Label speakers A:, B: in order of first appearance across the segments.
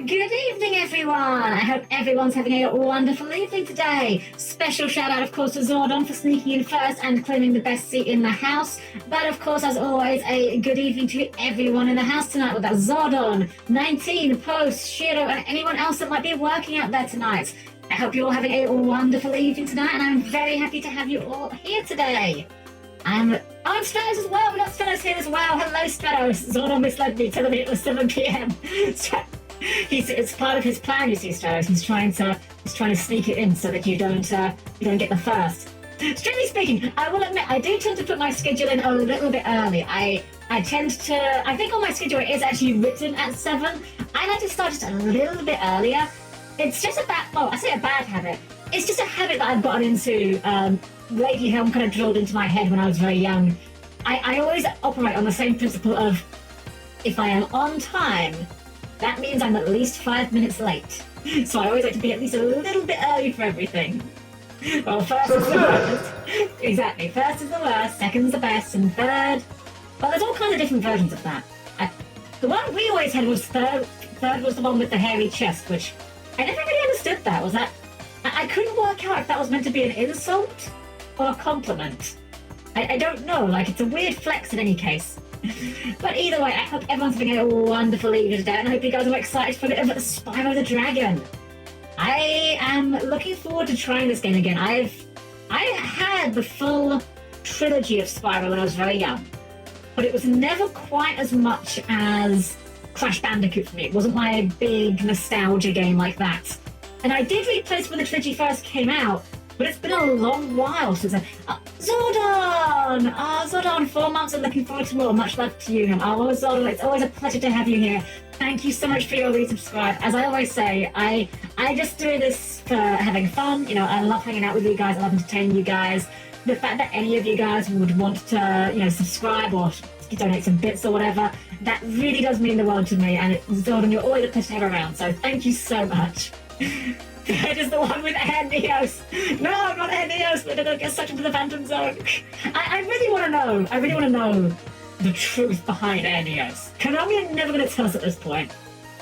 A: Good evening, everyone. I hope everyone's having a wonderful evening today. Special shout out, of course, to Zordon for sneaking in first and claiming the best seat in the house. But, of course, as always, a good evening to everyone in the house tonight. With that Zordon, 19, Post, Shiro, and anyone else that might be working out there tonight. I hope you're all having a wonderful evening tonight, and I'm very happy to have you all here today. I'm Stratos as well. We've got Stratos here as well. Hello, Stratos. Zordon misled me, telling me it was 7 p.m. It's part of his plan, you see, Stratos. He's trying to sneak it in so that you don't get the first. Strictly speaking, I will admit I do tend to put my schedule in a little bit early. I think on my schedule it is actually written at 7. I like to start just a little bit earlier. It's just a bad habit. It's just a habit that I've gotten into. Lady Helm kind of drilled into my head when I was very young. I always operate on the same principle of, if I am on time, that means I'm at least 5 minutes late. So I always like to be at least a little bit early for everything. Well, first is the worst. Exactly. First is the worst, second's the best, and third... Well, there's all kinds of different versions of that. The one we always had was third. Third was the one with the hairy chest, which I never really understood that. Was that... I couldn't work out if that was meant to be an insult or a compliment. I don't know. Like, it's a weird flex in any case. But either way, I hope everyone's having a wonderful evening today, and I hope you guys are excited for a bit of Spyro the Dragon. I am looking forward to trying this game again. I had the full trilogy of Spyro when I was very young, but it was never quite as much as Crash Bandicoot for me. It wasn't my big nostalgia game like that. And I did replay it when the trilogy first came out, but it's been a long while since I... Zordon! Zordon, 4 months and looking forward to more. Much love to you. Zordon, it's always a pleasure to have you here. Thank you so much for your resubscribe. As I always say, I just do this for having fun. You know, I love hanging out with you guys. I love entertaining you guys. The fact that any of you guys would want to, subscribe or donate some bits or whatever, that really does mean the world to me. And Zordon, you're always a pleasure to have around. So thank you so much. That is the one with Air Neos. No, not Air Neos. We're gonna get sucked into the Phantom Zone. I really want to know the truth behind Air Neos. Konami are never gonna tell us at this point.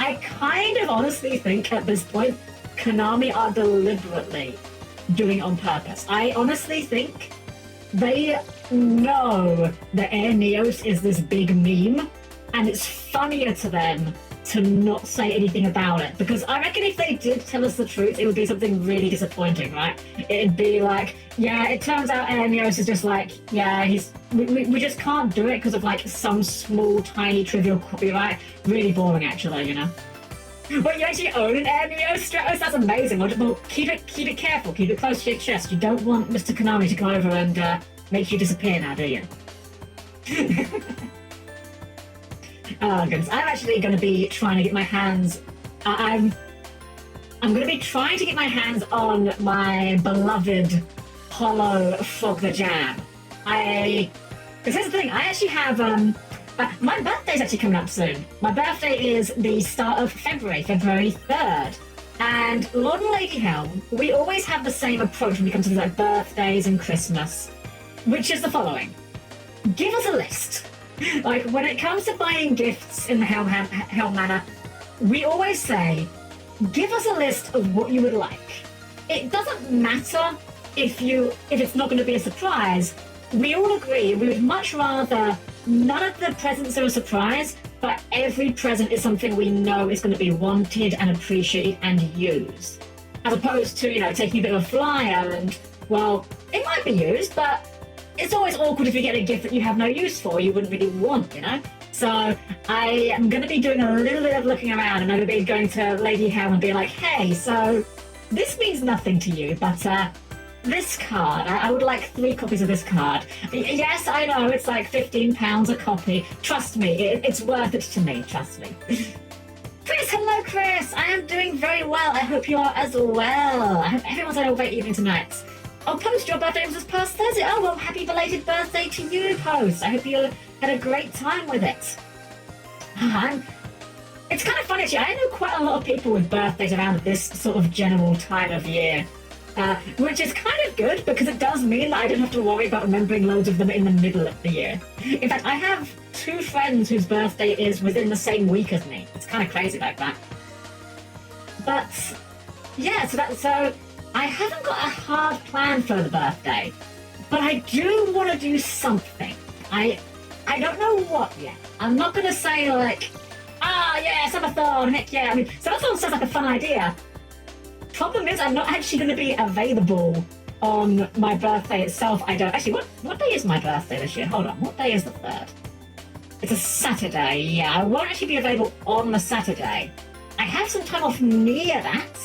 A: I kind of honestly think at this point, Konami are deliberately doing it on purpose. I honestly think they know that Air Neos is this big meme, and it's funnier to them to not say anything about it, because I reckon if they did tell us the truth, it would be something really disappointing, right? It'd be like, yeah, it turns out Air Neos is just like, yeah, we just can't do it because of like some small, tiny, trivial copyright. Really boring, actually, you know. But you actually own an Air Neos, Stratos? That's amazing. Well, keep it careful, keep it close to your chest. You don't want Mr. Konami to come over and make you disappear now, do you? Oh goodness, I'm actually going to be trying to get my hands... I'm going to be trying to get my hands on my beloved Hollow Frog the Jam. Because here's the thing, I actually have... my birthday's actually coming up soon. My birthday is the start of February 3rd. And Lord and Lady Helm, we always have the same approach when it comes to like birthdays and Christmas, which is the following. Give us a list. Like, when it comes to buying gifts in the Helm Manor, we always say, give us a list of what you would like. It doesn't matter if it's not going to be a surprise. We all agree we would much rather none of the presents are a surprise, but every present is something we know is going to be wanted and appreciated and used. As opposed to, taking a bit of a flyer and, well, it might be used, but it's always awkward if you get a gift that you have no use for, you wouldn't really want, So I am going to be doing a little bit of looking around, and I'm going to be going to Lady Helm and be like, hey, so this means nothing to you, but this card, I would like 3 copies of this card. Yes, I know, it's like £15 a copy. Trust me, it's worth it to me, trust me. Chris, hello Chris! I am doing very well, I hope you are as well. I hope everyone's had a great evening tonight. Oh, Post, your birthday was this past Thursday. Oh, well, happy belated birthday to you, Post. I hope you had a great time with it. It's kind of funny, actually. I know quite a lot of people with birthdays around this sort of general time of year, which is kind of good because it does mean that I don't have to worry about remembering loads of them in the middle of the year. In fact, I have 2 friends whose birthday is within the same week as me. It's kind of crazy like that. But yeah, so I haven't got a hard plan for the birthday, but I do want to do something. I don't know what yet. I'm not gonna say like, yeah, subathon, heck yeah. I mean, subathon sounds like a fun idea. Problem is, I'm not actually going to be available on my birthday itself. I don't actually. What day is my birthday this year? Hold on. What day is the 3rd? It's a Saturday. Yeah, I won't actually be available on the Saturday. I have some time off near that,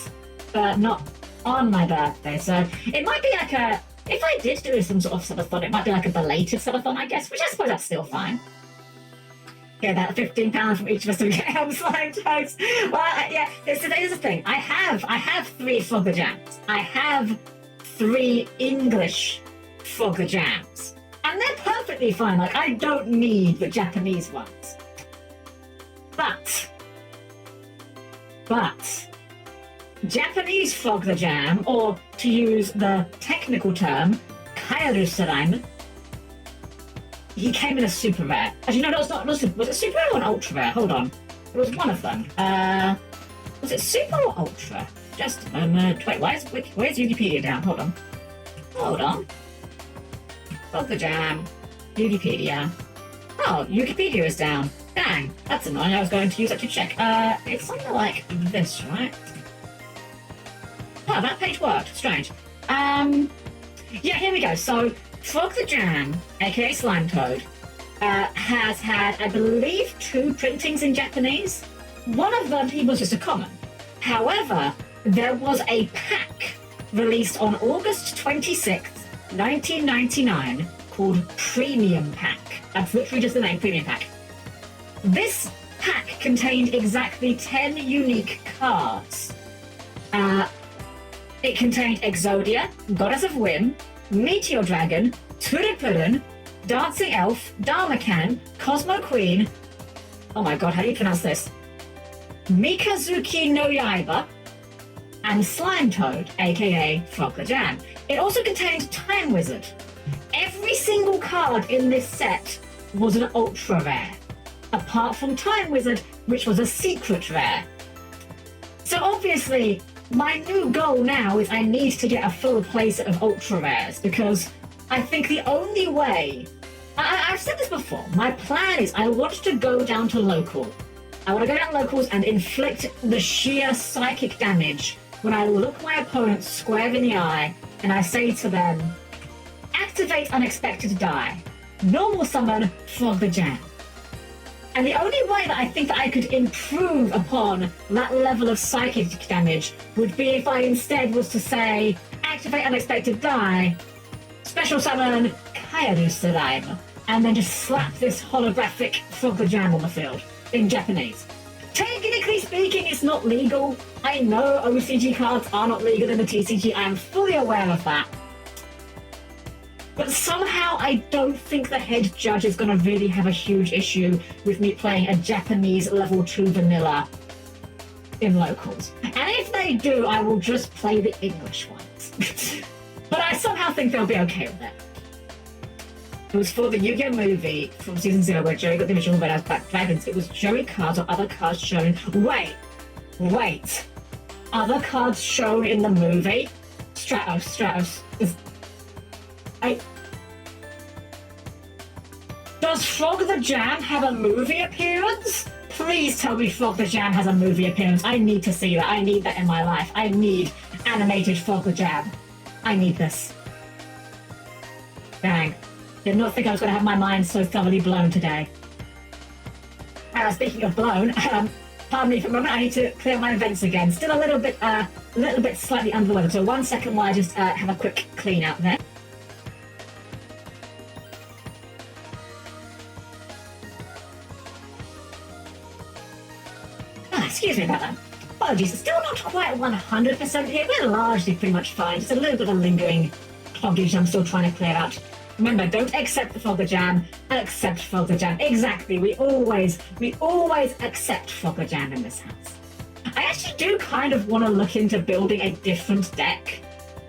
A: but not on my birthday. So it might be like a. If I did do some sort of subathon, it might be like a belated subathon, I guess. Which I suppose that's still fine. Yeah, that £15 from each of us to get Helm-Chan toast. Well, yeah, here's the thing. I have 3 Frog the Jams. I have 3 English Frog the Jams. And they're perfectly fine. Like, I don't need the Japanese ones. But, Japanese Frog the Jam, or to use the technical term, Kairu Saraime, he came in a super rare. Actually, no, not super. Was it super rare or an ultra rare? Hold on. It was one of them. Was it super or ultra? Just a moment. Wait, where's Wikipedia down? Hold on. Frog the Jam. Wikipedia. Oh, Wikipedia is down. Dang, that's annoying. I was going to use that to check. It's something like this, right? Oh, that page worked. Strange. Yeah, here we go. So, Frog the Jam, aka Slime Toad, has had, I believe, 2 printings in Japanese. One of them, he was just a common. However, there was a pack released on August 26th, 1999, called Premium Pack. That's literally just the name, Premium Pack. This pack contained exactly 10 unique cards. It contained Exodia, Goddess of Whim, Meteor Dragon, Turipurun, Dancing Elf, Dharmakan, Cosmo Queen, oh my god, how do you pronounce this? Mikazuki no Yaiba, and Slime Toad, aka Frog the Jam. It also contained Time Wizard. Every single card in this set was an ultra rare, apart from Time Wizard, which was a secret rare. So obviously, my new goal now is I need to get a full playset of ultra rares, because I think the only way... I've said this before, my plan is I want to go down to local. I want to go down to locals and inflict the sheer psychic damage when I look my opponent square in the eye and I say to them, activate unexpected die, normal summon Frog the Jam. And the only way that I think that I could improve upon that level of psychic damage would be if I instead was to say, activate unexpected die, special summon Kairu Saraime, and then just slap this holographic Frog the Jam on the field in Japanese. Technically speaking, it's not legal. I know OCG cards are not legal in the TCG. I am fully aware of that. But somehow I don't think the head judge is going to really have a huge issue with me playing a Japanese level 2 vanilla in locals. And if they do, I will just play the English ones. But I somehow think they'll be okay with it. It was for the Yu-Gi-Oh! Movie from Season 0 where Joey got the original Red Eyes Black Dragons. It was Joey cards or other cards shown. Wait. Other cards shown in the movie? Stratos. Does Frog the Jam have a movie appearance? Please tell me Frog the Jam has a movie appearance. I need to see that. I need that in my life. I need animated Frog the Jam. I need this. Dang. Did not think I was going to have my mind so thoroughly blown today. Speaking of blown, pardon me for a moment, I need to clear my vents again. Still a little bit slightly under the weather, so 1 second while I just have a quick clean out there. Excuse me about that. Apologies, still not quite 100% here. We're largely pretty much fine. Just a little bit of lingering cloggage I'm still trying to clear out. Remember, don't accept the Frog the Jam, accept Frog the Jam. Exactly, we always accept Frog the Jam in this house. I actually do kind of want to look into building a different deck.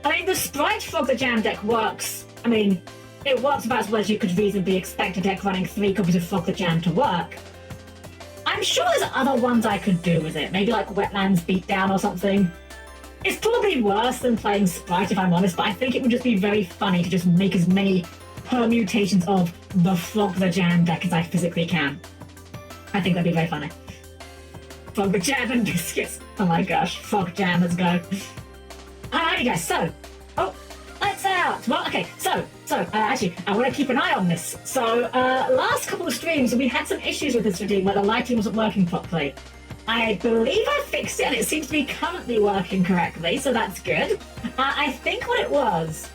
A: I mean, the Sprite Frog the Jam deck works. I mean, it works about as well as you could reasonably expect a deck running 3 copies of Frog the Jam to work. I'm I'm sure there's other ones I could do with it. Maybe like Wetlands Beatdown or something. It's probably worse than playing Sprite, if I'm honest, but I think it would just be very funny to just make as many permutations of the Frog the Jam deck as I physically can. I think that'd be very funny. Frog the Jam and biscuits. Oh my gosh, Frog Jam, let's go. Alrighty guys, so, lights out. Well, okay, so actually, I want to keep an eye on this. So, last couple of streams, we had some issues with this redeem where the lighting wasn't working properly. I believe I fixed it, and it seems to be currently working correctly, so that's good. I think what it was,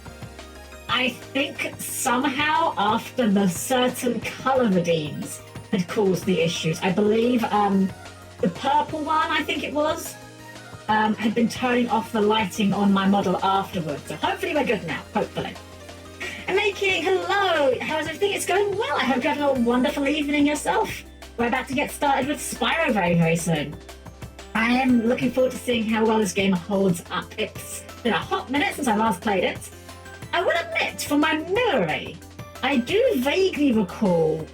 A: I think somehow after the certain color redeems had caused the issues. I believe the purple one, I think it was, had been turning off the lighting on my model afterwards. So hopefully we're good now, hopefully. And making, hello, how's everything? It's going well. I hope you're having a wonderful evening yourself. We're about to get started with Spyro very, very soon. I am looking forward to seeing how well this game holds up. It's been a hot minute since I last played it. I will admit, from my memory, I do vaguely recall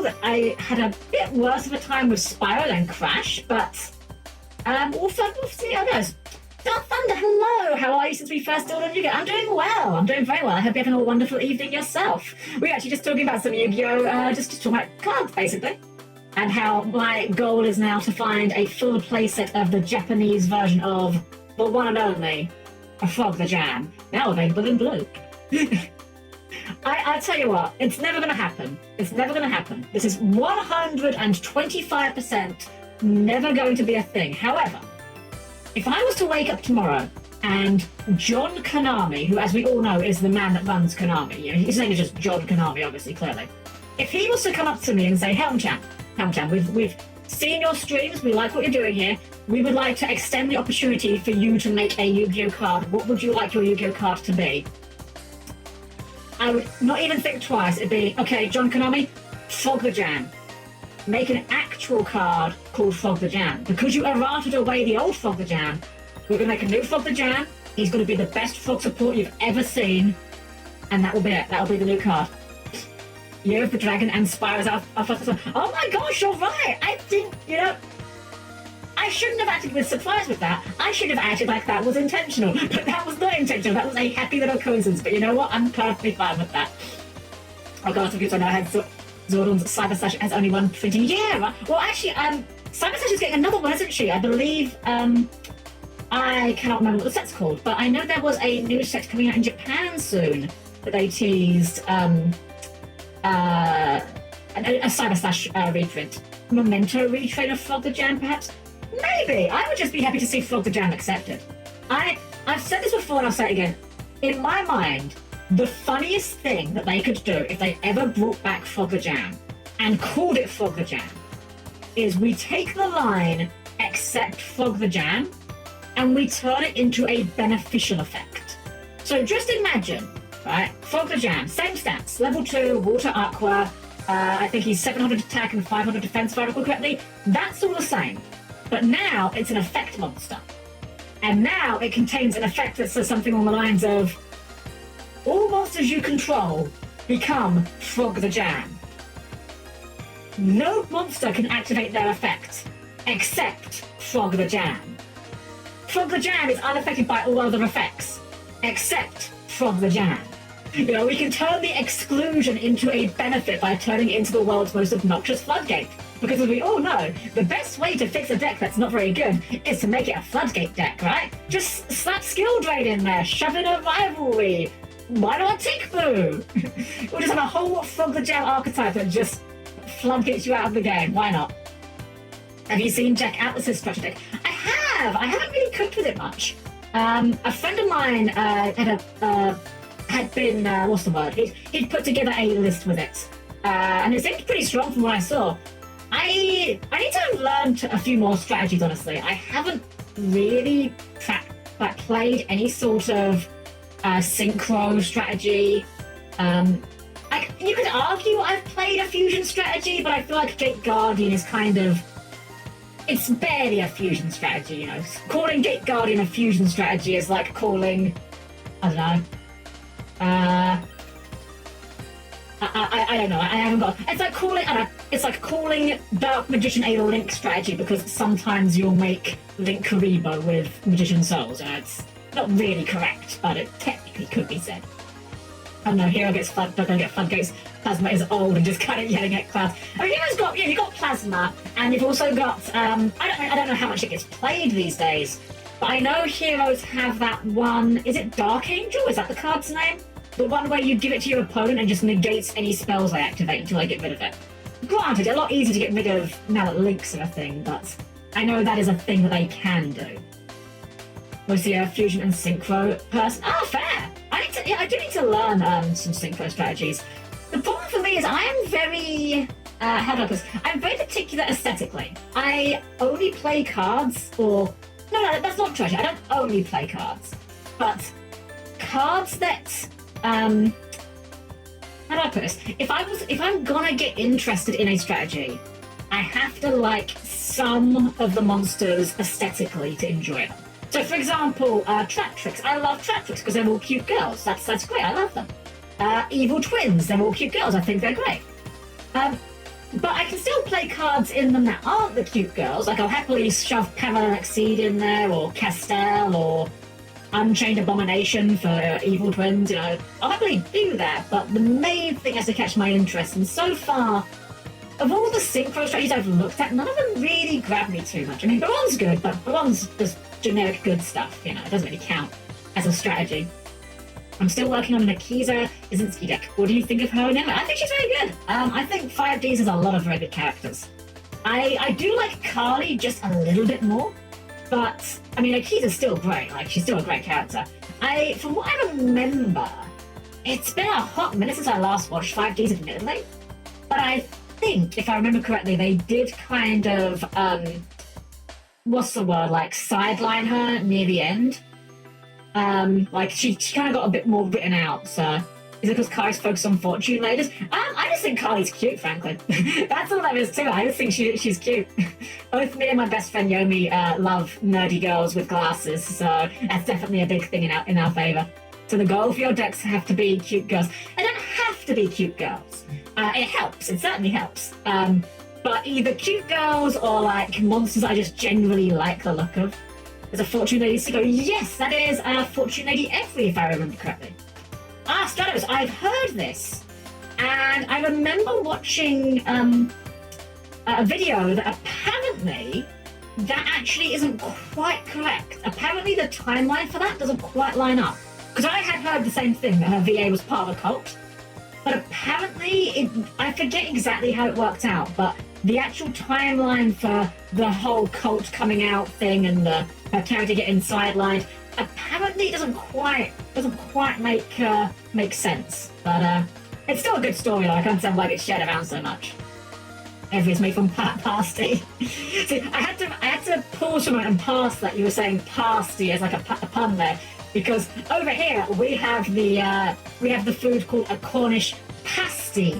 A: that I had a bit worse of a time with Spyro than Crash, but we'll see how it goes. Dark Thunder, hello! How are you since we first did on Yu-Gi-Oh? I'm doing well. I'm doing very well. I hope you're having a wonderful evening yourself. We're actually just talking about some Yu-Gi-Oh! Just talking about cards, basically. And how my goal is now to find a full playset of the Japanese version of the one and only Frog the Jam, now available in blue. I tell you what, it's never going to happen. It's never going to happen. This is 125% never going to be a thing. However, if I was to wake up tomorrow and John Konami, who as we all know is the man that runs Konami, you know, his name is just John Konami, obviously, clearly. If he was to come up to me and say, Helm-Chan, we've seen your streams, we like what you're doing here, we would like to extend the opportunity for you to make a Yu-Gi-Oh card. What would you like your Yu-Gi-Oh card to be? I would not even think twice. It'd be, okay, John Konami, Frog the Jam. Make an actual card called Frog the Jam. Because you errated away the old Frog the Jam, we're going to make a new Frog the Jam. He's going to be the best frog support you've ever seen. And that will be it. That will be the new card. Year of the Dragon and Spyro's our first one. Oh my gosh, you're right. I didn't, I shouldn't have acted with surprise with that. I should have acted like that was intentional. But that was not intentional. That was a happy little coincidence. But you know what? I'm perfectly fine with that. Oh god, some people know I had Zordon's Cyber Slash has only one printing. Yeah, well actually, Cyber Slash is getting another one, isn't she? I believe, I cannot remember what the set's called, but I know there was a new set coming out in Japan soon that they teased, a Cyber Slash reprint. Memento retrain of Frog the Jam, perhaps? Maybe. I would just be happy to see Frog the Jam accepted. I've said this before and I'll say it again. In my mind, the funniest thing that they could do if they ever brought back Frog the Jam and called it Frog the Jam is we take the line, accept Frog the Jam, and we turn it into a beneficial effect. So just imagine, right, Frog the Jam, same stats, level 2, water aqua, I think he's 700 attack and 500 defense if I recall correctly. That's all the same. But now it's an effect monster. And now it contains an effect that says something along the lines of all monsters you control become Frog the Jam. No monster can activate their effect except Frog the Jam. Frog the Jam is unaffected by all other effects except Frog the Jam. You know, we can turn the exclusion into a benefit by turning it into the world's most obnoxious floodgate. Because as we all know, the best way to fix a deck that's not very good is to make it a floodgate deck, right? Just slap skill drain in there, shove in a rivalry. Why not Tick Boo? We'll just have a whole Frog the Jam archetype that just floodgates you out of the game. Why not? Have you seen Jack Atlas's structure deck? I have! I haven't really cooked with it much. A friend of mine had been, what's the word? He'd put together a list with it. And it seemed pretty strong from what I saw. I need to learn a few more strategies, honestly. I haven't really played any sort of synchro strategy. You could argue I've played a fusion strategy, but I feel like Gate Guardian is kind of... It's barely a fusion strategy, you know. Calling Gate Guardian a fusion strategy is like calling... I don't know. I don't know. I haven't got. It's like calling. I don't know, it's like calling Dark Magician a Link strategy because sometimes you'll make Link Karibo with Magician Souls, and it's not really correct, but it technically could be said. Oh no, Hero gets Flood. Don't get Floodgates. Plasma is old and just kind of yelling at clouds. I mean, you've got Plasma, and you've also got. I don't know how much it gets played these days, but I know Heroes have that one. Is it Dark Angel? Is that the card's name? The one where you give it to your opponent and just negates any spells they activate until I get rid of it. Granted, a lot easier to get rid of now that Links are a thing, but I know that is a thing that they can do. Mostly a fusion and synchro person. Oh, fair! I do need to learn some synchro strategies. The problem for me is I am very... how do I put this? I'm very particular aesthetically. I only play cards, or... No, that's not true. I don't only play cards. But cards that... how do I put this? If I'm gonna get interested in a strategy, I have to like some of the monsters aesthetically to enjoy them. So, for example, Trap Tricks. I love Trap Tricks because they're all cute girls. That's great. I love them. Evil Twins. They're all cute girls. I think they're great. But I can still play cards in them that aren't the cute girls. Like I'll happily shove Pamela Exceed in there, or Castell, or Unchained Abomination for Evil Twins, you know. I'll happily do that, but the main thing has to catch my interest, and so far, of all the synchro strategies I've looked at, none of them really grab me too much. I mean, Baron's good, but Baron's just generic good stuff, you know, it doesn't really count as a strategy. I'm still working on an Akiza Izinski deck. What do you think of her and Emma? I think she's very good. I think 5Ds has a lot of very good characters. I do like Carly just a little bit more. But, I mean, Akiza's still great. Like, she's still a great character. From what I remember, it's been a hot minute since I last watched 5Ds, admittedly. But I think, if I remember correctly, they did kind of, what's the word, like, sideline her near the end. Like, she kind of got a bit more written out, so... Is it because Kai's focused on Fortune Raiders? I just think Kali's cute, frankly. That's all there is to it. I just think she's cute. Both me and my best friend Yomi love nerdy girls with glasses, so that's definitely a big thing in our favour. So the goal for your decks have to be cute girls. They don't have to be cute girls. It helps. It certainly helps. But either cute girls or like monsters I just generally like the look of. There's a Fortune Lady Sigo. Yes, that is Fortune Lady Every, if I remember correctly. Stratos, I've heard this, and I remember watching a video that apparently that actually isn't quite correct. Apparently the timeline for that doesn't quite line up. Because I had heard the same thing, that her VA was part of a cult, but apparently, I forget exactly how it worked out, but the actual timeline for the whole cult coming out thing and her character getting sidelined, apparently it doesn't quite make sense. But it's still a good story, though. I can't understand why it's shared around so much. Everything's made from pasty. See, I had to pause for a moment and pass that. You were saying pasty as like a pun there, because over here we have the food called a Cornish pasty,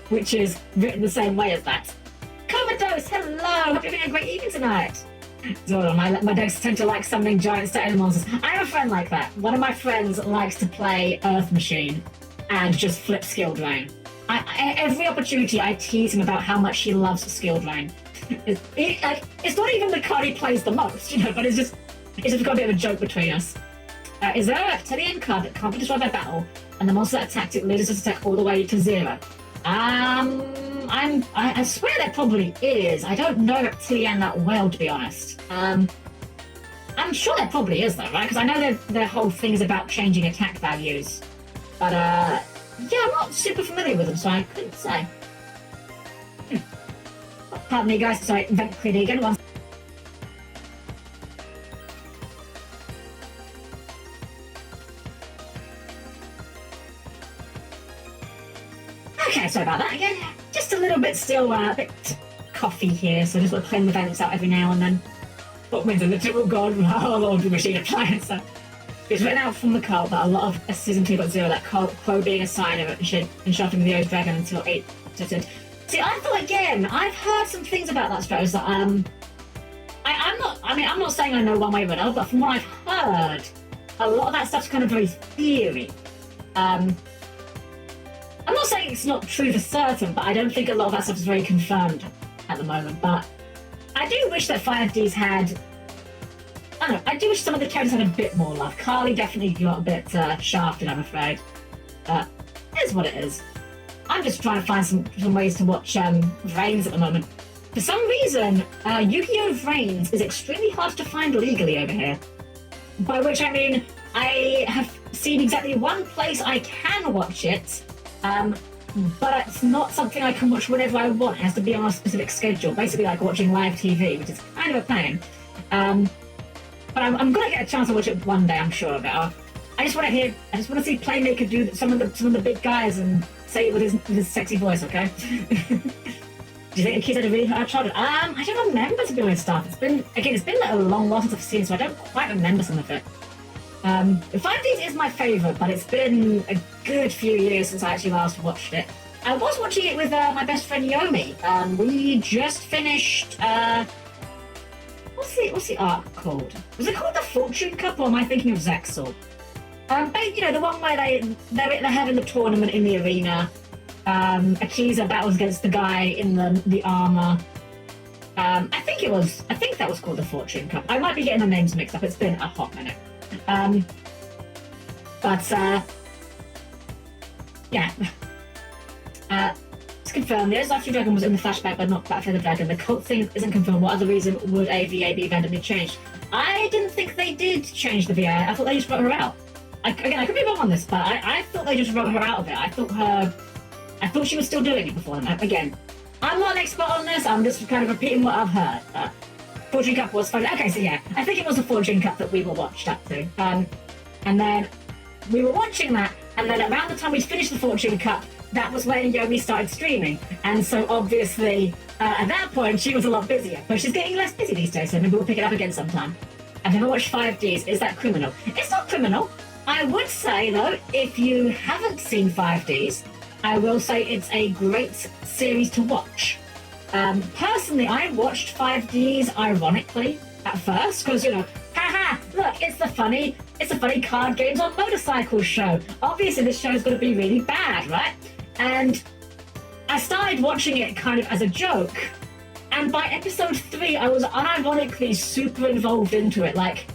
A: which is written the same way as that. Commodose, hello! Hope you're having a great evening tonight. Zordon, my decks tend to like summoning giant statue monsters. I have a friend like that. One of my friends likes to play Earth Machine and just flip Skill Drain. Every opportunity I tease him about how much he loves Skill Drain. It's not even the card he plays the most, you know, but it's just got a bit of a joke between us. Is there a reptilian card that can't be destroyed by battle, and the monster that attacked it loses its attack all the way to 0? I swear there probably is. I don't know reptilian that well, to be honest. I'm sure there probably is, though, right? Because I know their whole thing is about changing attack values. But, yeah, I'm not super familiar with them, so I couldn't say. Pardon me, guys. Sorry, vent clearly again. One. Okay, sorry about that again. Just a little bit still, a bit coffee here, so just playing the vents out every now and then. What means a literal god Lord machine appliance. It's written out from the cult that a lot of Season 2.0, that Crow being a sign of it and sharpening the O's Dragon until 8. See, I thought again, I've heard some things about that Stratos that I'm not saying I know one way or another, but from what I've heard, a lot of that stuff's kind of very theory. I'm not saying it's not true for certain, but I don't think a lot of that stuff is very confirmed at the moment. But I do wish that 5Ds had... I don't know, I do wish some of the characters had a bit more love. Carly definitely got a bit shafted, I'm afraid. But it is what it is. I'm just trying to find some ways to watch Reigns at the moment. For some reason, Yu-Gi-Oh! Reigns is extremely hard to find legally over here. By which I mean, I have seen exactly one place I can watch it, but it's not something I can watch whenever I want. It has to be on a specific schedule, basically like watching live TV, which is kind of a pain. But I'm going to get a chance to watch it one day, I'm sure of it. I just want to see Playmaker do some of the big guys and say it with his sexy voice, okay? Do you think the kids had a really hard childhood? I don't remember, to be honest, stuff. It's been like a long while since I've seen it, so I don't quite remember some of it. 5Ds is my favourite, but it's been a good few years since I actually last watched it. I was watching it with my best friend Yomi. We just finished... What's the arc called? Was it called the Fortune Cup, or am I thinking of Zexal? But, you know, the one where they're having the tournament in the arena. Akiza battles against the guy in the armor. I think that was called the Fortune Cup. I might be getting the names mixed up. It's been a hot minute. Yeah. It's confirmed. The Spyro the Dragon was in the flashback, but not Spyro the Dragon. The cult thing isn't confirmed. What other reason would a VA be randomly changed? I didn't think they did change the VA. I thought they just wrote her out. I could be wrong on this, but I thought they just wrote her out of it. I thought she was still doing it before then. Again, I'm not an expert on this. I'm just kind of repeating what I've heard. Fortune Cup was fun. Okay, so yeah, I think it was the Fortune Cup that we were watched up to. And then we were watching that, and then around the time we finished the Fortune Cup, that was when Yomi started streaming. And so obviously, at that point, she was a lot busier. But she's getting less busy these days, so maybe we'll pick it up again sometime. I've never watched 5Ds. Is that criminal? It's not criminal. I would say, though, if you haven't seen 5Ds, I will say it's a great series to watch. Personally, I watched 5Ds ironically at first, because, you know, haha, look, it's a funny card games on motorcycles show. Obviously, this show's going to be really bad, right? And I started watching it kind of as a joke, and by episode 3, I was unironically super involved into it. Like,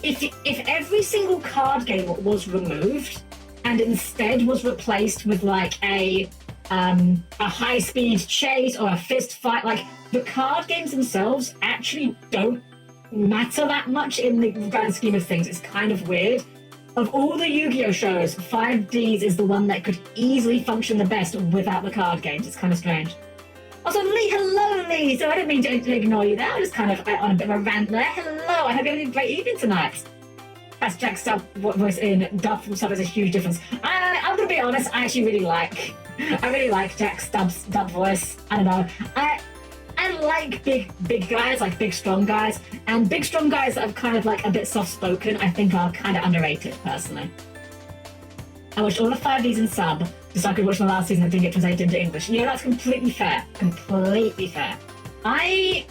A: if every single card game was removed and instead was replaced with like a high-speed chase or a fist fight, like the card games themselves actually don't matter that much in the grand scheme of things. It's kind of weird. Of all the Yu-Gi-Oh shows, 5Ds is the one that could easily function the best without the card games. It's kind of strange. Also, Lee, hello, Lee. So I didn't mean to ignore you there. I was kind of on a bit of a rant there. Hello, I hope you're having a great evening tonight. That's Jack's dub voice in dub from sub is a huge difference. I'm gonna be honest. I really like Jack's dub voice. I don't know. I like big guys, like big strong guys, and big strong guys that are kind of like a bit soft spoken. I think are kind of underrated personally. I watched all the 5Ds in sub, just so I could watch the last season and didn't get translated into English. You know, that's completely fair. Completely fair. I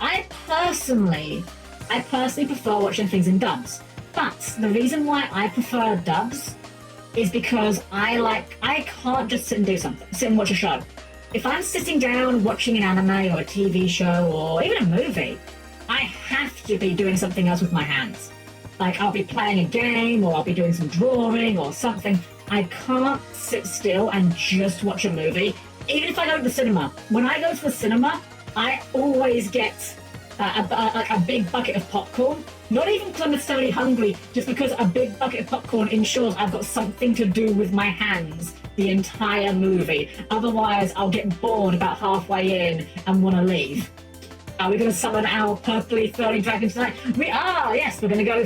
A: personally prefer watching things in dubs. But the reason why I prefer dubs is because I can't just sit and watch a show. If I'm sitting down watching an anime or a TV show or even a movie, I have to be doing something else with my hands. Like I'll be playing a game or I'll be doing some drawing or something. I can't sit still and just watch a movie. Even if I go to the cinema. When I go to the cinema, I always get a big bucket of popcorn. Not even because I'm necessarily hungry, just because a big bucket of popcorn ensures I've got something to do with my hands the entire movie. Otherwise, I'll get bored about halfway in and want to leave. Are we going to summon our purpley thorny dragon tonight? We are, yes. We're going to go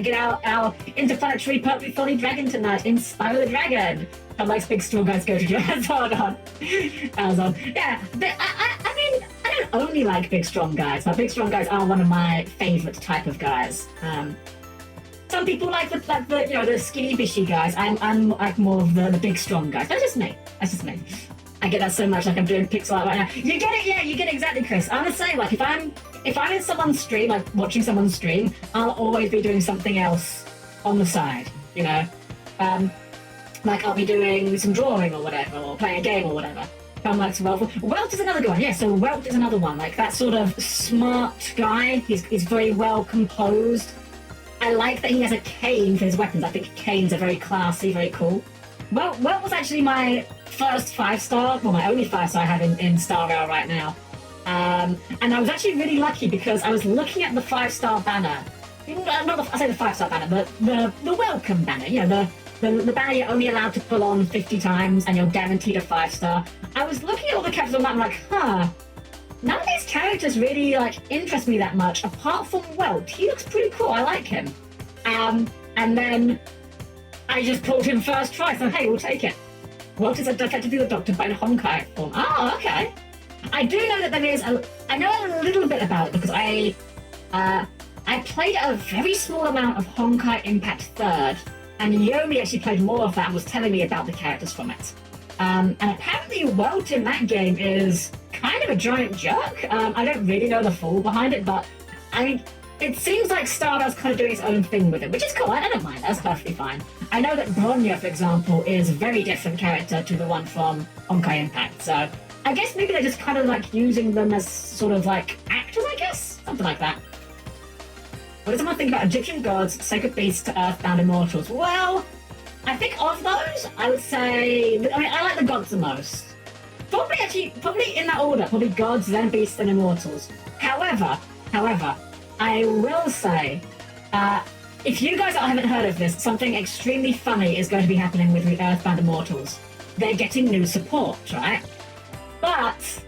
A: get our interplanetary purpley thorny dragon tonight in Spyro the Dragon. Unlike big strong guys go to jazz. Hold on. Yeah, but I mean, I don't only like big strong guys, but big strong guys are one of my favourite type of guys. Some people like the skinny bishy guys. I'm like more of the big strong guys. That's just me. I get that so much, like I'm doing pixel art right now. You get it, yeah, you get it exactly, Chris. I'm the same, like if I'm in someone's stream, like watching someone's stream, I'll always be doing something else on the side, you know. Like I'll be doing some drawing or whatever, or playing a game or whatever. Come like to Welt. Welt is another good one. Yeah, so Welt is another one. Like that sort of smart guy. He's very well composed. I like that he has a cane for his weapons. I think canes are very classy, very cool. Welt was actually my first 5-star, well, my only 5-star I have in Star Rail right now. And I was actually really lucky because I was looking at the 5-star banner. I say the 5-star banner, but the welcome banner. You know, the banner you're only allowed to pull on 50 times and you're guaranteed a 5-star. I was looking at all the characters on that and I'm like, none of these characters really like interest me that much, apart from Welt. He looks pretty cool. I like him. And then I just pulled him first try, so hey, we'll take it. Welt is effectively adopted by the Honkai form. Oh, okay. I do know that there is I know a little bit about it because I played a very small amount of Honkai Impact 3rd, and Yomi actually played more of that and was telling me about the characters from it. And apparently Welt in that game is kind of a giant jerk. I don't really know the full behind it, but it seems like Star Rail's kind of doing its own thing with it, which is cool. I don't mind. That's perfectly fine. I know that Bronya, for example, is a very different character to the one from Honkai Impact, so I guess maybe they're just kind of like using them as sort of like actors, I guess? Something like that. What does someone think about Egyptian gods, sacred beasts to earthbound immortals? Well, I think of those, I would say, I like the gods the most. Probably in that order, probably gods, then beasts, then immortals. However, I will say, if you guys haven't heard of this, something extremely funny is going to be happening with the earthbound immortals. They're getting new support, right? But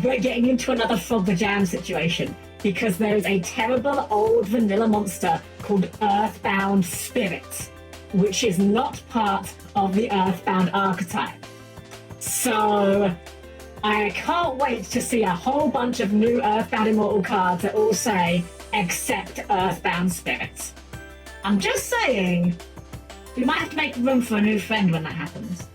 A: we're getting into another Frog the Jam situation because there is a terrible old vanilla monster called Earthbound Spirit, which is not part of the Earthbound archetype. So I can't wait to see a whole bunch of new Earthbound Immortal cards that all say, except Earthbound Spirit. I'm just saying, we might have to make room for a new friend when that happens.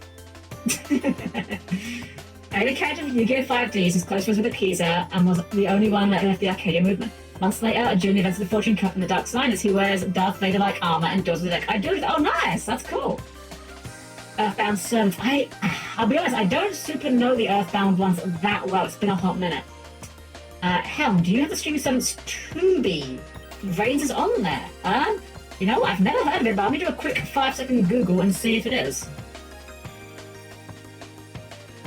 A: Every character in Yu-Gi-Oh! 5Ds is close friends with Akiza and was the only one that left the Arcadia movement. Months later, during the events of the Fortune Cup in the Dark Side, he wears Darth Vader-like armor and does the deck. Oh, nice! That's cool. Earthbound Servants. I'll be honest, I don't super know the Earthbound ones that well. It's been a hot minute. Helm, do you have the Streaming Servants 2B? Reigns is on there. You know, I've never heard of it, but let me do a quick 5-second Google and see if it is.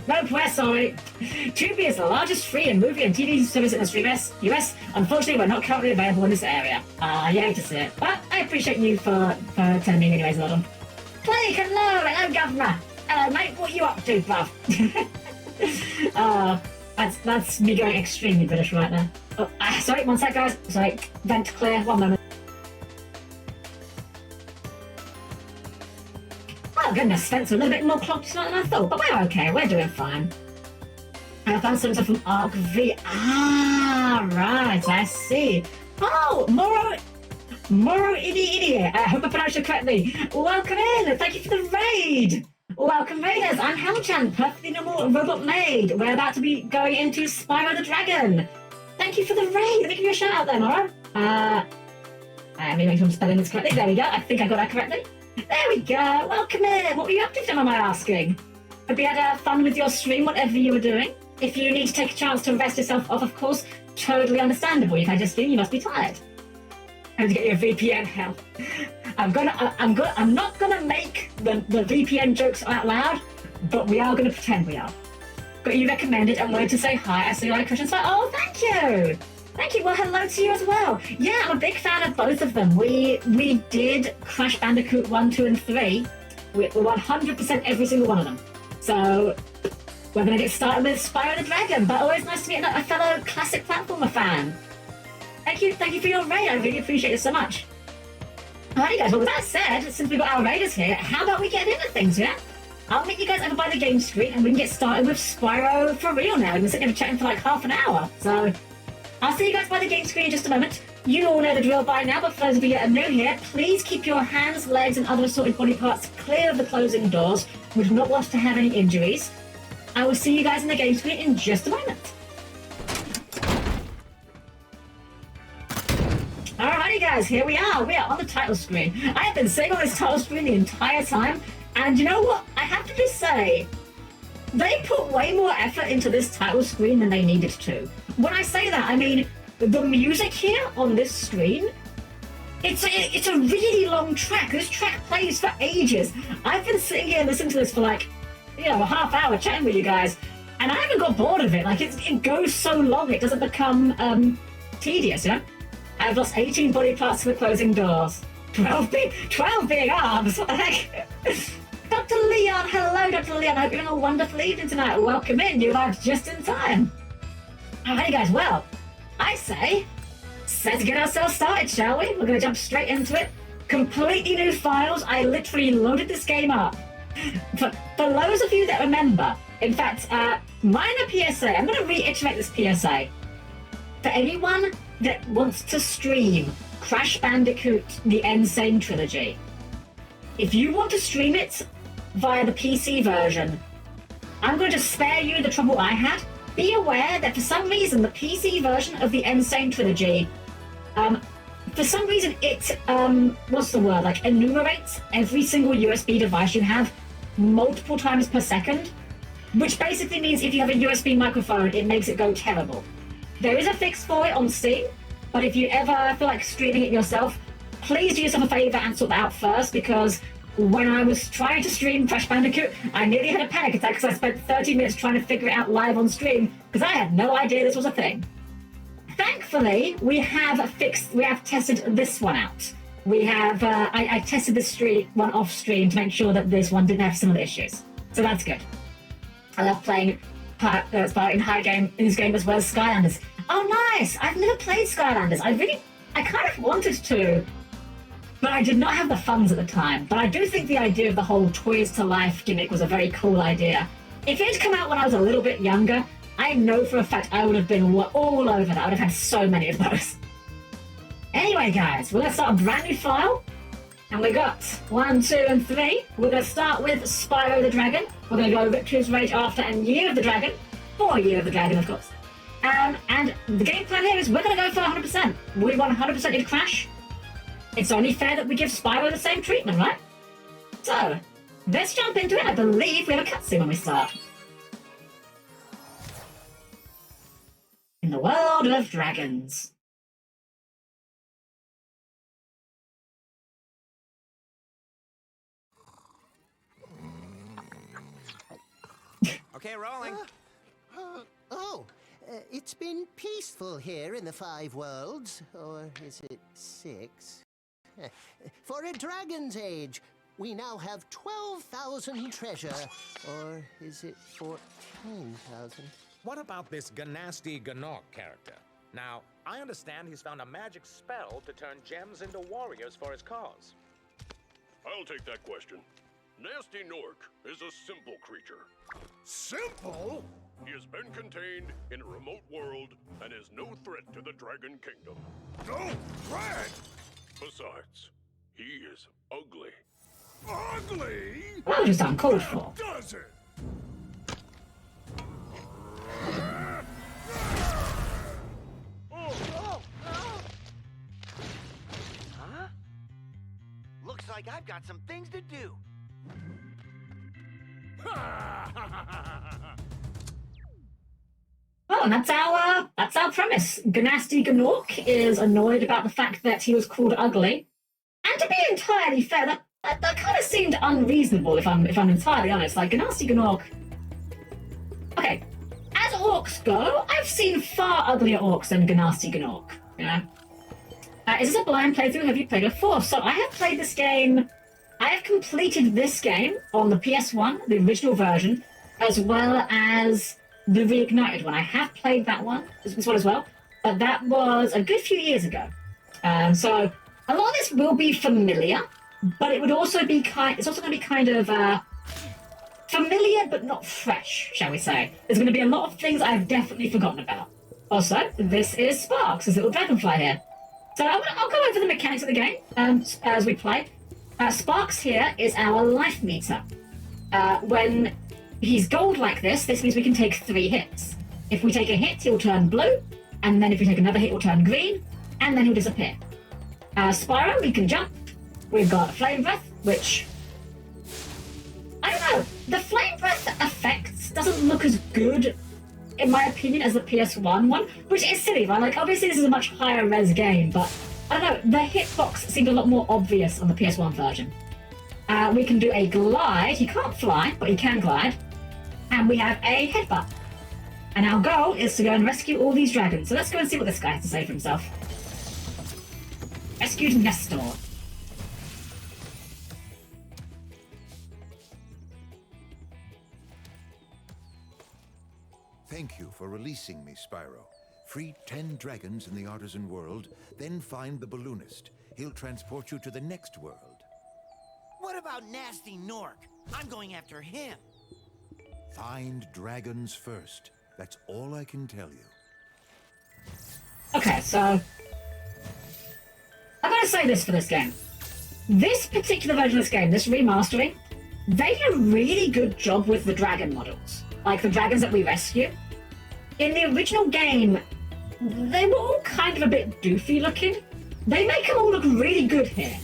A: Nope, we're sorry. Tubi is the largest free and movie and TV service in the US. Unfortunately, we're not currently available in this area. You hate to see it, but I appreciate you for telling me anyways, Lodon. Blake, hello, Governor. Mate, what are you up to, bruv? That's me going extremely British right now. Oh, sorry, one sec, guys. Sorry, vent clear, one moment. Oh goodness, Spencer, a little bit more clogged tonight than I thought, but we're okay, we're doing fine. I found some stuff from Arc V. Right, I see. Oh, Moro Idiot. I hope I pronounced it correctly. Welcome in, thank you for the raid. Welcome raiders, I'm Helm-Chan, perfectly normal robot maid. We're about to be going into Spyro the Dragon. Thank you for the raid, let me give you a shout out there, Moro. Let me make sure I'm spelling this correctly. There we go, I think I got that correctly. There we go, welcome in. What were you up to, am I asking? Hope you had fun with your stream, whatever you were doing. If you need to take a chance to rest yourself off, of course, totally understandable. You've had your stream, you must be tired. Time to get your VPN, hell. I'm not gonna make the VPN jokes out loud, but we are gonna pretend we are. Got you recommended and wanted to say hi. I see your questions. Oh, thank you. Thank you. Well, hello to you as well. Yeah, I'm a big fan of both of them. We did Crash Bandicoot 1, 2, and 3. We're 100% every single one of them. So we're going to get started with Spyro the Dragon, but always nice to meet a fellow classic platformer fan. Thank you for your raid. I really appreciate it so much. Alrighty guys, well with that said, since we've got our raiders here, how about we get into things, yeah? I'll meet you guys over by the game screen and we can get started with Spyro for real now. We've been sitting here chatting for like half an hour, so I'll see you guys by the game screen in just a moment. You all know the drill by now, but for those of you that are new here, please keep your hands, legs and other assorted body parts clear of the closing doors. We do not want to have any injuries. I will see you guys in the game screen in just a moment. Alrighty guys, here we are. We are on the title screen. I have been sitting on this title screen the entire time, and you know what? I have to just say, they put way more effort into this title screen than they needed to. When I say that, I mean the music here on this screen. It's a really long track. This track plays for ages. I've been sitting here listening to this for like, a half hour chatting with you guys, and I haven't got bored of it. Like it goes so long, it doesn't become tedious, I've lost 18 body parts to the closing doors. 12 big arms. What the heck? Dr. Leon, hello, Dr. Leon. I hope you're having a wonderful evening tonight. Welcome in. You arrived just in time. Alrighty, guys. Well, I say, let's get ourselves started, shall we? We're going to jump straight into it. Completely new files. I literally loaded this game up. For those of you that remember, in fact, minor PSA. I'm going to reiterate this PSA. For anyone that wants to stream Crash Bandicoot The Insane Trilogy, if you want to stream it via the PC version, I'm going to spare you the trouble I had. Be aware that for some reason the PC version of the Insane Trilogy, for some reason it, enumerates every single USB device you have multiple times per second, which basically means if you have a USB microphone, it makes it go terrible. There is a fix for it on Steam, but if you ever feel like streaming it yourself, please do yourself a favor and sort that out first, because when I was trying to stream Crash Bandicoot, I nearly had a panic attack because I spent 30 minutes trying to figure it out live on stream because I had no idea this was a thing. Thankfully, we have tested this one out. I tested this one off stream to make sure that this one didn't have similar issues. So that's good. I love playing Spyro in this game as well as Skylanders. Oh, nice! I've never played Skylanders. I kind of wanted to, but I did not have the funds at the time. But I do think the idea of the whole Toys to Life gimmick was a very cool idea. If it had come out when I was a little bit younger, I know for a fact I would have been all over that. I would have had so many of those. Anyway, guys, we're going to start a brand new file. And we got 1, 2, and 3. We're going to start with Spyro the Dragon. We're going to go Victory's Rage After and Year of the Dragon. For Year of the Dragon, of course. And the game plan here is we're going to go for 100%. We want 100% in Crash. It's only fair that we give Spyro the same treatment, right? So, let's jump into it. I believe we have a cutscene when we start. In the world of dragons.
B: Okay, rolling.
C: It's been peaceful here in the 5 worlds, or is it 6? For a dragon's age, we now have 12,000 treasure, or is it 14,000?
B: What about this Gnasty Gnorc character? Now, I understand he's found a magic spell to turn gems into warriors for his cause.
D: I'll take that question. Nasty Gnorc is a simple creature.
E: Simple?
D: He has been contained in a remote world and is no threat to the Dragon Kingdom.
E: No threat?
D: Besides, he is ugly.
E: Ugly?
A: That was just uncalled for.
E: Does it?
F: Huh? Looks like I've got some things to do.
A: Well, and that's our premise. Gnasty Gnorc is annoyed about the fact that he was called ugly. And to be entirely fair, that kind of seemed unreasonable if I'm entirely honest. Like, Gnasty Gnorc... Okay, as orcs go, I've seen far uglier orcs than Gnasty Gnorc, is this a blind playthrough? Have you played it before? So I have played this game... I have completed this game on the PS1, the original version, as well as the Reignited one. I have played that one, this one as well, but that was a good few years ago. So a lot of this will be familiar, but it would also be it's also going to be kind of familiar but not fresh, shall we say. There's going to be a lot of things I've definitely forgotten about. Also, this is Sparks, this little dragonfly here. So I'll go over the mechanics of the game as we play. Sparks here is our life meter. When he's gold like this means we can take 3 hits. If we take a hit, he'll turn blue, and then if we take another hit, he'll turn green, and then he'll disappear. Spyro, we can jump. We've got Flame Breath, which... I don't know. The Flame Breath effects doesn't look as good, in my opinion, as the PS1 one, which is silly, right? Like, obviously this is a much higher res game, but I don't know. The hitbox seemed a lot more obvious on the PS1 version. We can do a glide. He can't fly, but he can glide. And we have a headbutt. And our goal is to go and rescue all these dragons. So let's go and see what this guy has to say for himself. Rescued Nestor.
G: Thank you for releasing me, Spyro. Free 10 dragons in the artisan world, then find the balloonist. He'll transport you to the next world.
F: What about Nasty Nork? I'm going after him.
G: Find dragons first. That's all I can tell you.
A: Okay, so I'm going to say this for this game. This particular version of this game, this remastering, they did a really good job with the dragon models. Like the dragons that we rescue. In the original game, they were all kind of a bit doofy looking. They make them all look really good here.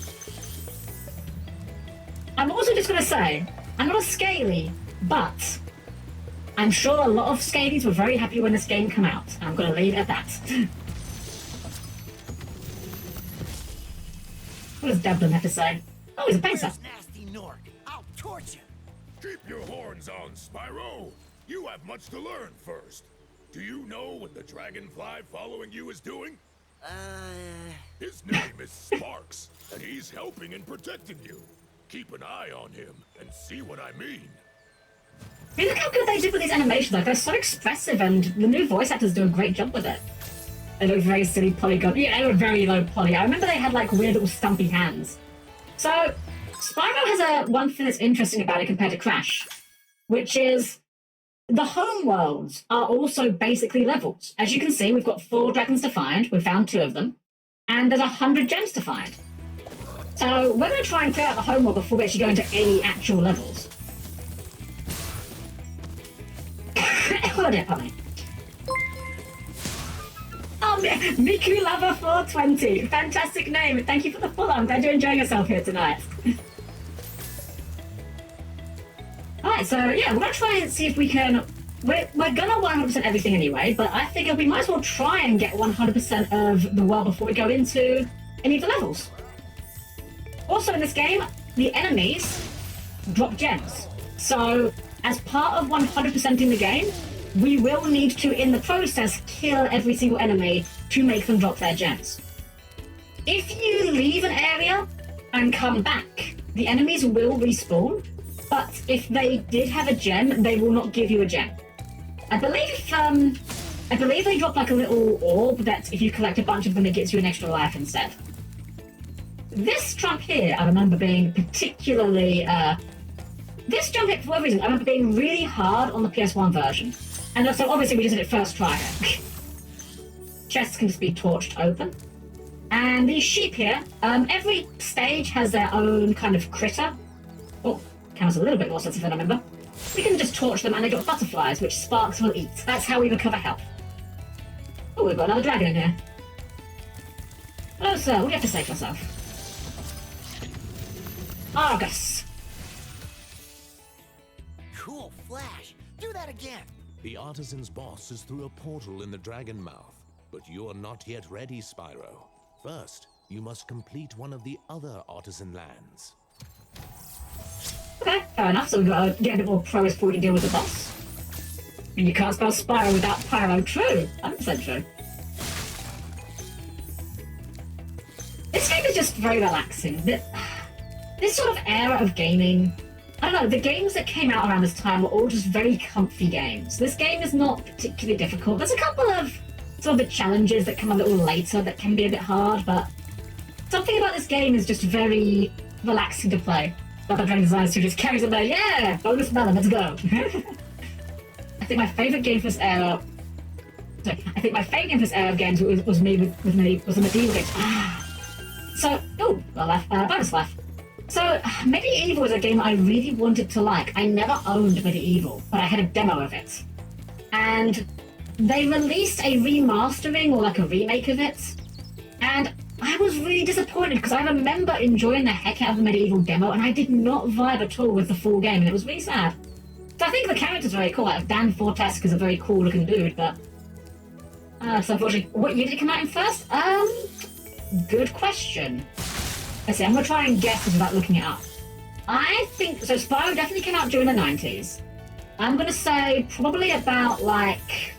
A: I'm also just going to say, I'm not a scaly, but I'm sure a lot of scalies were very happy when this game came out. And I'm going to leave it at that. What does Devlin have to say? Oh, he's a painter.
F: Where's Nasty Nork? I'll torch him.
E: Keep your horns on, Spyro. You have much to learn first. Do you know what the dragonfly following you is doing?
F: His
E: name is Sparks, and he's helping and protecting you. Keep an eye on him and see what I mean.
A: Hey, look how good they did with these animations. Like, they're so expressive, and the new voice actors do a great job with it. They look very silly polygon. Yeah, they were very low poly. I remember they had like weird little stumpy hands. So, Spyro has one thing that's interesting about it compared to Crash, which is the home worlds are also basically levels. As you can see, we've got 4 dragons to find. We've found 2 of them. And there's 100 gems to find. So we're going to try and clear out the home world before we actually go into any actual levels. Oh dear, pardon me. Oh, Miku Lover 420. Fantastic name. Thank you for the follow. I'm glad you're enjoying yourself here tonight. Alright, so yeah, we're going to try and see if we can... We're going to 100% everything anyway, but I figure we might as well try and get 100% of the world before we go into any of the levels. Also in this game, the enemies drop gems. So, as part of 100%ing the game, we will need to, in the process, kill every single enemy to make them drop their gems. If you leave an area and come back, the enemies will respawn, but if they did have a gem, they will not give you a gem. I believe they drop like a little orb that if you collect a bunch of them, it gets you an extra life instead. This jump here, I remember being particularly, this jump here, for whatever reason, I remember being really hard on the PS1 version. And so obviously we just did it first try. Chests can just be torched open. And these sheep here, every stage has their own kind of critter. Oh, camera's a little bit more sensitive than I remember. We can just torch them and they drop butterflies, which Sparks will eat. That's how we recover health. Oh, we've got another dragon in here. Hello, sir. What do you have to say for yourself? Argus.
F: Cool flash. Do that again.
B: The artisan's boss is through a portal in the dragon mouth, but you're not yet ready, Spyro. First, you must complete one of the other artisan lands.
A: Okay, fair enough. So we've got to get a bit more pro before we can deal with the boss. And you can't spell Spyro without pyro. True. 100% true. This game is just very relaxing. This sort of era of gaming, I don't know, the games that came out around this time were all just very comfy games. This game is not particularly difficult. There's a couple of sort of the challenges that come a little later that can be a bit hard, but something about this game is just very relaxing to play. Like the Dragon Design Studio just carries it there. Yeah! Bonus melon, let's go! I think my favourite game for this era... Sorry, I think my favourite game for this era of games was the medieval games. So, oh, bonus laugh. So, Medieval was a game I really wanted to like. I never owned Medieval, but I had a demo of it. And they released a remastering or like a remake of it. And I was really disappointed because I remember enjoying the heck out of the medieval demo, and I did not vibe at all with the full game, and it was really sad. So I think the character's very cool. Like Dan Fortesk is a very cool looking dude, but so unfortunately, what year did it come out in first? Good question. Let's see. I'm gonna try and guess this without looking it up. I think so. Spyro definitely came out during the 90s. I'm gonna say probably about like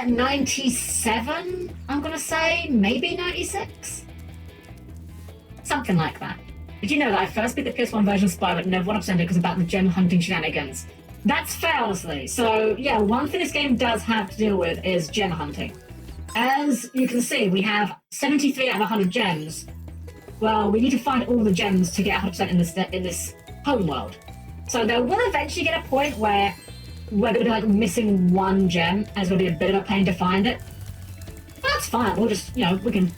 A: 97. I'm gonna say maybe 96, something like that. Did you know that I first beat the PS1 version of Spyro but never 100% because about the gem hunting shenanigans? That's fair, honestly. So yeah, one thing this game does have to deal with is gem hunting. As you can see, we have 73 out of 100 gems. Well, we need to find all the gems to get 100% in this home world. So there will eventually get a point where we're going to be like missing one gem, and it's going to be a bit of a pain to find it. That's fine. We'll just, we can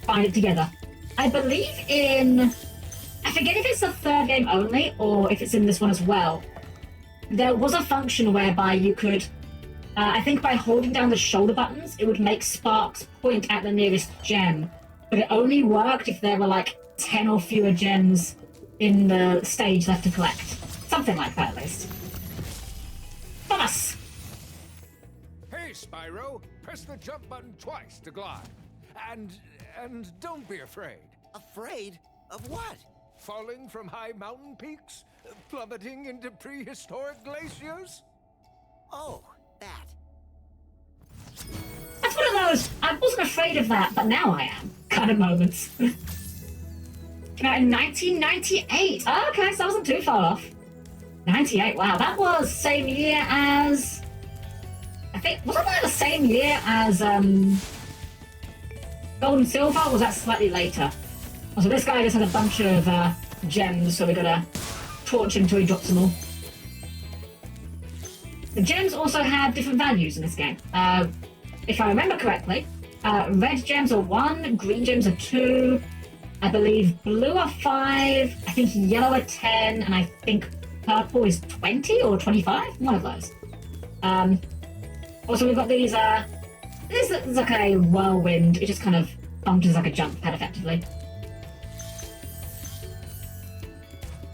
A: find it together. I believe I forget if it's the third game only or if it's in this one as well. There was a function whereby you could, I think by holding down the shoulder buttons, it would make sparks point at the nearest gem. But it only worked if there were like 10 or fewer gems in the stage left to collect. Something like that, at least. Thomas!
H: Hey, Spyro! Press the jump button twice to glide. And don't be afraid.
F: Afraid? Of what?
H: Falling from high mountain peaks? Plummeting into prehistoric glaciers?
F: Oh, that.
A: That's one of those, I wasn't afraid of that, but now I am, kind of moments. Came out in 1998. Oh, okay, so I wasn't too far off. 98, wow, that was same year as... I think, wasn't that the same year as Gold and Silver, or was that slightly later? Oh, so this guy just had a bunch of gems, so we gotta torch him till he drops them all. The gems also have different values in this game. If I remember correctly, red gems are 1, green gems are 2, I believe blue are 5, I think yellow are 10, and I think purple is 20 or 25? One of those. Also, we've got these, this is like a whirlwind. It just kind of functions like a jump pad, effectively.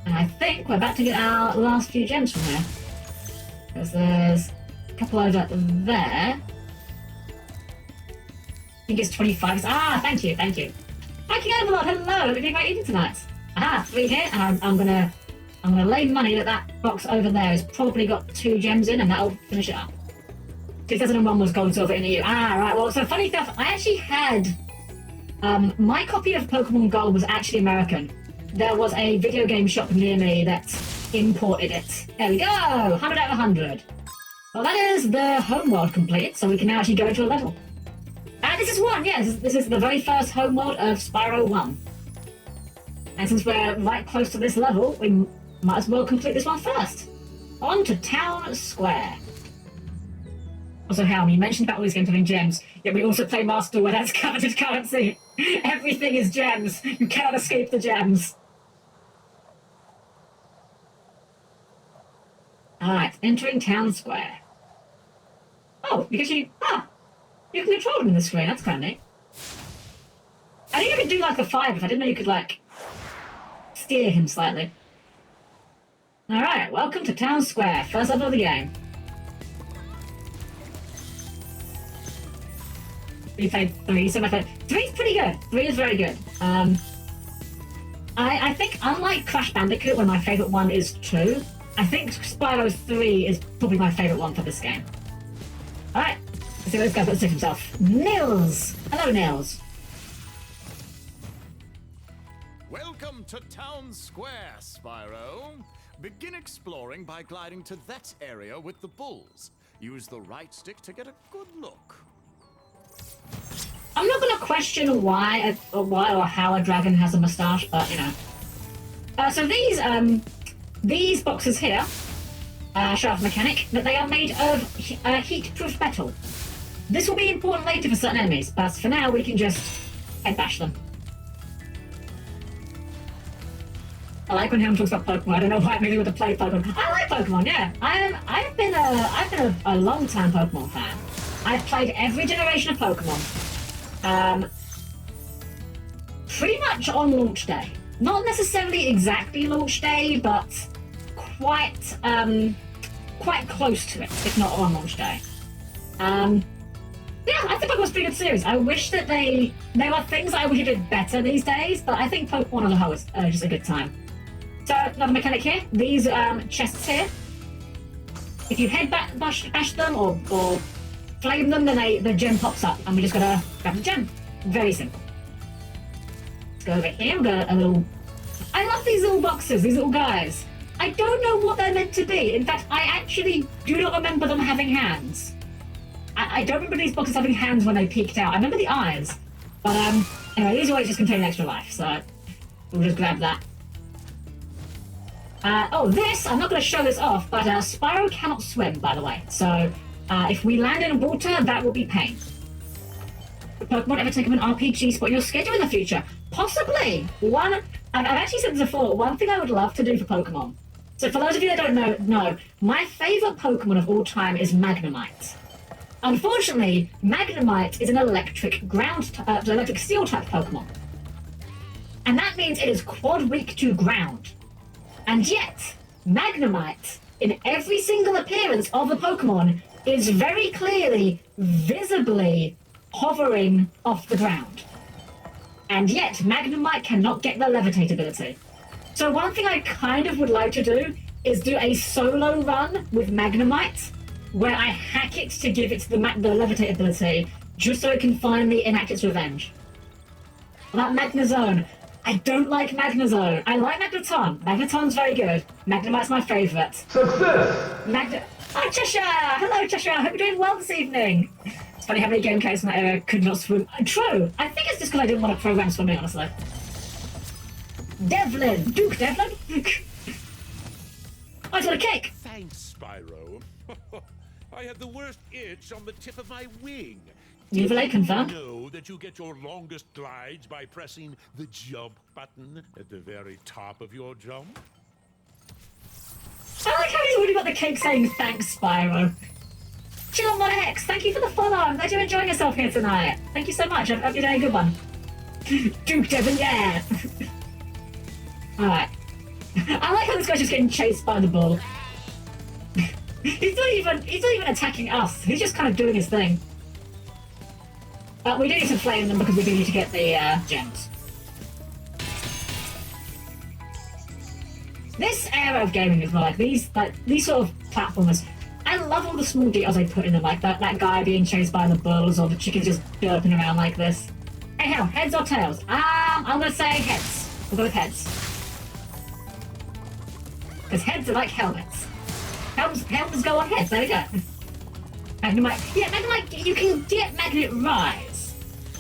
A: And I think we're about to get our last few gems from here. Because there's a couple over there. I think it's 25. Ah, thank you. Hiking Overlord, hello, we're doing great eating tonight. Aha, 3 here, and I'm gonna lay money that box over there has probably got 2 gems in, and that'll finish it up. 2001 was gold, silver in the EU. Ah, right. Well, so funny stuff. I actually had my copy of Pokemon Gold was actually American. There was a video game shop near me that imported it. There we go. 100 out of 100. Well, that is the homeworld completed, so we can now actually go into a level. This is one. Yes, this is the very first homeworld of Spyro 1. And since we're right close to this level, we might as well complete this one first. On to Town Square. Also, Helm, you mentioned about all these games having gems, yet we also play Master where that's coveted currency. Everything is gems. You cannot escape the gems. Alright, entering Town Square. Oh, because you can control him in the screen, that's kind of neat. I didn't even do like the 5, if I didn't know you could like steer him slightly. Alright, welcome to Town Square, first level of the game. We played 3, so my favorite. 3 is pretty good. 3 is very good. I think unlike Crash Bandicoot, where my favourite one is 2, I think Spyro 3 is probably my favourite one for this game. Alright, let's see what this guy's got to say for himself. Nils! Hello, Nils.
I: Welcome to Town Square, Spyro. Begin exploring by gliding to that area with the bulls. Use the right stick to get a good look.
A: I'm not going to question why or how a dragon has a moustache, but you know. So these boxes here show off mechanic that they are made of heat-proof metal. This will be important later for certain enemies, but for now we can just head bash them. I like when Helm talks about Pokemon. I don't know why I'm really want to play Pokemon. I like Pokemon, yeah. I've been a long-time Pokemon fan. I've played every generation of Pokemon. pretty much on launch day. Not necessarily exactly launch day, but quite close to it, if not on launch day. Yeah, I think Pokemon's a pretty good series. I wish that there are things I wish it did better these days, but I think Pokemon as a whole is just a good time. So, another mechanic here. These chests here. If you head bash them or flame them, then the gem pops up, and we just gotta grab the gem. Very simple. Let's go over here. We've got a little... I love these little boxes, these little guys. I don't know what they're meant to be. In fact, I actually do not remember them having hands. I don't remember these boxes having hands when they peeked out. I remember the eyes. But, anyway, these always just contain extra life, so we'll just grab that. This, I'm not going to show this off, but Spyro cannot swim, by the way. So, if we land in water, that will be pain. Would Pokemon ever take up an RPG spot in your schedule in the future? Possibly! I've actually said this before, one thing I would love to do for Pokemon. So for those of you that don't know, my favourite Pokemon of all time is Magnemite. Unfortunately, Magnemite is an electric steel type Pokemon. And that means it is quad weak to ground. And yet, Magnemite, in every single appearance of the Pokemon, is very clearly, visibly hovering off the ground. And yet, Magnemite cannot get the levitate ability. So one thing I kind of would like to do is do a solo run with Magnemite, where I hack it to give it the levitate ability, just so it can finally enact its revenge. About Magnezone. I don't like Magnezone. I like Magneton. Magneton's very good. Magnemite's my favourite.
J: Success!
A: Oh, Cheshire! Hello, Cheshire. I hope you're doing well this evening. It's funny how many game characters in that area could not swim. True. I think it's just because I didn't want to program swimming, honestly. Devlin! Duke Devlin? I got a cake!
B: Thanks, Spyro. I had the worst itch on the tip of my wing.
A: Uvalay confirmed.
B: Did you know that you get your longest glides by pressing the jump button at the very top of your jump?
A: I like how he's already got the cake saying thanks, Spyro. Chillmon X, thank you for the follow. I'm glad you're enjoying yourself here tonight. Thank you so much. I hope you're doing a good one. Duke Devlin, yeah! Alright. I like how this guy's just getting chased by the bull. He's not even attacking us. He's just kind of doing his thing. But we do need to flame them because we do need to get the gems. This era of gaming as well, like these sort of platformers, I love all the small details they put in them, like that guy being chased by the bulls or the chickens just derping around like this. Hey, hell, heads or tails? I'm gonna say heads. We'll go with heads. Because heads are like helmets. Helmets go on heads, there we go. Magnemite. Yeah, Magnemite, you can get Magnet Rise.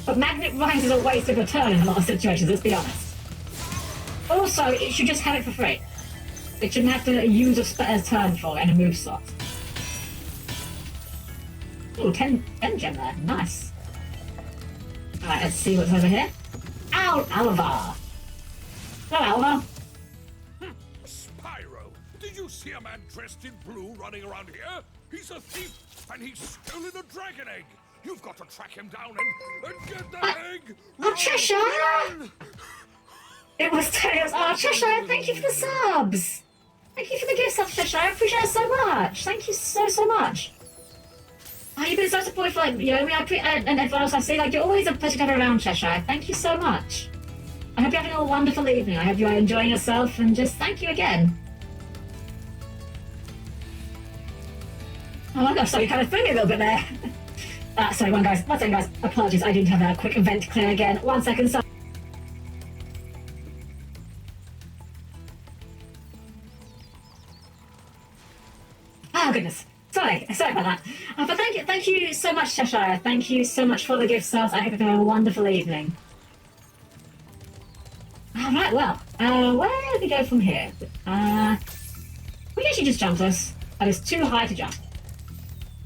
A: But Magnet Rise is a waste of a turn in a lot of situations, let's be honest. Also, it should just have it for free. It shouldn't have to use a turn for it and a move slot. Ooh, 10 gem there. Nice. Alright, let's see what's over here. Alva! Hello, Alva.
E: Spyro, did you see a man dressed in blue running around here? He's a thief, and he's stolen a dragon egg. You've got to track him down and get the egg.
A: Oh, Cheshire! It was Tails. Oh, Cheshire, thank you for the subs. Thank you for the gift subs, Cheshire. I appreciate it so much. Thank you so much. Oh, you've been so supportive for, like, you know, and everyone else I see. Like, you're always a pleasure to have around, Cheshire. Thank you so much. I hope you're having a wonderful evening. I hope you're enjoying yourself, and just thank you again. Oh my gosh, sorry, you kind of threw me a little bit there. Sorry, one second, guys. Apologies, I did have a quick event to clear again. 1 second, sorry. Oh goodness. Sorry about that. But thank you so much, Cheshire. Thank you so much for the gift subs. I hope you're having a wonderful evening. Alright, well, where do we go from here? We actually just jump this. That is too high to jump.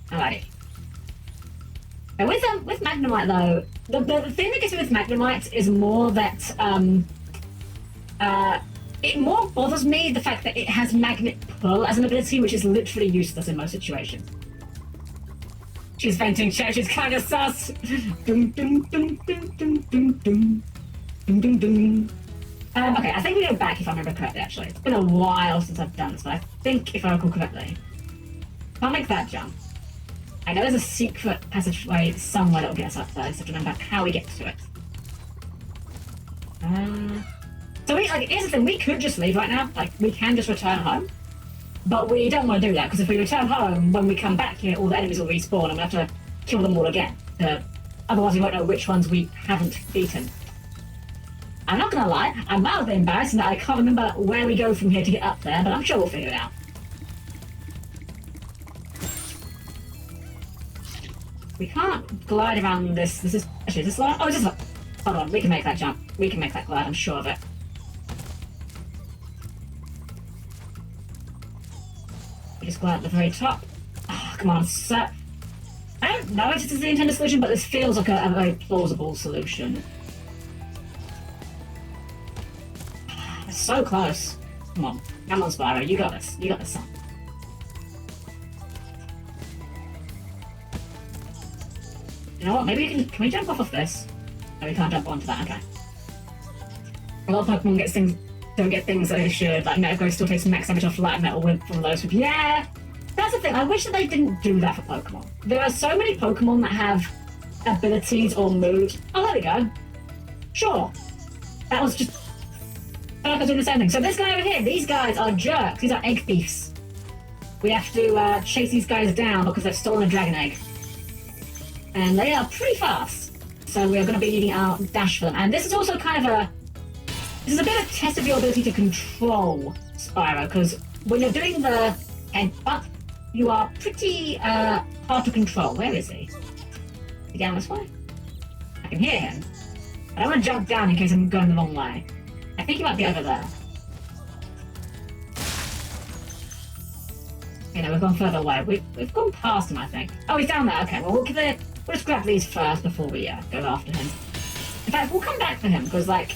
A: Alrighty. With Magnemite though, the thing that gets me with Magnemite is more that it more bothers me the fact that it has Magnet Pull as an ability, which is literally useless in most situations. She's fainting. She's kind of sus. Dum, dum, dum, dum, dum, dum, dum. Dum, dum, dum. Okay, I think we go back if I remember correctly, actually. It's been a while since I've done this, but I think if I recall correctly. Can't make that jump. I know there's a secret passageway somewhere that will get us up there, so I have to remember how we get to it. So here's the thing, we could just leave right now. Like, we can just return home. But we don't want to do that, because if we return home, when we come back here, all the enemies will respawn, and we'll have to kill them all again. Otherwise, we won't know which ones we haven't beaten. I'm not gonna lie, I'm mildly embarrassed in that I can't remember where we go from here to get up there, but I'm sure we'll figure it out. We can't glide around this. This is actually this line. Oh, hold on. We can make that jump. We can make that glide. I'm sure of it. We just glide at the very top. Oh, come on, sir. I don't know if this is the intended solution, but this feels like a very plausible solution. It's so close. Come on, Spyro. You got this. You got this, son. You know what? Maybe we can we jump off of this? No, we can't jump onto that. Okay. A lot of Pokemon don't get things that they should. Like Metagross still takes max damage off light metal from those. Yeah, that's the thing. I wish that they didn't do that for Pokemon. There are so many Pokemon that have abilities or moves. Oh, there we go. Sure. That was just. I like I was doing the same thing. So this guy over here, these guys are jerks. These are egg thieves. We have to chase these guys down because they've stolen a dragon egg. And they are pretty fast. So we're going to be needing our dash for them. And this is also kind of this is a bit of a test of your ability to control Spyro, because when you're doing the headbutt, you are pretty hard to control. Where is he? Is he down this way? I can hear him. I don't want to jump down in case I'm going the wrong way. I think he might be over there. You know, we've gone further away. We've gone past him, I think. Oh, he's down there. Okay, well, we'll just grab these first before we go after him. In fact, we'll come back for him, because, like,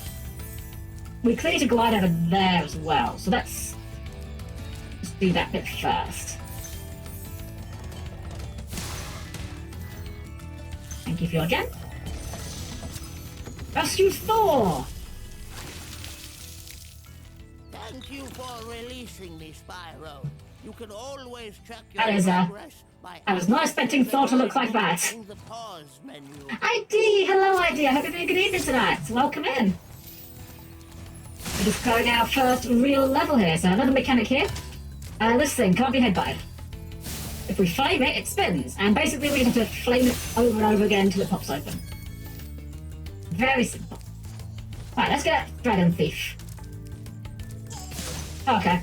A: we clearly need to glide over there as well. So let's just do that bit first. Thank you for your gem. Rescue Thor!
K: Thank you for releasing me, Spyro. You can always check your progress by
A: I was not expecting Thor to look like that.
K: the pause menu.
A: ID! Hello, ID! I hope you're having a good evening tonight. Welcome in. We're just going our first real level here. So another mechanic here. This thing can't be headbutted. If we flame it, it spins. And basically we have to flame it over and over again until it pops open. Very simple. Right, let's get Dragon Thief. Okay,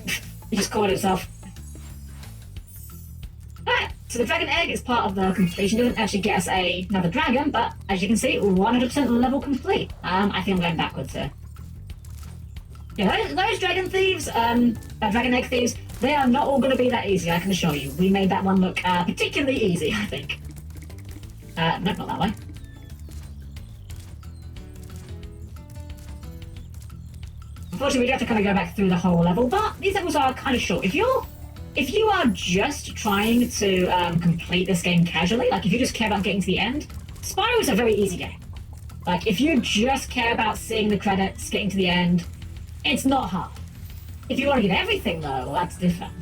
A: he just caught himself. Alright, so the dragon egg is part of the completion. It doesn't actually get us another dragon, but as you can see, 100% level complete. I think I'm going backwards here. Yeah, those dragon thieves, dragon egg thieves, they are not all going to be that easy, I can assure you. We made that one look particularly easy, I think. No, not that way. Unfortunately, we do have to kind of go back through the whole level, but these levels are kind of short. If you are just trying to complete this game casually, like if you just care about getting to the end, Spyro is a very easy game. Like if you just care about seeing the credits, getting to the end, it's not hard. If you want to get everything though, well, that's different.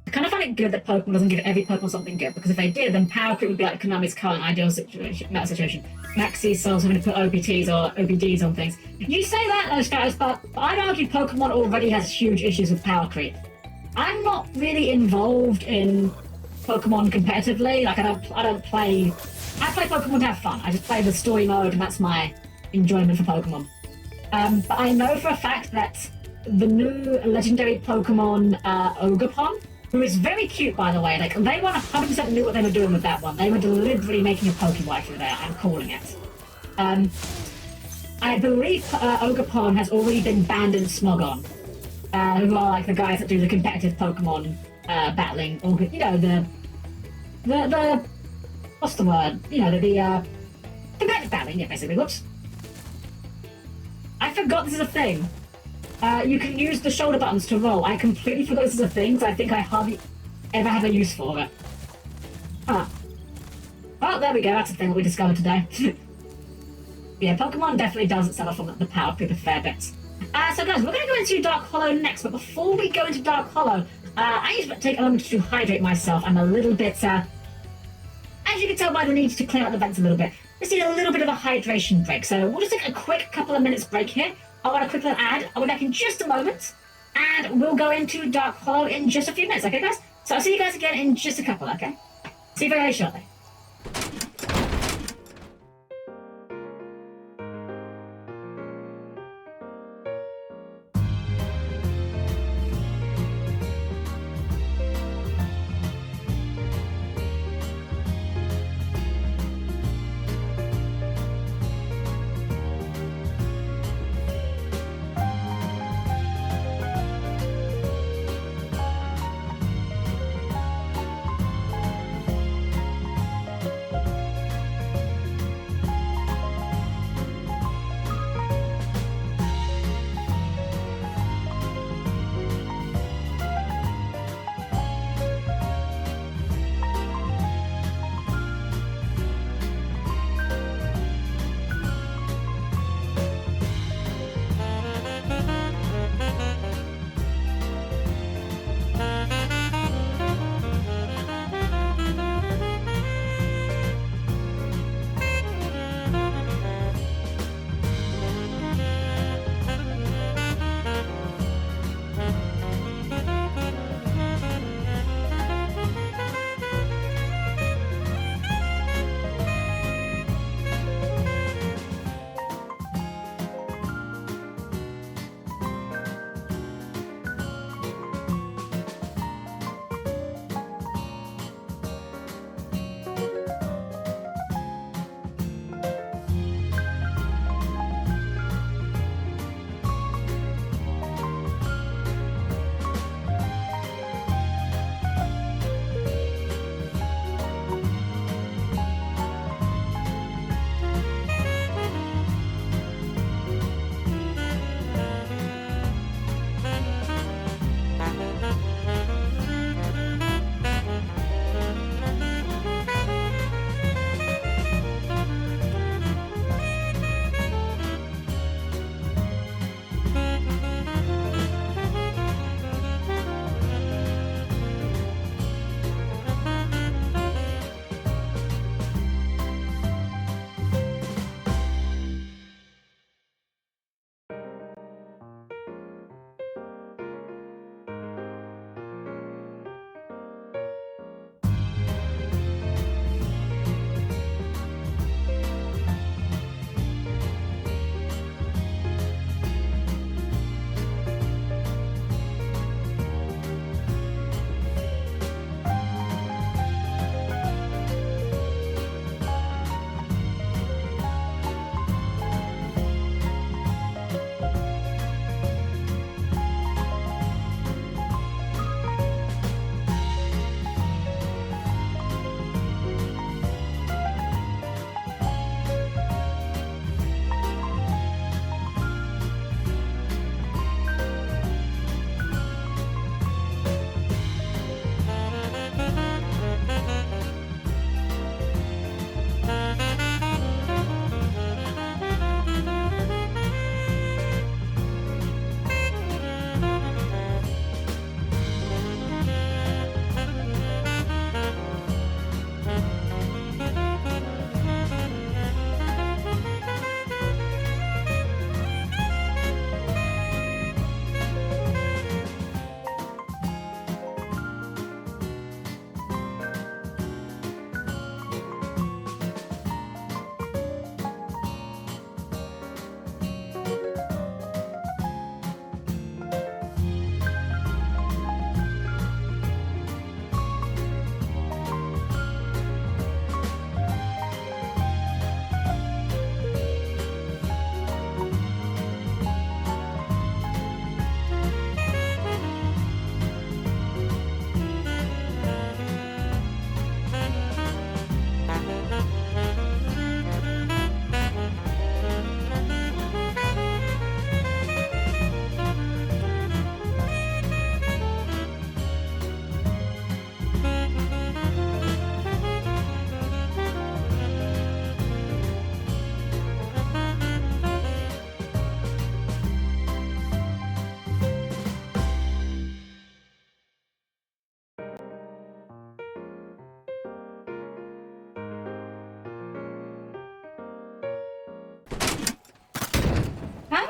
A: I kind of find it good that Pokemon doesn't give every Pokemon something good, because if they did, then Power Creep would be like Konami's current ideal situation. Maxi Souls having to put OPTs or OBDs on things. You say that, those guys, but I'd argue Pokemon already has huge issues with power creep. I'm not really involved in Pokemon competitively. Like I don't play. I play Pokemon to have fun. I just play the story mode, and that's my enjoyment for Pokemon. But I know for a fact that the new legendary Pokemon Ogerpon, who is very cute, by the way. Like, they 100% knew what they were doing with that one. They were deliberately making a Pokewaifu there and calling it. I believe Ogerpon has already been banned in Smogon, who are like the guys that do the competitive Pokemon battling, or you know the what's the word? You know the competitive battling. Yeah, basically. Whoops. I forgot this is a thing. You can use the shoulder buttons to roll. I completely forgot this is a thing, so I think I hardly ever have a use for it. Oh. Oh, there we go. That's a thing that we discovered today. Yeah, Pokemon definitely does suffer from the power creep a fair bit. So guys, we're going to go into Dark Hollow next, but before we go into Dark Hollow, I need to take a moment to hydrate myself. I'm a little bit, as you can tell by the need to clear out the vents a little bit, just need a little bit of a hydration break. So we'll just take a quick couple of minutes break here. I want a quick little ad. I'll be back in just a moment, and we'll go into Dark Hollow in just a few minutes, okay guys? So I'll see you guys again in just a couple, okay? See you very shortly.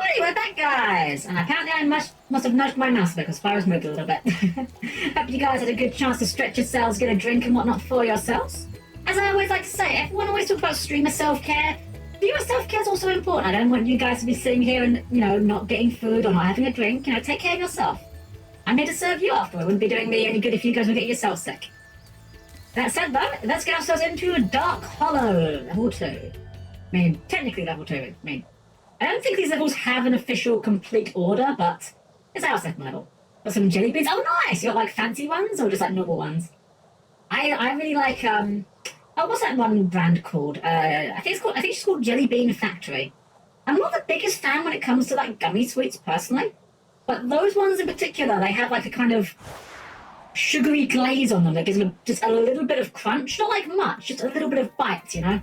A: Alrighty, we're back, guys. And apparently I must have nudged my mouse a bit because Spyro's moved a little bit. Hope you guys had a good chance to stretch yourselves, get a drink and whatnot for yourselves. As I always like to say, everyone always talks about streamer self-care. Viewer self-care is also important. I don't want you guys to be sitting here and, not getting food or not having a drink. Take care of yourself. I'm here to serve you after. It wouldn't be doing me any good if you guys would get yourself sick. That said, though, let's get ourselves into Dark Hollow, level 2. I mean, technically level 2. I don't think these levels have an official complete order, but it's our second level. Got some jelly beans. Oh, nice! You got, like, fancy ones or just, like, normal ones? I really like, what's that one brand called? I think it's called Jelly Bean Factory. I'm not the biggest fan when it comes to, like, gummy sweets, personally. But those ones in particular, they have, like, a kind of sugary glaze on them that gives them just a little bit of crunch. Not, like, much, just a little bit of bite, And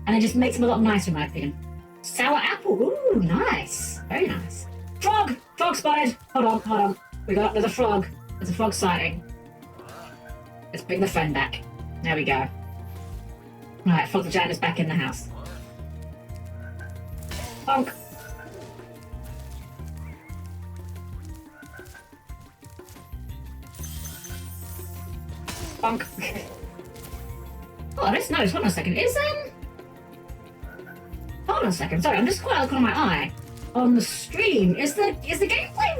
A: it just makes them a lot nicer, in my opinion. Sour apple. Ooh, nice. Very nice. Frog! Frog spotted! Hold on. There's a frog. There's a frog sighting. Let's bring the friend back. There we go. Alright, Frog the Giant is back in the house. Bonk. Bonk. Oh, let's notice. Hold on a second. Hold on a second. Sorry, I'm just quite looking on my eye. On the stream, is the gameplay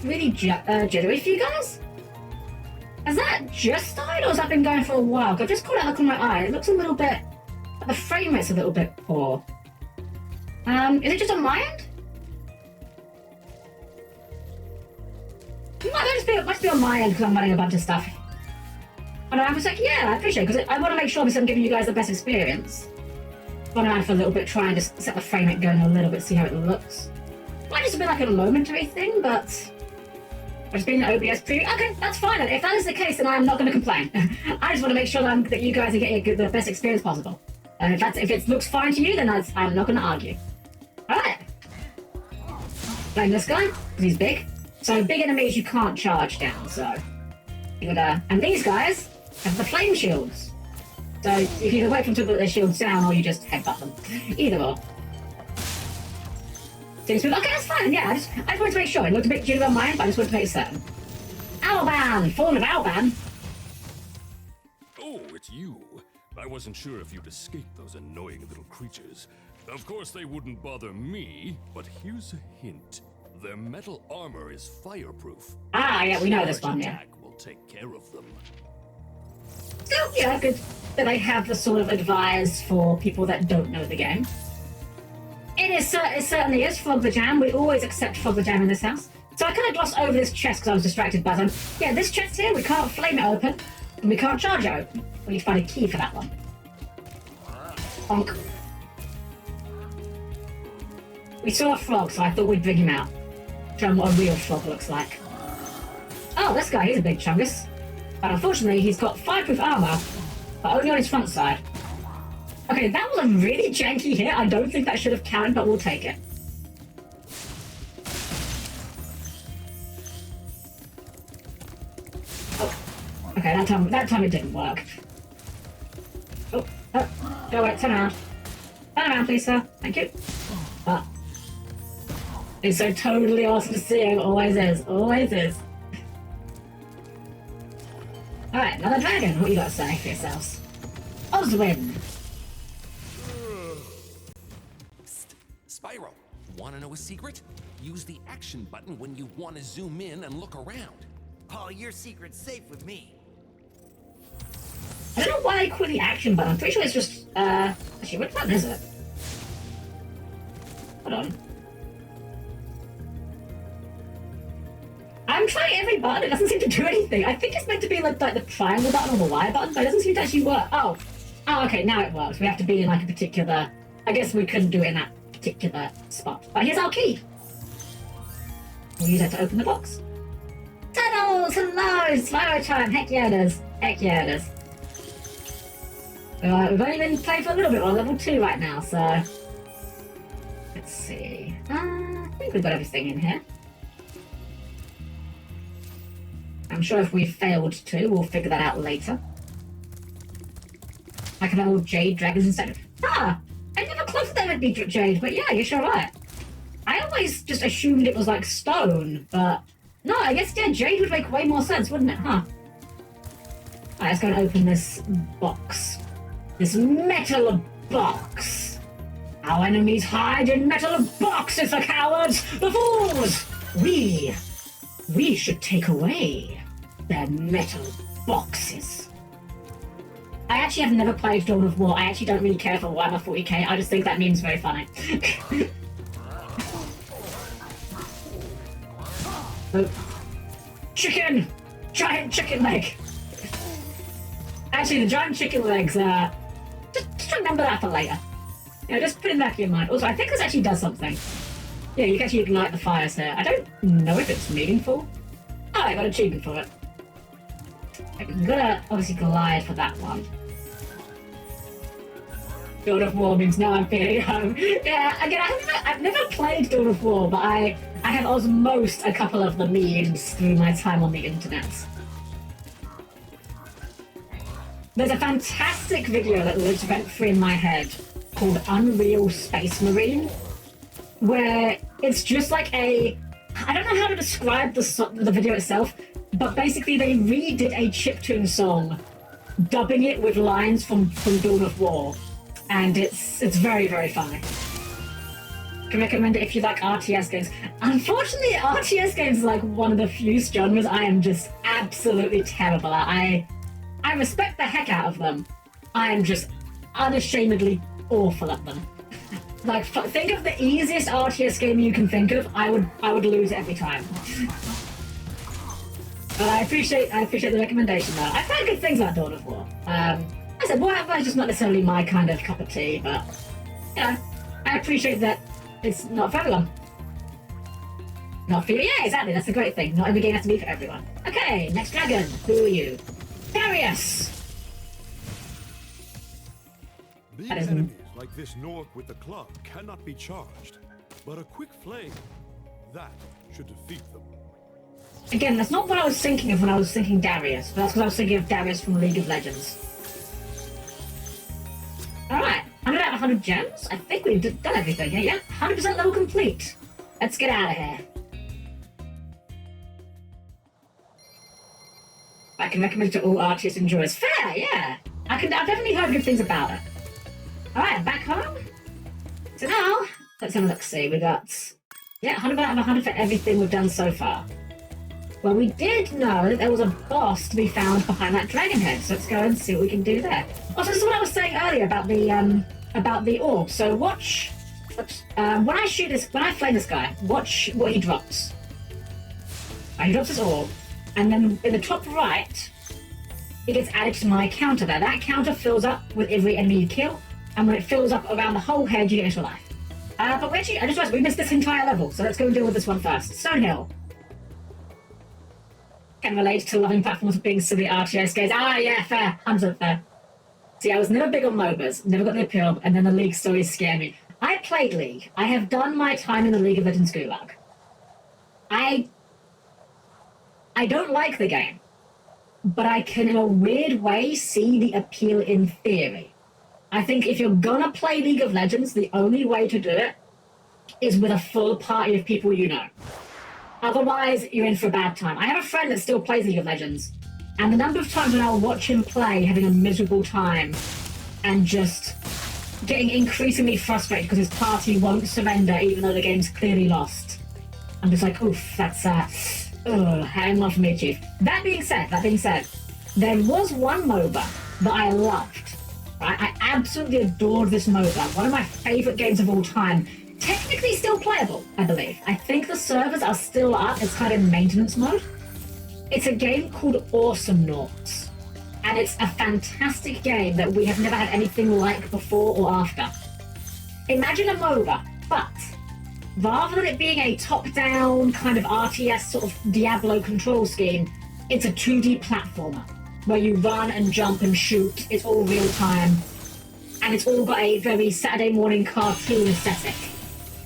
A: really jittery for you guys? Has that just started, or has that been going for a while? I've just caught out look on my eye. It looks a little bit. The frame rate's a little bit poor. Is it just on my end? It must be on my end because I'm running a bunch of stuff. And I was like, yeah, I appreciate it because I want to make sure I'm giving you guys the best experience. Run around for a little bit, try and just set the frame rate going a little bit, see how it looks. Might just be like a momentary thing, but it's been an OBS preview. Okay, that's fine. If that is the case, then I'm not going to complain. I just want to make sure that you guys are getting the best experience possible. If it looks fine to you, then I'm not going to argue. Alright. Blame this guy, because he's big. So big enemies you can't charge down, so you gotta. And these guys have the flame shields. So you can wait for them to put their shields down, or you just headbutt them. Either or. Okay, that's fine. Yeah, I just wanted to make sure. It looked a bit jittery on mine, but I just wanted to make certain. Alban, form of Alban.
E: Oh, it's you. I wasn't sure if you'd escaped those annoying little creatures. Of course, they wouldn't bother me, but here's a hint. Their metal armor is fireproof.
A: Ah, yeah, we know this one, yeah.
E: Attack will take care of them.
A: So, yeah, good that I have the sort of advice for people that don't know the game. It certainly is Frog the Jam. We always accept Frog the Jam in this house. So I kind of glossed over this chest because I was distracted by them. Yeah, this chest here, we can't flame it open, and we can't charge it open. We need to find a key for that one. Bonk. We saw a frog, so I thought we'd bring him out. Show him what a real frog looks like. Oh, this guy, he's a big chungus. But unfortunately, he's got fireproof armor, but only on his front side. Okay, that was a really janky hit. I don't think that should have counted, but we'll take it. Oh. Okay, that time it didn't work. Oh, go away, turn around. Turn around, please, sir. Thank you. But it's so totally awesome to see him. Always is. Always is. Alright, another dragon. What you got to say for yourselves? Oswin.
L: Psst. Spyro, want to know a secret? Use the action button when you want to zoom in and look around.
F: Oh, your secret's safe with me.
A: I don't know why I call the action button. I'm pretty sure it's just, actually, what button is it? Hold on. I'm trying every button, it doesn't seem to do anything. I think it's meant to be like the triangle button or the Y button, but it doesn't seem to actually work. Oh, okay, now it works. We have to be in like a particular... I guess we couldn't do it in that particular spot. But here's our key. We'll use that to open the box. Tunnels! Hello! Spyro time! Heck yeah it is. Heck yeah it is. We've only been playing for a little bit. We're on level 2 right now, so... Let's see. I think we've got everything in here. I'm sure if we failed to, we'll figure that out later. I can have all jade dragons instead of... Ah! I never thought that would be jade, but yeah, you're sure right. I always just assumed it was like stone, but no, I guess yeah, jade would make way more sense, wouldn't it, huh? Alright, let's go and open this box. This metal box. Our enemies hide in metal boxes, the cowards, the fools! We should take away their metal boxes. I actually have never played Dawn of War. I actually don't really care for Warhammer 40k. I just think that meme's very funny. Oh. Chicken! Giant chicken leg! Actually, the giant chicken legs, just remember that for later. You know, just put it in the back of your mind. Also, I think this actually does something. Yeah, you can actually ignite the fires here. I don't know if it's meaningful. Oh, I got an achievement for it. I'm gonna obviously glide for that one. Dawn of War means now I'm feeling home. Yeah, again, I've never played Dawn of War, but I have osmosed a couple of the memes through my time on the internet. There's a fantastic video that lives rent-free in my head called Unreal Space Marine, where it's just like I don't know how to describe the video itself, but basically they redid a chiptune song, dubbing it with lines from Dawn of War, and it's very, very funny. Can recommend it if you like RTS games. Unfortunately, RTS games is like one of the few genres I am just absolutely terrible at. I respect the heck out of them. I am just unashamedly awful at them. Like, think of the easiest RTS game you can think of. I would lose every time. But I appreciate the recommendation though. I've heard good things about Dawn of War. I said Warhammer is just not necessarily my kind of cup of tea, but you know, I appreciate that it's not for everyone. Not for you, yeah, exactly. That's a great thing. Not every game has to be for everyone. Okay, next dragon. Who are you? Darius!
M: Big enemies like this Nork with the club cannot be charged, but a quick flame, that should defeat them.
A: Again, that's not what I was thinking of when I was thinking Darius, but that's because I was thinking of Darius from League of Legends. Alright, 100 out of 100 gems? I think we've done everything here, yeah? 100% level complete. Let's get out of here. I can recommend it to all artists and enjoyers. Fair, yeah. I've definitely heard good things about it. Alright, back home. So now, let's have a look, see. We got, 100 out of 100 for everything we've done so far. Well, we did know that there was a boss to be found behind that dragon head, so let's go and see what we can do there. Also, this is what I was saying earlier about the orb. So watch, when I flame this guy, watch what he drops. He drops his orb, and then in the top right, it gets added to my counter there. That counter fills up with every enemy you kill, and when it fills up around the whole head, you get extra life. But I just realized we missed this entire level, so let's go and deal with this one first. Stonehill. Can relate to loving platforms being silly RTS games. Ah, yeah, fair. 100% fair. See, I was never big on MOBAs, never got the appeal, and then the League stories scare me. I played League. I have done my time in the League of Legends Gulag. I don't like the game, but I can, in a weird way, see the appeal in theory. I think if you're gonna play League of Legends, the only way to do it is with a full party of people you know. Otherwise, you're in for a bad time. I have a friend that still plays League of Legends, and the number of times when I'll watch him play having a miserable time and just getting increasingly frustrated because his party won't surrender even though the game's clearly lost. I'm just like, oof, that's hang on for me, Chief. That being said, there was one MOBA that I loved. Right? I absolutely adored this MOBA. One of my favorite games of all time. Technically still playable, I believe. I think the servers are still up. It's kind of in maintenance mode. It's a game called Awesome Noughts. And it's a fantastic game that we have never had anything like before or after. Imagine a MOBA, but rather than it being a top-down kind of RTS sort of Diablo control scheme, it's a 2D platformer where you run and jump and shoot. It's all real time. And it's all got a very Saturday morning cartoon aesthetic.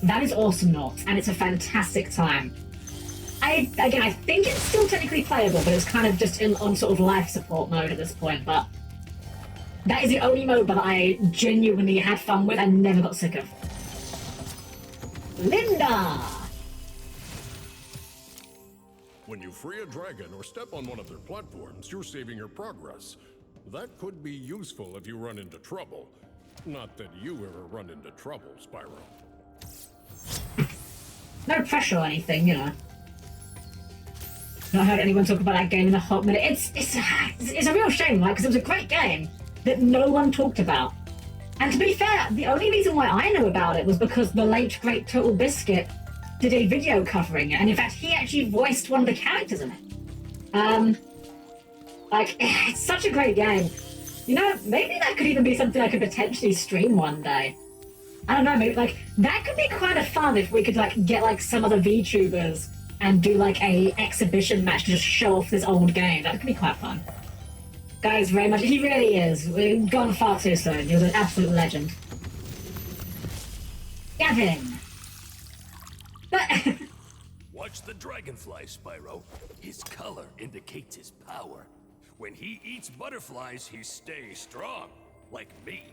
A: That is Awesome Noughts, and it's a fantastic time. I think it's still technically playable, but it's kind of just on sort of life support mode at this point, but that is the only MOBA that I genuinely had fun with and never got sick of. Linda!
D: When you free a dragon or step on one of their platforms, you're saving your progress. That could be useful if you run into trouble. Not that you ever run into trouble, Spyro.
A: No pressure or anything, you know. Not heard anyone talk about that game in a hot minute. It's a real shame, right? Because it was a great game that no one talked about. And to be fair, the only reason why I know about it was because the late great Total Biscuit did a video covering it, and in fact, he actually voiced one of the characters in it. Like, it's such a great game. You know, maybe that could even be something I could potentially stream one day. I don't know, maybe, like, that could be kind of fun if we could, like, get, like, some other VTubers and do, like, a exhibition match to just show off this old game. That could be quite fun. Guys, very much, he really is. We've gone far too soon. He was an absolute legend. Gavin!
E: Watch the dragonfly, Spyro. His color indicates his power. When he eats butterflies, he stays strong. Like me.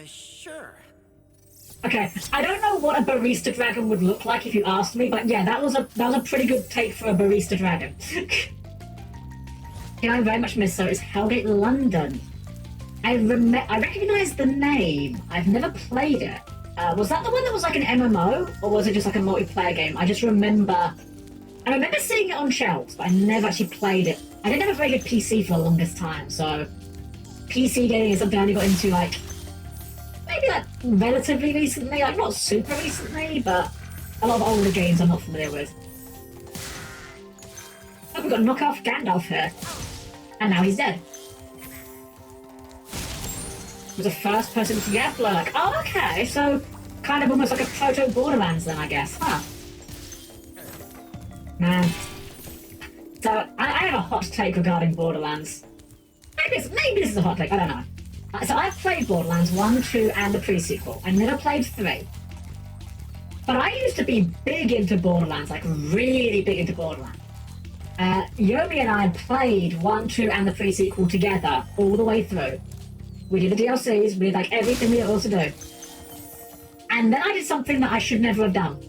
F: Sure.
A: Okay, I don't know what a barista dragon would look like if you asked me, but yeah, that was a pretty good take for a barista dragon. Yeah, I very much miss so is Hellgate London. I recognise the name. I've never played it. Was that the one that was like an MMO, or was it just like a multiplayer game? I remember seeing it on shelves, but I never actually played it. I didn't have a very good PC for the longest time, so PC gaming is something I only got into like maybe like relatively recently, like not super recently, but a lot of older games I'm not familiar with. Oh, we've got knockoff Gandalf here, and now he's dead. Was a first person to get blow, like, oh okay, so kind of almost like a proto Borderlands then, I guess, huh? Man. So I have a hot take regarding Borderlands. Maybe this is a hot take, I don't know. So I've played Borderlands 1, 2, and the pre-sequel. I never played 3. But I used to be big into Borderlands, like really big into Borderlands. Yomi and I played 1, 2, and the pre-sequel together all the way through. We did the DLCs, we did like everything we were supposed to do. And then I did something that I should never have done.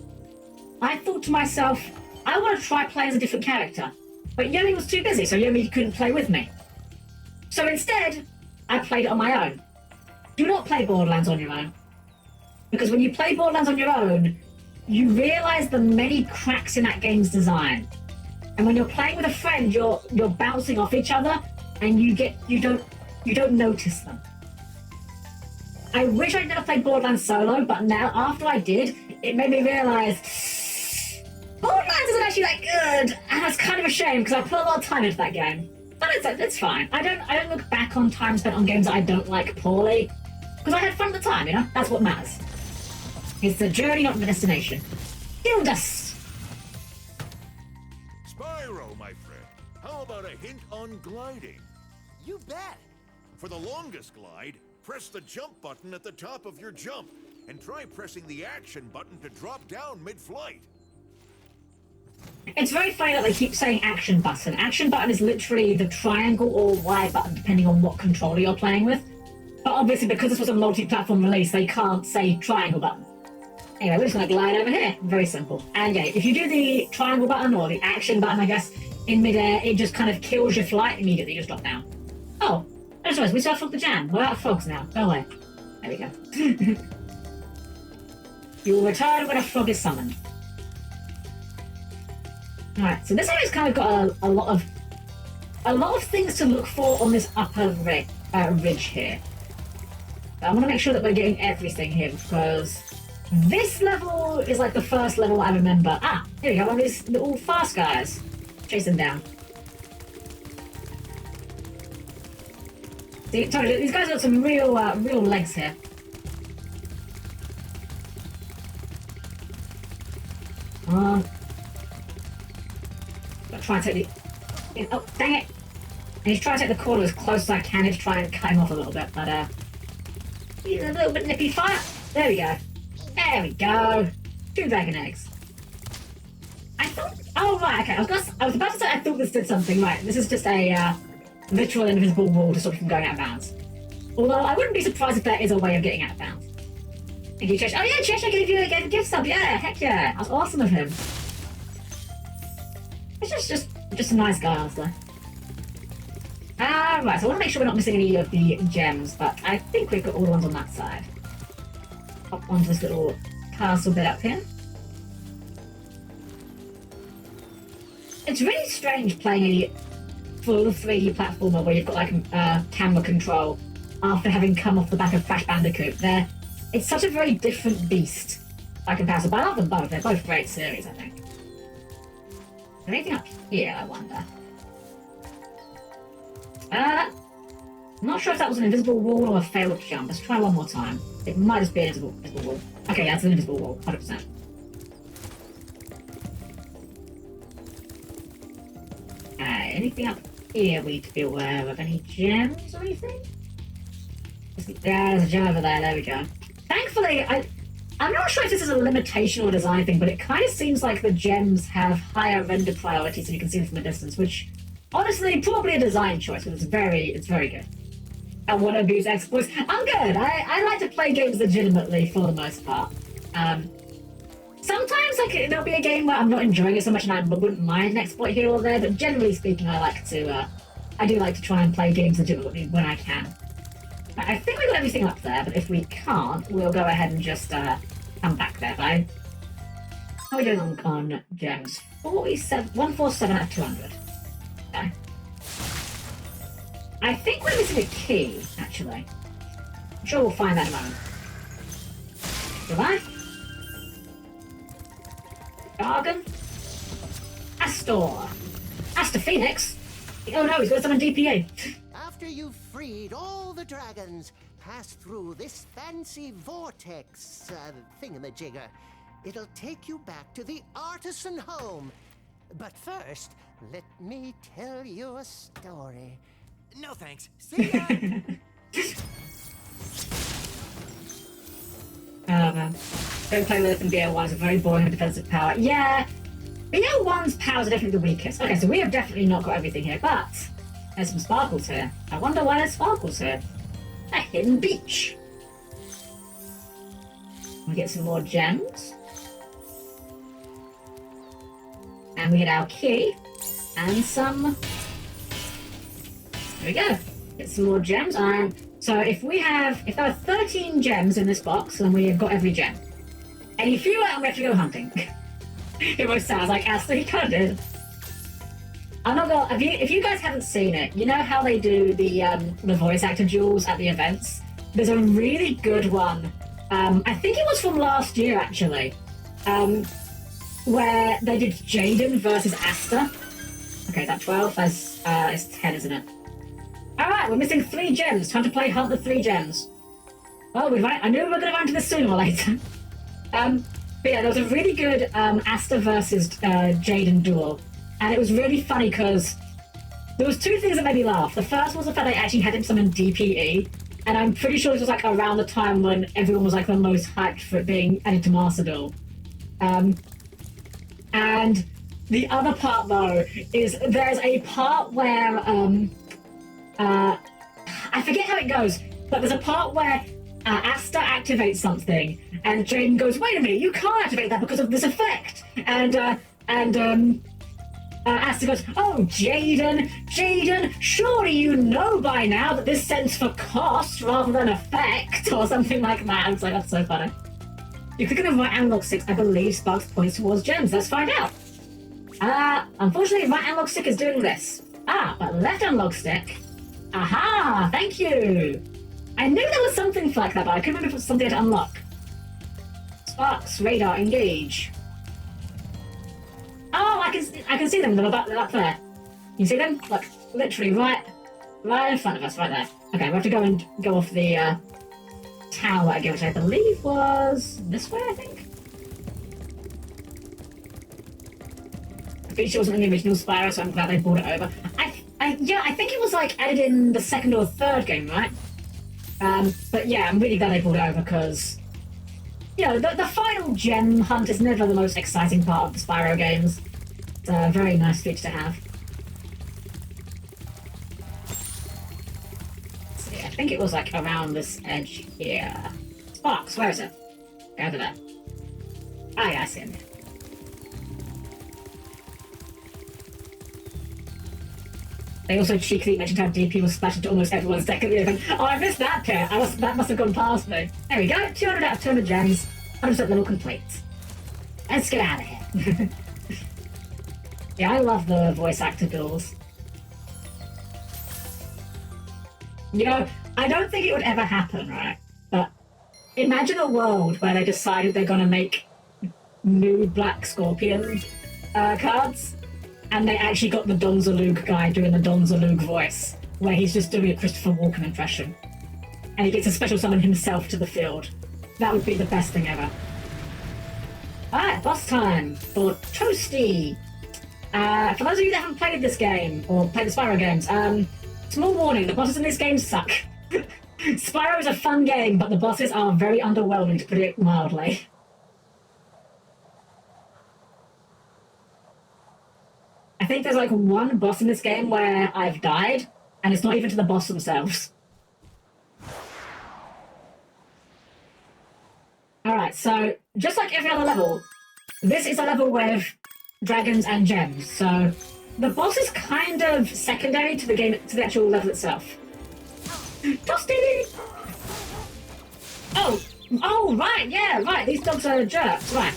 A: I thought to myself, I want to try playing as a different character. But Yomi was too busy, so Yomi couldn't play with me. So instead, I played it on my own. Do not play Borderlands on your own. Because when you play Borderlands on your own, you realise the many cracks in that game's design. And when you're playing with a friend, you're bouncing off each other, and you don't notice them. I wish I'd never played Borderlands solo, but now, after I did, it made me realise Borderlands isn't actually that good, and it's kind of a shame because I put a lot of time into that game. But it's fine. I don't look back on time spent on games that I don't like poorly, because I had fun at the time, you know? That's what matters. It's the journey, not the destination. Gildas!
G: Spyro, my friend, how about a hint on gliding?
F: You bet.
G: For the longest glide, press the jump button at the top of your jump, and try pressing the action button to drop down mid-flight.
A: It's very funny that they keep saying action button. Action button is literally the triangle or Y button, depending on what controller you're playing with. But obviously, because this was a multi-platform release, they can't say triangle button. Anyway, we're just going to glide over here. Very simple. And yeah, if you do the triangle button, or the action button, I guess, in midair, it just kind of kills your flight immediately. You just drop down. Oh, I just realized we still have Frog the Jam. We're out of frogs now. Go away. There we go. You will return when a frog is summoned. Alright, so this area's kind of got a lot of things to look for on this upper ridge here. But I want to make sure that we're getting everything here, because this level is like the first level I remember. Ah, here we go, one of these little fast guys. Chase them down. See, sorry, these guys got some real legs here. Try and take the... Oh, dang it! I need to try and take the corner as close as I can to try and cut him off a little bit, but he's a little bit nippy fire. There we go. There we go. 2 dragon eggs. I thought... Oh, right, okay. I was about to say I thought this did something. Right, this is just a literal invisible wall to stop you from going out of bounds. Although I wouldn't be surprised if there is a way of getting out of bounds. Thank you, Cheshire. Oh yeah, Cheshire gave you a gift sub. Yeah, heck yeah. That's awesome of him. It's just a nice guy, honestly. Right, so I want to make sure we're not missing any of the gems, but I think we've got all the ones on that side. Hop onto this little castle bit up here. It's really strange playing a full 3D platformer where you've got like camera control after having come off the back of Crash Bandicoot. It's such a very different beast by comparison, but I love them both. They're both great series, I think. Is there anything up here, I wonder? I'm not sure if that was an invisible wall or a failed jump. Let's try one more time. It might just be an invisible wall. Okay, that's an invisible wall, 100%. Anything up here we need to be aware of? Any gems or anything? There's a gem over there we go. Thankfully, I'm not sure if this is a limitation or a design thing, but it kind of seems like the gems have higher render priorities and you can see them from a distance, which honestly, probably a design choice, but it's very good. I want to abuse exploits. I'm good. I like to play games legitimately for the most part. Sometimes there'll be a game where I'm not enjoying it so much and I wouldn't mind an exploit here or there, but generally speaking, I do like to try and play games legitimately when I can. I think we've got everything up there, but if we can't, we'll go ahead and just come back there. How are we doing on gems? 147 out of 200. Okay. I think we're missing a key, actually. I'm sure we'll find that in a moment. Survive? Jargon? Astor Phoenix? Oh no, he's got someone DPA.
C: After you've freed all the dragons, pass through this fancy vortex thingamajigger. It'll take you back to the artisan home. But first, let me tell you a story.
F: No thanks. See ya!
A: Oh man. Don't play with it and BO1 is a very boring defensive power. Yeah, BO1's powers are definitely the weakest. Okay, so we have definitely not got everything here, but there's some sparkles here. I wonder why there's sparkles here. A hidden beach. We get some more gems. And we get our key. And some... There we go. Get some more gems. So if there are 13 gems in this box, then we have got every gem. Any fewer, and we have to go hunting. It almost sounds like Astor, he kind of did. I'm not gonna. If you guys haven't seen it, you know how they do the voice actor duels at the events. There's a really good one. I think it was from last year actually, where they did Jaden versus Astor. Okay, is that 12? That's it's 10, isn't it? All right, we're missing 3 gems. Time to play Hunt the 3 Gems. Well, I knew we were going to run into this sooner or later. But yeah, there was a really good Astor versus Jaden duel. And it was really funny because there was 2 things that made me laugh. The first was the fact they actually had him summon DPE. And I'm pretty sure this was like around the time when everyone was like the most hyped for it being added to Master Duel. And the other part though is there's a part where I forget how it goes, but there's a part where Astor activates something, and Jaden goes, "Wait a minute, you can't activate that because of this effect." And Astor goes, "Oh, Jaden, surely you know by now that this stands for cost rather than effect," or something like that. I was like, that's so funny. You click on the right analog stick, I believe sparks points towards gems. Let's find out. Unfortunately, right analog stick is doing this. But left analog stick. Aha! Thank you! I knew there was something like that, but I couldn't remember if it was something to unlock. Sparks, radar, engage. Oh, I can see them. They're up there. You see them? Look, literally right in front of us, right there. Okay, we have to go off the tower again, which I believe was this way, I think. I'm pretty sure it wasn't in the original Spyro, so I'm glad they brought it over. I think it was like added in the 2nd or 3rd game, right? But yeah, I'm really glad they brought it over because, you know, the final gem hunt is never the most exciting part of the Spyro games. It's a very nice feature to have. Let's see, I think it was like around this edge here. Sparks, where is it? Over there. Ah, yeah, I see him. They also cheekily mentioned how DP was splashed into almost everyone's deck at the event. Oh, I missed that bit. That must have gone past me. There we go. 200 out of 200 gems. 100% level complete. Let's get out of here. Yeah, I love the voice actor duels. You know, I don't think it would ever happen, right? But imagine a world where they decided they're going to make new Black Scorpion cards, and they actually got the Donzalug guy doing the Donzalug voice, where he's just doing a Christopher Walken impression. And he gets a special summon himself to the field. That would be the best thing ever. Alright, boss time for Toasty. For those of you that haven't played this game, or played the Spyro games, small warning, the bosses in this game suck. Spyro is a fun game, but the bosses are very underwhelming, to put it mildly. I think there's like one boss in this game where I've died, and it's not even to the boss themselves. Alright, so just like every other level, this is a level with dragons and gems, so the boss is kind of secondary to the game, to the actual level itself. Toasty! Oh, right, yeah, right, these dogs are jerks, right.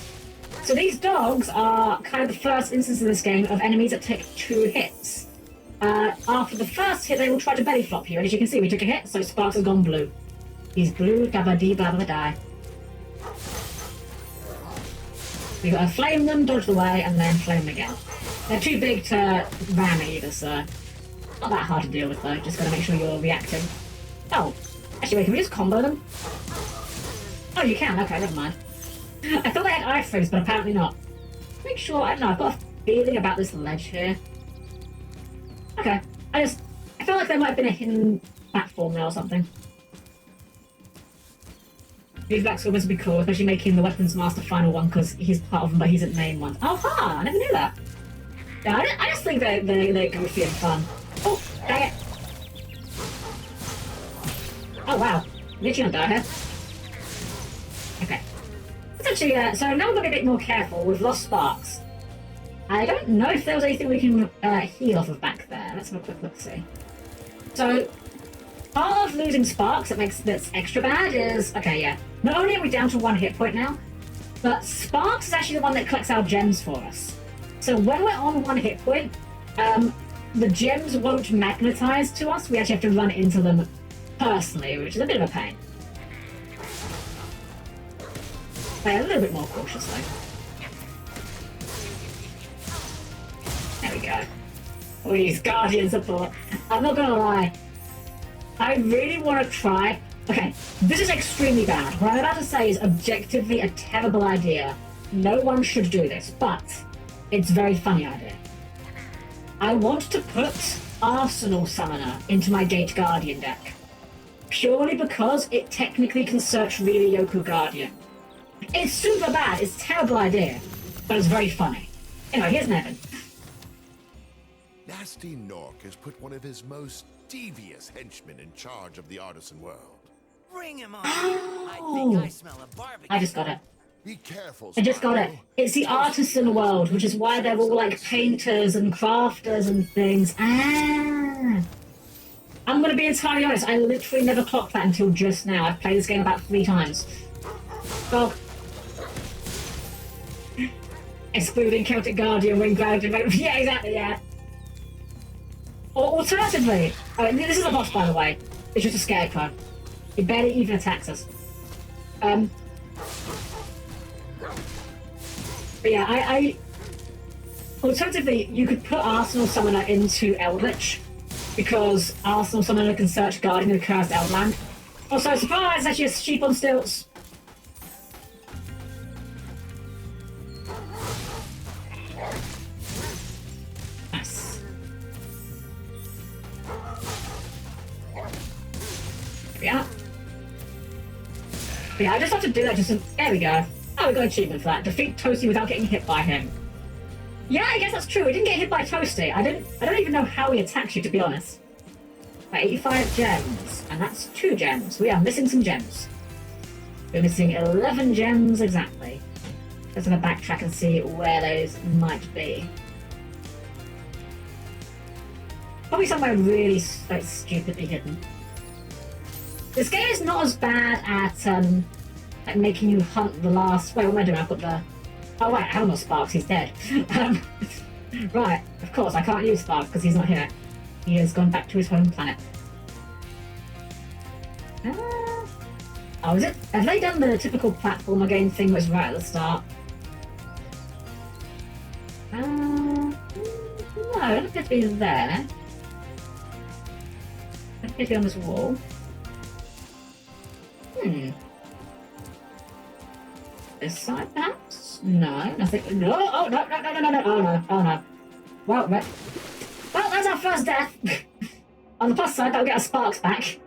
A: So these dogs are kind of the first instance in this game of enemies that take 2 hits. After the first hit, they will try to belly flop you, and as you can see, we took a hit, so Sparks has gone blue. He's blue, dabba-dee, blah-blah-die. We gotta flame them, dodge the way, and then flame them again. They're too big to ram either, so not that hard to deal with though. Just gotta make sure you're reacting. Oh, actually, wait, can we just combo them? Oh, you can. Okay, never mind. I thought they had ice frames, but apparently not. Make sure. I don't know. I've got a feeling about this ledge here. Okay, I feel like there might have been a hidden platform there or something. These Black Scorpions would be cool, especially making the Weapons Master final one because he's part of them, but he's at main one. Oh, ha! I never knew that. Yeah, I just think they're goofy and fun. Oh, dang it! Oh wow, literally on die here. Okay. Essentially, so now we're going to be a bit more careful. We've lost Sparks. I don't know if there was anything we can heal off of back there. Let's have a quick look, see. So, part of losing Sparks that's extra bad is, okay, yeah. Not only are we down to 1 hit point now, but Sparks is actually the one that collects our gems for us. So when we're on 1 hit point, the gems won't magnetize to us. We actually have to run into them personally, which is a bit of a pain. Play a little bit more cautiously. There we go. Oh, use Guardian support. I'm not gonna lie. I really want to try. Okay, this is extremely bad. What I'm about to say is objectively a terrible idea. No one should do this, but it's a very funny idea. I want to put Arsenal Summoner into my Gate Guardian deck. Purely because it technically can search Ryoku Guardian. It's super bad, it's a terrible idea, but it's very funny. Anyway, here's Nevin.
N: Nasty Nork has put one of his most devious henchmen in charge of the artisan world.
F: Bring him on.
A: Oh.
F: I think I smell a barbecue.
A: I just got it.
N: Be careful.
A: I just got it. It's the artisan world, which is why they're all like painters and crafters and things. Ah. I'm gonna be entirely honest, I literally never clocked that until just now. I've played this game about 3 times. Dog. Excluding Celtic Guardian, Wing Guardian. Yeah, exactly, yeah. Or alternatively, this is a boss, by the way. It's just a scarecrow. He barely even attacks us. But yeah, alternatively, you could put Arsenal Summoner into Eldritch, because Arsenal Summoner can search Guardian of Cursed Eldland. Also, surprise, it's actually a sheep on stilts. Nice. Yeah. Yeah, I just have to do that just to... There we go. Oh, we got an achievement for that. Defeat Toasty without getting hit by him. Yeah, I guess that's true. We didn't get hit by Toasty. I don't even know how he attacks you, to be honest. By 85 gems. And that's 2 gems. We are missing some gems. We're missing 11 gems exactly. Just gonna backtrack and see where those might be. Probably somewhere really like stupidly hidden. This game is not as bad at like making you hunt the last. Wait, what am I doing? I put the. Oh wait, I haven't got Sparks. He's dead. Right, of course I can't use Sparks because he's not here. He has gone back to his home planet. Oh, is it? Have they done the typical platformer game thing which was right at the start? No, it doesn't appear to be there. It appears to be on this wall. This side, perhaps? No, nothing. No! Oh, no, no, no, no, no, no. Oh, no, oh, no. Well, that's our first death. On the plus side, that'll get our Sparks back.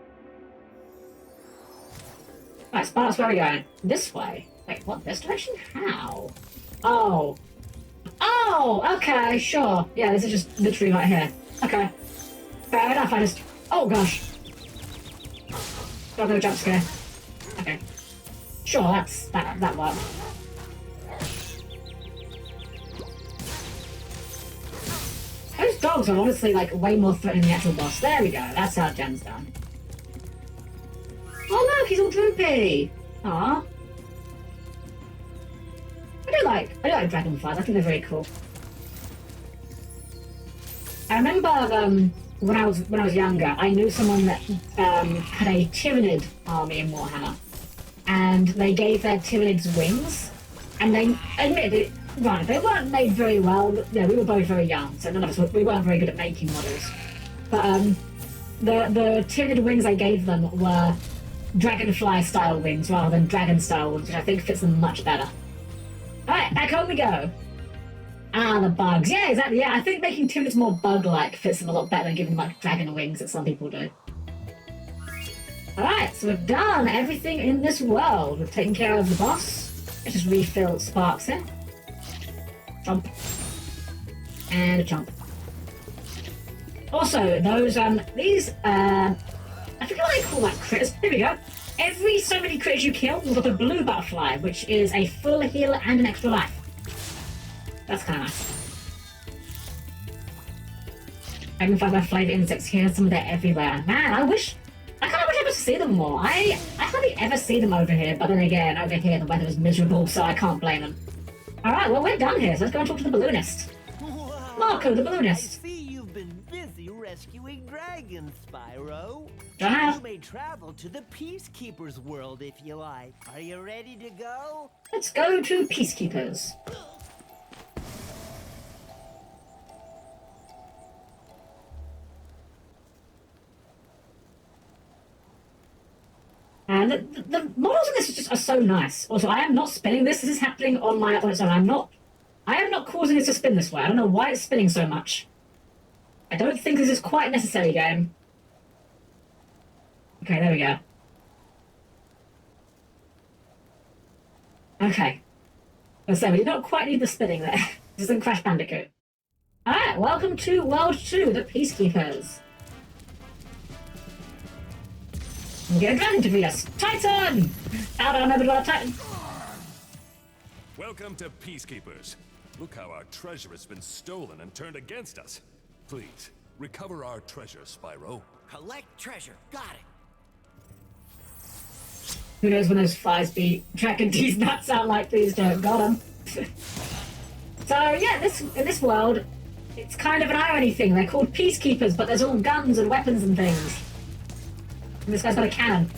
A: Right, Sparks, where are we going? This way. Wait, what? This direction? How? Oh. Oh, okay, sure. Yeah, this is just literally right here. Okay. Fair enough, I just... Oh, gosh. Got no jump scare. Okay. Sure, that worked. Those dogs are honestly, like, way more threatening than the actual boss. There we go. That's how Jen's done. Oh, look, he's all droopy. Aww. I do like dragonflies. I think they're very cool. I remember when I was younger, I knew someone that had a Tyranid army in Warhammer, and they gave their Tyranids wings, and they admitted, right, they weren't made very well. Yeah, we were both very young, so none of us we weren't very good at making models. But the Tyranid wings I gave them were dragonfly style wings rather than dragon style ones, which I think fits them much better. Alright, back home we go. Ah, the bugs. Yeah, exactly. Yeah, I think making Tyranids more bug-like fits them a lot better than giving them like dragon wings that some people do. Alright, so we've done everything in this world. We've taken care of the boss. Let's just refill Sparks in. Jump. And a jump. Also, those, these, I forget what they call that critters. Here we go. Every so many critters you kill, you've got a blue butterfly, which is a full heal and an extra life. That's kind of nice. I can find my flavor insects here. Some of them everywhere. Man, I kind of wish I could see them more. I hardly ever see them over here, but then again, over here the weather is miserable, so I can't blame them. Alright, well, we're done here, so let's go and talk to the balloonist.
K: Whoa.
A: Marco, the balloonist.
K: I see you've been busy rescuing dragons, Spyro.
A: Uh-huh.
K: You may travel to the Peacekeepers world if you like. Are you ready to go?
A: Let's go to Peacekeepers. And the models in this are so nice. Also, I am not spinning this. This is happening on its own. I am not causing it to spin this way. I don't know why it's spinning so much. I don't think this is quite necessary, game. Okay, there we go. Okay. So we did not quite need the spinning there. This isn't Crash Bandicoot. Alright, welcome to World 2, the Peacekeepers. We get a dragon to feed us. Titan! Out on another Titan.
E: Welcome to Peacekeepers. Look how our treasure has been stolen and turned against us. Please, recover our treasure, Spyro.
F: Collect treasure. Got it.
A: Who knows when those flies beat Dragon D's nuts out like these don't. Got them. So yeah, in this world, it's kind of an irony thing. They're called Peacekeepers, but there's all guns and weapons and things. And this guy's got a cannon.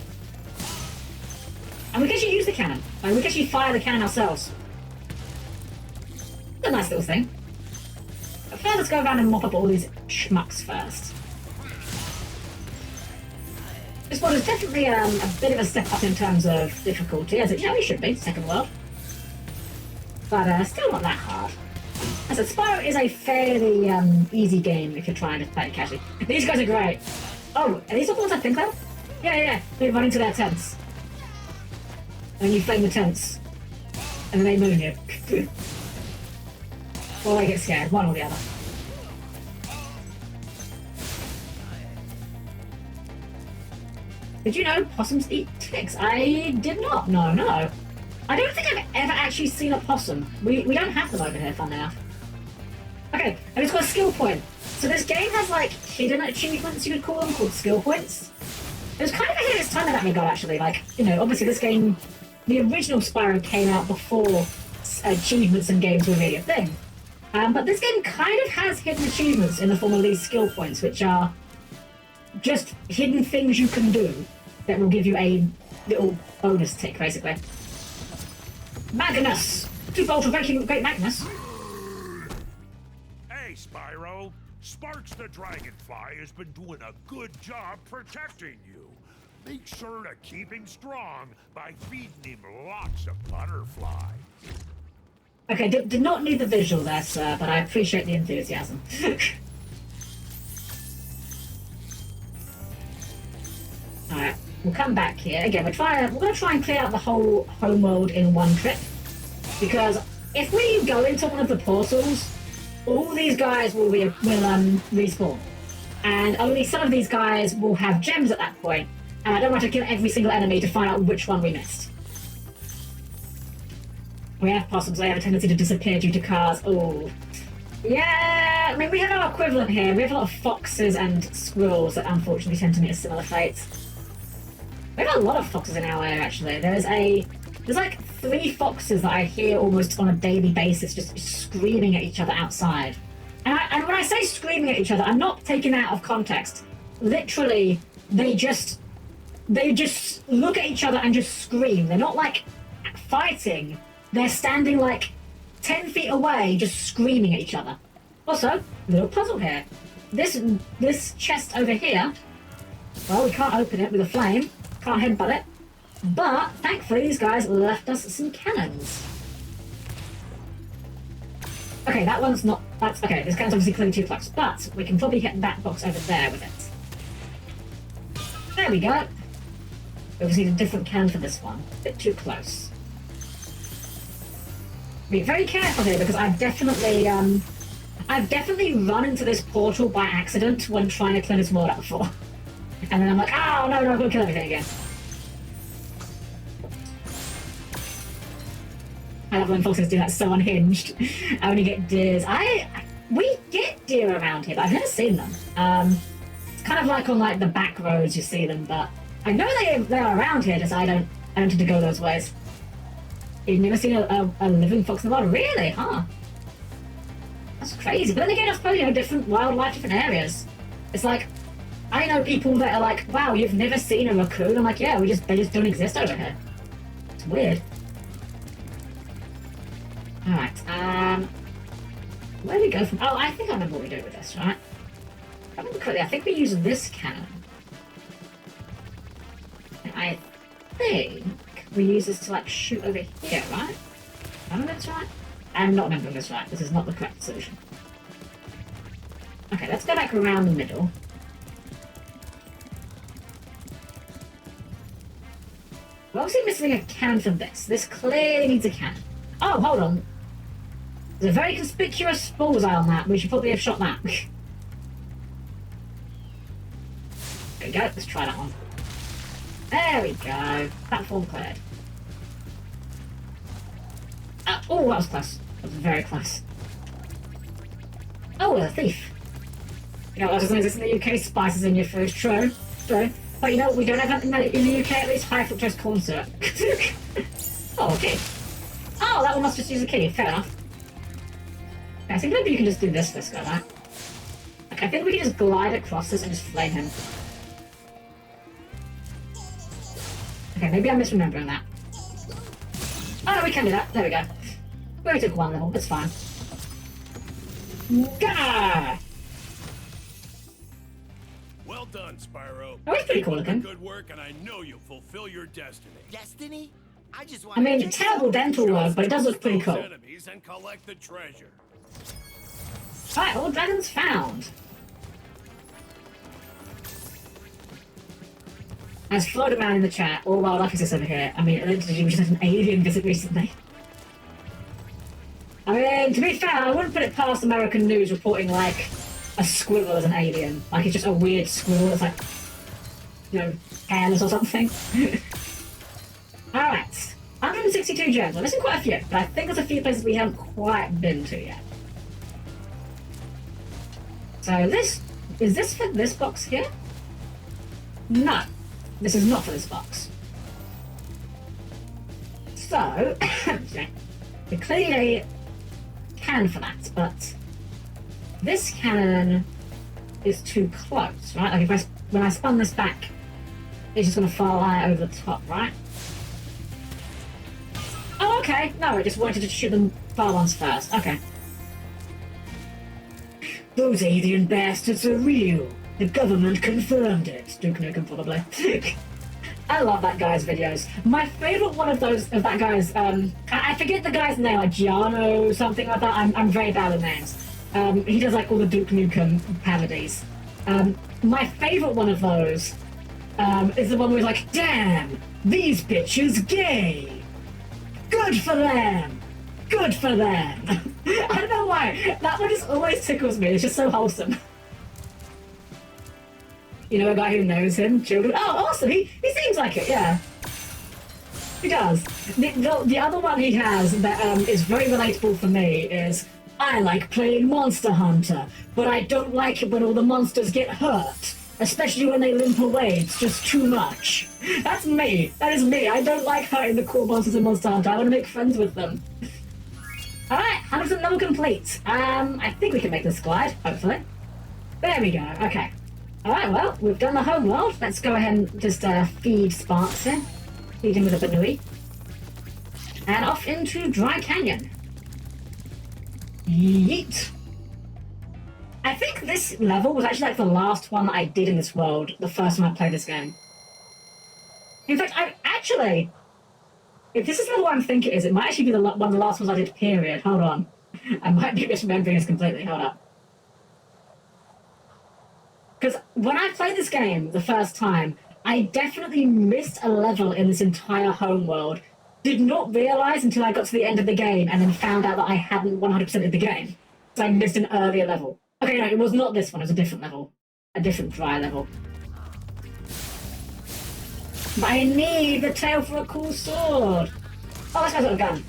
A: And we can actually use the cannon. Like, we can actually fire the cannon ourselves. It's a nice little thing. But first, let's go around and mop up all these schmucks first. This one is definitely a bit of a step up in terms of difficulty, as it usually should be, second world. But still not that hard. As I said, Spyro is a fairly easy game if you're trying to play it casually. These guys are great. Oh, are these the ones I think of? Yeah. They run into their tents. And you flame the tents. And then they moon you. Or they get scared, one or the other. Did you know possums eat ticks? I did not. No. I don't think I've ever actually seen a possum. We don't have them over here, funnily enough. Okay, and it's got a skill point. So this game has like hidden achievements, you could call them, called skill points. It was kind of ahead of its time in that regard, actually. Like, you know, obviously this game, the original Spyro came out before achievements in games were really a thing. But this game kind of has hidden achievements in the form of these skill points, which are just hidden things you can do that will give you a little bonus tick, basically. Magnus! Two-bolt of Great Magnus.
O: Hey, Spyro. Sparks the Dragonfly has been doing a good job protecting you. Make sure to keep him strong by feeding him lots of butterflies.
A: Okay, did not need the visual there, sir, but I appreciate the enthusiasm. Alright, we'll come back here. Again, we're going to try and clear out the whole homeworld in one trip. Because if we go into one of the portals, all these guys will respawn. And only some of these guys will have gems at that point. And I don't want to kill every single enemy to find out which one we missed. We have possums, they have a tendency to disappear due to cars. Oh. Yeah, I mean, we have our equivalent here. We have a lot of foxes and squirrels that unfortunately tend to meet a similar fate. We have a lot of foxes in our area, actually. There's like 3 foxes that I hear almost on a daily basis just screaming at each other outside. And when I say screaming at each other, I'm not taking that out of context. Literally, they just look at each other and just scream. They're not like fighting. They're standing like 10 feet away, just screaming at each other. Also, little puzzle here. This chest over here, well, we can't open it with a flame. Can't headbutt it. But, thankfully, these guys left us some cannons. Okay, that one's not... That's... Okay, this cannon's obviously clearly too close. But, we can probably get that box over there with it. There we go. We just need a different cannon for this one. A bit too close. Be very careful here, because I've definitely run into this portal by accident when trying to clear this world out before. And then I'm like, oh, no, I'm going to kill everything again. I love when foxes do that so unhinged. I only get deers. We get deer around here, but I've never seen them. It's kind of like on like the back roads you see them, but I know they're around here, just I don't tend to go those ways. You've never seen a living fox in the wild? Really? Huh. That's crazy. But then again, I suppose, you know, different wildlife, different areas. It's like, I know people that are like, wow, you've never seen a raccoon? I'm like, yeah, they just don't exist over here. It's weird. Alright, where do we go from? Oh, I think I remember what we do with this, right? If I remember correctly, I think we use this cannon. And I think we use this to, like, shoot over here, right? I remember this right? I'm not remembering this right. This is not the correct solution. Okay, let's go back around the middle. We're obviously missing a cannon for this. This clearly needs a cannon. Oh, hold on. There's a very conspicuous bullseye on that. We should probably have shot that. There we go. Let's try that one. There we go. Platform cleared. Oh, that was close. That was very close. Oh, there's a thief. You know what doesn't exist in the UK? Spices in your food. True. True. But you know, we don't have that in the UK, at least high fructose corn syrup. Oh, okay. Oh, that one must just use a key. Fair enough. Okay, I think maybe you can just do this guy, right? Okay, I think we can just glide across this and just flame him. Okay, maybe I'm misremembering that. Oh, no, we can do that. There we go. We only took one level. It's fine. Gah!
O: Well done, Spyro.
A: Oh, he's pretty cool looking.
O: Good work, and I know you'll fulfill your destiny.
K: Destiny?
A: I mean, terrible dental work, but it does look pretty cool.
O: Enemies and collect the treasure.
A: Alright, all dragons found. As floated around in the chat, all wildlife exists over here. I mean, we just had an alien visit recently. I mean, to be fair, I wouldn't put it past American news reporting, like, a squirrel as an alien. Like, it's just a weird squirrel that's, like, you know, hairless or something. Alright. 162 gems. Well, missing quite a few, but I think there's a few places we haven't quite been to yet. So is this for this box here? No, this is not for this box. So, we clearly can for that, but this cannon is too close, right? Like if when I spun this back, it's just going to fly over the top, right? Oh, okay. No, I just wanted to shoot the far ones first. Okay. Those alien bastards are real. The government confirmed it. Duke Nukem, probably. I love that guy's videos. My favorite one of that guy's, I forget the guy's name, like Giano, something like that. I'm very bad with names. He does like all the Duke Nukem parodies. My favorite one of those is the one where he's like, damn, these bitches gay. Good for them. Good for them. I don't know why. That one just always tickles me. It's just so wholesome. You know a guy who knows him? Children. Oh, awesome. He seems like it, yeah. He does. The other one he has that is very relatable for me is, I like playing Monster Hunter, but I don't like it when all the monsters get hurt. Especially when they limp away, it's just too much. That's me. That is me. I don't like hurting the cool monsters in Monster Hunter. I want to make friends with them. Alright, 100% level complete. I think we can make this glide, hopefully. There we go. Okay. Alright, well, we've done the home world. Let's go ahead and just feed Sparks in. Feed him with a banui. And off into Dry Canyon. Yeet. I think this level was actually like the last one that I did in this world, the first time I played this game. In fact, if this is the one I'm thinking it is, it might actually be one of the last ones I did, period. Hold on. I might be misremembering this completely. Hold up. Because when I played this game the first time, I definitely missed a level in this entire home world. Did not realize until I got to the end of the game and then found out that I hadn't 100%ed the game. So I missed an earlier level. Okay, no, it was not this one. It was a different level. A different dry level. But I need the tail for a cool sword. Oh, this guy's got a gun.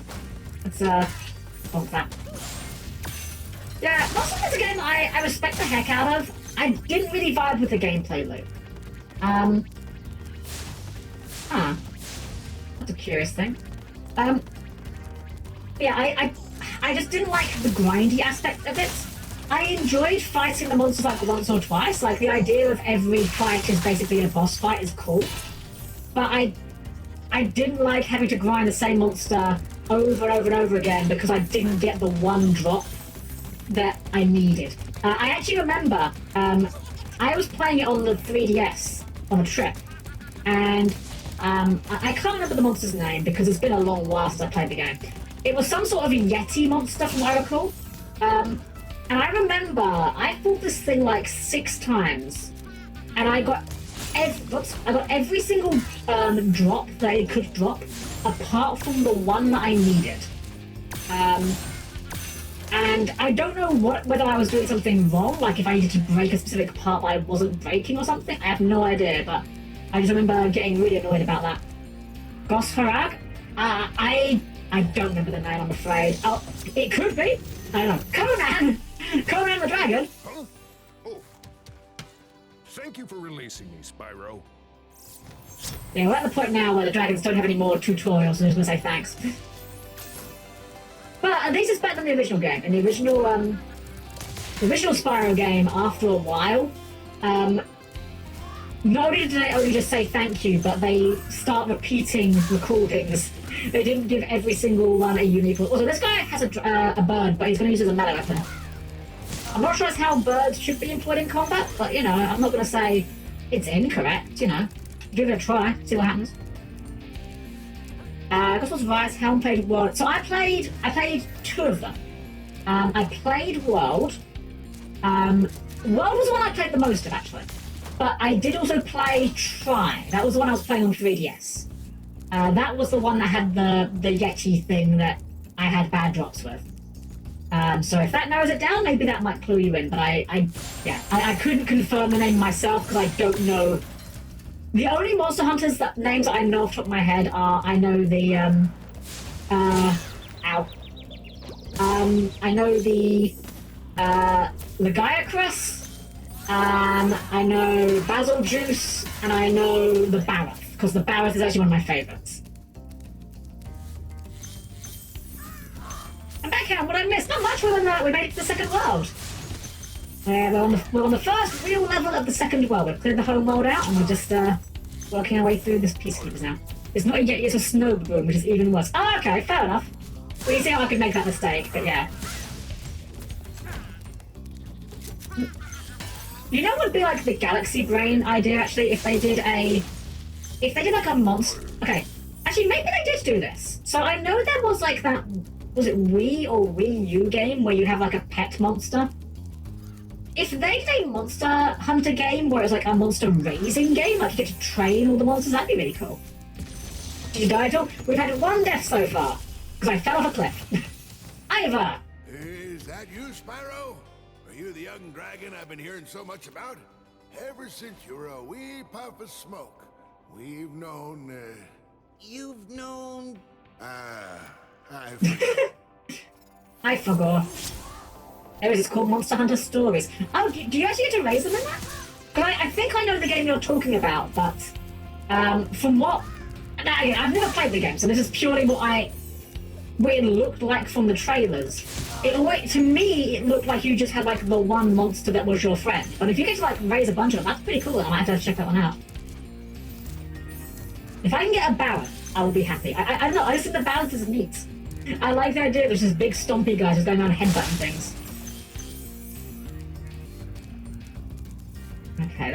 A: Let's, what's that? Yeah, Monster Hunter's a game I respect the heck out of. I didn't really vibe with the gameplay loop. That's a curious thing. Yeah, I just didn't like the grindy aspect of it. I enjoyed fighting the monsters like once or twice. Like, the idea of every fight is basically a boss fight is cool. But I didn't like having to grind the same monster over and over and over again because I didn't get the one drop that I needed. I actually remember, I was playing it on the 3DS on a trip. And I can't remember the monster's name because it's been a long while since I played the game. It was some sort of a Yeti monster from what I recall. And I remember I fought this thing like 6 times, and I got every single drop that it could drop, apart from the one that I needed. And I don't know whether I was doing something wrong, like if I needed to break a specific part that I wasn't breaking or something. I have no idea, but I just remember getting really annoyed about that. Gosfarag? I don't remember the name, I'm afraid. Oh, it could be. I don't know. Conan! Conan the Dragon!
D: Huh? Oh. Thank you for releasing me, Spyro.
A: Yeah, we're at the point now where the dragons don't have any more tutorials, so I'm just gonna say thanks. But at least it's better than the original game. In the original Spyro game, after a while, not only did they only just say thank you, but they start repeating recordings. They didn't give every single one a unique... Also, this guy has a bird, but he's going to use it as a melee weapon. I'm not sure it's how birds should be employed in combat, but, you know, I'm not going to say it's incorrect, you know. Give it a try, see what happens. Gospel's Rise, Helm-Played World. So I played 2 of them. I played World. World was the one I played the most of, actually. But I did also play Try. That was the one I was playing on 3DS. That was the one that had the Yeti thing that I had bad drops with. So if that narrows it down, maybe that might clue you in. But I couldn't confirm the name myself because I don't know. The only Monster Hunters names I know off the top of my head are, I know the, I know the Gaiacrus, I know Basil Juice, and I know the Barroth, because the Barroth is actually one of my favourites. I'm back here, what I missed? Not much more than that, we made it to the second world. We're on the first real level of the second world. We've cleared the home world out, and we're just working our way through this Peacekeepers now. It's not yet, it's a snow balloon, which is even worse. Oh, okay, fair enough. Well, you see how I could make that mistake, but yeah. You know what would be like the Galaxy Brain idea, actually, if they did like a monster... Okay, actually, maybe they did do this. So I know there was like that... Was it Wii or Wii U game where you have like a pet monster? If they did a Monster Hunter game where it's like a monster raising game, like you get to train all the monsters, that'd be really cool. Did you die at all? We've had one death so far, because I fell off a cliff. Ivor!
N: Is that you, Spyro? Are you the young dragon I've been hearing so much about? Ever since you were a wee puff of smoke, we've known,
K: You've known...
N: I forgot.
A: I forgot. It's called Monster Hunter Stories. Oh, do you actually get to raise them in that? Because I think I know the game you're talking about, but from what... Now, again, I've never played the game, so this is purely what it looked like from the trailers. To me, it looked like you just had like the one monster that was your friend. But if you get to like raise a bunch of them, that's pretty cool. I might have to check that one out. If I can get a Baron, I will be happy. I don't know, I just think the balance is neat. I like the idea there's just big stompy guys just going around headbutting things. Okay,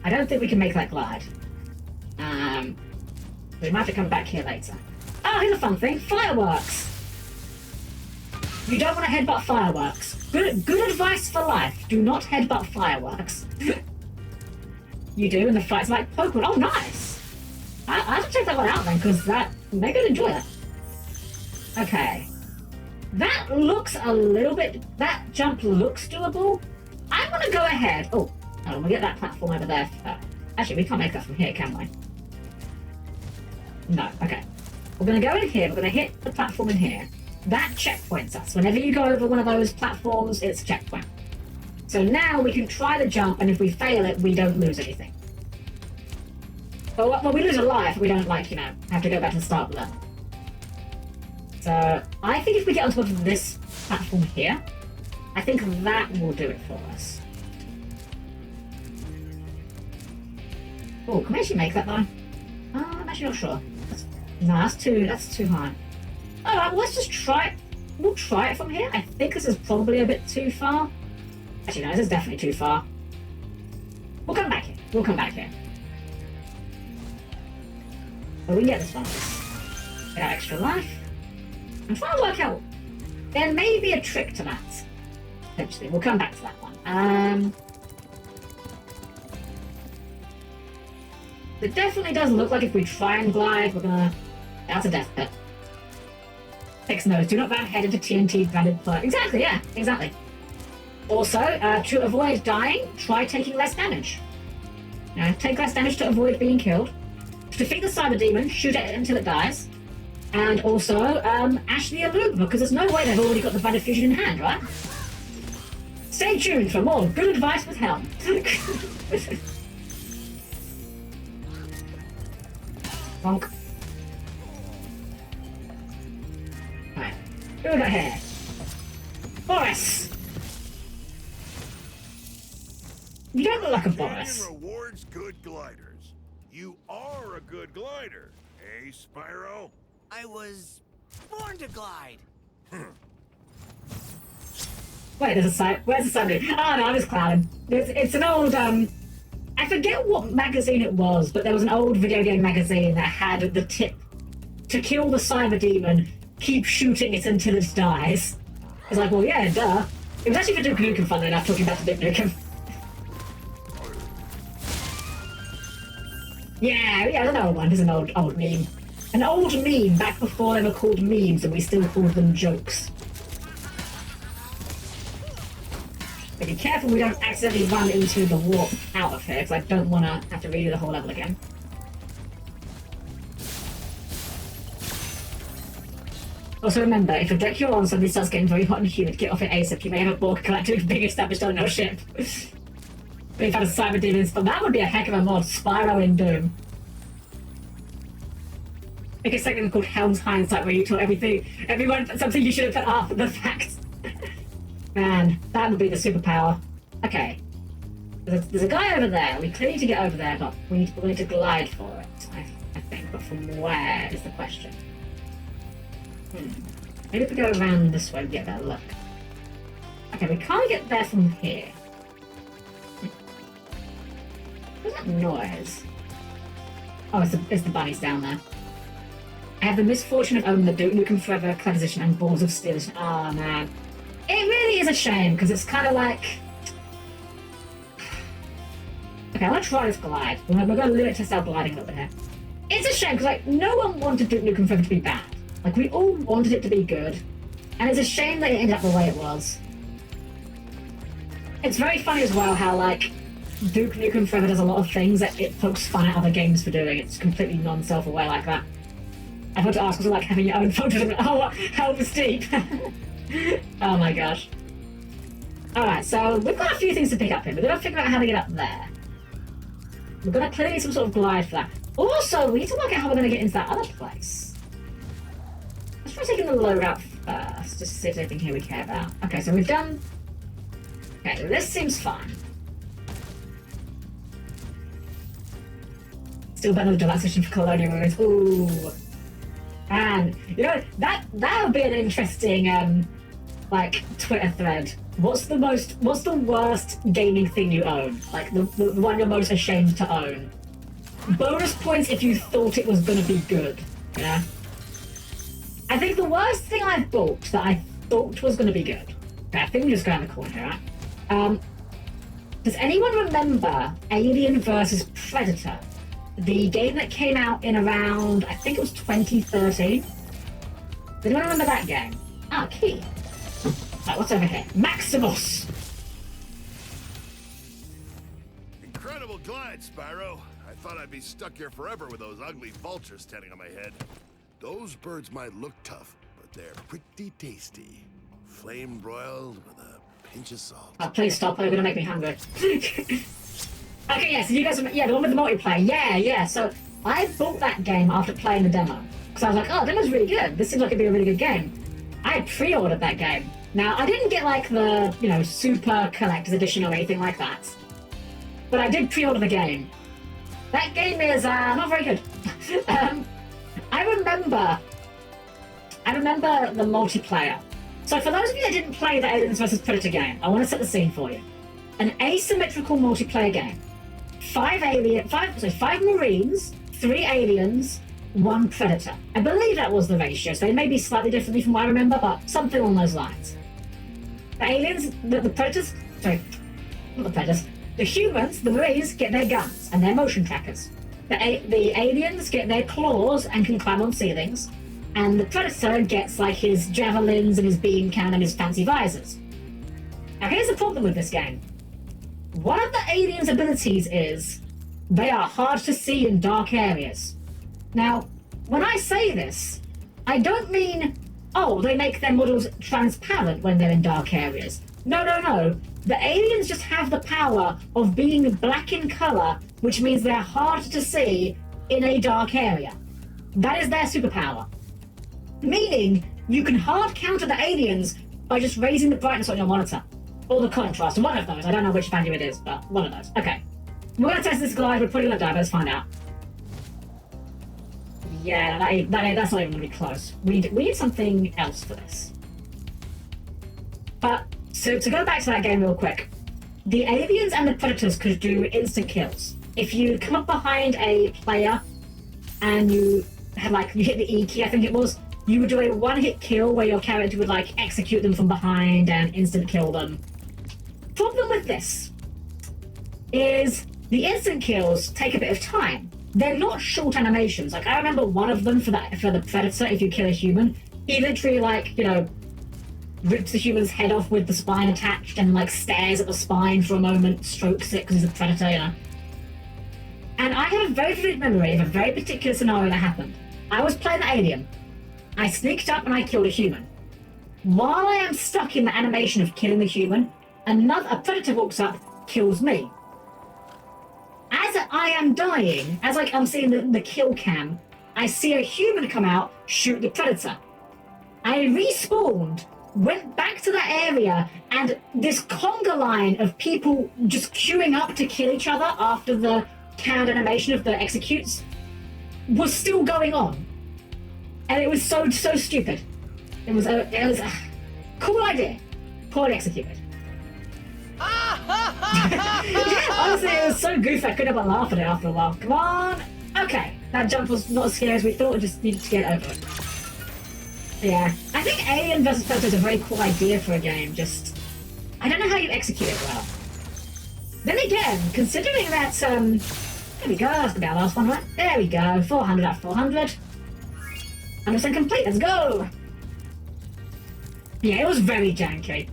A: I don't think we can make that glide. We might have to come back here later. Oh, here's a fun thing. Fireworks! You don't want to headbutt fireworks. Good advice for life. Do not headbutt fireworks. You do, and the fight's like Pokemon. Oh, nice! I have to check that one out then, because they're gonna enjoy that. Okay. That looks a little bit... That jump looks doable. I want to go ahead. Oh, we'll get that platform over there. Actually, we can't make that from here, can we? No, okay. We're going to go in here, we're going to hit the platform in here. That checkpoints us. Whenever you go over one of those platforms, it's a checkpoint. So now we can try the jump, and if we fail it, we don't lose anything. Well, we lose a life, we don't, like, have to go back to the start of the level. So, I think if we get on top of this platform here, I think that will do it for us. Oh, can we actually make that, though? I'm actually not sure. That's too high. Alright, well, let's just try it. We'll try it from here. I think this is probably a bit too far. Actually, no, this is definitely too far. We'll come back here. But we can get this one. Get our extra life. I'm trying to work out. There may be a trick to that. Eventually, we'll come back to that one. It definitely does look like if we try and glide, we're gonna... That's a death pit. Fix nose. Do not ram head into TNT branded plug. Exactly, yeah, exactly. Also, to avoid dying, try taking less damage. Take less damage to avoid being killed. To defeat the cyber demon, shoot it until it dies. And also, ash the Illumina, because there's no way they've already got the Bandit Fusion in hand, right? Stay tuned for more good advice with Helm. Bonk. Right. Who we got here? Boris! You don't look like a Boris.
O: Rewards good gliders. You are a good glider, eh, Spyro?
K: I was born to glide.
A: Wait, there's a side. Where's the side? Oh no, I'm just clowning. It's an old I forget what magazine it was, but there was an old video game magazine that had the tip to kill the cyber demon, keep shooting it until it dies. It's like, well, yeah, duh. It was actually for Duke Nukem, funnily enough, talking about the Duke Nukem. Yeah, I don't know one. It's an old meme. An old meme back before they were called memes and we still called them jokes. But be careful we don't accidentally run into the warp out of here, because I don't want to have to redo the whole level again. Also remember, if a deck you're on suddenly starts getting very hot and humid, get off it ASAP. You may have a bulk collector with big established on your ship. We've had a Cyber Demons, but that would be a heck of a mod. Spyro in Doom. I guess something called Helm's Hindsight, where you taught everyone something you should have put after the fact. Man, that would be the superpower. Okay. There's a guy over there. We clearly need to get over there, but we need to glide for it, I think. But from where is the question? Maybe if we go around this way, we get a better look. Okay, we can't get there from here. What's that noise? Oh, it's the bunnies down there. I have the misfortune of owning the Duke Nukem Forever Clever Edition and Balls of Steel Edition. Oh, man. It really is a shame, because it's kind of like... Okay, I'm going to try this glide. We're going to limit test our gliding a little bit here. It's a shame, because, like, no one wanted Duke Nukem Forever to be bad. Like, we all wanted it to be good. And it's a shame that it ended up the way it was. It's very funny as well how, like, Duke Nukem Forever does a lot of things that it pokes fun at other games for doing. It's completely non-self-aware like that. I thought to ask was like having your own photos of it. Oh, hell was steep. Oh my gosh. Alright, so we've got a few things to pick up here. We've got to figure out how to get up there. We're going to clearly need some sort of glide for that. Also, we need to work out how we're going to get into that other place. Let's try taking the low route first, just to see if there's anything here we care about. Okay, so we've done... Okay, this seems fine. Still better than the last session for Colonial Ruins. Ooh. And, you know, that would be an interesting, like, Twitter thread. What's the worst gaming thing you own? Like, the one you're most ashamed to own. Bonus points if you thought it was going to be good, yeah? I think the worst thing I've bought that I thought was going to be good. Okay, I think we just go around the corner here, right? Does anyone remember Alien vs. Predator? The game that came out in around, I think it was 2013. Does anyone remember that game? Ah, key. Right, what's over here? Maximus!
N: Incredible glide, Spyro. I thought I'd be stuck here forever with those ugly vultures standing on my head. Those birds might look tough, but they're pretty tasty. Flame broiled with a pinch of salt.
A: Oh, please stop, they're gonna make me hungry. Okay, yeah, so you guys, yeah, the one with the multiplayer, yeah. So I bought that game after playing the demo. Because I was like, oh, the demo's really good. This seems like it'd be a really good game. I pre-ordered that game. Now, I didn't get, like, the, you know, super collector's edition or anything like that. But I did pre-order the game. That game is, not very good. I remember the multiplayer. So for those of you that didn't play the Aliens vs. Predator game, I want to set the scene for you. An asymmetrical multiplayer game. 5 Marines, 3 aliens, 1 Predator. I believe that was the ratio, so they may be slightly differently from what I remember, but something along those lines. The aliens, the Predators, sorry, not the Predators, the humans, the Marines, get their guns and their motion trackers. The aliens get their claws and can climb on ceilings, and the Predator gets, like, his javelins and his beam cannon and his fancy visors. Now here's the problem with this game. One of the aliens' abilities is they are hard to see in dark areas. Now, when I say this, I don't mean, oh, they make their models transparent when they're in dark areas. No. The aliens just have the power of being black in color, which means they're hard to see in a dark area. That is their superpower. Meaning, you can hard counter the aliens by just raising the brightness on your monitor. Or the contrast, one of those. I don't know which value it is, but one of those. Okay. We're going to test this glide. We're probably going to die, but let's find out. Yeah, that's not even going to be close. We need something else for this. But, so to go back to that game real quick. The aliens and the Predators could do instant kills. If you come up behind a player and you hit the E key, I think it was, you would do a one-hit kill where your character would, like, execute them from behind and instant kill them. Problem with this is the instant kills take a bit of time. They're not short animations. Like, I remember one of them for the Predator, if you kill a human, he literally, like, you know, rips the human's head off with the spine attached and, like, stares at the spine for a moment, strokes it because he's a Predator, you know. And I have a very vivid memory of a very particular scenario that happened. I was playing the alien. I sneaked up and I killed a human. While I am stuck in the animation of killing the human, a Predator walks up, kills me. I am dying, as like I'm seeing the kill cam, I see a human come out, shoot the predator. I respawned, went back to that area, and this conga line of people just queuing up to kill each other after the canned animation of the executes was still going on. And it was so stupid. It was a cool idea, poorly executed. Yeah, honestly, it was so goofy I couldn't help but laugh at it after a while. Come on! Okay, that jump was not as scary as we thought, we just needed to get over it. Yeah, I think Alien vs. Predator is a very cool idea for a game, just... I don't know how you execute it well. Then again, considering that, there we go, that's gonna be our last one, right? There we go, 400 out of 400. 100% complete, let's go! Yeah, it was very janky.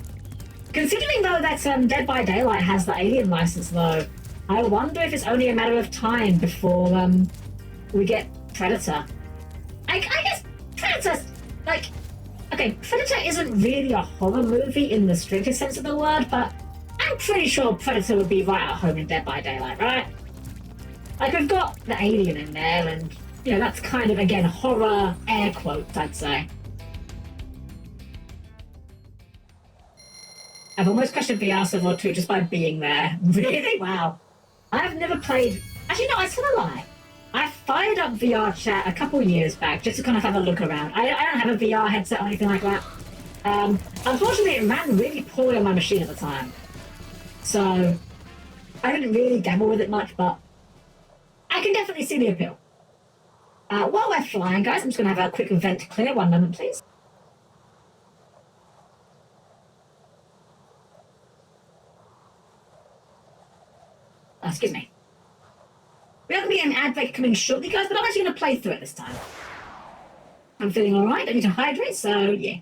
A: Considering, though, that Dead by Daylight has the Alien license, though, I wonder if it's only a matter of time before we get Predator. I guess Predator's, like... Okay, Predator isn't really a horror movie in the strictest sense of the word, but I'm pretty sure Predator would be right at home in Dead by Daylight, right? Like, we've got the Alien in there, and, you know, that's kind of, again, horror air quotes, I'd say. I've almost crashed a VR server or two just by being there. Really? Wow. I've never played... Actually, no, I tell a lie. I fired up VR chat a couple years back just to kind of have a look around. I don't have a VR headset or anything like that. Unfortunately, it ran really poorly on my machine at the time. So, I didn't really dabble with it much, but I can definitely see the appeal. While we're flying, guys, I'm just going to have a quick event to clear. One moment, please. Excuse me. We have to be an ad break coming shortly, guys, but I'm actually going to play through it this time. I'm feeling alright, I need to hydrate, so yeah.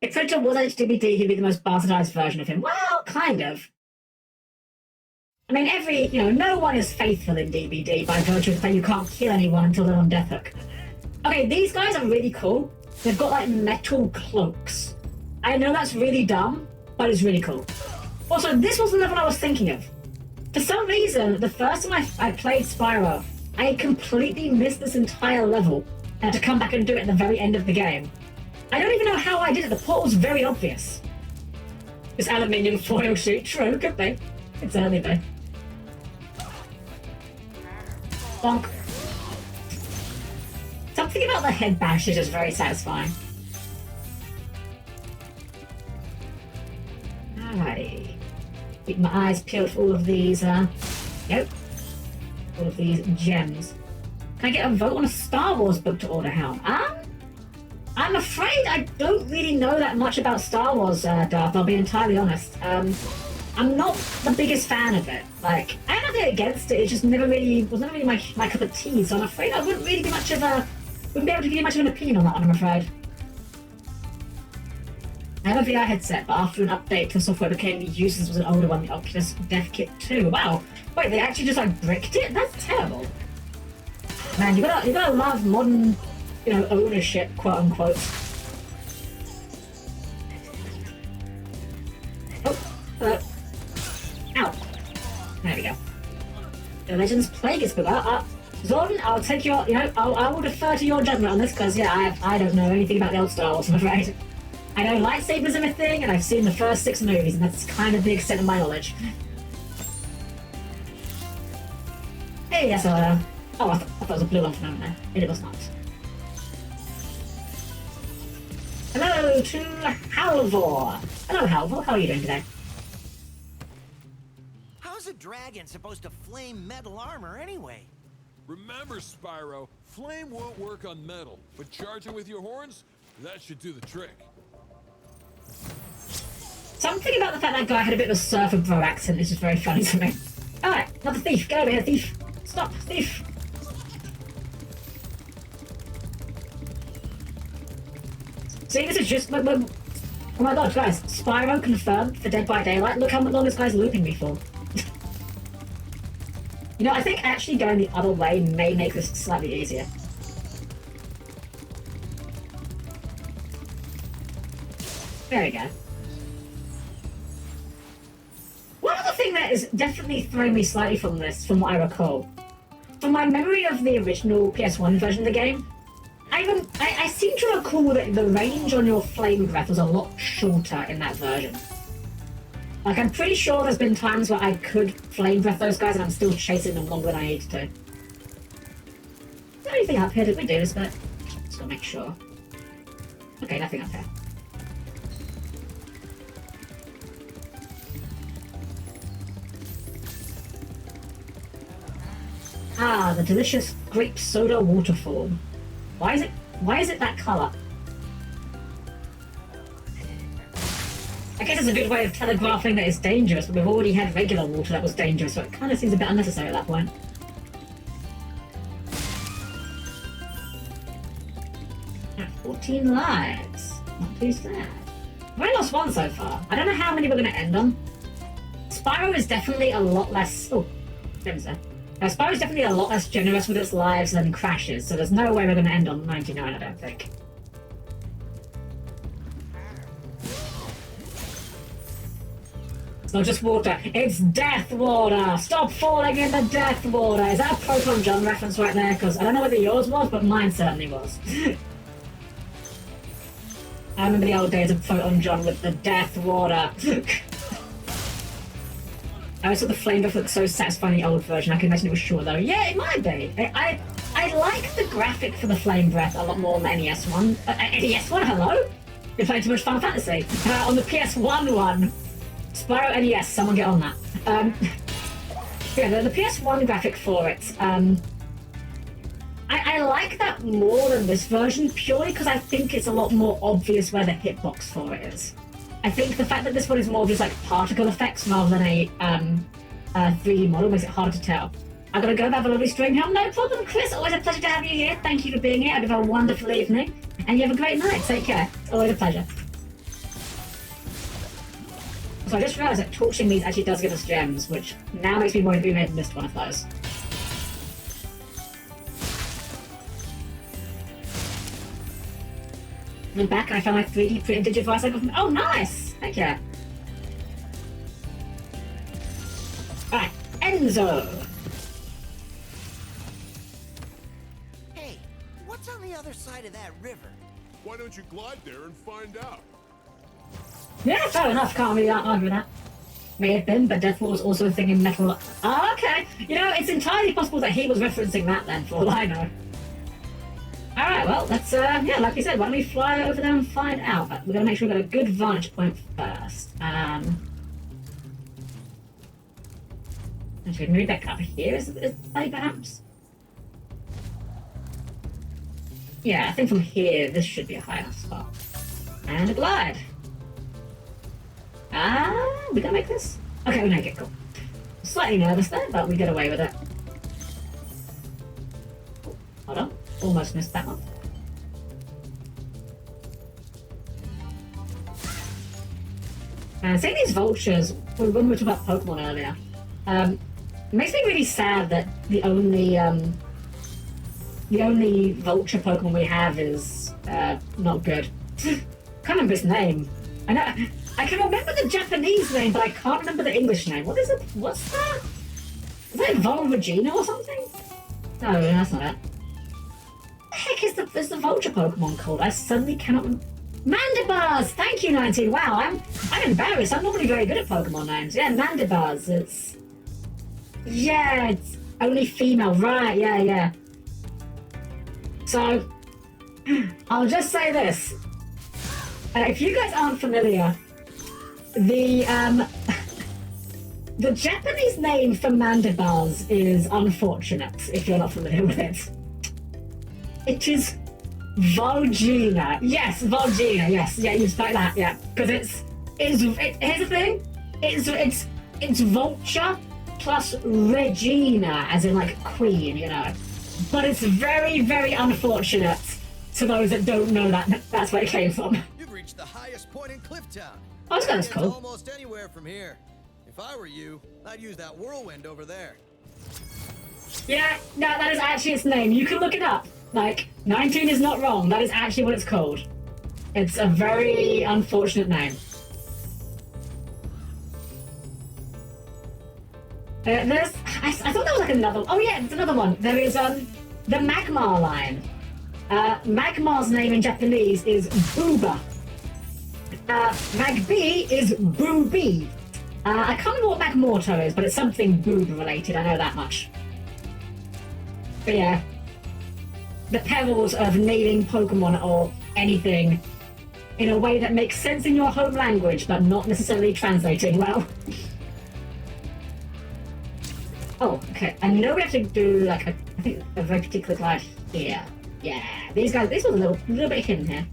A: If Predator was added to DVD, he'd be the most bastardized version of him. Well, kind of. I mean, no one is faithful in DVD by virtue of the fact you can't kill anyone until they're on death hook. Okay, these guys are really cool. They've got, like, metal cloaks. I know that's really dumb, but it's really cool. Also, this was the level I was thinking of. For some reason, the first time I played Spyro, I completely missed this entire level and had to come back and do it at the very end of the game. I don't even know how I did it. The plot was very obvious. This aluminium foil sheet, true, could be. It's early though. Bonk. Something about the head bash is just very satisfying. Alrighty. Keep my eyes peeled for all of these, nope. All of these gems. Can I get a vote on a Star Wars book to order, Helm? I'm afraid I don't really know that much about Star Wars, Darth, I'll be entirely honest. I'm not the biggest fan of it. Like, I have nothing against it, it just was never really my cup of tea, so I'm afraid I wouldn't be able to give you much of an opinion on that one, I'm afraid. I have a VR headset, but after an update, the software became useless was an older one, the Oculus Dev Kit 2. Wow. Wait, they actually just like bricked it? That's terrible. Man, you gotta love modern, ownership, quote unquote. Oh, hello. Ow. There we go. The Legends Plague is good. Zordon, I'll take your, I will defer to your judgment on this, because, yeah, I don't know anything about the old Star Wars, I'm afraid. I know lightsabers are a thing, and I've seen the first 6 movies, and that's kind of the extent of my knowledge. Hey, yes, oh, I thought it was a blue one for a moment there. It was not. Hello to Halvor. Hello, Halvor. How are you doing today?
F: How's a dragon supposed to flame metal armor anyway?
E: Remember, Spyro, flame won't work on metal, but charging with your horns, that should do the trick.
A: Something about the fact that guy had a bit of a surfer bro accent is just very funny to me. Alright, another thief. Get over here, thief. Stop, thief. See, this is just... Oh my god, guys. Spyro confirmed for Dead by Daylight. Look how long this guy's looping me for. I think actually going the other way may make this slightly easier. There we go. that is definitely throwing me slightly from this, from what I recall. From my memory of the original PS1 version of the game, I seem to recall that the range on your flame breath was a lot shorter in that version. Like, I'm pretty sure there's been times where I could flame breath those guys and I'm still chasing them longer than I needed to. Is there anything up here? Did we do this bit? Just gotta make sure. Okay, nothing up here. Ah, the delicious grape soda waterfall. Why is it that colour? I guess it's a good way of telegraphing that it's dangerous, but we've already had regular water that was dangerous, so it kind of seems a bit unnecessary at that point. At 14 lives. Not too sad. I've only lost one so far. I don't know how many we're going to end on. Spyro is definitely a lot less... Oh, Tim's there. Spyro is definitely a lot less generous with its lives than Crash's, so there's no way we're going to end on 99, I don't think. It's not just water, it's death water! Stop falling in the death water! Is that a Proton John reference right there? Because I don't know whether yours was, but mine certainly was. I remember the old days of Proton John with the death water. I always thought the flame breath looked so satisfying in the old version. I can imagine it was short though. Yeah, it might be. I like the graphic for the flame breath a lot more than the NES one. NES one, hello? You're playing too much Final Fantasy. On the PS1 one. Spyro NES, someone get on that. Yeah, the PS1 graphic for it, I like that more than this version, purely because I think it's a lot more obvious where the hitbox for it is. I think the fact that this one is more just like particle effects rather than a 3D model makes it harder to tell. I've got to go, have a lovely stream home. No problem, Chris. Always a pleasure to have you here. Thank you for being here. I hope you have a wonderful evening. And you have a great night. Take care. It's always a pleasure. So I just realised that torching these actually does give us gems, which now makes me worried that we may have missed one of those. I'm back and I found my 3D printed device I got from... Oh, nice! Thank you. Alright, Enzo!
F: Hey, what's on the other side of that river?
D: Why don't you glide there and find out?
A: Yeah, fair enough. Can't really argue with that. May have been, but Deathwall was also a thing in Metal... Oh, okay. You know, it's entirely possible that he was referencing that then, for all I know. Alright, well, let's, yeah, like you said, why don't we fly over there and find out? But we're going to make sure we've got a good vantage point first. Actually, maybe back up here is the play, perhaps? Yeah, I think from here, this should be a high enough spot. And a glide. We gonna make this? Okay, we make it, cool. Slightly nervous there, but we get away with it. Oh, hold on. Almost missed that one. Seeing these vultures, when we were talking about Pokemon earlier, it makes me really sad that the only vulture Pokemon we have is not good. Can't remember his name. I can remember the Japanese name, but I can't remember the English name. What is it? What's that? Is that Volregina or something? No, that's not it. What the heck is the vulture Pokemon called? I suddenly cannot remember. Mandibuzz! Thank you, 19. Wow, I'm embarrassed. I'm normally very good at Pokemon names. Yeah, Mandibuzz. It's only female. Right, yeah. So, I'll just say this. If you guys aren't familiar, the Japanese name for Mandibuzz is unfortunate, if you're not familiar with it. It is Volgina. Yes, Volgina, yes. Yeah, you spell that, yeah. Because here's the thing. It's vulture plus Regina, as in like queen, you know. But it's very, very unfortunate to those that don't know that's where it came from.
P: You've reached the highest point in Clifftown.
A: Oh, that's cool.
P: Almost anywhere from here. If I were you, I'd use that whirlwind over there.
A: Yeah, no, that is actually its name. You can look it up. Like, 19 is not wrong. That is actually what it's called. It's a very unfortunate name. I thought there was like another. Oh yeah, there's another one. There is the Magmar line. Magmar's name in Japanese is Booba. Magby is Booby. I can't remember what Magmorto is, but it's something boob related. I know that much. But yeah, the perils of naming Pokemon or anything in a way that makes sense in your home language, but not necessarily translating well. Oh, okay. I know we have to do like I think a very particular glide here. Yeah, these ones a little bit hidden here.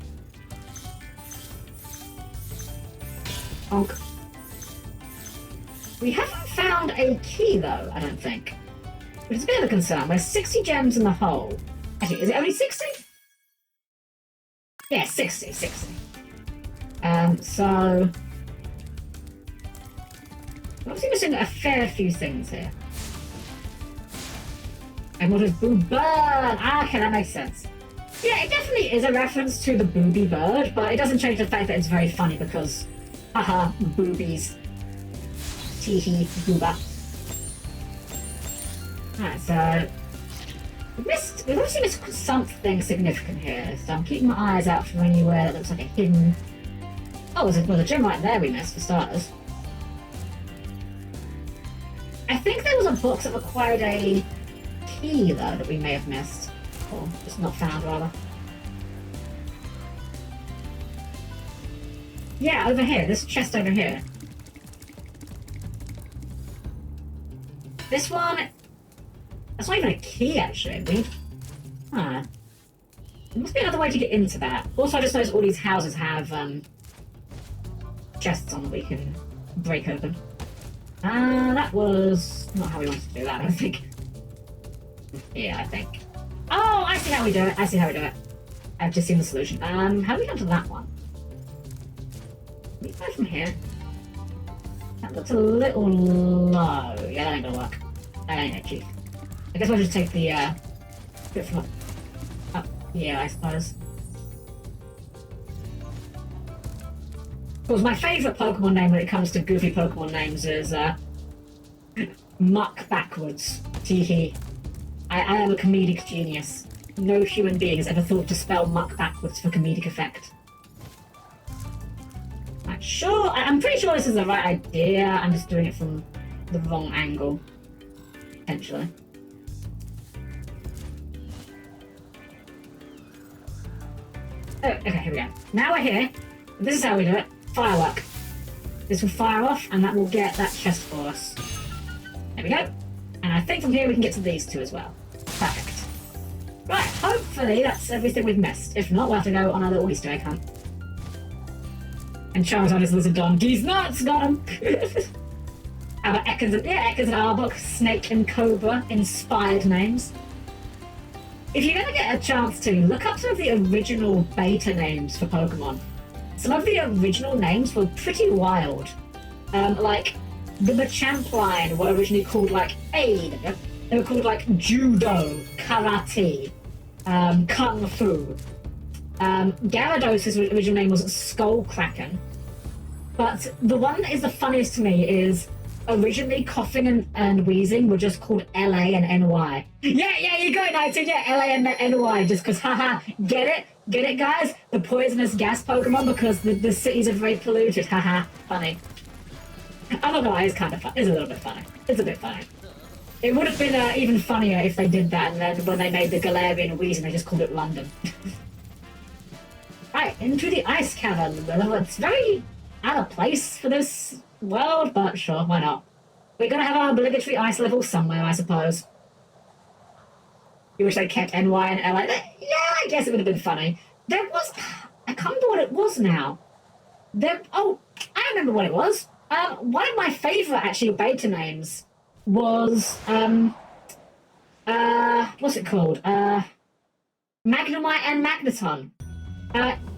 A: Bonk. We haven't found a key though, I don't think. Which is a bit of a concern. We're 60 gems in the hole. Actually, is it only 60? Yeah, 60. So we're obviously missing a fair few things here. And what is Boo Bird? Ah, okay, that makes sense. Yeah, it definitely is a reference to the booby bird, but it doesn't change the fact that it's very funny because, haha, boobies. Teehee, booba. Alright, so we've obviously missed something significant here, so I'm keeping my eyes out for anywhere that looks like a hidden. Oh, there's a gem right there we missed for starters. I think there was a box that required a key though that we may have missed. Or just not found rather. Yeah, over here, this chest over here. This one, that's not even a key actually. There must be another way to get into that. Also, I just noticed all these houses have chests on that we can break open. That was not how we wanted to do that, I think. Yeah, I think. Oh, I see how we do it. I've just seen the solution. How do we get to that one? Can we go from here? That looks a little low. Yeah, that ain't gonna work. That ain't it, Chief. I guess we'll just take the bit from up here, I suppose. Of course, my favourite Pokemon name when it comes to goofy Pokemon names is Muck Backwards. Teehee. I am a comedic genius. No human being has ever thought to spell muck backwards for comedic effect. Right, sure, I'm pretty sure this is the right idea. I'm just doing it from the wrong angle. Potentially. Oh, okay, here we go. Now we're here. This is how we do it. Firework. This will fire off, and that will get that chest for us. There we go. And I think from here we can get to these two as well. Perfect. Right, hopefully that's everything we've missed. If not, we'll have to go on our little Easter egg hunt. And Charizard is Lizardon. Geese nuts! Got him! How about Ekans and Arbok, Snake and Cobra, inspired names. If you're going to get a chance to, look up some of the original beta names for Pokemon. Some of the original names were pretty wild. Like, the Machamp line were originally called, like, Aid. They were called, like, Judo, Karate, Kung Fu. Gyarados' original name was Skullkraken. But the one that is the funniest to me is originally Coughing and Wheezing were just called LA and NY. Yeah, you got it, 19, yeah, LA and NY, just because, haha, get it? Get it, guys? The poisonous gas Pokemon because the cities are very polluted, haha, funny. I'm not gonna lie, it's kind of fun. It's a little bit funny. It's a bit funny. It would have been even funnier if they did that and then when they made the Galarian and Wheezing, they just called it London. Right, into the ice cavern. It's very out of place for this world, but sure, why not? We're gonna have our obligatory ice level somewhere, I suppose. You wish they kept NY and LA? Yeah, I guess it would have been funny. There was... I can't remember what it was now. Oh, I remember what it was. One of my favourite, actually, beta names was... what's it called? Magnemite and Magneton.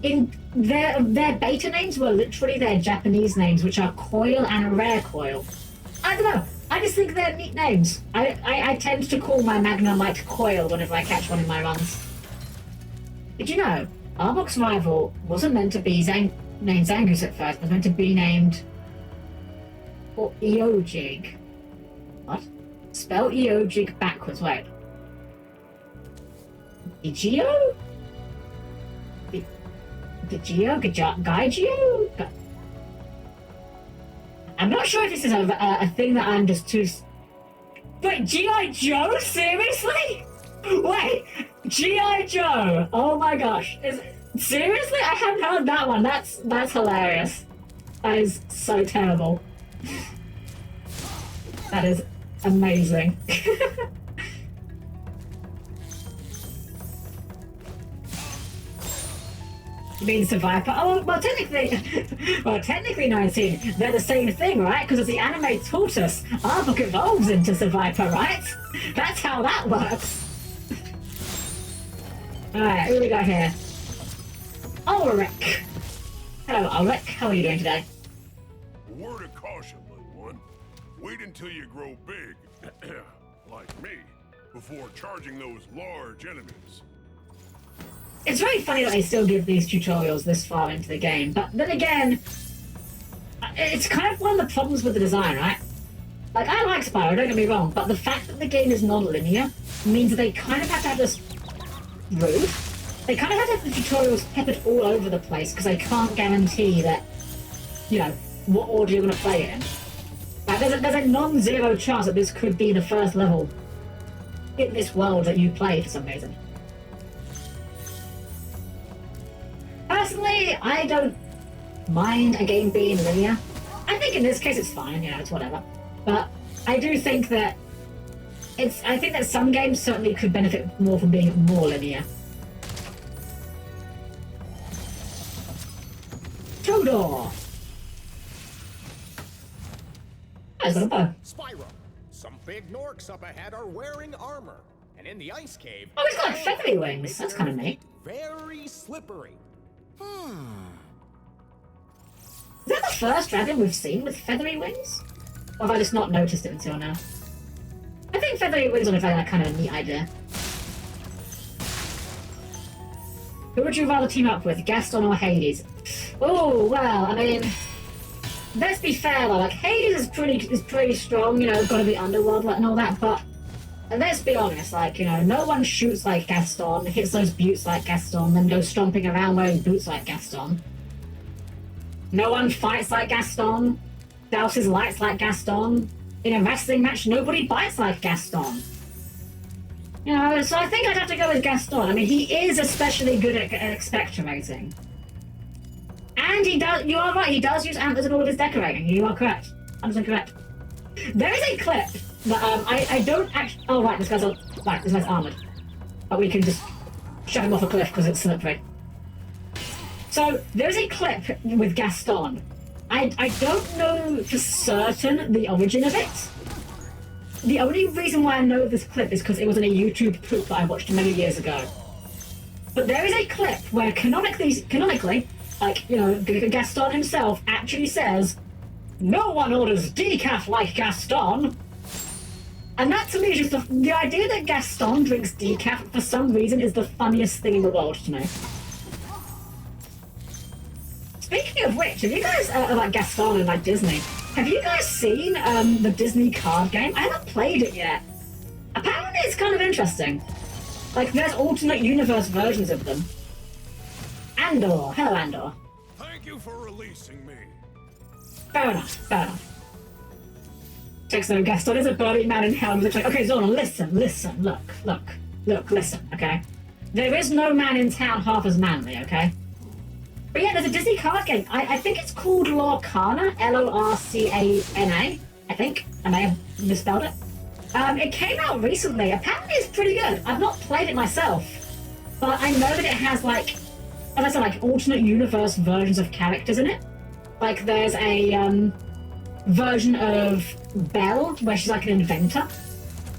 A: In their beta names were literally their Japanese names, which are Coil and Rare Coil. I don't know. I just think they're neat names. I tend to call my Magnemite Coil whenever I catch one in my runs. Did you know, Arbok's rival wasn't meant to be named Zangoose at first, it was meant to be named Eojig. What? Spell Eojig backwards, wait. Igio? Gigio? Gaijio? I'm not sure if this is a thing that I'm just too... Wait, G.I. Joe? Seriously? Wait, G.I. Joe? Oh my gosh. Seriously? I haven't heard that one. That's hilarious. That is so terrible. That is amazing. You mean Survivor? Oh, well, technically 19. They're the same thing, right? Because as the anime taught us, our book evolves into Survivor, right? That's how that works. Alright, who we got here? Ulrich. Hello, Ulrich. How are you doing today?
N: Word of caution, little one. Wait until you grow big, like me, before charging those large enemies.
A: It's very funny that they still give these tutorials this far into the game, but then again, it's kind of one of the problems with the design, right? Like, I like Spyro, don't get me wrong, but the fact that the game is non-linear means that they kind of have to have this road. They kind of have to have the tutorials peppered all over the place, because they can't guarantee that, you know, what order you're going to play it in. Like, there's a non-zero chance that this could be the first level in this world that you play for some reason. Personally, I don't mind a game being linear. I think in this case it's fine, you know, it's whatever. But I do think that I think that some games certainly could benefit more from being more linear. Todor! There's a bow.
Q: Spyro, some big Norks up ahead are wearing armor. And in the ice cave...
A: Oh, he's got feathery wings. That's kind of neat.
Q: Very slippery.
A: Is that the first dragon we've seen with feathery wings? Or have I just not noticed it until now? I think feathery wings are a very kind of neat idea. Who would you rather team up with, Gaston or Hades? Oh, well, I mean... Let's be fair though, like, Hades is pretty strong, you know, gotta be underworld and all that, but... let's be honest, like, you know, no one shoots like Gaston, hits those buttes like Gaston, then goes stomping around wearing boots like Gaston. No one fights like Gaston, douses lights like Gaston. In a wrestling match, nobody bites like Gaston. You know, so I think I'd have to go with Gaston. I mean, he is especially good at expectorating. And he does, you are right, he does use antlers in all of his decorating. You are correct. 100% correct. There is a clip but I don't actually... Oh, right, this guy's armoured. But we can just shove him off a cliff because it's slippery. So, there's a clip with Gaston. I don't know for certain the origin of it. The only reason why I know this clip is because it was in a YouTube poop that I watched many years ago. But there is a clip where canonically, like, you know, Gaston himself actually says, "No one orders decaf like Gaston." And that to me is just the idea that Gaston drinks decaf for some reason is the funniest thing in the world to me. Speaking of which, have you guys, like Gaston and like Disney, have you guys seen the Disney card game? I haven't played it yet. Apparently it's kind of interesting. Like, there's alternate universe versions of them. Andor. Hello, Andor.
N: Thank you for releasing me.
A: Fair enough, fair enough. Takes no Gaston is a burly man in Helm. It's like, okay, Zordon, listen, look, listen, okay? There is no man in town half as manly, okay? But yeah, there's a Disney card game. I think it's called Lorcana, Lorcana, I think. I may have misspelled it. It came out recently. Apparently it's pretty good. I've not played it myself, but I know that it has, like, as I said, like, alternate universe versions of characters in it. Like, there's a, version of Belle, where she's like an inventor.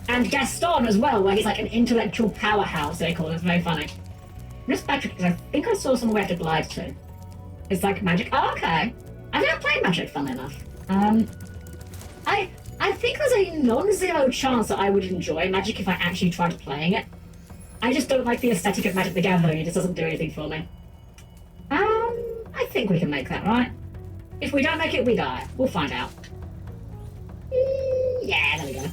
A: And Gaston as well, where he's like an intellectual powerhouse, they call it. It's very funny. I'm just backtracking because I think I saw somewhere to glide to. It's like magic. Oh, okay. I've never played magic, funnily enough. I think there's a non-zero chance that I would enjoy magic if I actually tried playing it. I just don't like the aesthetic of Magic the Gathering. It just doesn't do anything for me. I think we can make that, right? If we don't make it, we die. We'll find out. Yeah, there we go.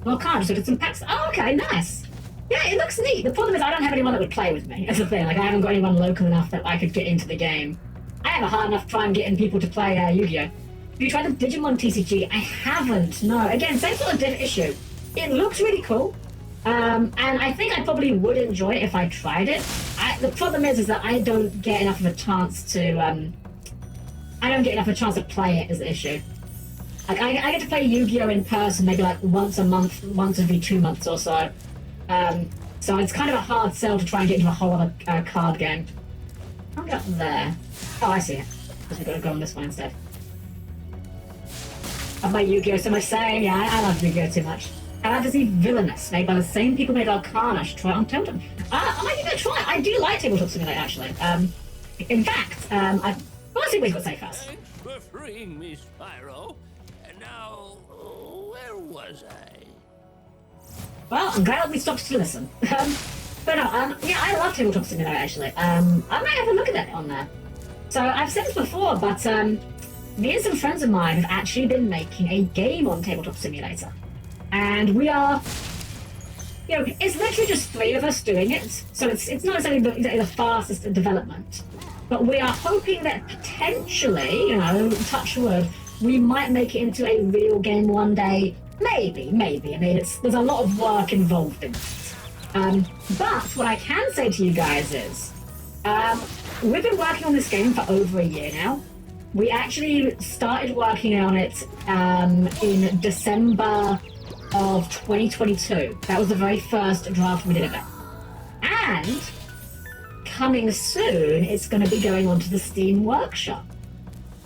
A: Well, can't just look at some packs. Oh, okay, nice. Yeah, it looks neat. The problem is I don't have anyone that would play with me. That's the thing. Like, I haven't got anyone local enough that I could get into the game. I have a hard enough time getting people to play Yu-Gi-Oh! Have you tried the Digimon TCG? I haven't, no. Again, same sort of issue. It looks really cool. And I think I probably would enjoy it if I tried it. The problem is that I don't get enough of a chance to, I don't get enough of a chance to play it as the issue. Like, I get to play Yu-Gi-Oh! In person maybe like once a month, once every 2 months or so. So it's kind of a hard sell to try and get into a whole other card game. I'll get up there. Oh, I see it. Because we've got to go on this one instead. I play Yu-Gi-Oh! So much saying, yeah, I love Yu-Gi-Oh! Too much. Fantasy Villainous, made by the same people made Arcana. I should try it on Totem. I might give it a try. I do like Tabletop Simulator, actually. In fact, let's see what he's got to say first.
K: Thanks for freeing me, Spyro. And now, where was I?
A: Well, I'm glad we stopped to listen. But no, yeah, I love Tabletop Simulator, actually. I might have a look at it on there. So, I've said this before, but me and some friends of mine have actually been making a game on Tabletop Simulator. And we are, you know, it's literally just 3 of us doing it, so it's not exactly the fastest development. But we are hoping that potentially, you know, touch wood, we might make it into a real game one day. Maybe. I mean, there's a lot of work involved in it. But what I can say to you guys is, we've been working on this game for over a year now. We actually started working on it in December of 2022. That was the very first draft we did of it. And coming soon, it's going to be going onto the Steam Workshop.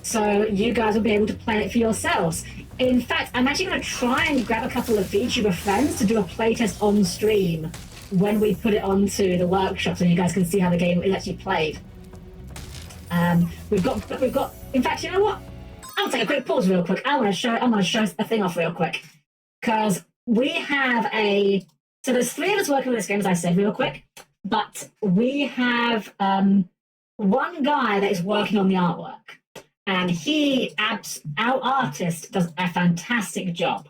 A: So you guys will be able to play it for yourselves. In fact, I'm actually going to try and grab a couple of VTuber friends to do a playtest on stream when we put it onto the workshop so you guys can see how the game is actually played. We've got, in fact, you know what? I'll take a quick pause real quick. I want to show a thing off real quick. Because we have so there's 3 of us working on this game, as I said, real quick. But we have one guy that is working on the artwork. And our artist does a fantastic job.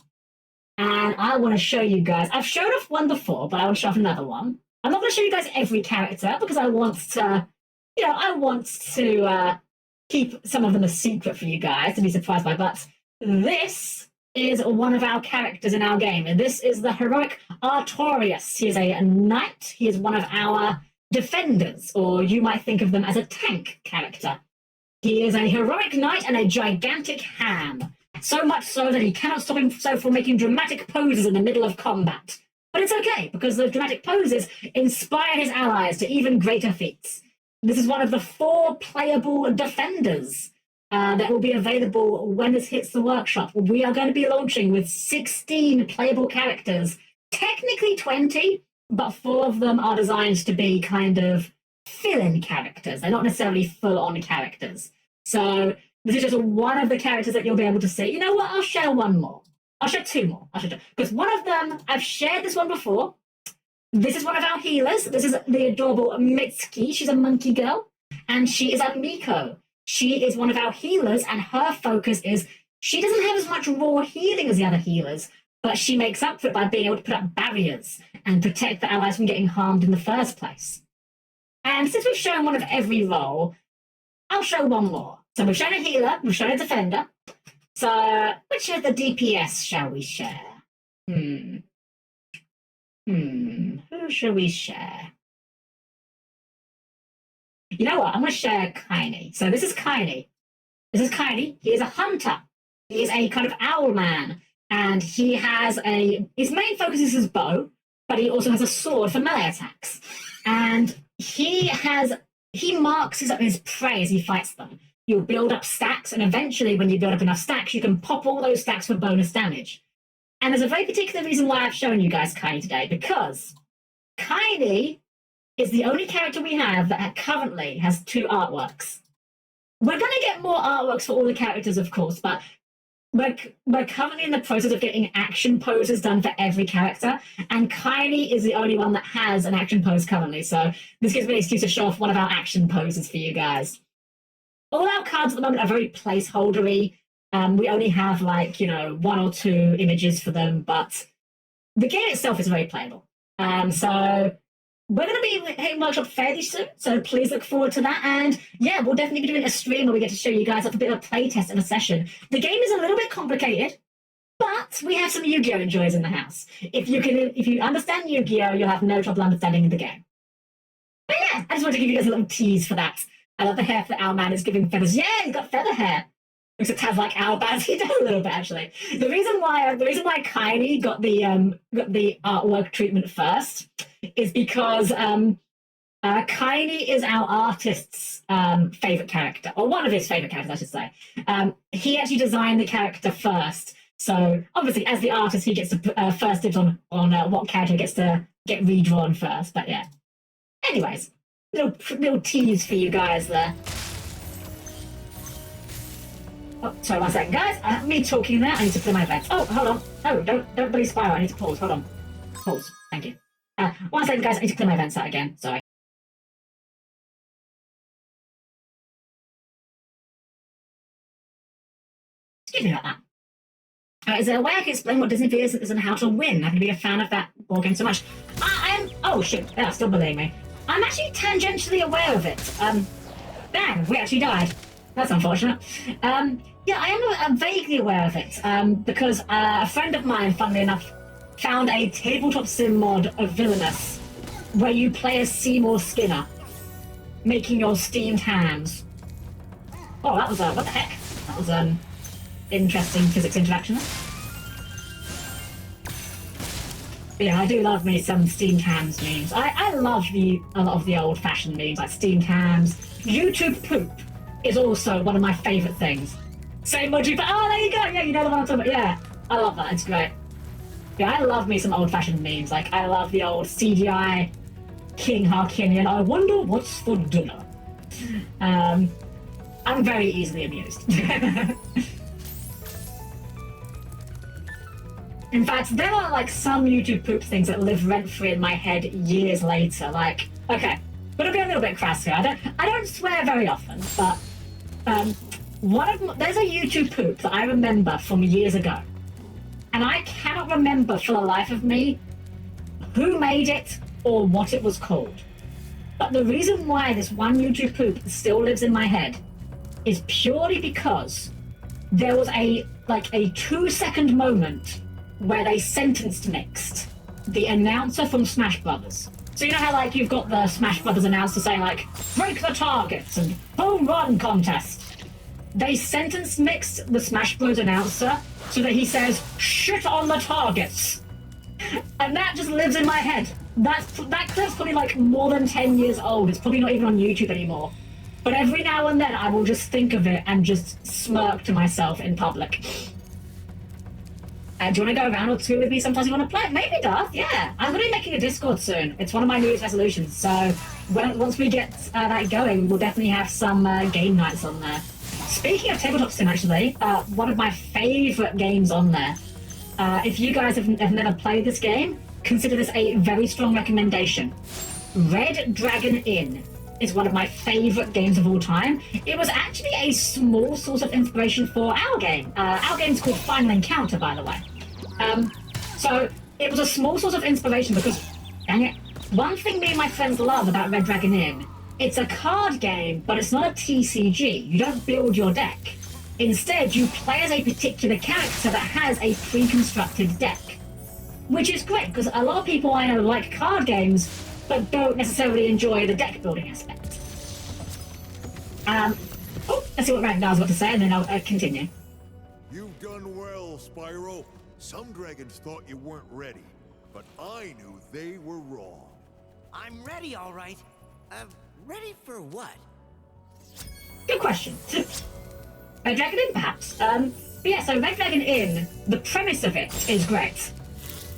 A: And I want to show you guys, I've showed off one before, but I want to show off another one. I'm not going to show you guys every character because I want to, you know, keep some of them a secret for you guys to be surprised by. But this is one of our characters in our game. And this is the heroic Artorias. He is a knight. He is one of our defenders, or you might think of them as a tank character. He is a heroic knight and a gigantic ham. So much so that he cannot stop himself from making dramatic poses in the middle of combat. But it's okay, because those dramatic poses inspire his allies to even greater feats. This is one of the 4 playable defenders that will be available when this hits the workshop. We are going to be launching with 16 playable characters. Technically 20, but 4 of them are designed to be kind of fill-in characters. They're not necessarily full-on characters. So this is just one of the characters that you'll be able to see. You know what? I'll share one more. I'll share 2 more. Because one of them, I've shared this one before. This is one of our healers. This is the adorable Mitsuki. She's a monkey girl. And she is a Miko. She is one of our healers, and her focus is she doesn't have as much raw healing as the other healers, but she makes up for it by being able to put up barriers and protect the allies from getting harmed in the first place. And since we've shown one of every role, I'll show one more. So we've shown a healer, we've shown a defender. So which of the DPS shall we share? Who shall we share? You know what? I'm going to share Kaini. So this is Kaini. He is a hunter. He is a kind of owl man. And he has his main focus is his bow, but he also has a sword for melee attacks. And he marks his prey as he fights them. You'll build up stacks, and eventually when you build up enough stacks, you can pop all those stacks for bonus damage. And there's a very particular reason why I've shown you guys Kaini today, because Kaini is the only character we have that currently has 2 artworks. We're going to get more artworks for all the characters, of course, but we're currently in the process of getting action poses done for every character, and Kaini is the only one that has an action pose currently, so this gives me an excuse to show off one of our action poses for you guys. All our cards at the moment are very placeholdery. We only have 1 or 2 images for them, but the game itself is very playable. So we're going to be hitting Workshop fairly soon, so please look forward to that. And yeah, we'll definitely be doing a stream where we get to show you guys a bit of a playtest in a session. The game is a little bit complicated, but we have some Yu-Gi-Oh enjoyers in the house. If you understand Yu-Gi-Oh, you'll have no trouble understanding the game. But yeah, I just wanted to give you guys a little tease for that. I love the hair for Owlman is giving feathers. Yeah, he's got feather hair. Looks a tad like Owlman. He does a little bit actually. The reason why Kaini got the artwork treatment first is because Kaini is our artist's favorite character, or one of his favorite characters, I should say. He actually designed the character first, so obviously as the artist, he gets to put first dibs on what character gets to get redrawn first. But yeah. Anyways, little tease for you guys there. Oh, sorry, 1 second, guys. Me talking there. I need to play my events. Oh, hold on. No, don't bully Spyro. I need to pause. Hold on. Pause. Thank you. 1 second, guys. I need to clear my events out again. Sorry. Excuse me about that. Is there a way I can explain what Disney Fears is and how to win? I can be a fan of that board game so much. Oh shit, they're still bullying me. I'm actually tangentially aware of it. Bang, we actually died. That's unfortunate. Yeah, I am vaguely aware of it, because a friend of mine, funnily enough, found a tabletop sim mod of Villainous, where you play as Seymour Skinner, making your steamed hams. Oh, that was what the heck? That was interesting physics interaction. But yeah, I do love me some steamed hams memes. I love a lot of the old-fashioned memes, like steamed hams. YouTube poop is also one of my favourite things. Same emoji, but oh, there you go. Yeah, you know the one I'm talking about. Yeah, I love that. It's great. Yeah, I love me some old-fashioned memes. Like, I love the old CGI King Harkinian. I wonder what's for dinner. I'm very easily amused. In fact, there are like some YouTube poop things that live rent-free in my head years later. Like, okay, gonna be a little bit crass here. I don't swear very often, but there's a YouTube poop that I remember from years ago, and I cannot remember for the life of me who made it or what it was called. But the reason why this one YouTube poop still lives in my head is purely because there was a 2-second moment where they sentenced mixed the announcer from Smash Brothers. So you know how like you've got the Smash Brothers announcer saying like, break the targets and home run contest. They sentence mixed the Smash Bros announcer so that he says, shit on the targets. And that just lives in my head. That clip's probably like more than 10 years old. It's probably not even on YouTube anymore. But every now and then I will just think of it and just smirk to myself in public. Do you want to go around or two with me sometimes you want to play? Maybe, Darth, yeah. I'm going to be making a Discord soon. It's one of my New Year's resolutions. So once we get that going, we'll definitely have some game nights on there. Speaking of Tabletop Sim, actually, one of my favourite games on there. If you guys have never played this game, consider this a very strong recommendation. Red Dragon Inn is one of my favourite games of all time. It was actually a small source of inspiration for our game. Our game's called Final Encounter, by the way. So it was a small source of inspiration because, dang it, one thing me and my friends love about Red Dragon Inn, it's a card game, but it's not a TCG. You don't build your deck. Instead, you play as a particular character that has a pre-constructed deck. Which is great, because a lot of people I know like card games, but don't necessarily enjoy the deck building aspect. Let's see what Ragnar was about to say, and then I'll continue.
M: You've done well, Spyro. Some dragons thought you weren't ready, but I knew they were wrong.
K: I'm ready, all right. Ready for what?
A: Good question. Red Dragon Inn, perhaps. But yeah, so Red Dragon Inn, the premise of it is great.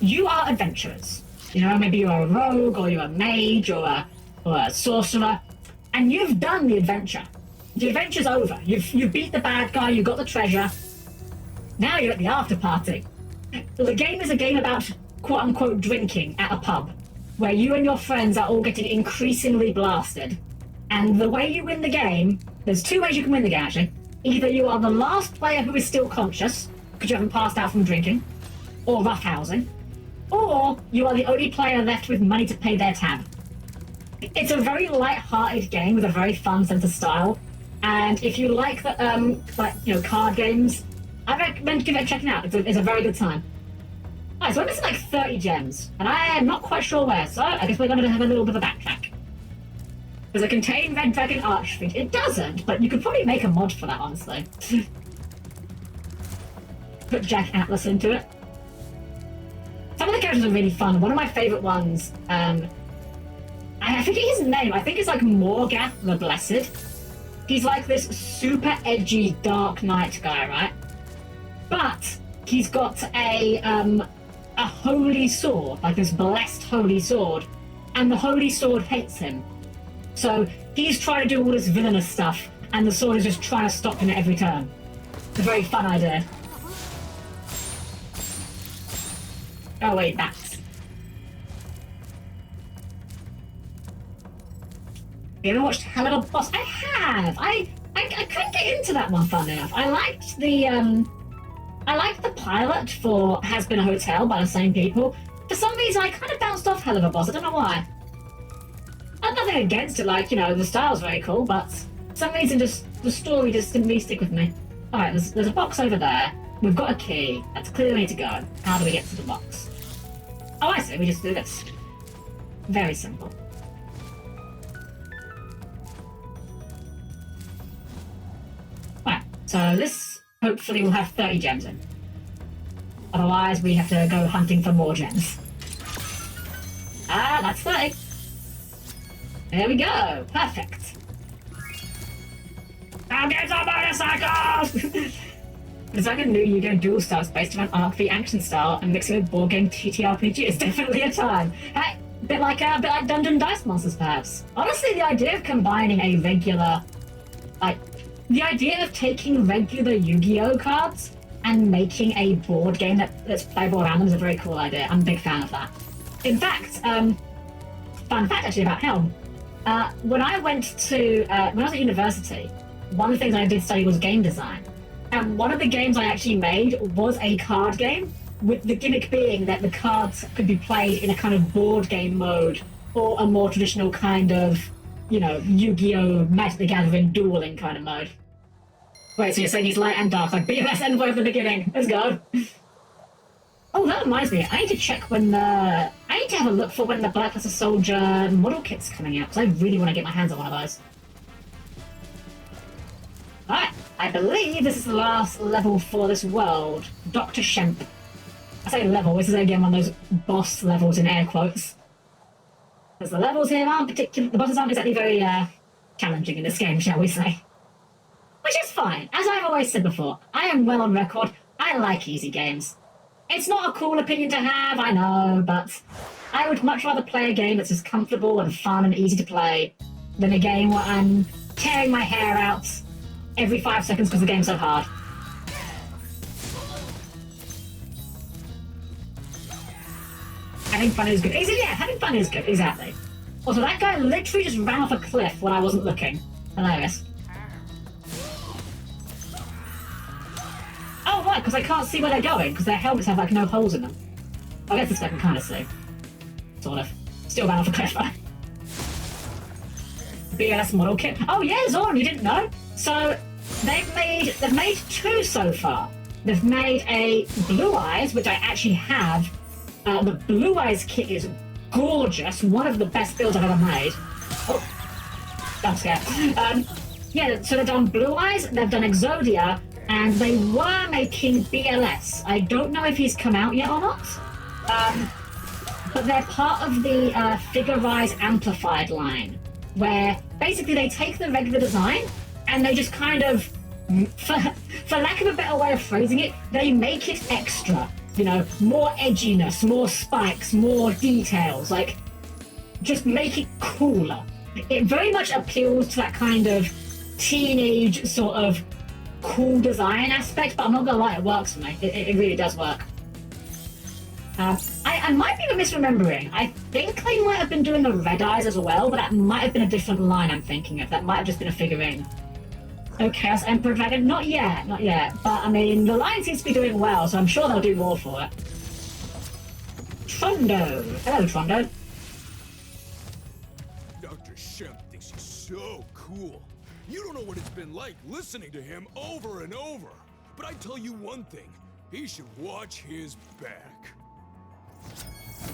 A: You are adventurers. You know, maybe you're a rogue, or you're a mage, or a sorcerer, and you've done the adventure. The adventure's over. You've beat the bad guy, you got the treasure. Now you're at the after party. The game is a game about quote-unquote drinking at a pub, where you and your friends are all getting increasingly blasted. And the way you win the game, there's two ways you can win the game, actually. Either you are the last player who is still conscious, because you haven't passed out from drinking, or roughhousing. or you are the only player left with money to pay their tab. It's a very light-hearted game with a very fun sense of style, and if you like the card games, I recommend checking it out. It's a very good time. Alright, so we're missing like 30 gems, and I am not quite sure where, so I guess we're going to have a little bit of a backtrack. Does it contain Red Dragon Archfiend? It doesn't, but you could probably make a mod for that, honestly. Put Jack Atlas into it. Some of the characters are really fun. One of my favourite ones, I forget his name. I think it's like Morgath the Blessed. He's like this super edgy Dark Knight guy, right? But he's got a holy sword, like this blessed holy sword, and the holy sword hates him. So he's trying to do all this villainous stuff, and the sword is just trying to stop him at every turn. It's a very fun idea. Oh wait, that's... You ever watched Hell of a Boss? I have! I couldn't get into that one, fun enough. I liked the pilot for Has Been a Hotel by the same people. For some reason, I kind of bounced off Hell of a Boss. I don't know why. I have nothing against it, like, the style's very cool, but for some reason, just the story just didn't really stick with me. Alright, there's a box over there. We've got a key. That's clearly the way to go. How do we get to the box? Oh, I see. We just do this. Very simple. Right, so this hopefully will have 30 gems in. Otherwise, we have to go hunting for more gems. Ah, that's 30. There we go. Perfect. I'll get some motorcycles! It's like a new Yu-Gi-Oh! Duel Styles based around Arc v Action style and mixing with board game TTRPG is definitely a time. Hey, a bit like Dungeon Dice Monsters, perhaps. Honestly, the idea of combining a regular... the idea of taking regular Yu-Gi-Oh! Cards and making a board game that's playable around them is a very cool idea. I'm a big fan of that. In fact, fun fact actually about Helm. When I was at university, one of the things I did study was game design. And one of the games I actually made was a card game, with the gimmick being that the cards could be played in a kind of board game mode, or a more traditional kind of, Yu-Gi-Oh! Magic the Gathering dueling kind of mode. Wait, so you're saying he's light and dark, like BMS Envoy at the beginning. Let's go. Oh, that reminds me. I need to check when I need to have a look for when the Blackluster Soldier model kit's coming out, because I really want to get my hands on one of those. Alright, I believe this is the last level for this world. Dr. Shemp. I say level, this is again one of those boss levels in air quotes. Because the levels here aren't the bosses aren't exactly very challenging in this game, shall we say. Which is fine. As I've always said before, I am well on record, I like easy games. It's not a cool opinion to have, I know, but I would much rather play a game that's just comfortable and fun and easy to play than a game where I'm tearing my hair out every 5 seconds because the game's so hard. Having fun is good. Yeah, having fun is good, exactly. Also, that guy literally just ran off a cliff when I wasn't looking. Hilarious. Oh, right, because I can't see where they're going, because their helmets have, like, no holes in them. I guess this guy can kind of see. Sort of. Still ran off a cliff, right? BLS model kit. Oh, yeah, Zorn, you didn't know? So, they've made 2 so far. They've made a Blue Eyes, which I actually have. The Blue Eyes kit is gorgeous. One of the best builds I've ever made. Oh, I'm scared. Yeah, so they've done Blue Eyes, they've done Exodia, and they were making BLS. I don't know if he's come out yet or not. But they're part of the Figure Rise Amplified line, where basically they take the regular design and they just kind of, for lack of a better way of phrasing it, they make it extra. More edginess, more spikes, more details, like, just make it cooler. It very much appeals to that kind of teenage sort of cool design aspect, but I'm not gonna lie, it works for me. It really does work. I might be misremembering. I think they might have been doing the Red Eyes as well, but that might have been a different line I'm thinking of. That might have just been a figurine. Oh, Chaos Emperor Dragon? Not yet. But, I mean, the line seems to be doing well, so I'm sure they'll do more for it. Trondo. Hello, Trondo.
E: Dr. Shemp thinks he's so cool. You don't know what it's been like listening to him over and over. But I tell you one thing, he should watch his back.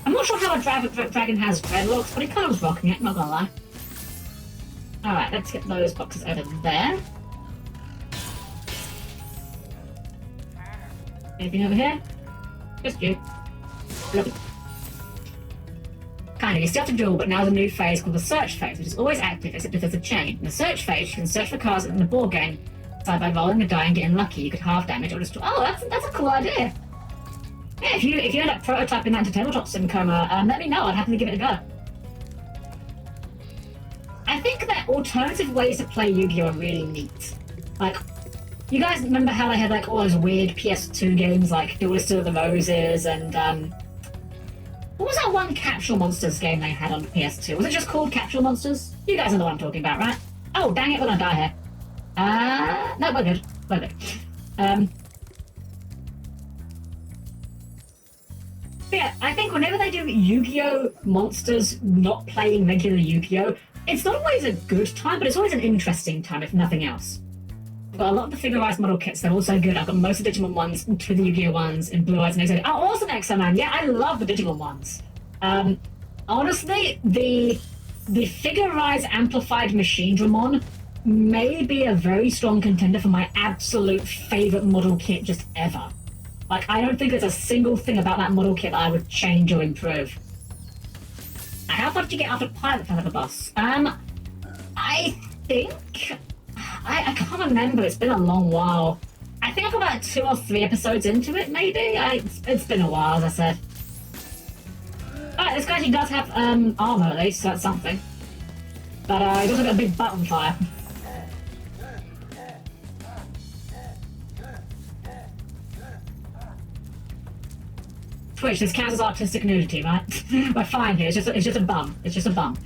A: I'm not sure how a dragon has dreadlocks, but he kind of was rocking it, not gonna lie. Alright, let's get those boxes over there. Anything over here? Just you. Look. Kind of, you still have to duel, but now there's a new phase called the search phase, which is always active except if there's a chain. In the search phase, you can search for cards in the board game, so by rolling a die and getting lucky, you could half damage or destroy. Oh, that's a cool idea. Yeah, if you end up prototyping that into Tabletop Sim Coma, let me know. I'd happily give it a go. I think that alternative ways to play Yu-Gi-Oh! Are really neat. Like, you guys remember how they had like all those weird PS2 games like Duelist of the Roses and what was that one Capsule Monsters game they had on PS2? Was it just called Capsule Monsters? You guys know what I'm talking about, right? Oh, dang it, we're gonna die here. No, we're good. We're good. Yeah, I think whenever they do Yu-Gi-Oh! Monsters not playing regular Yu-Gi-Oh!, it's not always a good time, but it's always an interesting time, if nothing else. I've got a lot of the figurized model kits, they're also good. I've got most of the Digimon ones, 2 of the Yu-Gi-Oh! Ones in Blue Eyes and Exo. Oh, awesome, Exo-Man! Yeah, I love the Digimon ones. Honestly, the figurized amplified Machine Dramon may be a very strong contender for my absolute favorite model kit just ever. Like, I don't think there's a single thing about that model kit that I would change or improve. How far did you get after Pilot for the boss? I think... I can't remember, it's been a long while. I think I'm about 2 or 3 episodes into it, maybe? It's been a while, as I said. Alright, this guy actually does have armor at least, so that's something. But he doesn't got a big butt on fire. Twitch, this counts as artistic nudity, right? We're fine here, it's just a bum. It's just a bum.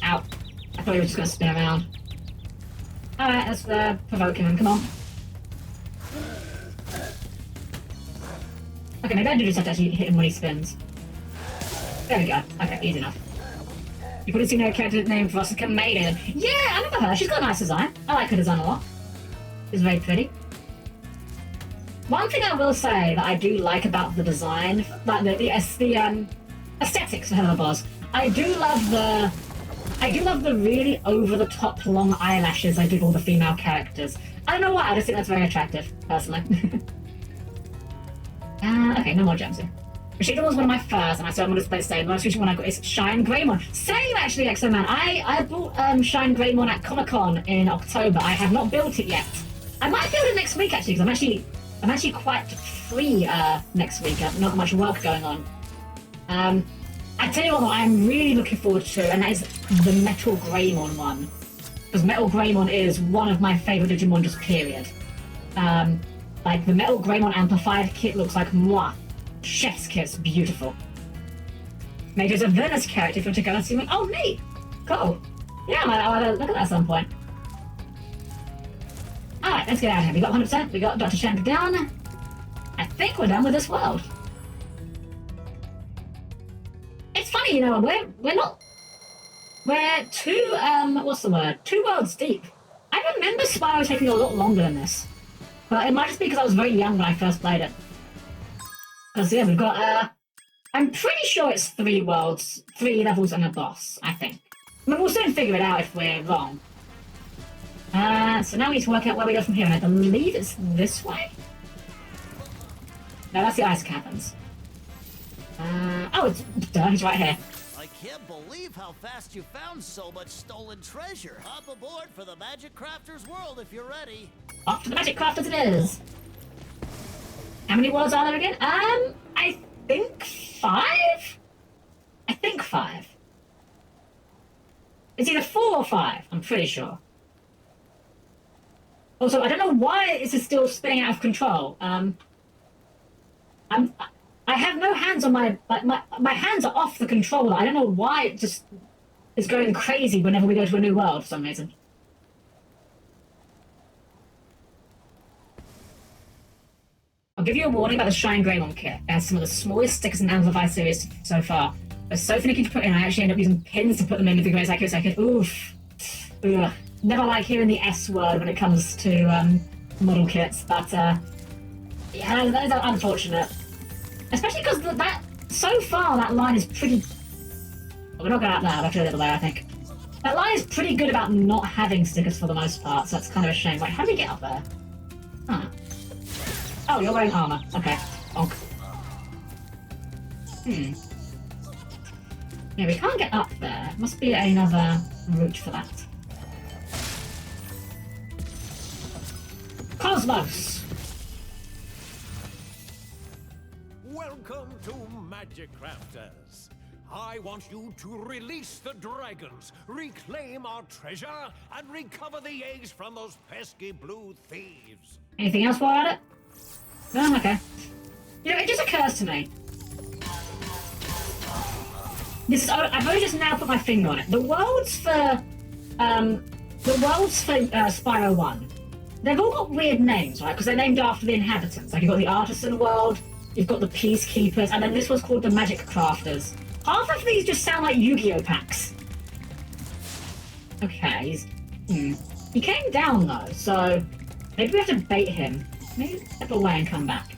A: Ow. I thought he was just gonna spin around. Alright, let's provoke him, come on. Okay, maybe I do just have to actually hit him when he spins. There we go. Okay, easy enough. You could have seen her character named Rossica Maiden. Yeah, I remember her. She's got a nice design. I like her design a lot. It's very pretty. One thing I will say that I do like about the design, like the aesthetics for Hello Boss, I do love the really over-the-top long eyelashes they give all the female characters. I don't know why, I just think that's very attractive, personally. Okay, no more gems here. Rashida was one of my first, and I still have on display today. The most recent one I got is Shine Greymon. Same, actually, Exo-Man. I bought Shine Greymon at Comic-Con in October. I have not built it yet. I might build it next week, actually, because I'm actually quite free next week. I've not much work going on. I tell you what, I'm really looking forward to, and that is the Metal Greymon one. Because Metal Greymon is one of my favourite Digimon, just period. Like, the Metal Greymon Amplified kit looks like mwah. Chef's kiss, beautiful. Maybe there's a Venice character if you want to go and see me. Oh, neat! Cool. Yeah, I'll look at that at some point. Alright, let's get out of here. We got 100%, we got Dr. Shank down. I think we're done with this world. It's funny, you know, we're 2 worlds deep. I remember Spyro taking a lot longer than this. But it might just be because I was very young when I first played it. Because, yeah, we've got, I'm pretty sure it's 3 worlds, 3 levels and a boss, I think. I mean, we'll soon figure it out if we're wrong. So now we need to work out where we go from here, and I believe it's this way? No, that's the ice caverns. Oh, it's right here.
F: I can't believe how fast you found so much stolen treasure. Hop aboard for the Magic Crafter's world if you're ready.
A: Off to the Magic Crafters it is. How many worlds are there again? I think 5? I think 5. It's either 4 or 5, I'm pretty sure. Also, I don't know why this is still spinning out of control. I have no hands on my hands are off the controller. I don't know why it just is going crazy whenever we go to a new world for some reason. give you a warning about the Shine Greymon kit. It has some of the smallest stickers in the Amplified series so far. They're so finicky to put in, I actually end up using pins to put them in with the greatest accuracy I could. Oof. Ugh. Never like hearing the S word when it comes to model kits, but yeah, that is unfortunate. Especially because that so far that line is pretty. Well, we're not going out there. We'll have to go the other way, I think. That line is pretty good about not having stickers for the most part, so that's kind of a shame. Wait, how do we get up there? Huh. Oh, you're wearing armor. Okay. Bonk. Yeah, we can't get up there. Must be another route for that. Cosmos!
Q: Welcome to Magic Crafters. I want you to release the dragons, reclaim our treasure, and recover the eggs from those pesky blue thieves.
A: Anything else while at it? No? Okay. You know, it just occurs to me. I've only just now put my finger on it. The worlds for Spyro 1, they've all got weird names, right? Because they're named after the inhabitants. Like, you've got the Artisan world, you've got the Peacekeepers, and then this was called the Magic Crafters. Half of these just sound like Yu-Gi-Oh! Packs. Okay, he came down, though, so maybe we have to bait him. Maybe step away and come back.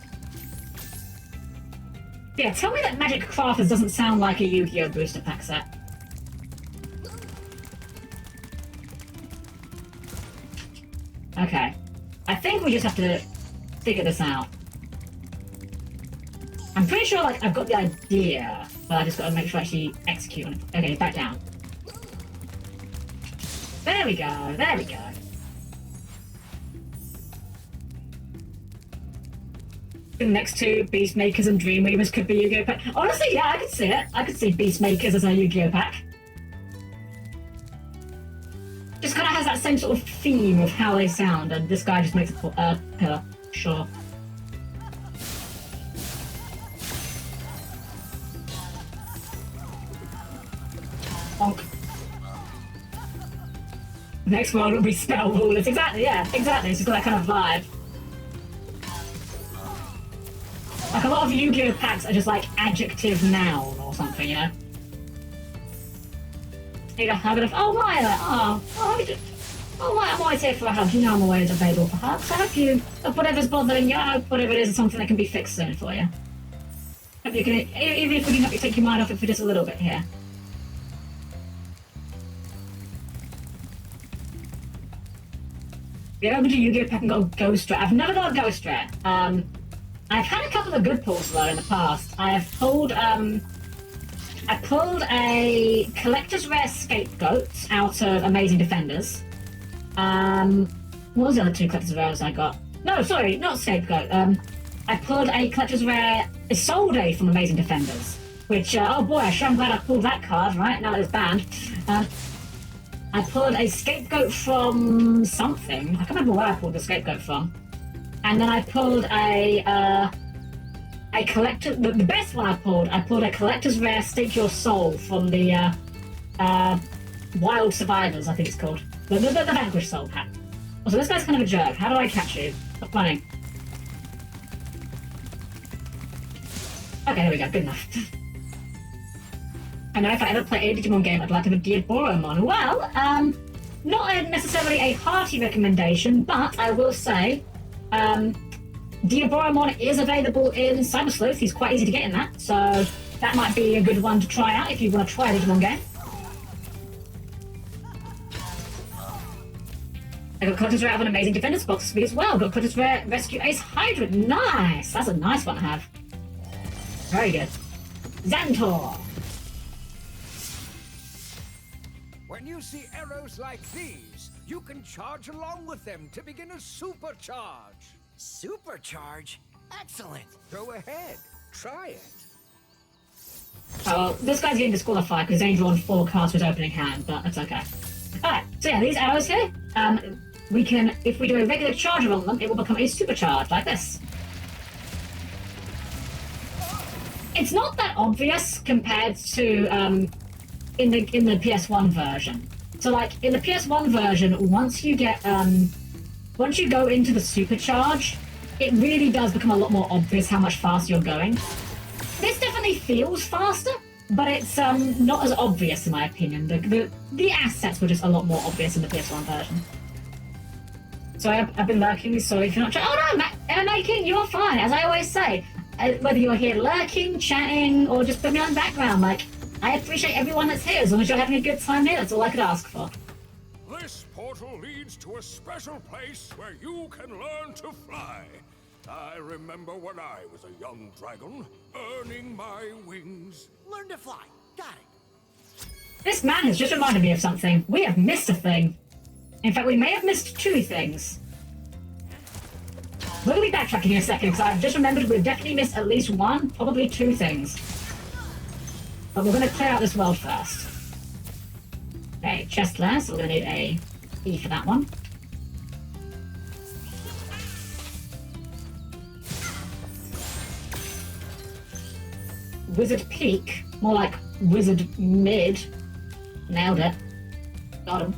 A: Yeah, tell me that Magic Crafters doesn't sound like a Yu-Gi-Oh! Booster pack set. Okay. I think we just have to figure this out. I'm pretty sure, like, I've got the idea, but I just gotta make sure I actually execute on it. Okay, back down. There we go, there we go. The next two Beastmakers and Dreamweavers could be Yu-Gi-Oh! Pack. Honestly, yeah, I could see it. I could see Beastmakers as a Yu-Gi-Oh! Pack. Just kind of has that same sort of theme of how they sound, and this guy just makes a pillar. Sure. Bonk. Next one will be Spell Rulers. Exactly, yeah, exactly. It's just got that kind of vibe. Like, a lot of Yu-Gi-Oh! Packs are just like adjective noun or something, you know? You go, oh, Maya, I'm always here for a hug. You know I'm always available for hugs. I hope you, whatever's bothering you, I hope whatever it is something that can be fixed soon for you. Hope you can, even if we can help you take your mind off it for just a little bit here. Get over to Yu-Gi-Oh! Pack and got a Ghost Rat. I've never got a Ghost Rat. I've had a couple of good pulls though in the past. I pulled a Collector's Rare Scapegoat out of Amazing Defenders. What was the other two Collector's Rares I got? No, sorry, not Scapegoat. I pulled a Collector's Rare Isolde from Amazing Defenders, which, oh boy, I'm glad I pulled that card, right, now that it's banned. I pulled a Scapegoat from something. I can't remember where I pulled the Scapegoat from. And then I pulled a collector. The best one I pulled a Collector's Rare Stake Your Soul from the Wild Survivors, I think it's called. The Vanquish Soul pack. Also, this guy's kind of a jerk. How do I catch you? Stop running. Okay, there we go. Good enough. I know if I ever play a Digimon game, I'd like to have a Diaboromon. Well, not necessarily a hearty recommendation, but I will say, Diaboromon is available in Cyber Sleuth. He's quite easy to get in that, so that might be a good one to try out if you want to try a Digimon game. I got Collector's Rare of an Amazing Defenders box for me as well. Got Collector's Rare Rescue Ace Hydra. Nice! That's a nice one to have. Very good. Xantor.
H: When you see arrows like these, you can charge along with them to begin a supercharge.
F: Supercharge? Excellent.
H: Go ahead. Try it.
A: Oh, well, this guy's getting disqualified because he's only drawn 4 cards with his opening hand, but that's okay. Alright, so yeah, these arrows here, we can, if we do a regular charge on them, it will become a supercharge, like this. It's not that obvious compared to, in the PS1 version. So, like, in the PS1 version, once you get, once you go into the supercharge, it really does become a lot more obvious how much faster you're going. This definitely feels faster, but it's not as obvious in my opinion. The assets were just a lot more obvious in the PS1 version. So I've been lurking, sorry if you're not oh no, Making, you're fine, as I always say. Whether you're here lurking, chatting, or just put me on background, like, I appreciate everyone that's here, as long as you're having a good time here, that's all I could ask for.
O: This portal leads to a special place where you can learn to fly. I remember when I was a young dragon, earning my wings.
F: Learn to fly. Got it.
A: This man has just reminded me of something. We have missed a thing. In fact, we may have missed 2 things. We'll be backtracking in a second, because I've just remembered we've definitely missed at least 1, probably 2 things. But we're going to clear out this world first. Okay, chest there, so we're going to need a E for that one. Wizard Peak, more like Wizard Mid. Nailed it. Got him.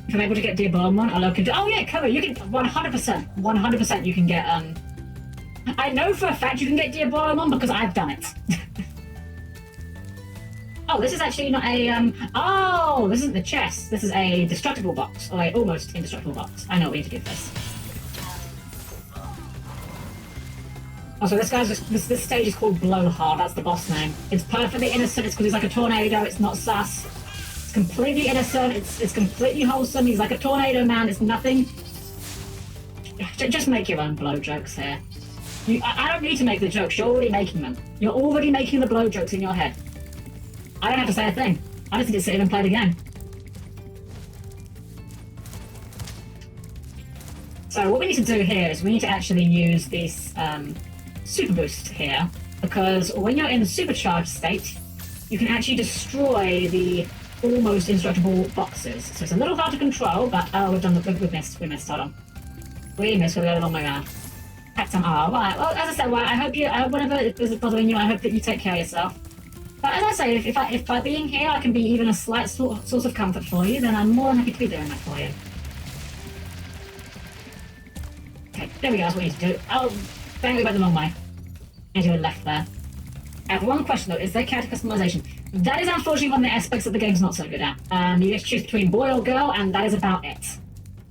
A: If I'm able to get the bomb one, I'll look into. Oh yeah, cover. You can 100% you can get. I know for a fact you can get Diaborum on because I've done it. Oh, this is actually not a oh, this isn't the chest. This is a destructible box, or a almost indestructible box. I know what we need to do with this. Also, this stage is called Blowhard. That's the boss name. It's perfectly innocent. It's because he's like a tornado. It's not sus. It's completely innocent. It's completely wholesome. He's like a tornado man. It's nothing. Just make your own blow jokes here. I don't need to make the jokes. You're already making them. You're already making the blow jokes in your head. I don't have to say a thing. I just need to sit in and play the game. So what we need to do here is we need to actually use this super boost here, because when you're in the supercharged state, you can actually destroy the almost indestructible boxes. So it's a little hard to control, but oh, we missed. Hold on. We missed. We're going a long way around. Some right. Well, as I said, I hope you, whatever is bothering you, I hope that you take care of yourself. But as I say, if by being here I can be even a slight source of comfort for you, then I'm more than happy to be doing that for you. Okay, there we go, that's what we need to do. Oh, bang, we went the wrong way. And you were left there. I have one question though, is there character customization? That is unfortunately one of the aspects that the game's not so good at. You get to choose between boy or girl, and that is about it.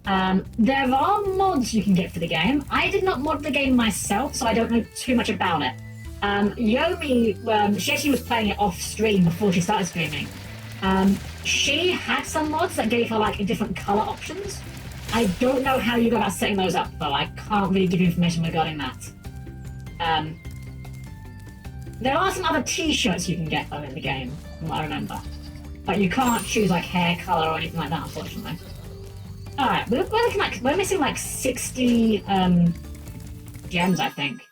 A: There are mods you can get for the game. I did not mod the game myself, so I don't know too much about it. Yomi, she actually was playing it off stream before she started streaming. She had some mods that gave her like different color options. I don't know how you go about setting those up though. I can't really give you information regarding that. There are some other t-shirts you can get though in the game, from what I remember. But you can't choose like hair color or anything like that, unfortunately. Alright, we're missing like 60 gems, I think.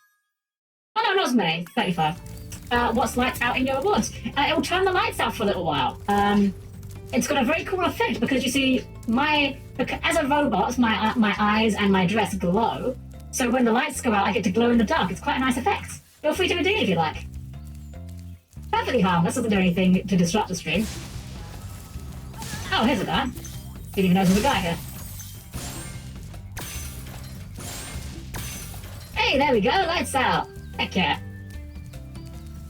A: Oh no, not as many. 35. What's lights out in your rewards? It will turn the lights out for a little while. It's got a very cool effect because you see, as a robot, my eyes and my dress glow. So when the lights go out, I get to glow in the dark. It's quite a nice effect. Feel free to redeem it if you like. Perfectly harmless. Doesn't do anything to disrupt the stream. Oh, here's a guy. Didn't even know there was a guy here. Hey, there we go. Lights out. Heck yeah.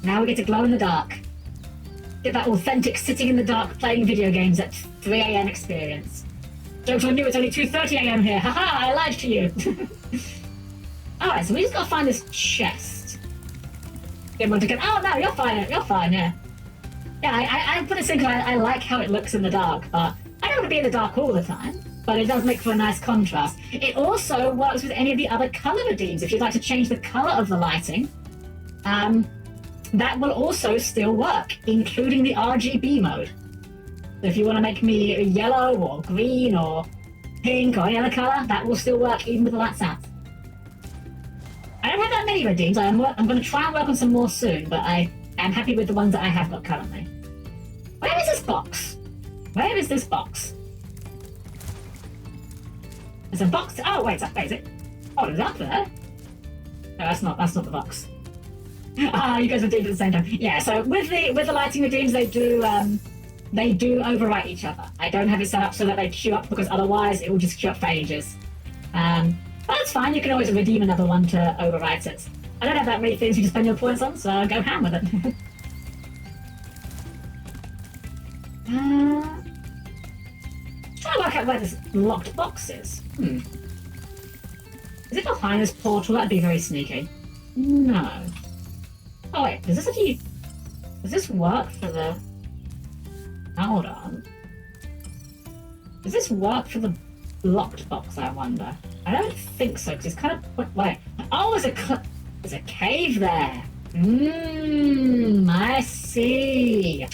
A: Now we get to glow in the dark. Get that authentic sitting in the dark playing video games at 3 AM experience. Jokes on you, it's only 2:30 AM here. Haha, I lied to you. Alright, so we just gotta find this chest. Get one to get. Oh no, you're fine, yeah. Yeah, I put this in because I like how it looks in the dark, but I don't want to be in the dark all the time. But it does make for a nice contrast. It also works with any of the other color redeems. If you'd like to change the color of the lighting, that will also still work, including the RGB mode. So if you want to make me yellow or green or pink or any other color, that will still work even with the lights out. I don't have that many redeems. I'm going to try and work on some more soon, but I am happy with the ones that I have got currently. Where is this box? Where is this box? There's a box. Oh wait, is it? Oh, it's up there. No, that's not the box. Ah, you guys redeemed at the same time. Yeah. So with the lighting redeems, they do they do overwrite each other. I don't have it set up so that they queue up because otherwise it will just queue up for ages. But that's fine, you can always redeem another one to overwrite it. I don't have that many things you can spend your points on, so go ham with it. Trying to work out where this locked box is. Is it behind this portal? That'd be very sneaky. No. Oh wait, does this work for the... Hold on. Does this work for the locked box, I wonder? I don't think so, because it's kind of... Wait. Oh, there's a cave there. I see.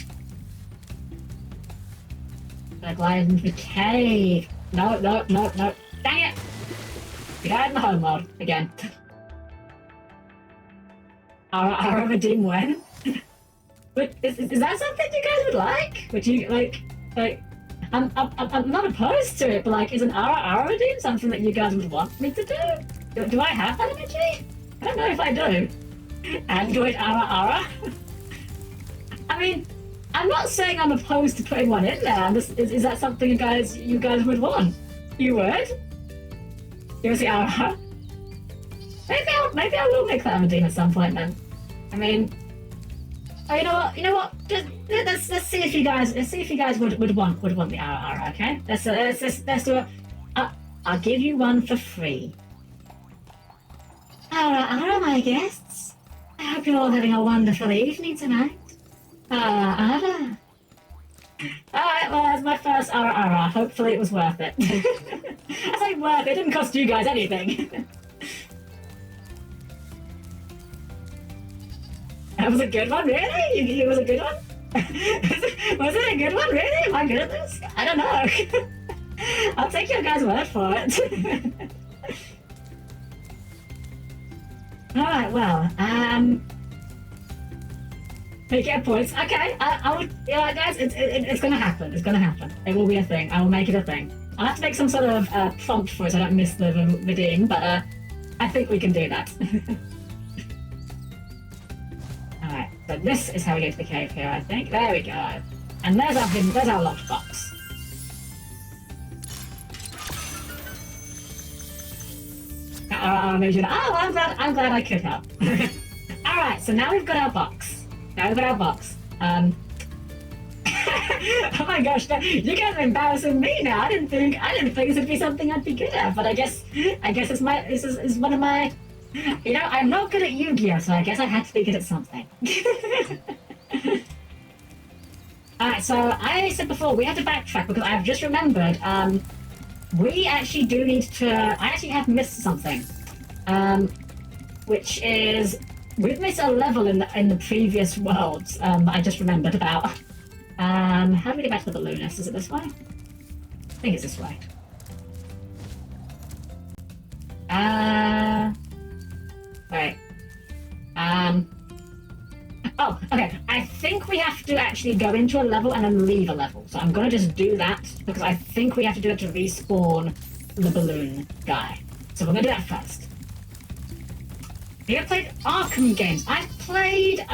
A: I glide into the cave. No. Dang it! We died in the home mode again. Our redeem when? But is that something you guys would like? Would you like? I'm not opposed to it, but like, is an Ara redeem something that you guys would want me to do? Do I have that energy? I don't know if I do. Android Ara. I mean, I'm not saying I'm opposed to putting one in there. Is that something you guys would want? You would? You would say Ara? Maybe I will make that a redeem at some point then. I mean, oh, you know what? Let's see if you guys would want the Ara, okay? Let's do it. I'll give you one for free. Ara, my guests. I hope you're all having a wonderful evening tonight. Ara. Alright, well, that's my first Ara. Hopefully it was worth it. I say worth it. It didn't cost you guys anything. That was a good one, really? It was a good one? Was it a good one, really? Am I good at this? I don't know. I'll take your guys' word for it. Alright, well, you get points. Okay, I would, guys, it's gonna happen. It's gonna happen. It will be a thing. I will make it a thing. I'll have to make some sort of prompt for it so I don't miss the redeem, but I think we can do that. Alright, so this is how we get to the cave here, I think. There we go. And there's our locked box. I'm glad I could help. Alright, so now we've got our box. Oh my gosh, you guys are embarrassing me now. I didn't think this would be something I'd be good at, but I guess this is one of my... You know, I'm not good at Yu-Gi-Oh, so I guess I had to be good at something. Alright, so I said before, we had to backtrack because I've just remembered, we actually do need to... I actually have missed something. Which is... We've missed a level in the previous worlds, that I just remembered about. How do we get back to the balloonist? Is it this way? I think it's this way. Right. Oh, okay. I think we have to actually go into a level and then leave a level. So I'm gonna just do that because I think we have to do it to respawn the balloon guy. So we're gonna do that first. Have you ever played Arkham games? I played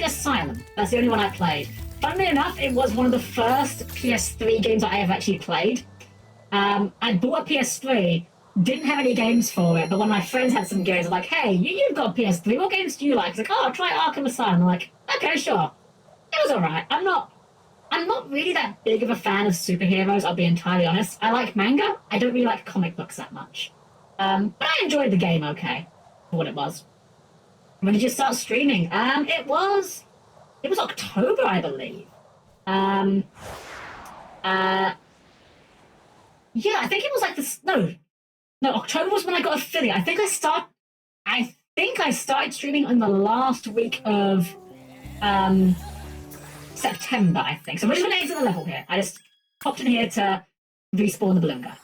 A: Asylum. That's the only one I played. Funnily enough, it was one of the first PS3 games that I ever actually played. I bought a PS3, didn't have any games for it, but one of my friends had some games. I'm like, hey, you've got a PS3, what games do you like? He's like, oh, try Arkham Asylum. I'm like, okay, sure. It was alright. I'm not really that big of a fan of superheroes, I'll be entirely honest. I like manga. I don't really like comic books that much. But I enjoyed the game okay, for what it was. When did you start streaming? It was October, I believe. Yeah, I think it was like this. No, October was when I got affiliate. I think I started streaming in the last week of September, I think. So we're just gonna exit the level here. I just popped in here to respawn the balloon guy.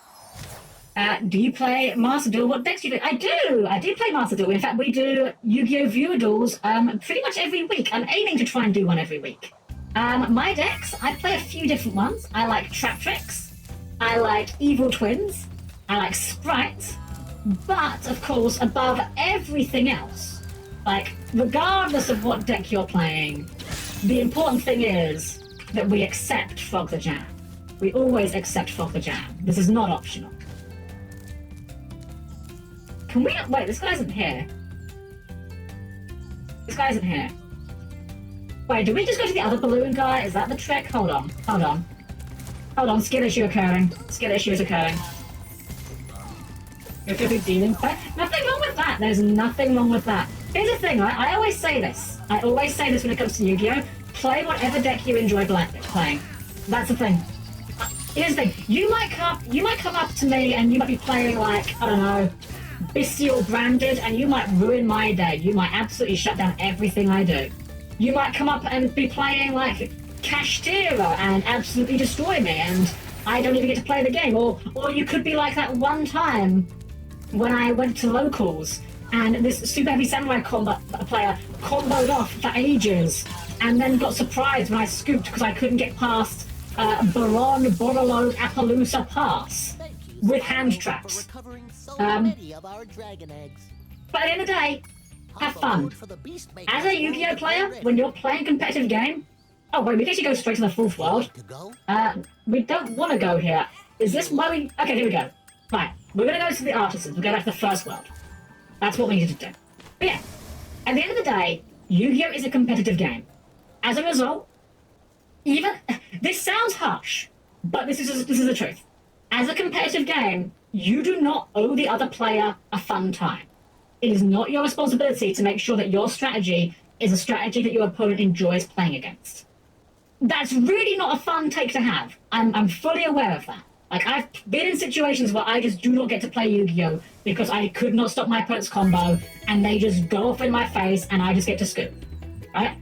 A: Do you play Master Duel? What decks do you play? I do play Master Duel. In fact, we do Yu-Gi-Oh! Viewer Duels pretty much every week. I'm aiming to try and do one every week. My decks, I play a few different ones. I like Trap Tricks. I like Evil Twins. I like Sprite. But, of course, above everything else, like, regardless of what deck you're playing, the important thing is that we accept Frog the Jam. We always accept Frog the Jam. This is not optional. Can we... Wait, this guy isn't here. This guy isn't here. Wait, do we just go to the other balloon guy? Is that the trick? Hold on. Hold on. Hold on, skill issue occurring. Skill issue is occurring. You're going to be dealing... Nothing wrong with that. There's nothing wrong with that. Here's the thing, right? I always say this. I always say this when it comes to Yu-Gi-Oh! Play whatever deck you enjoy playing. That's the thing. Here's the thing. You might come up to me and you might be playing like, I don't know, Bestial Branded, and you might ruin my day. You might absolutely shut down everything I do. You might come up and be playing like Kashtira and absolutely destroy me, and I don't even get to play the game. Or you could be like that one time when I went to locals and this Super Heavy Samurai player comboed off for ages and then got surprised when I scooped because I couldn't get past Baron Borolo Appaloosa Pass with hand traps. But at the end of the day, have fun. As a Yu-Gi-Oh player, when you're playing a competitive game... Oh wait, we can actually go straight to the 4th world. We don't want to go here. Is this why we... Okay, here we go. Right, we're going to go to the artisans. We'll go back to the 1st world. That's what we need to do. But yeah, at the end of the day, Yu-Gi-Oh is a competitive game. As a result, even... This sounds harsh, but this is the truth. As a competitive game, you do not owe the other player a fun time. It is not your responsibility to make sure that your strategy is a strategy that your opponent enjoys playing against. That's really not a fun take to have. I'm fully aware of that. Like, I've been in situations where I just do not get to play Yu-Gi-Oh! Because I could not stop my opponent's combo, and they just go off in my face, and I just get to scoop. Right?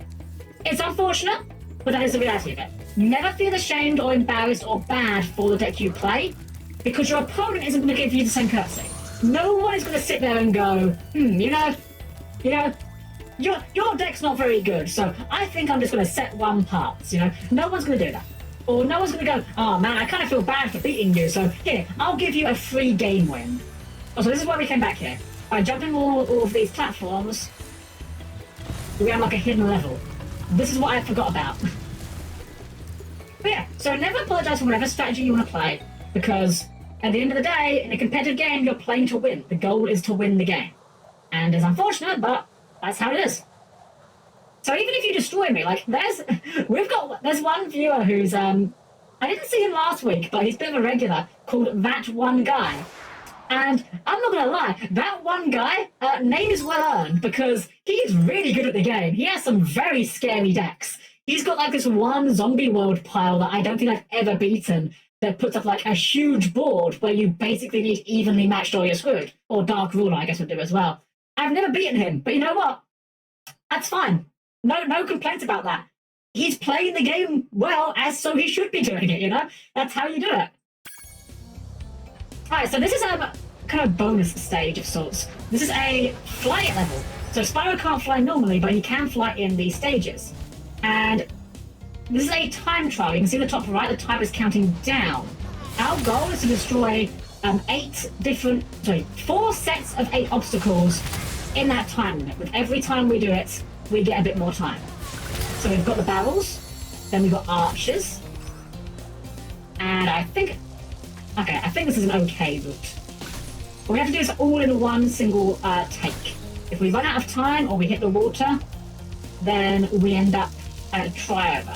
A: It's unfortunate, but that is the reality of it. Never feel ashamed or embarrassed or bad for the deck you play, because your opponent isn't going to give you the same courtesy. No one is going to sit there and go, your deck's not very good, so I think I'm just going to set one parts, No one's going to do that. Or no one's going to go, oh man, I kind of feel bad for beating you, so here, I'll give you a free game win. Oh, so this is why we came back here. By jumping all of these platforms, we unlock a hidden level. This is what I forgot about. But yeah, so never apologize for whatever strategy you want to play, because at the end of the day, in a competitive game, you're playing to win. The goal is to win the game. And it's unfortunate, but that's how it is. So even if you destroy me, like, there's one viewer who's, I didn't see him last week, but he's been a regular, called That One Guy. And I'm not gonna lie, that one guy, name is well earned, because he's really good at the game. He has some very scary decks. He's got like this one zombie world pile that I don't think I've ever beaten, that puts up like a huge board where you basically need evenly matched or you're screwed. Or Dark Ruler, I guess, would do as well. I've never beaten him, but you know what? That's fine. No complaints about that. He's playing the game well, as so he should be doing it, That's how you do it. Alright, so this is a kind of bonus stage of sorts. This is a flight level. So Spyro can't fly normally, but he can fly in these stages. And this is a time trial. You can see the top right, the time is counting down. Our goal is to destroy 4 sets of 8 obstacles in that time limit. With every time we do it, we get a bit more time. So we've got the barrels, then we've got archers, and I think this is an okay route. What we have to do is all in one single take. If we run out of time or we hit the water, then we end up at a try-over.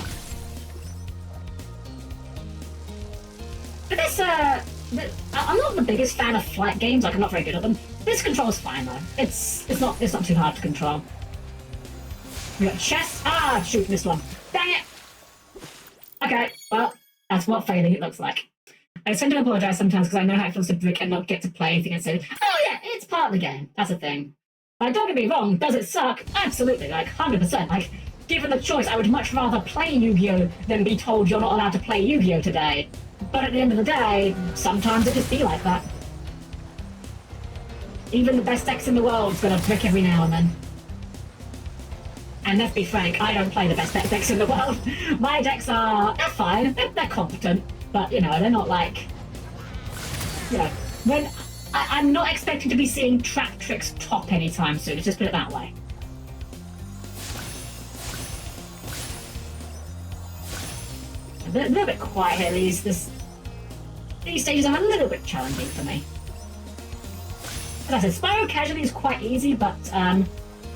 A: But this, I'm not the biggest fan of flight games, like I'm not very good at them. This control's fine though. It's not too hard to control. We got chess. Shoot, missed one. Dang it! Okay, well, that's what failing it looks like. I tend to apologise sometimes because I know how it feels to brick and not get to play anything and say, oh yeah, it's part of the game. That's a thing. Like, don't get me wrong, does it suck? Absolutely, like 100%. Like, given the choice, I would much rather play Yu-Gi-Oh! Than be told you're not allowed to play Yu-Gi-Oh! Today. But at the end of the day, sometimes it just be like that. Even the best decks in the world's gonna brick every now and then. And let's be frank, I don't play the best decks in the world. My decks they're fine, they're competent, but they're not like, when I'm not expecting to be seeing Trap Tricks top anytime soon, let's just put it that way. a little bit quiet here. These stages are a little bit challenging for me. As I said, Spyro Casually is quite easy, but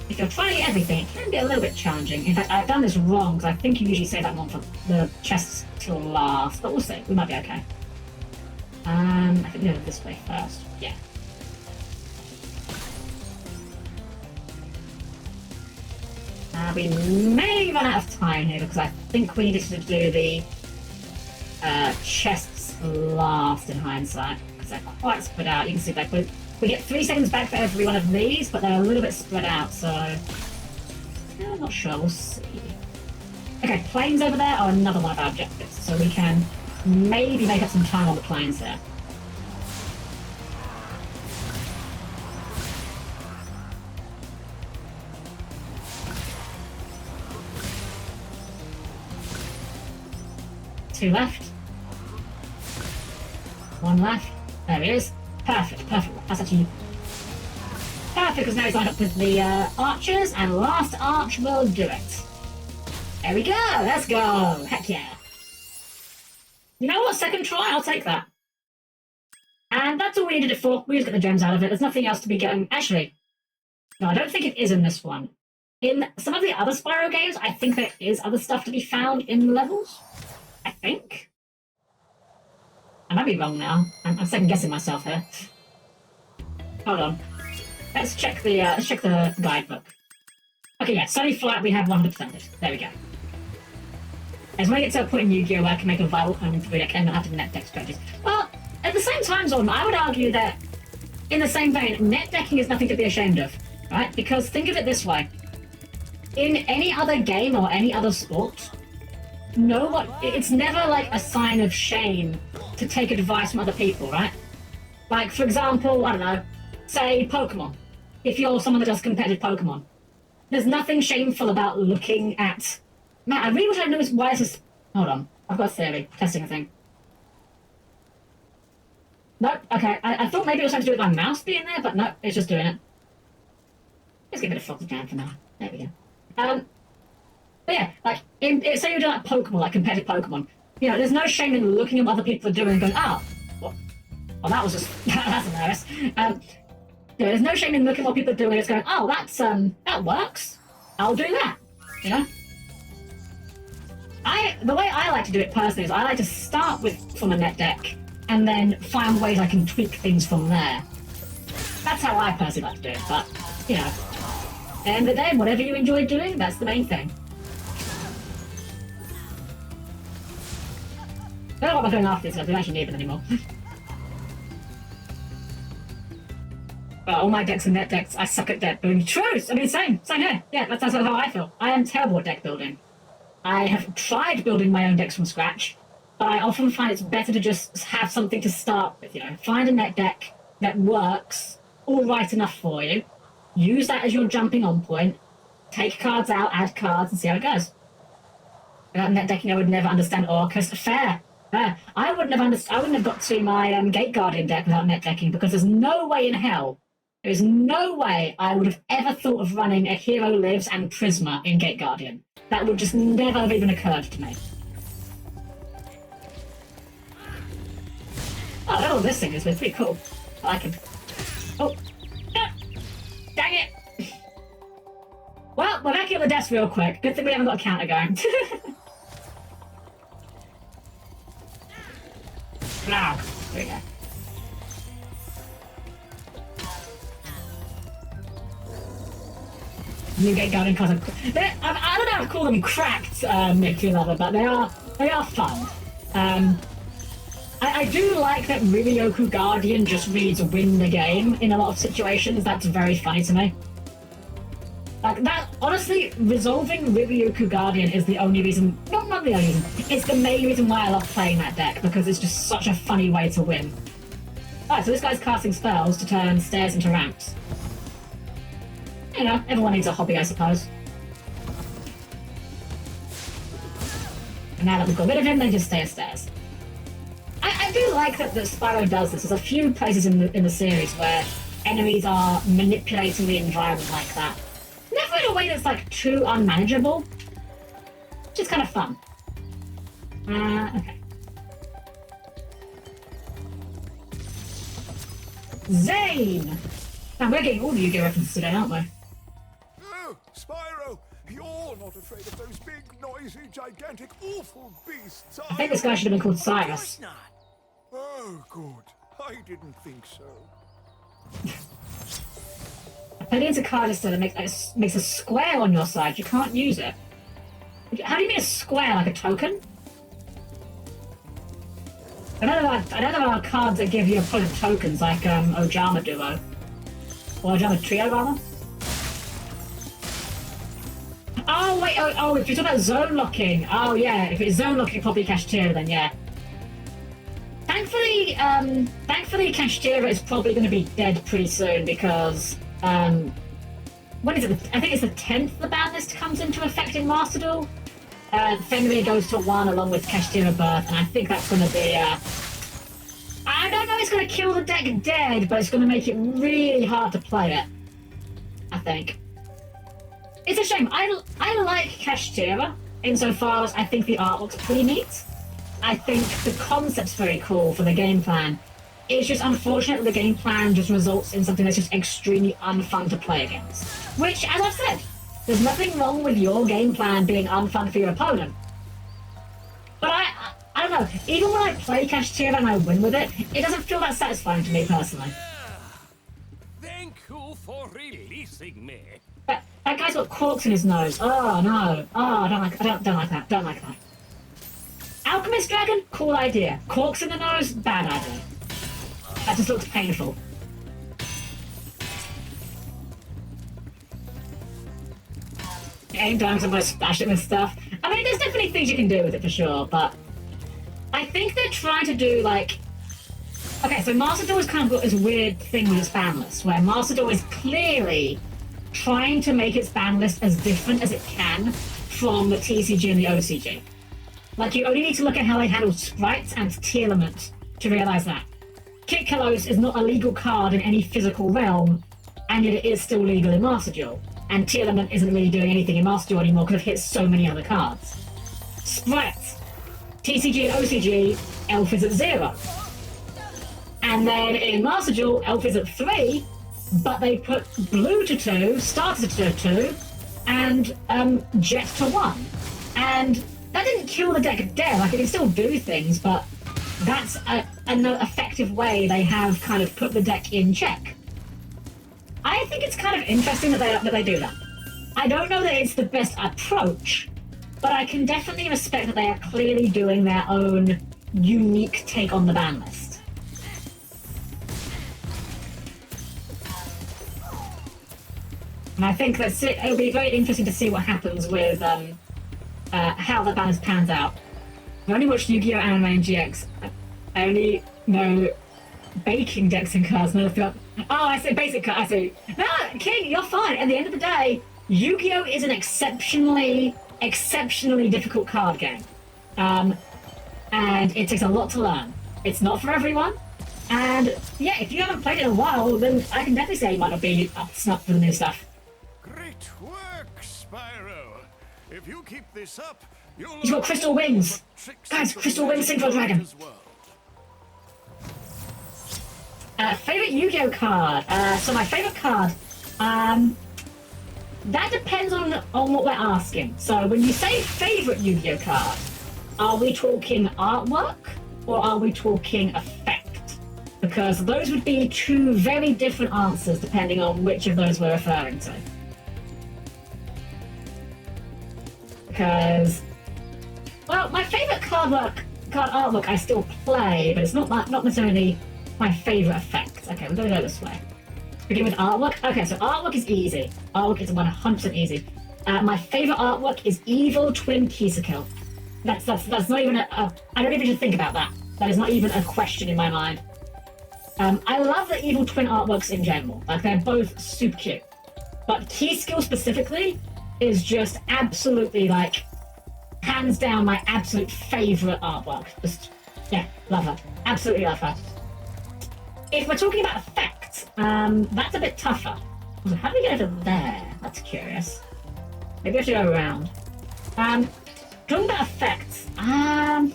A: if you're trying everything, it can be a little bit challenging. In fact, I've done this wrong, because I think you usually save that one for the chests till last, but we'll see. We might be okay. I think we go this way first. Yeah. We may run out of time here, because I think we needed to do the chests last in hindsight, because they're quite spread out. You can see like we get 3 seconds back for every one of these, but they're a little bit spread out, so I'm not sure. We'll see. Okay, planes over there are another one of our objectives, so we can maybe make up some time on the planes there. Two left. One left. There he is. Perfect, perfect. That's actually perfect, because now he's lined up with the archers, and last arch will do it. There we go. Let's go. Heck yeah. You know what? Second try. I'll take that. And that's all we needed it for. We just got the gems out of it. There's nothing else to be getting. Actually, no, I don't think it is in this one. In some of the other Spyro games, I think there is other stuff to be found in the levels. I think. I might be wrong now. I'm second guessing myself here. Hold on. Let's check the guidebook. Okay, yeah, Sunny Flight we have 100%ed. There we go. I just want to get to a point in Yu-Gi-Oh! Where I can make a viable home for deck and not have to net deck strategies. Well, at the same time, Zordon, I would argue that in the same vein, net decking is nothing to be ashamed of, right? Because think of it this way. In any other game or any other sport, it's never like a sign of shame to take advice from other people, right? Like, for example, I don't know, say Pokemon. If you're someone that does competitive Pokemon, there's nothing shameful about looking at... Man, I really wish I knew why this is... Hold on, I've got a theory. Testing a thing. Nope, okay, I thought maybe it was something to do with my mouse being there, but no, it's just doing it. Let's get rid of Fox down for now. There we go. But yeah, like, say you're doing like Pokemon, like competitive Pokemon. You know, there's no shame in looking at what other people are doing and going, oh, well, that was just, that's hilarious. You know, there's no shame in looking at what people are doing and it's going, oh, that works. I'll do that, you know? The way I like to do it personally is I like to start from a net deck and then find ways I can tweak things from there. That's how I personally like to do it, but, you know, at the end of the day, whatever you enjoy doing, that's the main thing. I don't know what I'm doing after this, I don't actually need them anymore. But all my decks are net decks. I suck at deck building. True! I mean, same here. Yeah, that's how I feel. I am terrible at deck building. I have tried building my own decks from scratch, but I often find it's better to just have something to start with, you know. Find a net deck that works all right enough for you. Use that as your jumping on point. Take cards out, add cards, and see how it goes. Without net decking, I would never understand Orcus. Fair. I wouldn't have got to my Gate Guardian deck without net decking, because there's no way in hell, there's no way I would have ever thought of running a Hero Lives and Prisma in Gate Guardian. That would just never have even occurred to me. Oh, this thing is pretty cool. I like him. Oh, no. Dang it! Well, we're back at the desk real quick. Good thing we haven't got a counter going. Now, there we go. New Gate Guardian cards. I don't know how to call them cracked, Nick, but they are fun. I do like that Riryoku Guardian just reads win the game in a lot of situations. That's very funny to me. Like that, honestly, resolving Riryoku Guardian is the only reason, not the only reason, it's the main reason why I love playing that deck, because it's just such a funny way to win. Alright, so this guy's casting spells to turn stairs into ramps. You know, everyone needs a hobby, I suppose. And now that we've got rid of him, they just stay as stairs. I do like that Spyro does this. There's a few places in the series where enemies are manipulating the environment like that. Never in a way that's like too unmanageable. Which is kind of fun. Okay. Zane! Now we're getting all the Yu-Gi-Oh references today, aren't we?
M: Oh, Spyro, you're not afraid of those big, noisy, gigantic, awful beasts,
A: I think this guy should have been called Cyrus.
M: Oh, good. I didn't think so.
A: Put into card instead and makes a square on your side. You can't use it. How do you mean a square, like a token? I know there are cards that give your opponent tokens, like Ojama Duo. Or Ojama Trio, rather. Oh, wait, oh, if you're talking about zone locking. Oh, yeah, if it's zone locking, probably Kashtira, then yeah. Thankfully, Kashtira is probably going to be dead pretty soon because, when is it? I think it's the 10th the ban list comes into effect in Master Duel. Fenrir goes to 1 along with Kashtira Birth, and I think that's going to be, I don't know if it's going to kill the deck dead, but it's going to make it really hard to play it. I think. It's a shame. I like Kashtira insofar as I think the artwork's pretty neat. I think the concept's very cool for the game plan. It's just unfortunate that the game plan just results in something that's just extremely unfun to play against. Which, as I've said, there's nothing wrong with your game plan being unfun for your opponent. But I don't know, even when I play Kashtira and I win with it, it doesn't feel that satisfying to me personally.
Q: Thank you for releasing me.
A: But that guy's got corks in his nose. Oh no. Oh, I don't like that. Don't like that. Alchemist Dragon? Cool idea. Corks in the nose? Bad idea. That just looks painful. Aim down, I'm gonna splash it with stuff. I mean, there's definitely things you can do with it for sure, but I think they're trying to do like... Okay, so Master Duel has kind of got this weird thing with its ban list, where Master Duel is clearly trying to make its ban list as different as it can from the TCG and the OCG. Like, you only need to look at how they handle sprites and Tearlament to realise that. Kit Kalos is not a legal card in any physical realm, and yet it is still legal in Master Duel. And Tearlament isn't really doing anything in Master Duel anymore because it hits so many other cards. Sprites. TCG and OCG, Elf is at 0. And then in Master Duel, Elf is at 3, but they put Blue to 2, Starter to 2, and Jet to 1. And that didn't kill the deck dead, like it can still do things, but that's an effective way they have kind of put the deck in check. I think it's kind of interesting that they do that. I don't know that it's the best approach, but I can definitely respect that they are clearly doing their own unique take on the ban list. And I think it'll be very interesting to see what happens with how the ban list pans out. I only watched Yu-Gi-Oh! Anime and GX. I only know baking decks and cards. Oh, I say basic card. I say, no, King, you're fine. At the end of the day, Yu-Gi-Oh! Is an exceptionally difficult card game. And it takes a lot to learn. It's not for everyone. And yeah, if you haven't played it in a while, then I can definitely say you might not be up to snuff for the new stuff.
I: Great work, Spyro. If you keep this up, you'll...
A: He's got crystal wings. Guys, crystal wings sing for a dragon. Favorite Yu-Gi-Oh card. So my favorite card, that depends on what we're asking. So when you say favorite Yu-Gi-Oh card, are we talking artwork or are we talking effect? Because those would be two very different answers depending on which of those we're referring to. Because, well, my favorite card artwork I still play, but it's not necessarily my favorite effect. Okay, we're gonna go this way. Begin with artwork. Okay, so artwork is easy. Artwork is 100% easy. My favorite artwork is Evil Twin Kisakill. That's not even I don't even think about that. That is not even a question in my mind. I love the Evil Twin artworks in general. Like, they're both super cute. But Kisakill specifically is just absolutely, like, hands down my absolute favorite artwork. Just, yeah, love her. Absolutely love her. If we're talking about effects, that's a bit tougher. How do we get over there? That's curious. Maybe I have to go around. Talking about effects, Yeah,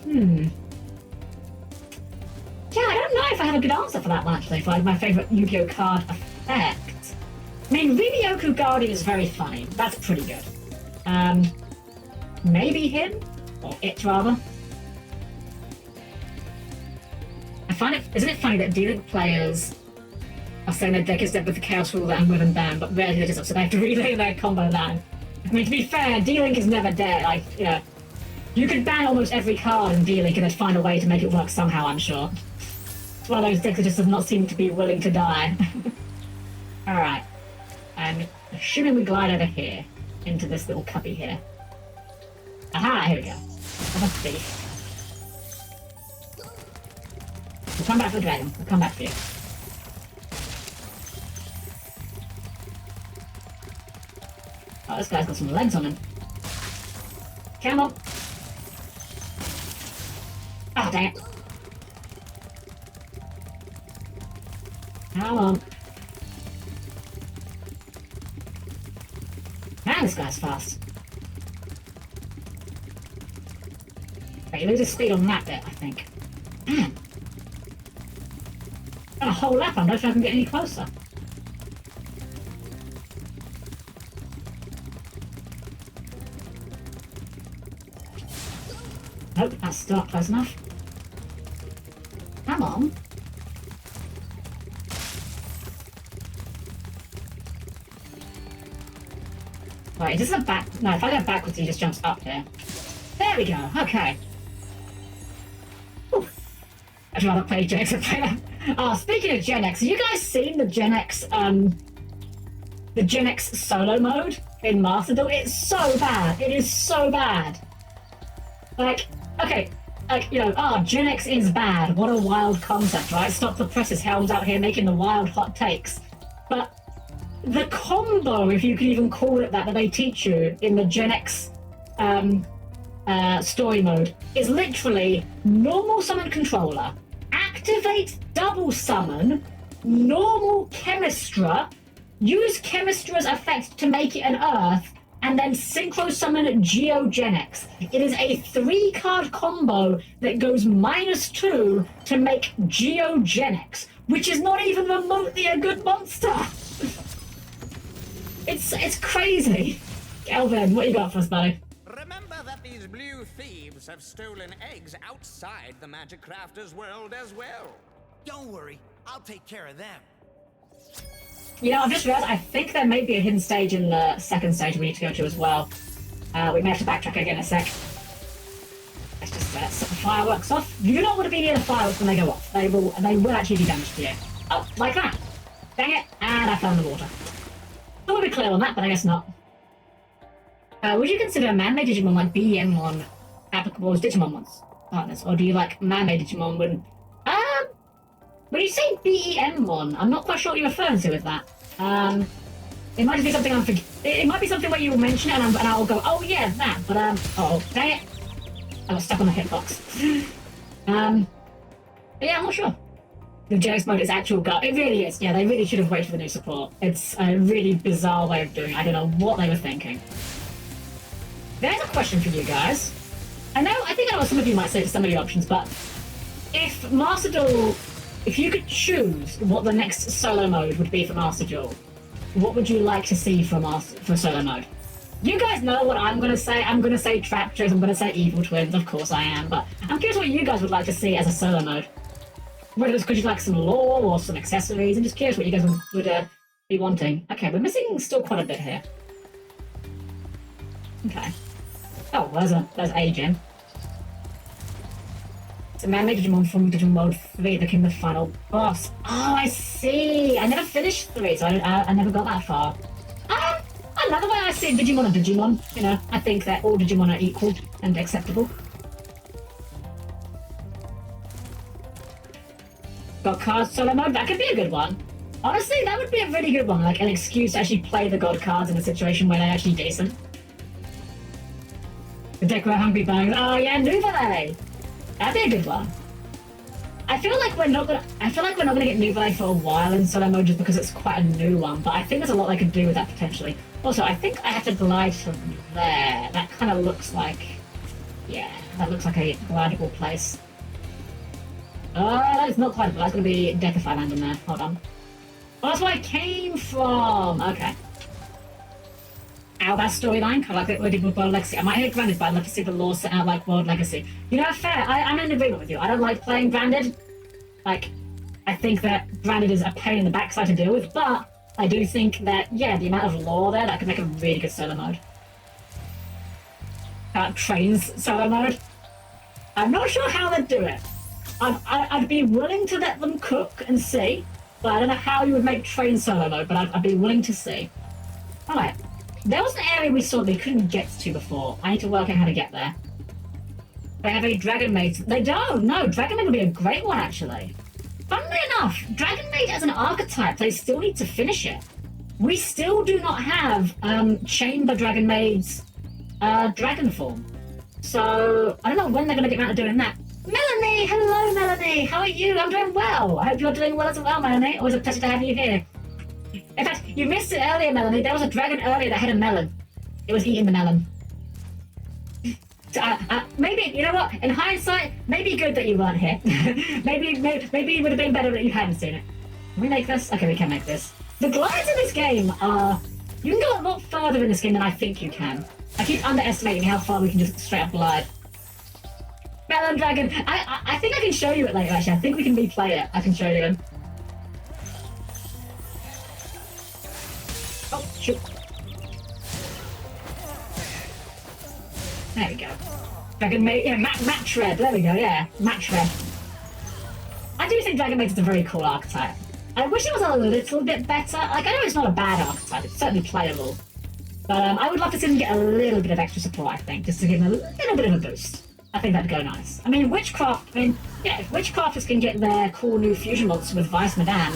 A: I don't know if I have a good answer for that one, actually, for like, my favourite Yu-Gi-Oh! Card effect. I mean, Rinryoku Guardian is very funny. That's pretty good. Maybe him? Or it, rather. I find it... Isn't it funny that D-Link players are saying their deck is dead with the Chaos Rule that I'm with and ban, but rarely it is up, so they have to relay their combo line. I mean, to be fair, D-Link is never dead. Like, you know, you could ban almost every card in D-Link and they'd find a way to make it work somehow, I'm sure. It's one of those decks that just does not seem to be willing to die. Alright. I'm assuming we glide over here, into this little cubby here. Aha, here we go. I'm a thief. We'll come back for the dragon. We'll come back for you. Oh, this guy's got some legs on him. Come on. Oh, dang it. Come on. Man, this guy's fast. But he loses speed on that bit, I think. Man. Got a whole lap on, don't know if I can get any closer. Nope, that's still not close enough. Come on. Right, this isn't back. No, if I go backwards, he just jumps up here. There we go. Okay. Whew. I'd rather play Gen X than play that. Oh, speaking of Gen X, have you guys seen the Gen X solo mode in Master Duel? It's so bad. It is so bad. Like, okay, like, you know, Gen X is bad. What a wild concept, right? Stop the presses. Helm's out here making the wild hot takes. But the combo, if you can even call it that they teach you in the Gen X story mode is literally normal summon controller, activate double summon, normal Chemistra, use Chemistra's effect to make it an Earth, and then synchro summon Geogenix. It is a 3-card combo that goes -2 to make Geogenix, which is not even remotely a good monster. It's crazy. Elvin, what you got for us, buddy?
F: Remember that these blue thieves have stolen eggs outside the Magic Crafter's world as well.
K: Don't worry, I'll take care of them.
A: You know, I've just realized I think there may be a hidden stage in the second stage we need to go to as well. We may have to backtrack again in a sec. Let's just set the fireworks off. You do not want to be near the fireworks when they go off. They will actually do damage to you. Oh, like that. Dang it, and I fell in the water. I want to be clear on that, but I guess not. Would you consider a man-made Digimon like BEM1 applicable as Digimon partners, or do you like man-made Digimon when you say BEM1, I'm not quite sure what you're referring to with that. It might just be something it might be something where you will mention it and I'll go, oh yeah, that, but oh, dang it. I got stuck on the hitbox. But yeah, I'm not sure. The Genex mode is actual gut. It really is. Yeah, they really should have waited for the new support. It's a really bizarre way of doing it. I don't know what they were thinking. There's a question for you guys. I think I know what some of you might say to some of the options, but if Master Duel, if you could choose what the next solo mode would be for Master Duel, what would you like to see for solo mode? You guys know what I'm going to say. I'm going to say Trap Chase, I'm going to say Evil Twins, of course I am, but I'm curious what you guys would like to see as a solo mode. Whether it's because you'd like some lore or some accessories, I'm just curious what you guys would be wanting. Okay, we're missing still quite a bit here. Okay. Oh, there's a gem. It's a man-made Digimon from Digimon Mode 3 that became the final boss. Oh, I see! I never finished 3, so I never got that far. Another way I see Digimon and Digimon. You know, I think that all Digimon are equal and acceptable. God cards solo mode, that could be a good one. Honestly, that would be a really good one, like an excuse to actually play the God cards in a situation where they're actually decent. The deck where Hungry Bones. Oh yeah, Nouvelle! That'd be a good one. I feel like we're not gonna get Nouvelle for a while in solo mode just because it's quite a new one, but I think there's a lot they could do with that potentially. Also, I think I have to glide from there. That kind of looks like, yeah. That looks like a glidable place. Oh, that is not glidable. That's going to be Decify Land in there. Hold on. Oh, that's where I came from! Okay. Ow, that storyline, kind of like what we did with World Legacy. I might hate Branded, but I'd love to see the lore set out like World Legacy. You know, fair. I'm in agreement with you. I don't like playing Branded. Like, I think that Branded is a pain in the backside to deal with, but I do think that, yeah, the amount of lore there, that could make a really good solo mode. Trains solo mode. I'm not sure how they'd do it. I'd be willing to let them cook and see, but I don't know how you would make train solo mode, but I'd be willing to see. Alright. There was an area we saw that we couldn't get to before. I need to work out how to get there. They have any Dragon Maids? They don't! No, Dragon Maid would be a great one, actually. Funnily enough, Dragon Maid as an archetype, they still need to finish it. We still do not have Chamber Dragon Maid's dragon form. So, I don't know when they're going to get around to doing that. Melanie! Hello, Melanie! How are you? I'm doing well. I hope you're doing well as well, Melanie. Always a pleasure to have you here. In fact, you missed it earlier, Melanie. There was a dragon earlier that had a melon. It was eating the melon. So, maybe, you know what? In hindsight, maybe good that you weren't here. maybe it would have been better that you hadn't seen it. Can we make this? Okay, we can make this. The glides in this game are... You can go a lot further in this game than I think you can. I keep underestimating how far we can just straight up glide. Melon Dragon! I think I can show you it later, actually. I think we can replay it. I can show you it. Oh, shoot. There we go. Dragon Maid, yeah, Match Red. There we go, yeah. Match Red. I do think Dragon Maid is a very cool archetype. I wish it was a little bit better. Like, I know it's not a bad archetype. It's certainly playable. But I would love to see them get a little bit of extra support, I think, just to give them a little bit of a boost. I think that'd go nice. I mean, Witchcraft, yeah, if Witchcrafters can get their cool new fusion monster with Vice Madame,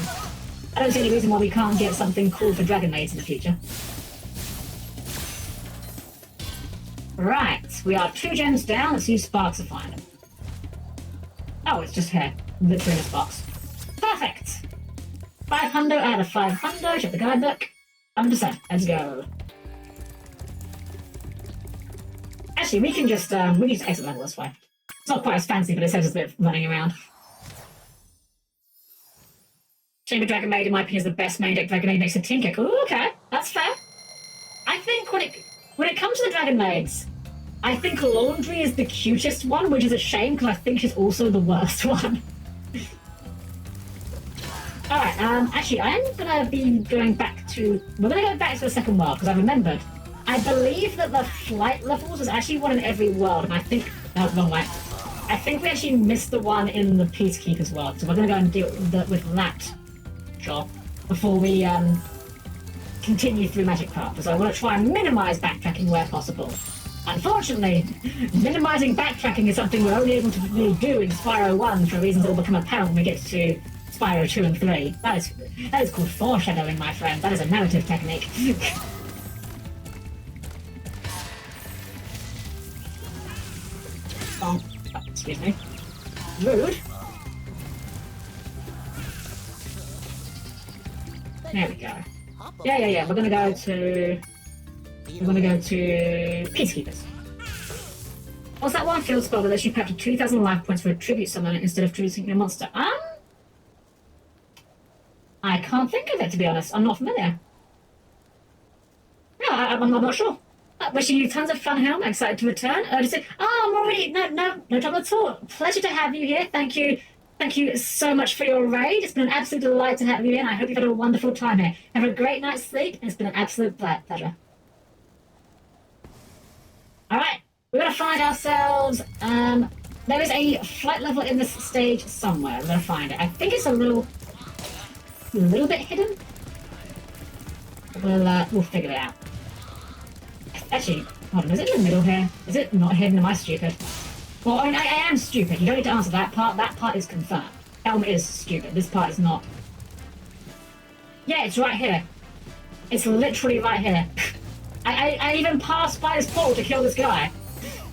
A: I don't see any reason why we can't get something cool for Dragon Maids in the future. Right, we are 2 gems down. Let's use Sparks to find them. Oh, it's just here. Literally the Sparks. Perfect! 500 out of 500. Check the guidebook. 100%. Let's go. Actually, we can just exit level this way. It's not quite as fancy, but it saves us a bit of running around. Chamber Dragon Maid, in my opinion, is the best main deck Dragon Maid next to Tinker. Ooh, okay, that's fair. I think when it comes to the Dragon Maids, I think Laundry is the cutest one, which is a shame because I think she's also the worst one. Alright, actually, I am gonna be going back to... We're gonna go back to the second world, because I remembered. I believe that the flight levels is actually one in every world, and I think... No, wrong way. I think we actually missed the one in the Peacekeepers world, so we're gonna go and deal with that. Sure. Before we, continue through Magic Craft. So I want to try and minimize backtracking where possible. Unfortunately, minimizing backtracking is something we're only able to really do in Spyro 1 for reasons that will become apparent when we get to Spyro 2 and 3. That is called foreshadowing, my friend. That is a narrative technique. Oh, excuse me. Rude. There we go. Yeah. We're gonna go to Peacekeepers. What's that one field spell that lets you pay up to 2,000 life points for a tribute summon instead of tributing a monster? I can't think of it, to be honest. I'm not familiar. No, I'm not sure. Wishing you tons of fun, Helm. Excited to return. I'm already... No trouble at all. Pleasure to have you here. Thank you. Thank you so much for your raid. It's been an absolute delight to have you here, and I hope you've had a wonderful time here. Have a great night's sleep. It's been an absolute pleasure. Alright, we're going to find ourselves... there is a flight level in this stage somewhere. We're going to find it. I think it's a little bit hidden. We'll figure it out. Actually, hold on, is it in the middle here? Is it not hidden? Am I stupid? Well, I mean, I am stupid. You don't need to answer that part. That part is confirmed. Helm is stupid. This part is not. Yeah, it's right here. It's literally right here. I even passed by this portal to kill this guy.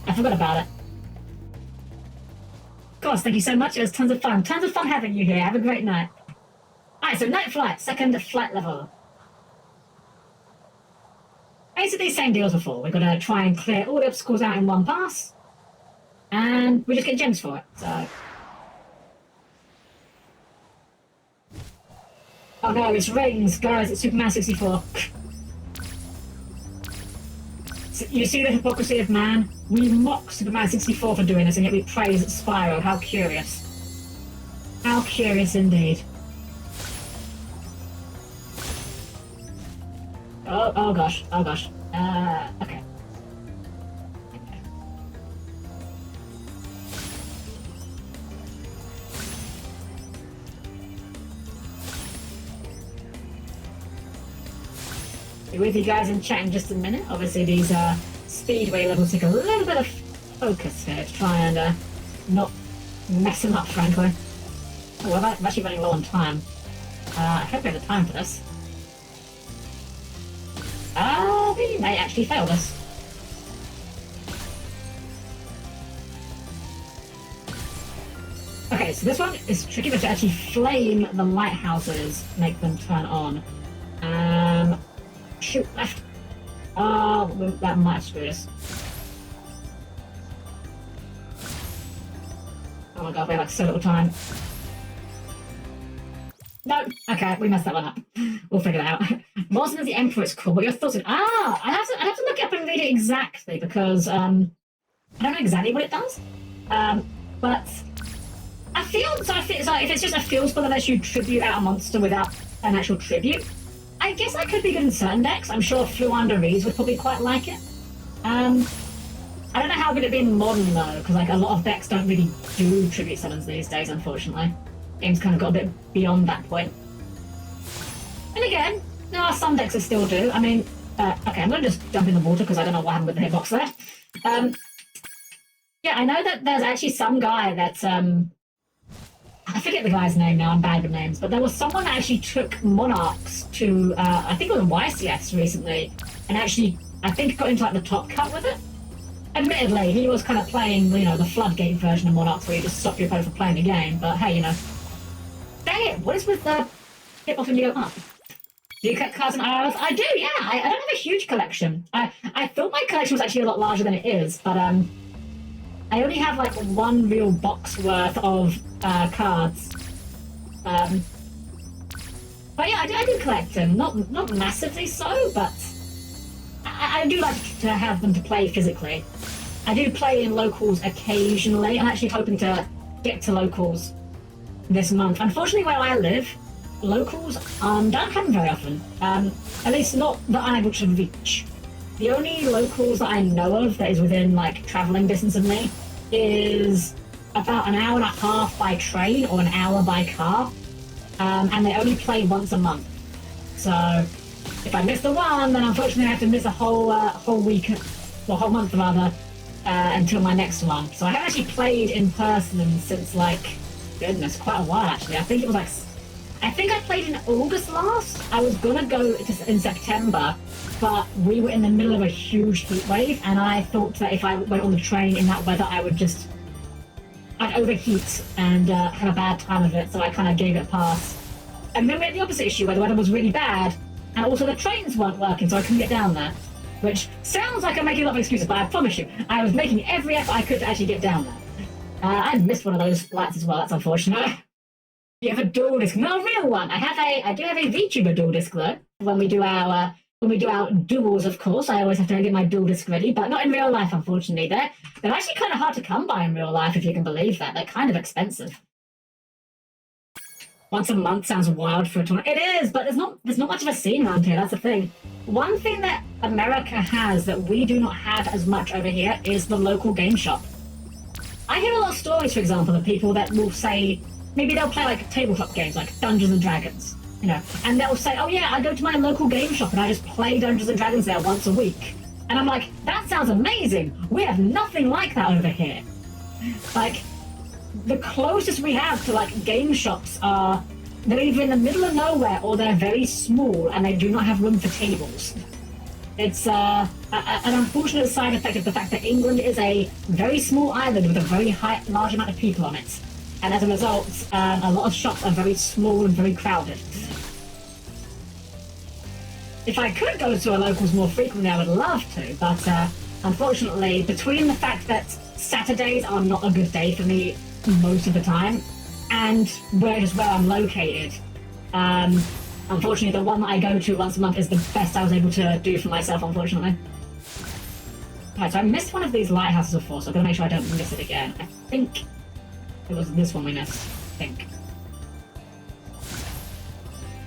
A: I forgot about it. Of course, thank you so much. It was tons of fun. Tons of fun having you here. Have a great night. Alright, so night flight. Second flight level. Basically, same deal as before. We're going to try and clear all the obstacles out in one pass. and we just get gems for it, so... Oh no, it's rings, guys, it's Superman 64. So you see the hypocrisy of man? We mock Superman 64 for doing this, and yet we praise Spyro. How curious. How curious indeed. Oh gosh, oh gosh. Okay. Be with you guys in chat in just a minute. Obviously these speedway levels take a little bit of focus here to try and not mess them up, frankly. Oh, well, I'm actually running low on time. I hope we have the time for this. We may actually fail this. Okay, so this one is tricky, but to actually flame the lighthouses, make them turn on. Shoot, left. Oh, that might screw us. Oh my god, we have like so little time. No, okay, we messed that one up. We'll figure that out. Morrison as the Emperor is cool. What are your thoughts on? I have to look it up and read it exactly because I don't know exactly what it does. But I feel like if it's just a field spell that lets you tribute out a monster without an actual tribute, I guess that could be good in certain decks. I'm sure Fluanda Reeds would probably quite like it. I don't know how good it'd be in modern though, because like a lot of decks don't really do tribute summons these days, unfortunately. Game's kind of got a bit beyond that point. And again, there are some decks that still do. I mean, okay, I'm going to just jump in the water because I don't know what happened with the hitbox there. Yeah, I know that there's actually some guy that, I forget the guy's name now, I'm bad with names, but there was someone that actually took Monarchs to, I think it was YCS recently, and actually, I think got into like the top cut with it. Admittedly, he was kind of playing, you know, the floodgate version of Monarchs where you just stop your opponent from playing the game, but hey, you know. Dang it, what is with the hitbox when you go up? Do you collect cards and IRLs? I do, yeah, I don't have a huge collection. I thought my collection was actually a lot larger than it is, but I only have like one real box worth of cards. But yeah, I do collect them. Not massively so, but I do like to have them to play physically. I do play in locals occasionally. I'm actually hoping to get to locals this month. Unfortunately, where I live, locals don't happen very often. At least not that I'm able to reach. The only locals that I know of that is within like traveling distance of me is about an hour and a half by train or an hour by car, and they only play once a month. So if I miss the one, then unfortunately I have to miss a whole week, well, whole month rather, until my next one. So I haven't actually played in person since like, goodness, quite a while actually. I think I played in August last. I was gonna go in September, but we were in the middle of a huge heat wave, and I thought that if I went on the train in that weather, I'd overheat and have a bad time of it, so I kind of gave it a pass. And then we had the opposite issue where the weather was really bad, and also the trains weren't working, so I couldn't get down there. Which sounds like I'm making a lot of excuses, but I promise you, I was making every effort I could to actually get down there. I missed one of those flights as well, that's unfortunate. You have a dual disc, not a real one. I do have a VTuber dual disc though. When we do our duels, of course, I always have to get my dual disc ready, but not in real life, unfortunately. They're actually kind of hard to come by in real life, if you can believe that. They're kind of expensive. Once a month sounds wild for a tournament. It is, but there's not much of a scene around here. That's the thing. One thing that America has that we do not have as much over here is the local game shop. I hear a lot of stories, for example, of people that will say, maybe they'll play like tabletop games like Dungeons and Dragons, you know, and they'll say, oh yeah, I go to my local game shop and I just play Dungeons and Dragons there once a week. And I'm like, that sounds amazing. We have nothing like that over here. Like, the closest we have to like game shops are, they're either in the middle of nowhere or they're very small and they do not have room for tables. It's an unfortunate side effect of the fact that England is a very small island with a very large amount of people on it. And as a result, a lot of shops are very small and very crowded. If I could go to a locals more frequently, I would love to, but unfortunately, between the fact that Saturdays are not a good day for me most of the time, and where I'm located. Unfortunately, the one that I go to once a month is the best I was able to do for myself, unfortunately. Right, so I missed one of these lighthouses before, so I've got to make sure I don't miss it again. I think it was this one we missed. I think.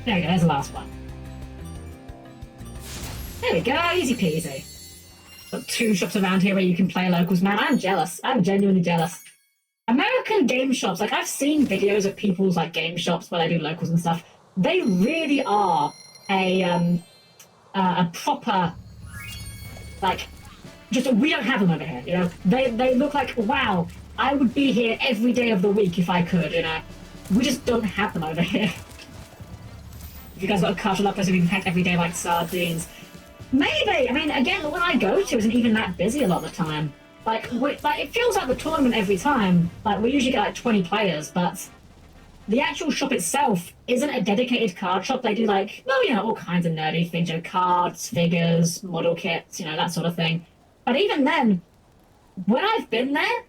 A: There we go, there's the last one. There we go, easy peasy. Got 2 shops around here where you can play locals. Man, I'm jealous. I'm genuinely jealous. American game shops, like I've seen videos of people's like game shops where they do locals and stuff. They really are a proper, like, just we don't have them over here, you know. They look like, wow, I would be here every day of the week if I could, you know. We just don't have them over here. If you guys got a cart up us, we can pack every day like sardines. Maybe. I mean, again, the one I go to isn't even that busy a lot of the time. Like it feels like the tournament every time. Like we usually get like 20 players, but the actual shop itself isn't a dedicated card shop. They do like, well, you know, all kinds of nerdy things, you know, cards, figures, model kits, you know, that sort of thing. But even then, when I've been there,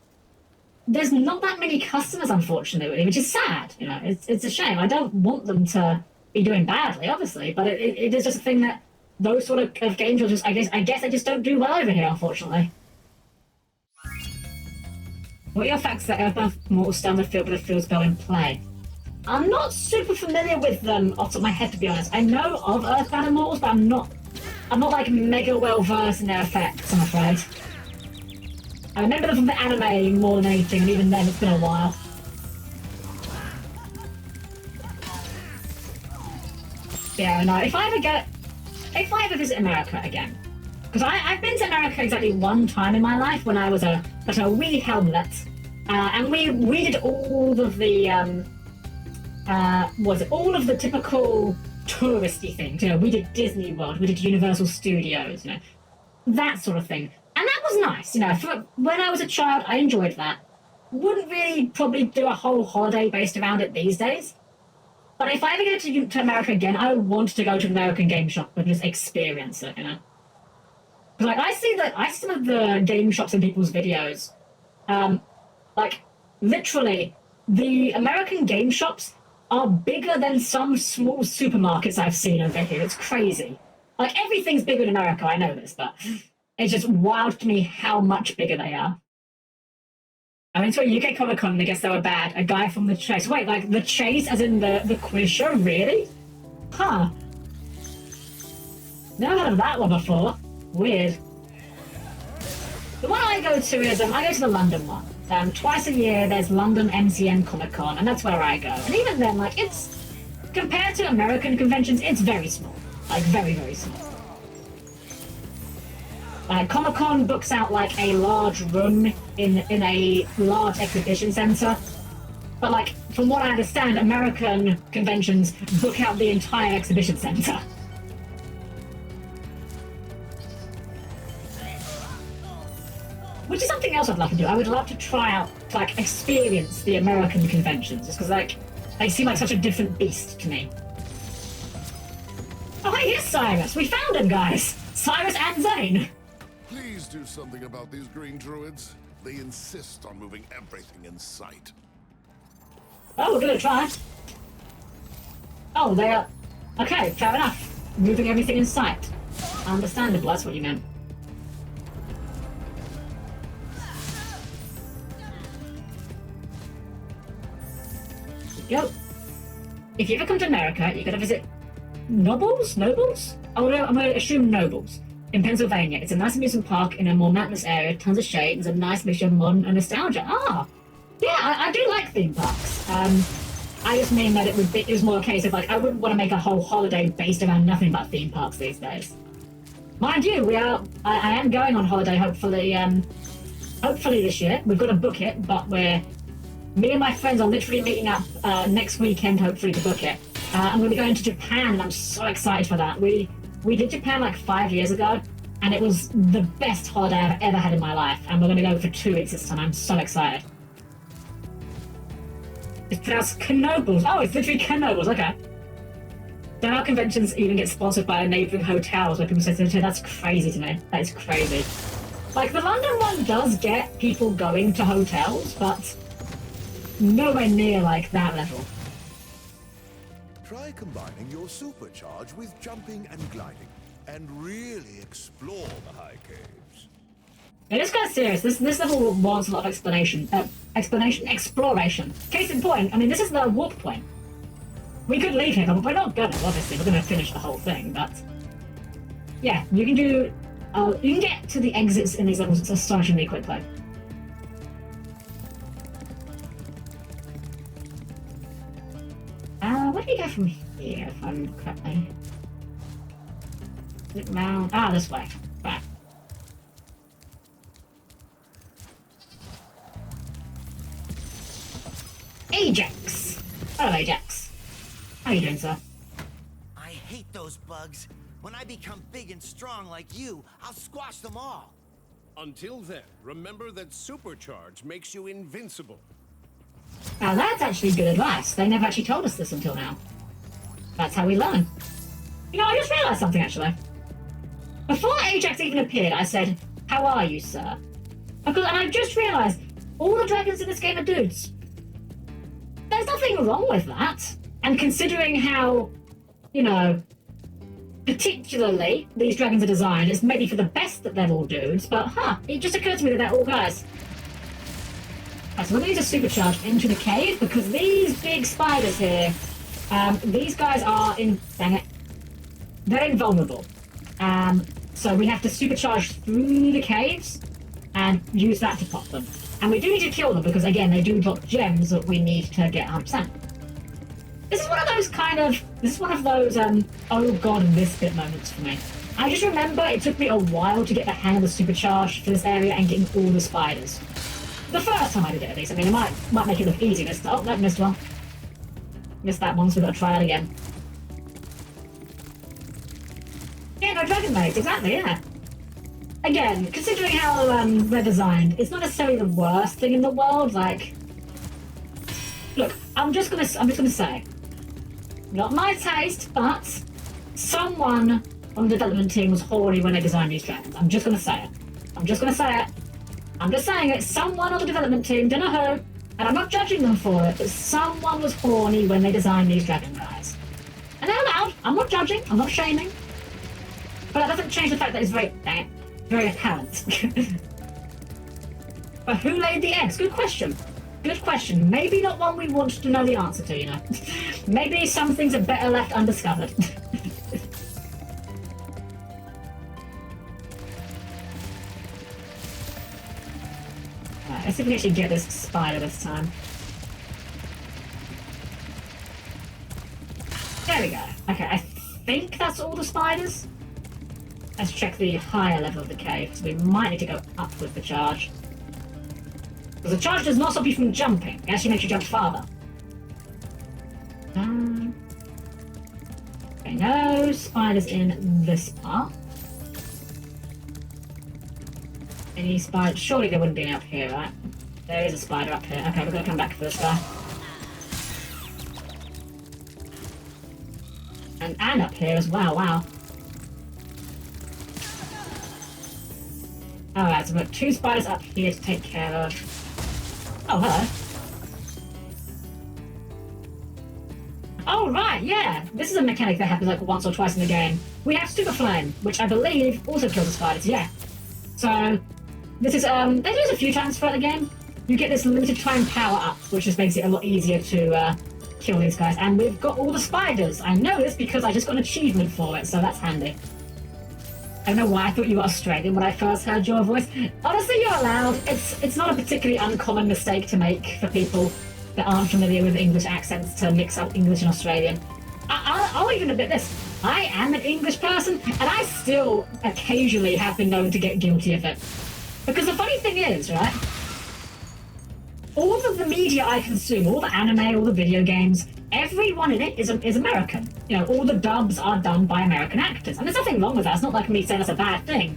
A: there's not that many customers, unfortunately, which is sad. You know, it's a shame. I don't want them to be doing badly, obviously, but it is just a thing that those sort of games will just, I guess they just don't do well over here, unfortunately. What are your facts that Earthbound Mortals stay on the field with a field spell in play? I'm not super familiar with them off the top of my head, to be honest. I know of Earthbound Immortals, but I'm not like mega well versed in their effects, I'm afraid. I remember them from the anime more than anything, and even then it's been a while. Yeah, no, if I ever visit America again, because I've been to America exactly one time in my life when I was a wee Helmlet, and we did all of the all of the typical touristy things. You know, we did Disney World, we did Universal Studios, you know, that sort of thing, and that was nice. You know, for when I was a child, I enjoyed that. Wouldn't really probably do a whole holiday based around it these days. But if I ever go to America again, I would want to go to an American game shop and just experience it, you know. Because like I see some of the game shops in people's videos, like literally, the American game shops are bigger than some small supermarkets I've seen over here. It's crazy. Like everything's bigger in America, I know this, but it's just wild to me how much bigger they are. I went to a UK Comic Con and I guess they were bad. A guy from The Chase. Wait, like The Chase as in the quiz show? Really? Huh. Never heard of that one before. Weird. The one I go to is, I go to the London one. Twice a year there's London MCN Comic Con, and that's where I go. And even then, like, it's, compared to American conventions, it's very small. Like, very, very small. Comic Con books out like a large room in a large exhibition center, but like from what I understand, American conventions book out the entire exhibition center. Which is something else I'd love to do. I would love to try out, like, experience the American conventions, just because like they seem like such a different beast to me. Oh, hey, here's Cyrus. We found him, guys. Cyrus and Zane.
N: Please do something about these green druids. They insist on moving everything in sight.
A: Oh, we're gonna try. Oh, they are... Okay, fair enough. Moving everything in sight. Understandable, that's what you meant. Yo. If you ever come to America, you gotta visit... Nobles? I'm gonna assume Nobles. In Pennsylvania. It's a nice amusement park in a more mountainous area, tons of shade, there's a nice mixture of modern and nostalgia. Ah! Yeah, I do like theme parks. I just mean that it was more a case of like, I wouldn't want to make a whole holiday based around nothing but theme parks these days. Mind you, I am going on holiday hopefully this year. We've got to book it, but me and my friends are literally meeting up next weekend hopefully to book it. I'm going to be going to Japan and I'm so excited for that. We did Japan like 5 years ago, and it was the best holiday I've ever had in my life, and we're going to go for 2 weeks this time. I'm so excited. It's pronounced Knobles. Oh, it's literally Knobles, okay. Don't our conventions even get sponsored by neighbouring hotels where people say, that's crazy to me. That is crazy. Like, the London one does get people going to hotels, but nowhere near, like, that level.
G: Try combining your supercharge with jumping and gliding, and really explore the high caves.
A: It is kind of serious. This level wants a lot of exploration. Exploration. Case in point, I mean, this is the warp point. We could leave here, but we're not gonna, obviously. We're gonna finish the whole thing, but... Yeah, you can do... you can get to the exits in these levels astonishingly quickly. Where do you go from here, if I'm correctly? Is it round? Ah, this way. Right. Ajax! Hello, Ajax. How are you doing, sir?
F: I hate those bugs. When I become big and strong like you, I'll squash them all.
H: Until then, remember that supercharge makes you invincible.
A: Now that's actually good advice. They never actually told us this until now. That's how we learn. You know, I just realised something actually. Before Ajax even appeared, I said, "How are you, sir?" And I just realised all the dragons in this game are dudes. There's nothing wrong with that. And considering how, you know, particularly these dragons are designed, it's maybe for the best that they're all dudes, but it just occurred to me that they're all guys. Right, so we're going to use a supercharge into the cave because these big spiders here, these guys are they're invulnerable. So we have to supercharge through the caves and use that to pop them. And we do need to kill them because, again, they do drop gems that we need to get 100%. This is one of those, oh god, this bit moments for me. I just remember it took me a while to get the hang of the supercharge for this area and getting all the spiders. The first time I did it, at least. I mean, it might make it look easy this time. Oh, that missed one. Missed that one, so we've got to try it again. Yeah, no, dragon maids, exactly, yeah. Again, considering how they're designed, it's not necessarily the worst thing in the world. Like, look, I'm just gonna say, not my taste, but someone on the development team was horny when they designed these dragons. I'm just gonna say it. I'm just saying it. Someone on the development team, don't know who, and I'm not judging them for it, but someone was horny when they designed these dragon guys. And they're allowed. I'm not judging. I'm not shaming. But that doesn't change the fact that it's very apparent. But who laid the eggs? Good question. Good question. Maybe not one we want to know the answer to, you know. Maybe some things are better left undiscovered. Right, let's see if we can actually get this spider this time. There we go. Okay, I think that's all the spiders. Let's check the higher level of the cave, so we might need to go up with the charge. Because the charge does not stop you from jumping, it actually makes you jump farther. Okay, no spiders in this part. Any spiders? Surely there wouldn't be any up here, right? There is a spider up here. Okay, we're going to come back for this guy. And up here as well, wow. Alright, so we've got 2 spiders up here to take care of. Oh, hello. Oh, right, yeah. This is a mechanic that happens like once or twice in the game. We have Super Flame, which I believe also kills the spiders, yeah. So, this is, they do this a few times throughout the game. You get this limited time power up, which just makes it a lot easier to kill these guys. And we've got all the spiders. I know this because I just got an achievement for it, so that's handy. I don't know why I thought you were Australian when I first heard your voice. Honestly, you're allowed. It's not a particularly uncommon mistake to make for people that aren't familiar with English accents to mix up English and Australian. I'll even admit this. I am an English person, and I still occasionally have been known to get guilty of it. Because the funny thing is, right? All of the media I consume, all the anime, all the video games, everyone in it is American. You know, all the dubs are done by American actors. And there's nothing wrong with that. It's not like me saying that's a bad thing.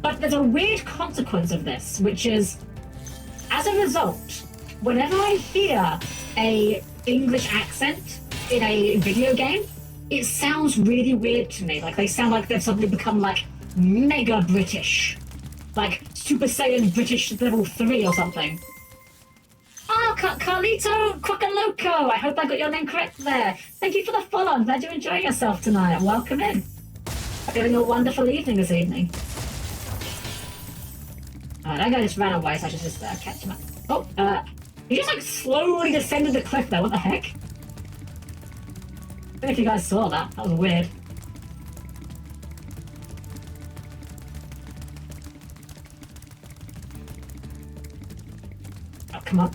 A: But there's a weird consequence of this, which is, as a result, whenever I hear a English accent in a video game, it sounds really weird to me. Like, they sound like they've suddenly become, like, mega British. like Super Saiyan British level 3 or something. Oh, Carlito Quacaloco! I hope I got your name correct there. Thank you for the follow. I'm glad you're enjoying yourself tonight. Welcome in. Hope you're having a wonderful evening this evening. That guy just ran away, so I should just catch him up. Oh, he just like slowly descended the cliff there. What the heck? I don't know if you guys saw that. That was weird. Oh, come on.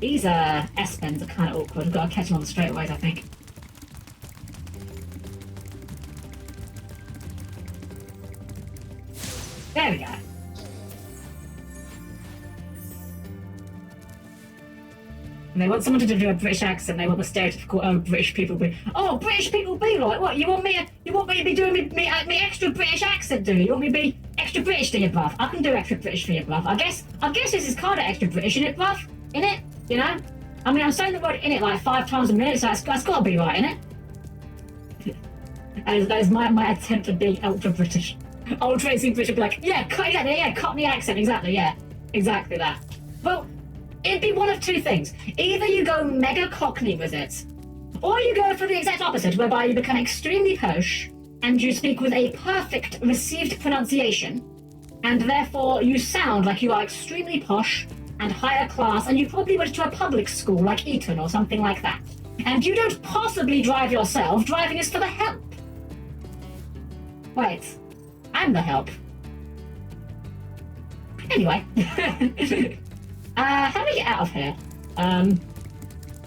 A: These S-bends are kind of awkward. We've got to catch them on the straightaways, I think. There we go. And they want someone to do a British accent. They want the stereotypical British people be. Oh, British people be like what? You want me to be doing me extra British accent? Do you? You want me to be extra British, do you, bruv? I can do extra British for you, bruv. I guess this is kind of extra British, isn't it, bruv? In it, you know. I mean, I'm saying the word "in it" like 5 times a minute, so that's got to be right, innit? That is my attempt at being ultra British. Ultra British would be like, yeah, Cockney accent, exactly, yeah, exactly that. Well, it'd be one of two things. Either you go mega Cockney with it, or you go for the exact opposite, whereby you become extremely posh and you speak with a perfect received pronunciation, and therefore you sound like you are extremely posh and higher class, and you probably went to a public school like Eton or something like that. And you don't possibly drive yourself. Driving is for the help. Wait, I'm the help. Anyway. How do we get out of here?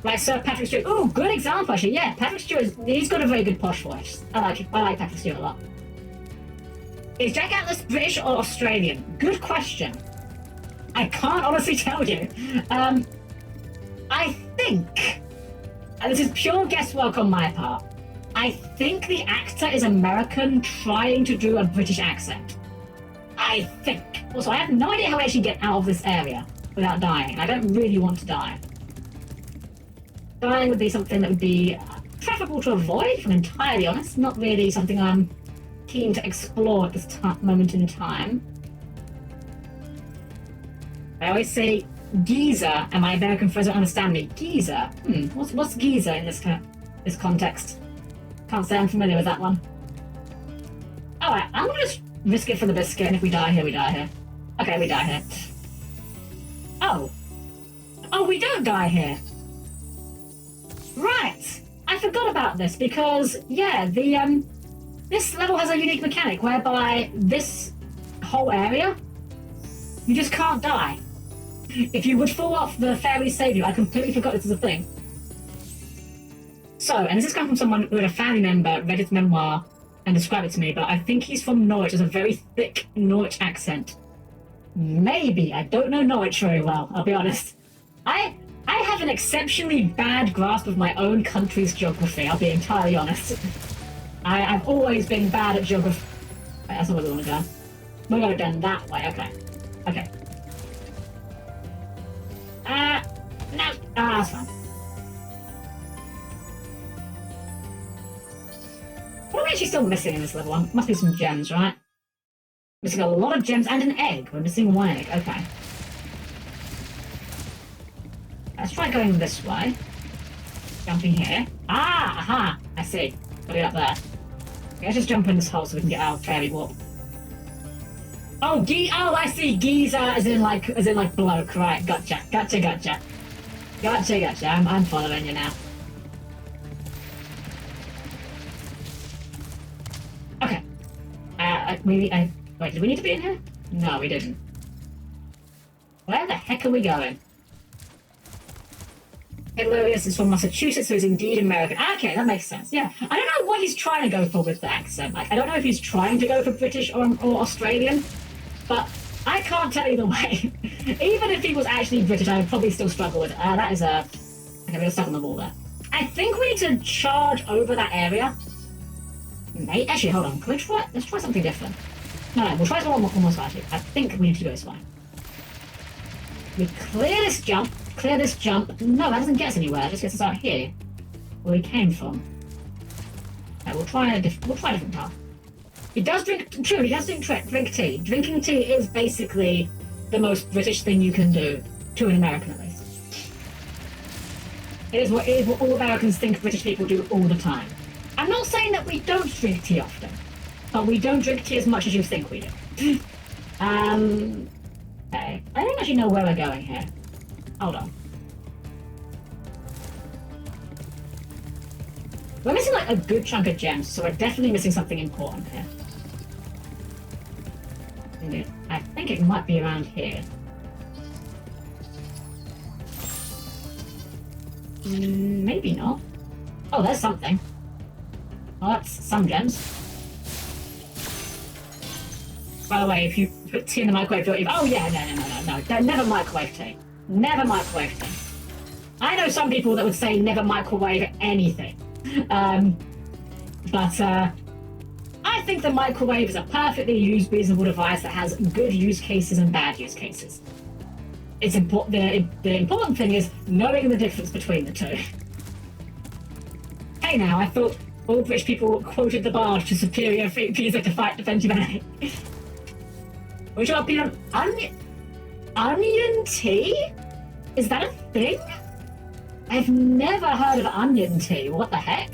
A: Like Sir Patrick Stewart. Ooh, good example actually. Yeah, Patrick Stewart, he's got a very good posh voice. I like Patrick Stewart a lot. Is Jack Atlas British or Australian? Good question. I can't honestly tell you. I think, and this is pure guesswork on my part, I think the actor is American trying to do a British accent. I think. Also, I have no idea how I actually get out of this area without dying. I don't really want to die. Dying would be something that would be preferable to avoid, if I'm entirely honest. Not really something I'm keen to explore at this moment in time. I always say geezer, and my American friends don't understand me. Geezer? What's geezer in this context? Can't say I'm familiar with that one. Alright, I'm gonna just risk it for the biscuit, and if we die here, we die here. Okay, we die here. Oh, we don't die here. Right. I forgot about this because, yeah, this level has a unique mechanic whereby this whole area, you just can't die. If you would fall off, the fairies save you. I completely forgot this is a thing. So, and this has come from someone who had a family member read his memoir and described it to me, but I think he's from Norwich. There's a very thick Norwich accent. Maybe. I don't know Norwich very well, I'll be honest. I have an exceptionally bad grasp of my own country's geography, I'll be entirely honest. I've always been bad at geography. Wait, that's not where we want to go. We're going down that way, okay. Okay. No. That's fine. What are we actually still missing in this level? Must be some gems, right? Missing a lot of gems and an egg. We're missing one egg. Okay. Let's try going this way. Jumping here. Ah! Aha! I see. Got it up there. Okay, let's just jump in this hole so we can get our fairy warp. Oh, I see. Geezer as in like bloke. Right, gotcha. Gotcha. I'm following you now. Okay. Wait, did we need to be in here? No, we didn't. Where the heck are we going? Hilarious is from Massachusetts, so he's indeed American. Okay, that makes sense. Yeah, I don't know what he's trying to go for with the accent. Like, I don't know if he's trying to go for British or Australian, but I can't tell either way. Even if he was actually British, I would probably still struggle with it. That is a... Okay, we're stuck on the wall there. I think we need to charge over that area. Actually, hold on. Can we try... Let's try something different. No, we'll try one more side. I think we need to go this way. We clear this jump. No, that doesn't get us anywhere. It just gets us out here, where we came from. Okay, we'll try a different path. He does drink. True, he does drink tea. Drinking tea is basically the most British thing you can do to an American, at least. It is what all Americans think British people do all the time. I'm not saying that we don't drink tea often, but we don't drink tea as much as you think we do. Okay. I don't actually know where we're going here. Hold on. We're missing like a good chunk of gems, so we're definitely missing something important here. I think it might be around here. Maybe not. Oh, there's something. Oh, that's some gems. By the way, if you put tea in the microwave, you'll... Oh, yeah, no. Never microwave tea. Never microwave tea. I know some people that would say never microwave anything. But I think the microwave is a perfectly used, reasonable device that has good use cases and bad use cases. It's important. The important thing is knowing the difference between the two. Hey now, I thought all British people quoted the bard to superior pizza to fight defend humanity. Which are people onion tea? Is that a thing? I've never heard of onion tea. What the heck?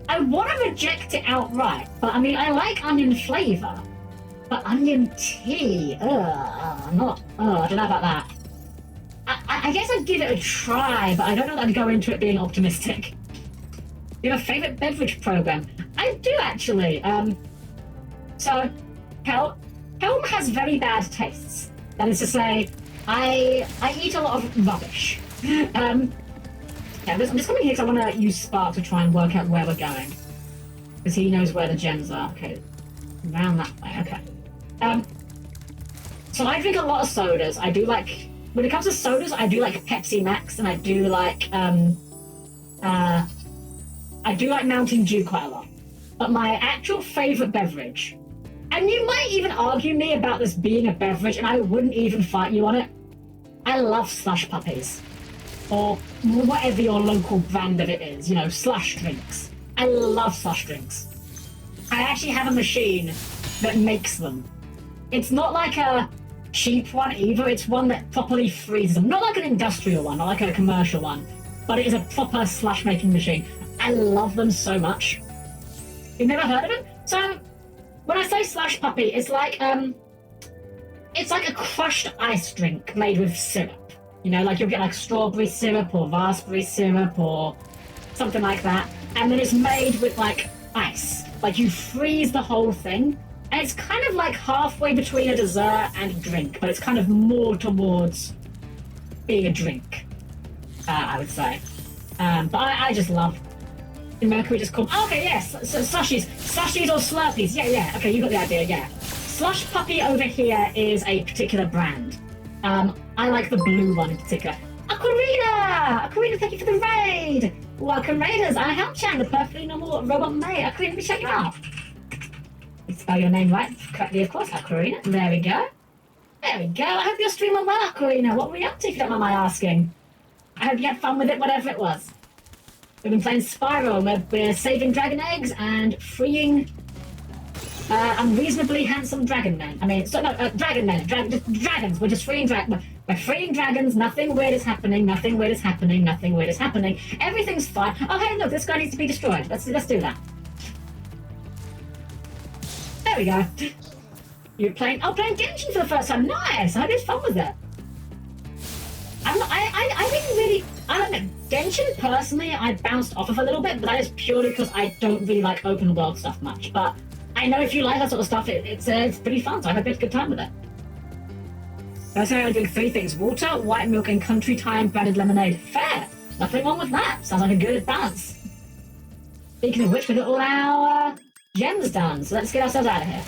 A: I want to reject it outright, but I mean, I like onion flavor. But onion tea, I don't know about that. I guess I'd give it a try, but I don't know that I'd go into it being optimistic. You have a favorite beverage program? I do actually. So, Helm has very bad tastes. That is to say, I eat a lot of rubbish. Yeah, I'm just coming here because I want to use Spark to try and work out where we're going. Because he knows where the gems are. Okay, around that way, okay. So I drink a lot of sodas. I do like... When it comes to sodas, I do like Pepsi Max, and I do like Mountain Dew quite a lot. But my actual favourite beverage, and you might even argue me about this being a beverage, and I wouldn't even fight you on it, I love slush puppies. Or whatever your local brand of it is, you know, slush drinks. I love slush drinks. I actually have a machine that makes them. It's not like a cheap one either, it's one that properly freezes them. Not like an industrial one, not like a commercial one, but it is a proper slush making machine. I love them so much. You've never heard of it? So, when I say slush puppy, it's like a crushed ice drink made with syrup. You know, like you'll get like strawberry syrup or raspberry syrup or something like that. And then it's made with like ice. Like you freeze the whole thing. And it's kind of like halfway between a dessert and a drink, but it's kind of more towards being a drink, I would say. But I just love... In America we just call... Oh, okay, yes, so slushies. Slushies or Slurpees. Yeah, okay, you got the idea, yeah. Slush Puppy over here is a particular brand. I like the blue one in particular. Ocarina! Ocarina, thank you for the raid! Welcome, Raiders! I'm Helm-Chan, the perfectly normal robot mate. Ocarina, let me check you out. You spell your name right correctly, of course, Ocarina. There we go. There we go. I hope you're streaming well, Ocarina. What were you up to, if you don't mind my asking? I hope you had fun with it, whatever it was. We've been playing Spyro, and we're saving dragon eggs and freeing unreasonably handsome dragon men. I mean, dragon men. Dragons. We're just freeing dragons. We're freeing dragons. Nothing weird is happening. Nothing weird is happening. Nothing weird is happening. Everything's fine. Oh, hey, look, this guy needs to be destroyed. Let's do that. There we go. You're playing Genshin for the first time. Nice. I had fun with it. I didn't really... I don't know. Genshin, personally, I bounced off of a little bit, but that is purely because I don't really like open world stuff much. But I know if you like that sort of stuff, it's pretty fun, so I had a good time with it. Personally, I drink 3 things. Water, white milk, and country time branded lemonade. Fair. Nothing wrong with that. Sounds like a good balance. Speaking of which, we got all our gems done, so let's get ourselves out of here.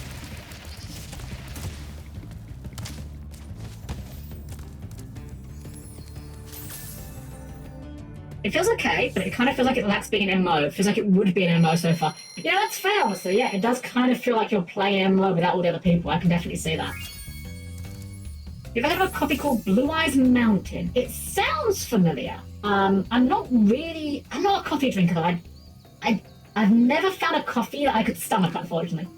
A: It feels okay, but it kind of feels like it lacks being an MMO. It feels like it would be an MMO so far. Yeah, that's fair, honestly. Yeah, it does kind of feel like you're playing MMO without all the other people. I can definitely see that. You've ever had a coffee called Blue Eyes Mountain? It sounds familiar. I'm not a coffee drinker though. I've never found a coffee that I could stomach, unfortunately.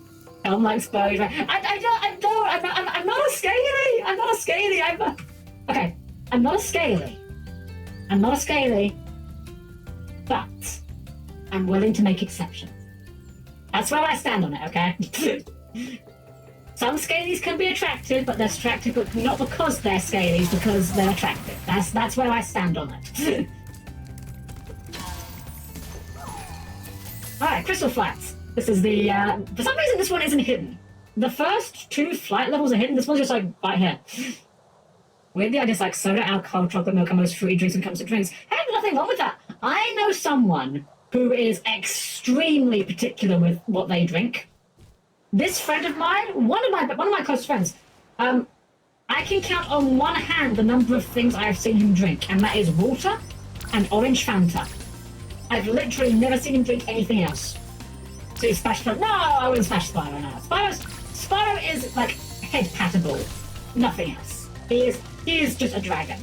A: I'm like Spyro. I'm not a scaly. I'm not a scaly. Okay, I'm not a scaly. I'm not a scaly. But I'm willing to make exceptions. That's where I stand on it, okay? Some scalies can be attractive, but they're attractive but not because they're scalies, because they're attractive. That's where I stand on it. Alright, Crystal Flats. This is the, for some reason this one isn't hidden. The first 2 flight levels are hidden, this one's just like right here. Weirdly, I dislike soda, alcohol, chocolate milk, and most fruity drinks when it comes to drinks. Hey, there's nothing wrong with that. I know someone who is extremely particular with what they drink. This friend of mine, one of my close friends, I can count on one hand the number of things I have seen him drink, and that is water and orange Fanta. I've literally never seen him drink anything else. So he's Smash Spyro. No, I wouldn't Smash Spyro now. Spyro is like head-pattable. Nothing else. He is just a dragon.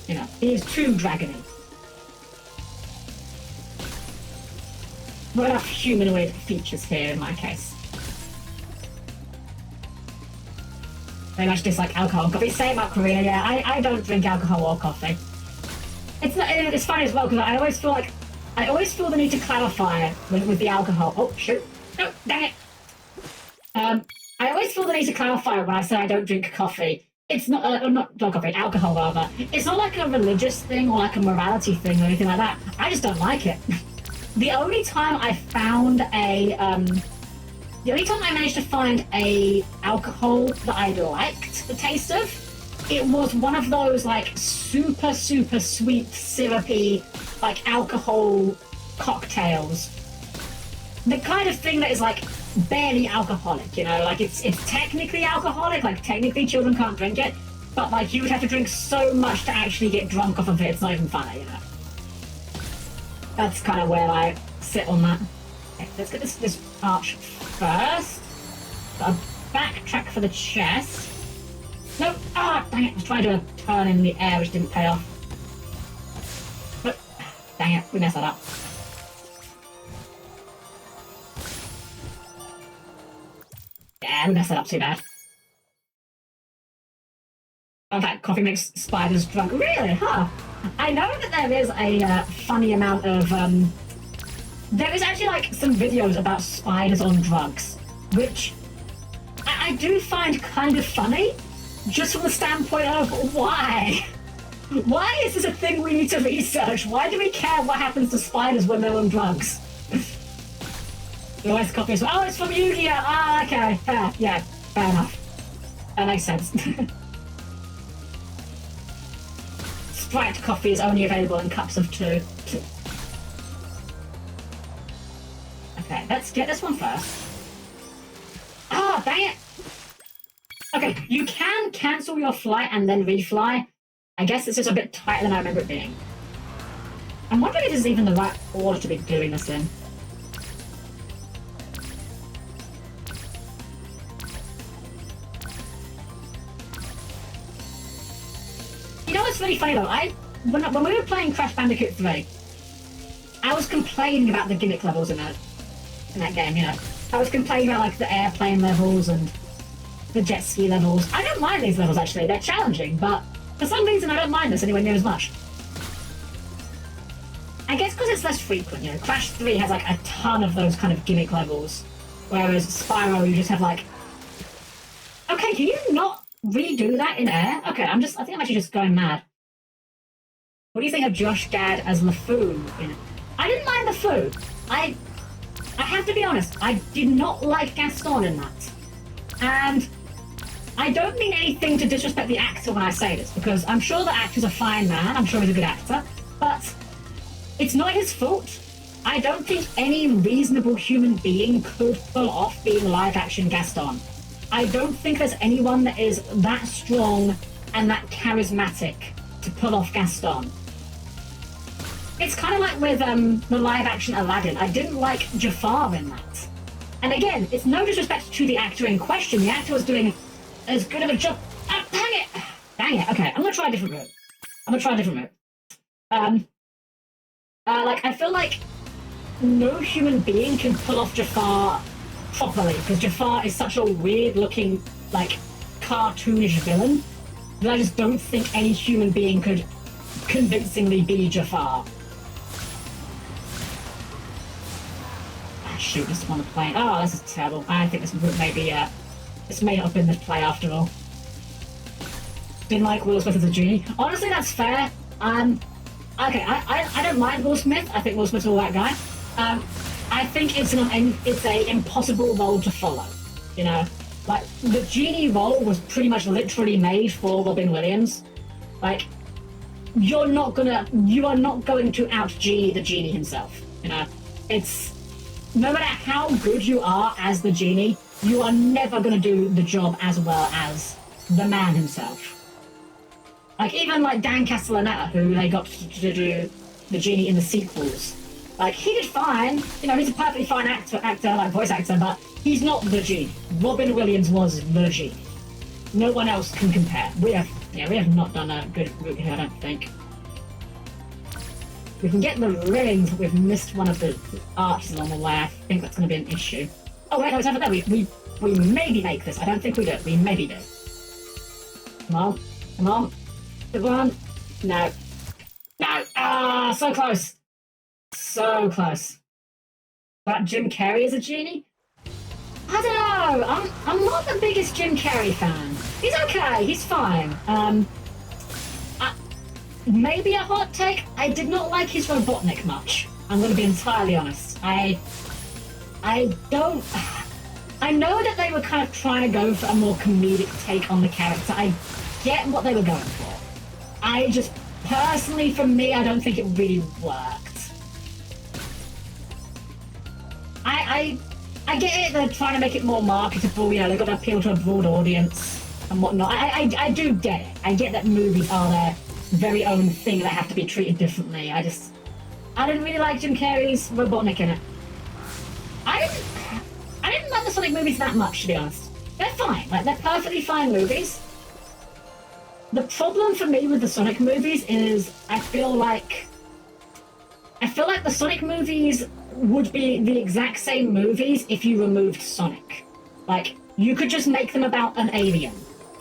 A: You know, he is too dragony. Not enough humanoid features here in my case. Very much dislike alcohol and coffee. Same about Korea, yeah. I don't drink alcohol or coffee. It's funny as well because I always feel the need to clarify with the alcohol. Oh shoot! No, dang it! I always feel the need to clarify when I say I don't drink coffee. It's not coffee, alcohol rather. It's not like a religious thing or like a morality thing or anything like that. I just don't like it. The only time I managed to find a alcohol that I liked the taste of, it was one of those like super sweet, syrupy, like alcohol cocktails. The kind of thing that is like barely alcoholic, you know, like it's technically alcoholic, like technically children can't drink it, but like you would have to drink so much to actually get drunk off of it, it's not even funny, you know. That's kind of where I sit on that. Okay, let's get this arch first. Got a backtrack for the chest. No! Ah, dang it! I was trying to do a turn in the air, which didn't pay off. But, dang it, we messed that up. Yeah, we messed that up too bad. In fact, coffee makes spiders drunk. Really? Huh? I know that there is a funny amount of, there is actually like some videos about spiders on drugs, which I do find kind of funny, just from the standpoint of why? Why is this a thing we need to research? Why do we care what happens to spiders when they're on drugs? Always coffee as well. Oh, it's from Yu-Gi-Oh! Ah, okay, fair, yeah, fair enough. That makes sense. Sprite coffee is only available in cups of 2. Okay, let's get this one first. Ah, dang it! Okay, you can cancel your flight and then refly. I guess it's just a bit tighter than I remember it being. I'm wondering if this is even the right order to be doing this in. You know what's really funny though? When we were playing Crash Bandicoot 3, I was complaining about the gimmick levels in that game, you know. I was complaining about like the airplane levels and the jet ski levels. I don't mind these levels actually, they're challenging, but for some reason I don't mind this anywhere near as much. I guess because it's less frequent, you know. Crash 3 has like a ton of those kind of gimmick levels, whereas Spyro you just have like... Okay, can you not redo that in air? Okay, I think I'm actually just going mad. What do you think of Josh Gad as LeFou in it? I didn't mind LeFou. I have to be honest, I did not like Gaston in that. And I don't mean anything to disrespect the actor when I say this, because I'm sure the actor's a fine man, I'm sure he's a good actor, but it's not his fault. I don't think any reasonable human being could pull off being live-action Gaston. I don't think there's anyone that is that strong and that charismatic to pull off Gaston. It's kind of like with the live-action Aladdin. I didn't like Jafar in that. And again, it's no disrespect to the actor in question. The actor was doing as good of a job. Ah, dang it! Dang it. Okay, I'm gonna try a different route. Like, I feel like no human being can pull off Jafar properly, because Jafar is such a weird-looking, like, cartoonish villain that I just don't think any human being could convincingly be Jafar. Ah, shoot, this is on the plane. Oh, this is terrible. I think this may be, this may not have been the play after all. Didn't like Will Smith as a genie. Honestly, that's fair. Okay, I don't mind Will Smith. I think Will Smith's all that guy. I think it's a impossible role to follow. You know, like the genie role was pretty much literally made for Robin Williams. Like, you are not going to out-genie the genie himself. You know, it's no matter how good you are as the genie, you are never going to do the job as well as the man himself. Like, even like Dan Castellaneta, who they got to do the genie in the sequels, like, he did fine. You know, he's a perfectly fine actor, like voice actor, but he's not the genie. Robin Williams was the genie. No one else can compare. We have not done a good route here, I don't think. We can get the rings, but we've missed one of the arches along the way. I think that's going to be an issue. Oh wait, no, it's over there. We maybe make this. I don't think we do. We maybe do. Come on, come on. Come on. No. No. Ah, so close. So close. But Jim Carrey is a genie? I don't know. I'm not the biggest Jim Carrey fan. He's okay. He's fine. Maybe a hot take. I did not like his Robotnik much. I'm going to be entirely honest. I don't. I know that they were kind of trying to go for a more comedic take on the character. I get what they were going for. I just, personally, for me, I don't think it really worked. I get it, they're trying to make it more marketable, you know, they've got to appeal to a broad audience and whatnot. I do get it. I get that movies are their very own thing that have to be treated differently. I didn't really like Jim Carrey's Robotnik in it. I didn't like the Sonic movies that much, to be honest. They're fine, like, they're perfectly fine movies. The problem for me with the Sonic movies is I feel like the Sonic movies would be the exact same movies if you removed Sonic. Like, you could just make them about an alien,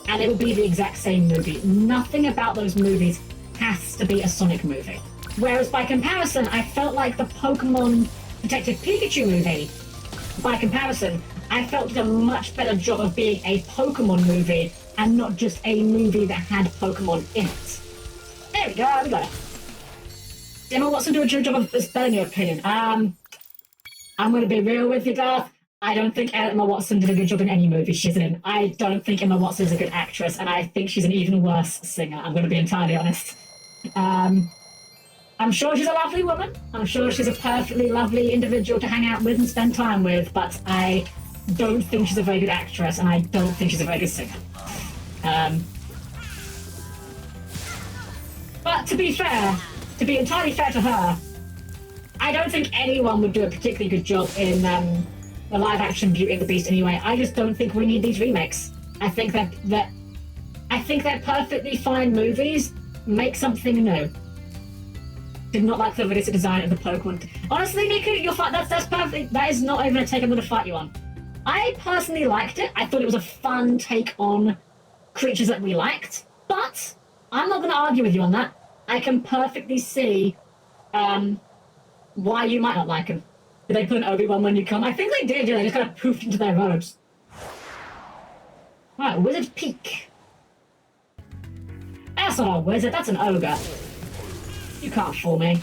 A: and it would be the exact same movie. Nothing about those movies has to be a Sonic movie. Whereas by comparison, I felt like the Pokemon Detective Pikachu movie, by comparison, I felt did a much better job of being a Pokemon movie and not just a movie that had Pokemon in it. There we go, we got it. Did Emma Watson do a good job of spelling your opinion? I'm going to be real with you, Garth. I don't think Emma Watson did a good job in any movie she's in. I don't think Emma Watson is a good actress, and I think she's an even worse singer. I'm going to be entirely honest. I'm sure she's a lovely woman. I'm sure she's a perfectly lovely individual to hang out with and spend time with, but I don't think she's a very good actress, and I don't think she's a very good singer. But to be fair, to be entirely fair to her, I don't think anyone would do a particularly good job in the live-action Beauty and the Beast anyway. I just don't think we need these remakes. I think that they're perfectly fine movies. Make something new. Did not like the realistic design of the Pokemon. Honestly, Niku, you're fine. That's perfect. That is not even a take I'm going to fight you on. I personally liked it. I thought it was a fun take on creatures that we liked. But I'm not going to argue with you on that. I can perfectly see why you might not like them. Did they put an Obi-Wan when you come? I think they did, yeah. They just kind of poofed into their robes. Right, Wizard Peak. That's not a wizard, that's an ogre. You can't fool me.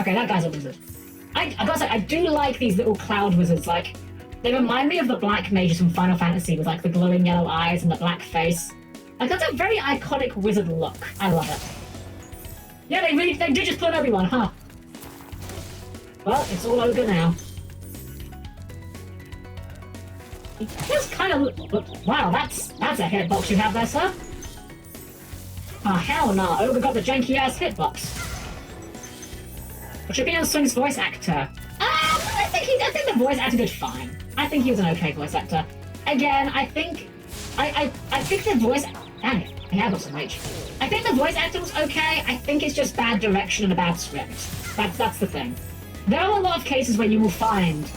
A: Okay, that guy's a wizard. I gotta say, I do like these little cloud wizards. Like, they remind me of the black mages from Final Fantasy with like the glowing yellow eyes and the black face. Like, that's a very iconic wizard look. I love it. Yeah, they did just put Obi-Wan, huh? Well, it's all ogre now. It does kind of look... Wow, that's a hitbox you have there, sir. Oh, hell no. Ogre got the janky-ass hitbox. What's your opinion on Swing's voice actor? I think the voice actor did fine. I think he was an okay voice actor. Again, I think the voice... Dang it. Yeah, I got some rage. I think the voice actor was okay. I think it's just bad direction and a bad script. That's the thing. there are a lot of cases where you will find,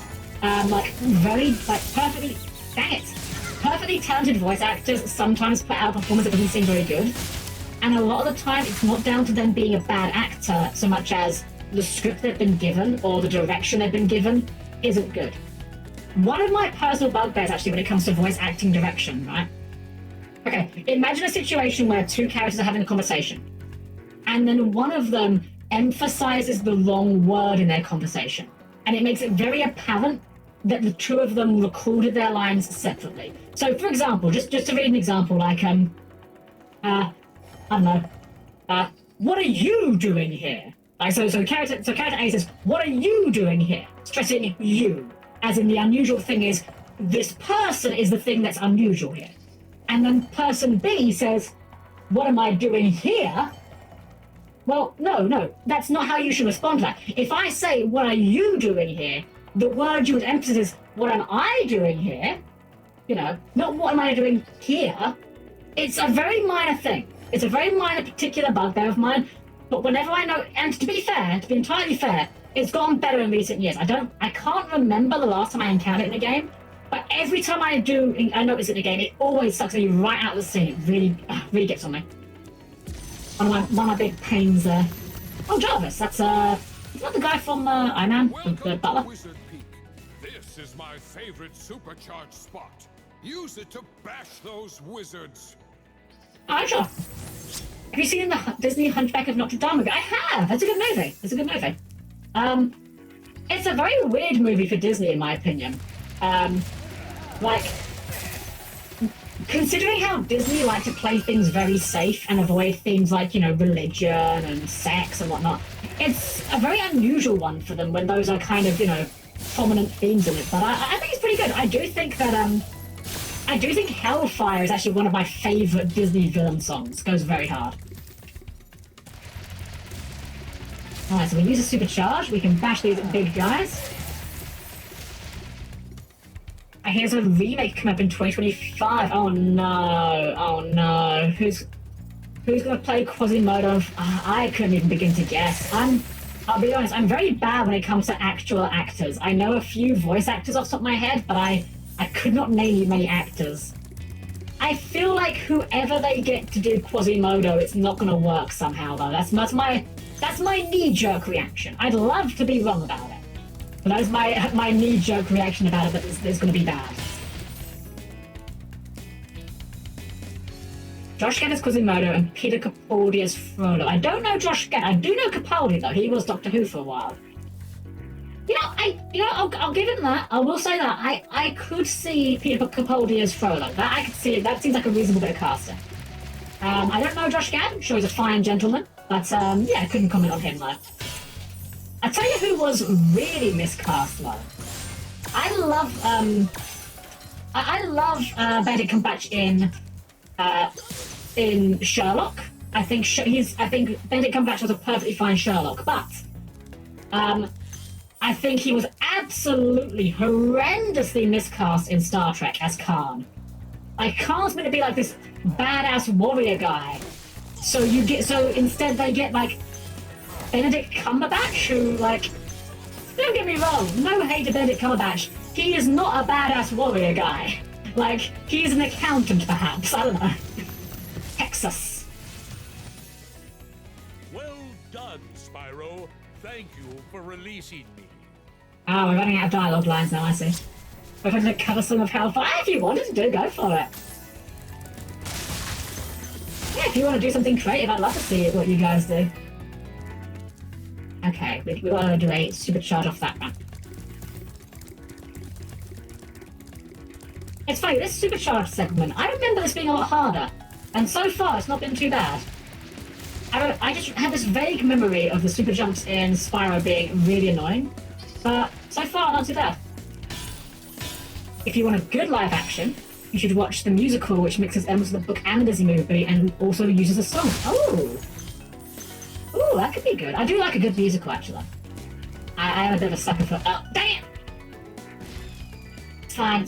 A: perfectly talented voice actors sometimes put out a performance that doesn't seem very good. And a lot of the time, it's not down to them being a bad actor so much as the script they've been given or the direction they've been given isn't good. One of my personal bugbears, actually, when it comes to voice acting direction, right? Okay, imagine a situation where two characters are having a conversation, and then one of them emphasizes the wrong word in their conversation, and it makes it very apparent that the two of them recorded their lines separately. So, for example, just to read an example, like, I don't know, what are you doing here? Like, so character A says, what are you doing here? Stressing you, as in the unusual thing is, this person is the thing that's unusual here. And then person B says, what am I doing here? Well, no, that's not how you should respond to that. If I say, what are you doing here? The word you would emphasize is, what am I doing here? You know, not what am I doing here? It's a very minor thing. It's a very minor particular bugbear of mine. But whenever I know, and to be entirely fair, it's gotten better in recent years. I can't remember the last time I encountered it in a game, but every time I notice it in a game, it always sucks me right out of the scene. It really gets on me. One of my big pains there. Oh, Jarvis, that's is that the guy from Iron Man, the butler?
O: Wizard Peak. This is my favorite supercharged spot. Use it to bash those wizards.
A: Oh, sure. Have you seen the Disney Hunchback of Notre Dame movie? I have. It's a good movie. It's a very weird movie for Disney, in my opinion. Considering how Disney like to play things very safe and avoid things like, religion and sex and whatnot, it's a very unusual one for them when those are kind of, prominent themes in it. But I think it's pretty good. I do think Hellfire is actually one of my favorite Disney villain songs. It goes very hard. Alright, so we use a supercharge. We can bash these big guys. Here's a remake coming up in 2025. Oh no. Who's gonna play Quasimodo? I couldn't even begin to guess. I'll be honest, I'm very bad when it comes to actual actors. I know a few voice actors off the top of my head, but I could not name you many actors. I feel like whoever they get to do Quasimodo, it's not gonna work somehow though. That's my knee-jerk reaction. I'd love to be wrong about it. But that is my knee-jerk reaction about it, that it's going to be bad. Josh Gad is Quasimodo and Peter Capaldi as Frollo. I don't know Josh Gad. I do know Capaldi, though. He was Doctor Who for a while. I'll give him that. I will say that. I could see Peter Capaldi as Frollo. That I could see it. That seems like a reasonable bit of casting. I don't know Josh Gad. I'm sure he's a fine gentleman. But, I couldn't comment on him, though. I'll tell you who was really miscast, though. I love Benedict Cumberbatch in Sherlock. I think Benedict Cumberbatch was a perfectly fine Sherlock, but I think he was absolutely horrendously miscast in Star Trek as Khan. Like, Khan's meant to be like this badass warrior guy, so instead they get like Benedict Cumberbatch, who, like, don't get me wrong, no hate to Benedict Cumberbatch. He is not a badass warrior guy. Like, he's an accountant, perhaps. I don't know. Texas.
O: Well done, Spyro. Thank you for releasing me.
A: Oh, we're running out of dialogue lines now, I see. We're going to cover some of Hellfire. If you wanted to do, go for it. Yeah, if you want to do something creative, I'd love to see what you guys do. Okay, we want to do a supercharge off that one. It's funny, this supercharge segment, I remember this being a lot harder, and so far it's not been too bad. I just have this vague memory of the super jumps in Spyro being really annoying, but so far not too bad. If you want a good live action, you should watch the musical, which mixes elements of the book and the Disney movie, and also uses a song. Oh! Ooh, that could be good. I do like a good musical, actually. I am a bit of a sucker for... Oh, dang it! It's fine.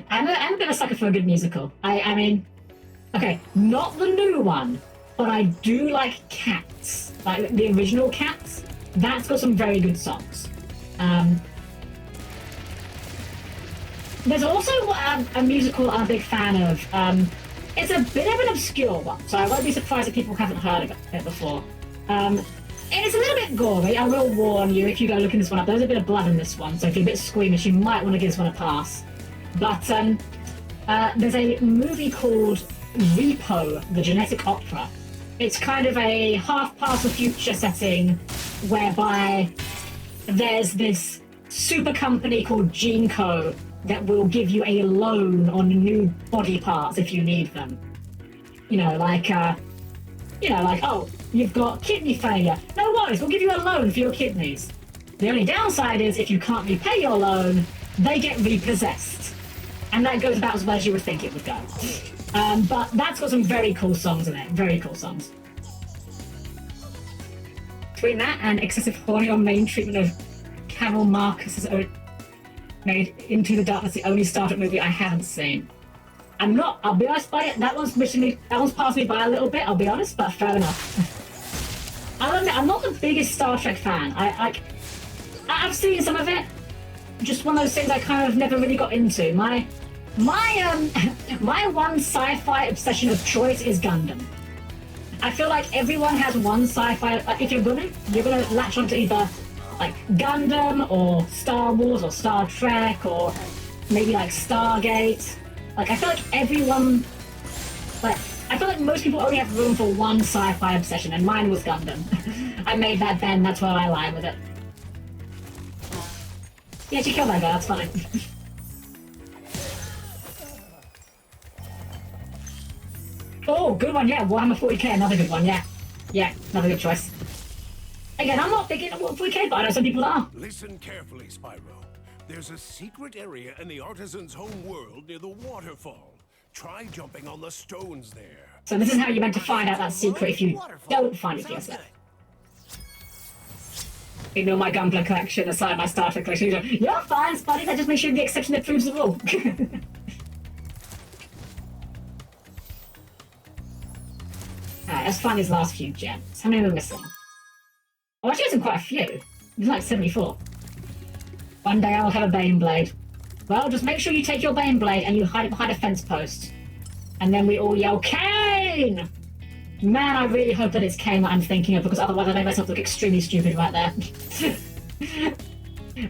A: I'm a bit of a sucker for a good musical. I mean... Okay, not the new one, but I do like Cats. Like, the original Cats. That's got some very good songs. There's also a musical I'm a big fan of. It's a bit of an obscure one, so I won't be surprised if people haven't heard of it before. It's a little bit gory, I will warn you if you go looking this one up. There's a bit of blood in this one, so if you're a bit squeamish, you might want to give this one a pass. But there's a movie called Repo, the Genetic Opera. It's kind of a half-past future setting whereby there's this super company called GeneCo that will give you a loan on new body parts if you need them. Oh, you've got kidney failure. No worries, we'll give you a loan for your kidneys. The only downside is if you can't repay your loan, they get repossessed. And that goes about as well as you would think it would go. But that's got some very cool songs in it. Very cool songs. Between that and excessive horny on main treatment of Carol Marcus's made Into the Darkness, the only Star Trek movie I haven't seen. I'll be honest by it, that one's passed me by a little bit, I'll be honest, but fair enough. I'll admit, I'm not the biggest Star Trek fan. I've seen some of it, just one of those things I kind of never really got into. My one sci-fi obsession of choice is Gundam. I feel like everyone has one sci-fi, if you're gonna latch onto either like Gundam or Star Wars or Star Trek or maybe like Stargate. Like I feel like everyone, I feel like most people only have room for one sci-fi obsession, and mine was Gundam. I made that then, that's where I lie with it. Yeah, she killed that guy, that's fine. Oh, good one, yeah, Warhammer 40k, another good one, yeah. Yeah, another good choice. Again, I'm not big into 40k, but I know some people are.
O: Listen carefully, Spyro. There's a secret area in the Artisan's home world near the waterfall. Try jumping on the stones there.
A: So this is how you're meant to find out that secret if you don't find it yourself. Ignore my Gunpla collection aside my Star Trek collection. You're fine, Spuddy, that just makes you the exception that proves the rule. Alright, let's find these last few gems. How many are we missing? Oh, actually, there's quite a few. There's like 74. One day I'll have a Bane Blade. Well, just make sure you take your Bane Blade and you hide it behind a fence post. And then we all yell, Kane! Man, I really hope that it's Kane that I'm thinking of, because otherwise I make myself look extremely stupid right there.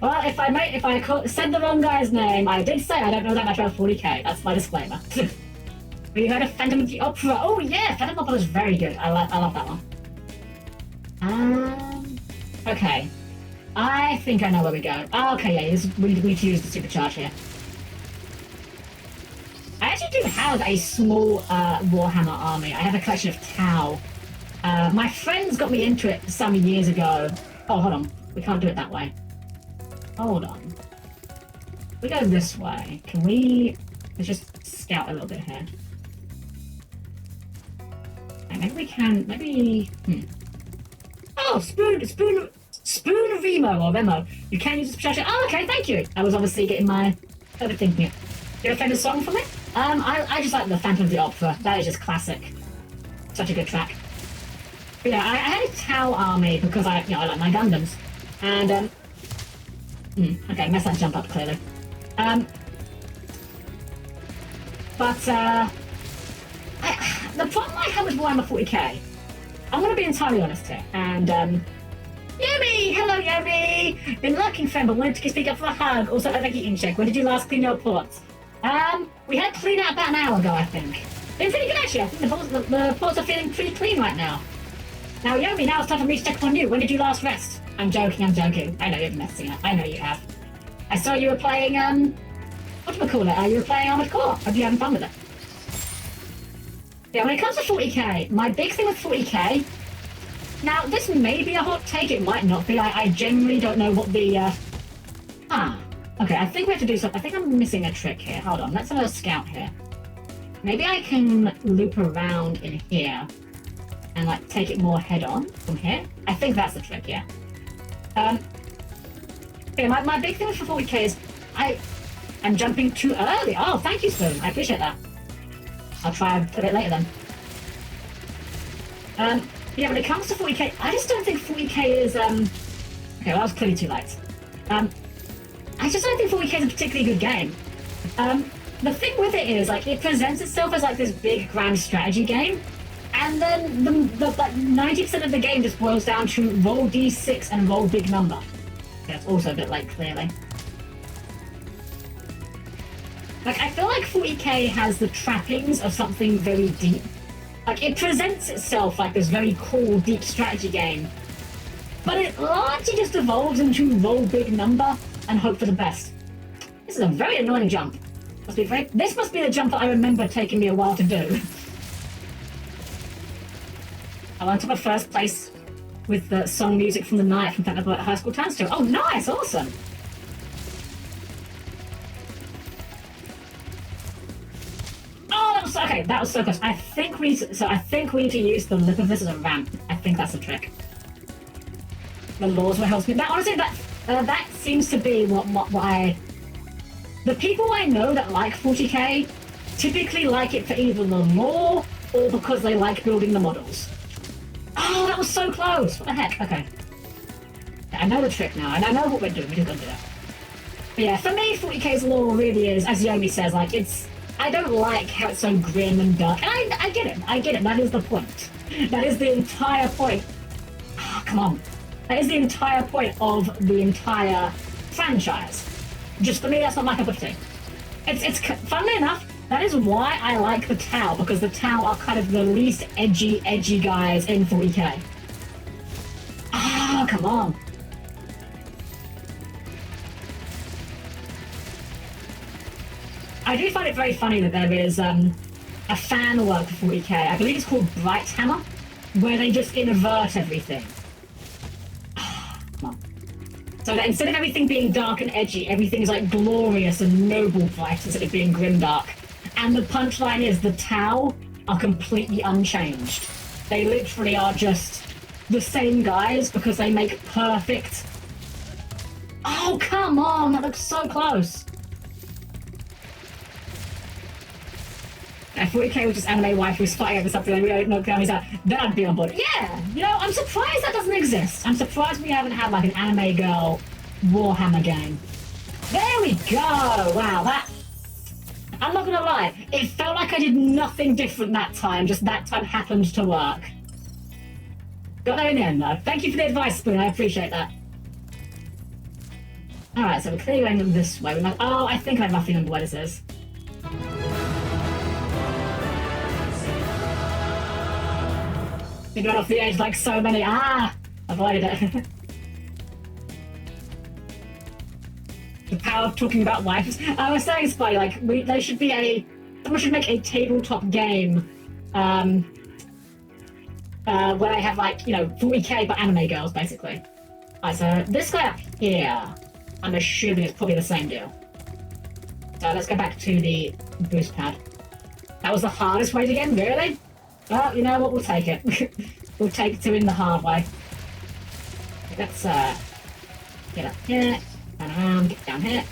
A: Well, if I said the wrong guy's name, I did say I don't know that much about 40k. That's my disclaimer. Have you heard of Phantom of the Opera? Oh yeah, Phantom of the Opera is very good. I love that one. Okay. I think I know where we go. Oh, okay, yeah, we need to use the supercharge here. I actually do have a small Warhammer army. I have a collection of Tau. My friends got me into it some years ago. Oh, hold on. We can't do it that way. Hold on. If we go this way, can we... Let's just scout a little bit here. Okay, maybe we can... Maybe... Oh, Spoon Remo or Remo. You can use the supercharger. Oh, okay, thank you. I was obviously getting my overthinking it. Do you have a favourite song for me? I just like the Phantom of the Opera. That is just classic. Such a good track. But yeah, I had a Tau army because I like my Gundams. And, okay, mess that jump up clearly. The problem I have with Warhammer 40k, I'm going to be entirely honest here, and, Yumi! Hello, Yumi! Been lurking, friend, but wanted to speak up for a hug. Also, a eating check. When did you last clean your ports? We had clean out about an hour ago, I think. Been pretty good, actually. I think the ports are feeling pretty clean right now. Now, Yumi, now it's time for me to check on you. When did you last rest? I'm joking. I know you're messing up. I know you have. I saw you were playing, whatchamacallit? You were playing Armored Core. Hope you're having fun with it. Yeah, when it comes to 40k, my big thing with 40k... Now, this may be a hot take, it might not be. I genuinely don't know what the, Okay, I think we have to do something. I think I'm missing a trick here. Hold on, let's have a scout here. Maybe I can loop around in here and, like, take it more head-on from here. I think that's the trick, yeah. Yeah, my big thing for 40k is I'm jumping too early. Oh, thank you, Spoon. I appreciate that. I'll try a bit later then. Yeah, when it comes to 40k, I just don't think 40k is Okay, well, that was clearly too late. I just don't think 40k is a particularly good game. The thing with it is, like, it presents itself as, like, this big, grand strategy game, and then like, 90% of the game just boils down to roll d6 and roll big number. That's also a bit late, clearly. Like, I feel like 40k has the trappings of something very deep. Like, it presents itself like this very cool, deep strategy game, but it largely just evolves into roll big number and hope for the best. This is a very annoying jump. This must be the jump that I remember taking me a while to do. I went to my first place with the song music from the night from Technical High School Dance Tour. Oh, nice! Awesome! Oh, that was okay. That was so close. I think we need to use the lip of this as a ramp. I think that's the trick. The laws will help me. That honestly, that seems to be what I. The people I know that like 40k typically like it for either the lore or because they like building the models. Oh, that was so close! What the heck? Okay. I know the trick now, and I know what we're doing. We're just gonna do that. But yeah, for me, 40k's lore really is, as Yomi says, like, it's... I don't like how it's so grim and dark. And I get it. I get it. That is the point. That is the entire point. Oh, come on. That is the entire point of the entire franchise. Just for me, that's not my cup of tea. It's funnily enough, that is why I like the Tau, because the Tau are kind of the least edgy guys in 40k. Ah, come on. I do find it very funny that there is a fan work for 40k. I believe it's called Bright Hammer, where they just invert everything. Come on. So that instead of everything being dark and edgy, everything is like glorious and noble bright instead of being grimdark. And the punchline is the Tau are completely unchanged. They literally are just the same guys because they make perfect... Oh, come on! That looks so close! If 40k was just anime waifus fighting over something and we don't know Kami's out, then I'd be on board. Yeah! You know, I'm surprised that doesn't exist. I'm surprised we haven't had like an anime girl Warhammer game. There we go! Wow, that... I'm not gonna lie, it felt like I did nothing different that time, just that time happened to work. Got there in the end though. Thank you for the advice, Spoon, I appreciate that. Alright, so we're clearly going this way. Oh, I think I roughly remember where this is. We got off the edge like so many. Avoided it. The power of talking about wives. I was saying, Spy, like, there should be someone should make a tabletop game, where they have, like, you know, 40k but anime girls, basically. Alright, so this guy up here, I'm assuming it's probably the same deal. So let's go back to the boost pad. That was the hardest way to get in, really? Well, you know what, we'll take it. We'll take doing the hard way. Let's, get up here, turn around, get down here.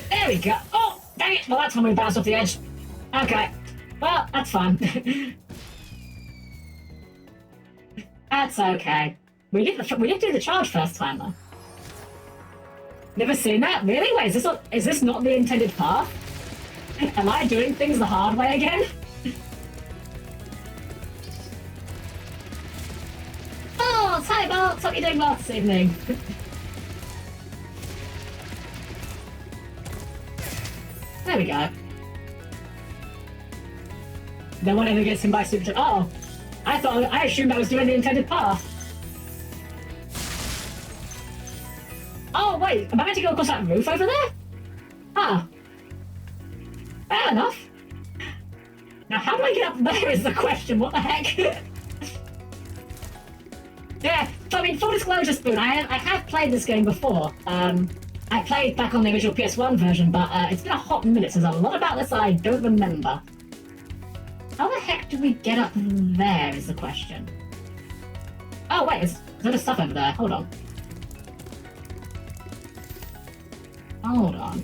A: There we go. Oh, dang it! Well, that's when we bounced off the edge. Okay. Well, that's fine. That's okay. We did do the charge first time, though. Never seen that? Really? Wait, is this not the intended path? Am I doing things the hard way again? Oh, hi, Bolt! What are you doing well this evening? There we go. No one ever gets him by super... Oh! I assumed I was doing the intended path. Oh, wait, am I meant to go across that roof over there? Ah. Fair enough. Now, how do I get up there is the question, what the heck? Yeah, so I mean, full disclosure, Spoon, I have played this game before. I played back on the original PS1 version, but it's been a hot minute, so there's a lot about this I don't remember. How the heck do we get up there is the question. Oh, wait, there's other stuff over there. Hold on. Hold on.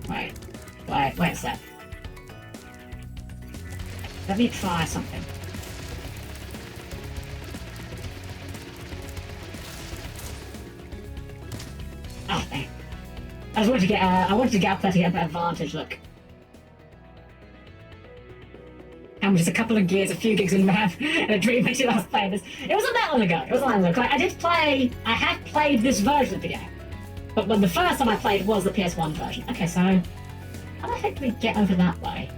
A: Wait. Let me try something. Oh, dang. I wanted to get up there to get a better vantage look. And just a couple of gears, a few gigs in map, and a dream when you last played this. It wasn't that long ago. It wasn't that long ago. I had played this version of the game. But when the first time I played was the PS1 version. Okay, so how the heck do we get over that way?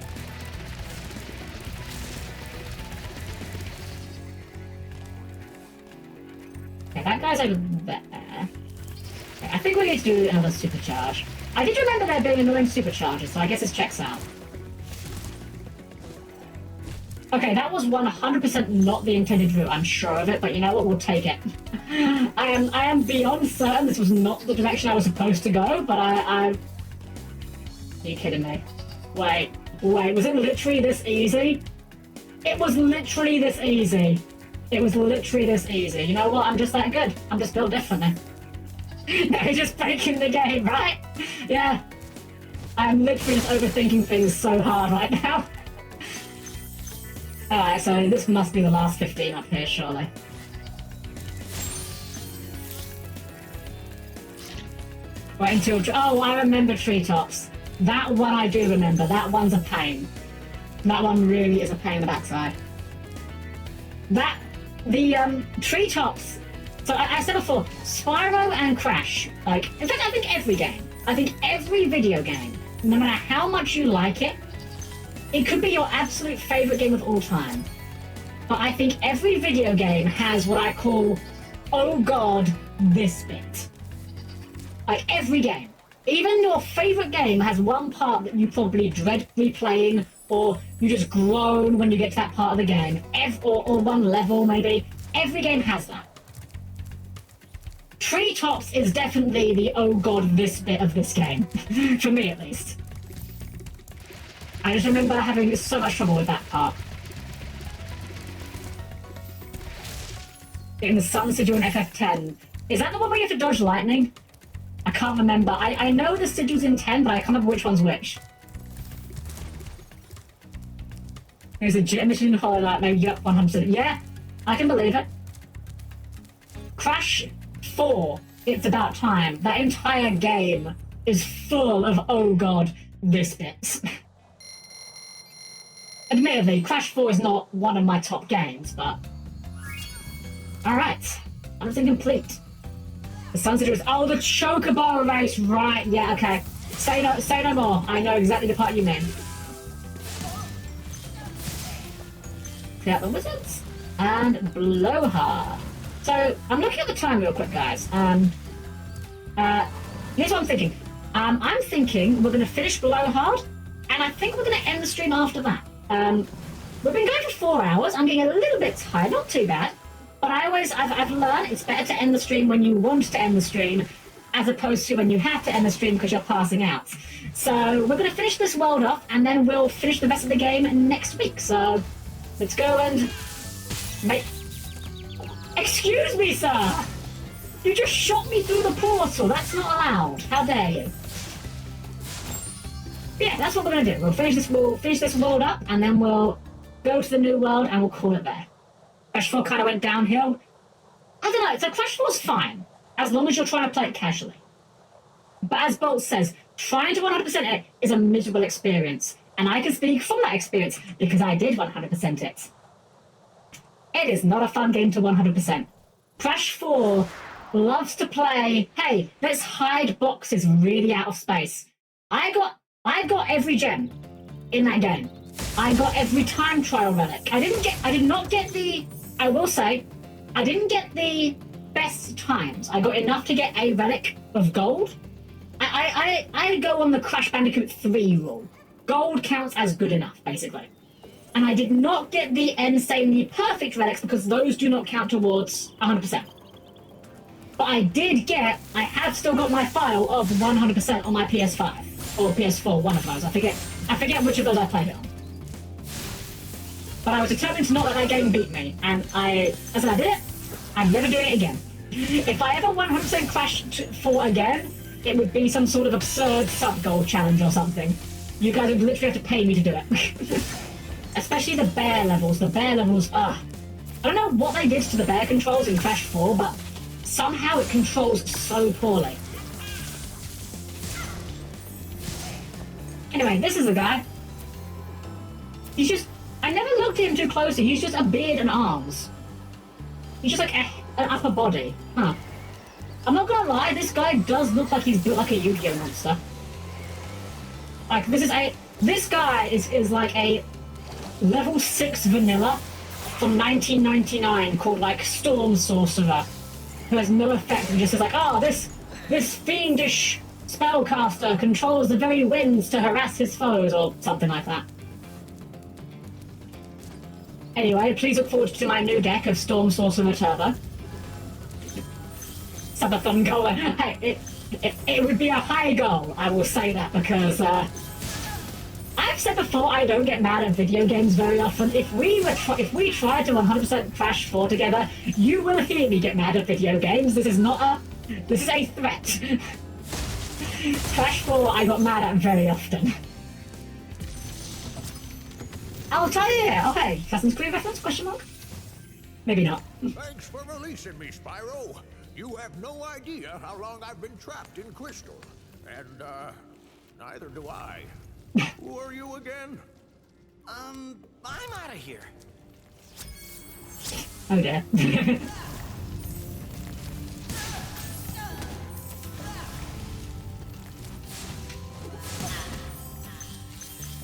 A: Okay, that guy's over there. Okay, I think we need to do another supercharge. I did remember there being annoying supercharges, so I guess this checks out. Okay, that was 100% not the intended route, I'm sure of it, but you know what, we'll take it. I am beyond certain this was not the direction I was supposed to go, but I... Are you kidding me? Wait, was it literally this easy? It was literally this easy. It was literally this easy. You know what, I'm just that good. I'm just built differently. No, you're just breaking the game, right? Yeah. I'm literally just overthinking things so hard right now. Alright, so this must be the last 15 up here, surely. Wait until... Oh, I remember treetops. That one I do remember. That one's a pain. That one really is a pain in the backside. The treetops... So I said before, Spyro and Crash, like... In fact, I think every game. I think every video game, no matter how much you like it, it could be your absolute favourite game of all time. But I think every video game has what I call, oh god, this bit. Like every game. Even your favourite game has one part that you probably dread replaying, or you just groan when you get to that part of the game. Or one level, maybe. Every game has that. Treetops is definitely the oh god, this bit of this game. For me, at least. I just remember having so much trouble with that part. In the Sun Sigil in FF10. Is that the one where you have to dodge lightning? I can't remember. I know the sigils in 10, but I can't remember which one's which. There's a jet mission in Hollow Knight, maybe yep, 100%. Yeah, I can believe it. Crash 4, It's About Time. That entire game is full of, oh god, this bits. Admittedly, Crash 4 is not one of my top games, but... Alright, everything complete. The Sunset is... Oh, the Chocobo race, right, yeah, okay. Say no more, I know exactly the part you mean. Clear out the wizards, and Blowhard. So, I'm looking at the time real quick, guys. Here's what I'm thinking. I'm thinking we're going to finish Blowhard, and I think we're going to end the stream after that. We've been going for 4 hours. I'm getting a little bit tired, not too bad. But I've learned it's better to end the stream when you want to end the stream, as opposed to when you have to end the stream because you're passing out. So we're going to finish this world off, and then we'll finish the rest of the game next week. So let's go and make... Excuse me, sir! You just shot me through the portal. That's not allowed. How dare you? Yeah, that's what we're going to do. We'll finish this world up, and then we'll go to the new world, and we'll call it there. Crash 4 kind of went downhill. I don't know, so Crash 4's fine, as long as you're trying to play it casually. But as Bolt says, trying to 100% it is a miserable experience, and I can speak from that experience, because I did 100% it. It is not a fun game to 100%. Crash 4 loves to play, hey, let's hide boxes really out of space. I got every gem in that game. I got every time trial relic. I did not get the, I will say, I didn't get the best times. I got enough to get a relic of gold. I go on the Crash Bandicoot 3 rule. Gold counts as good enough, basically. And I did not get the insanely perfect relics because those do not count towards 100%. But I have still got my file of 100% on my PS5. Or PS4, one of those. I forget which of those I played it on. But I was determined to not let that game beat me, and I said I did it. I'm never doing it again. If I ever 100% Crash 4 again, it would be some sort of absurd sub-gold challenge or something. You guys would literally have to pay me to do it. Especially the bear levels. The bear levels, I don't know what they did to the bear controls in Crash 4, but somehow it controls so poorly. Anyway, this is the guy. He's just... I never looked at him too closely. He's just a beard and arms. He's just like an upper body. Huh. I'm not gonna lie, this guy does look like he's built like a Yu-Gi-Oh monster. Like, this guy is like a level 6 vanilla from 1999 called, like, Storm Sorcerer, who has no effect and just is like, oh, this fiendish spellcaster controls the very winds to harass his foes, or something like that. Anyway, please look forward to my new deck of Storm Sorcerer Turbo. Subathon goal. Hey, it would be a high goal, I will say that, because I've said before I don't get mad at video games very often. If we try to 100% Crash 4 together, you will hear me get mad at video games. This is a threat. Crash 4 I got mad at very often. I'll tell you, okay, Assassin's Creed reference, question mark? Maybe not.
Q: Thanks for releasing me, Spyro. You have no idea how long I've been trapped in Crystal. And, neither do I. Who are you again?
F: I'm out of here.
A: Oh dear.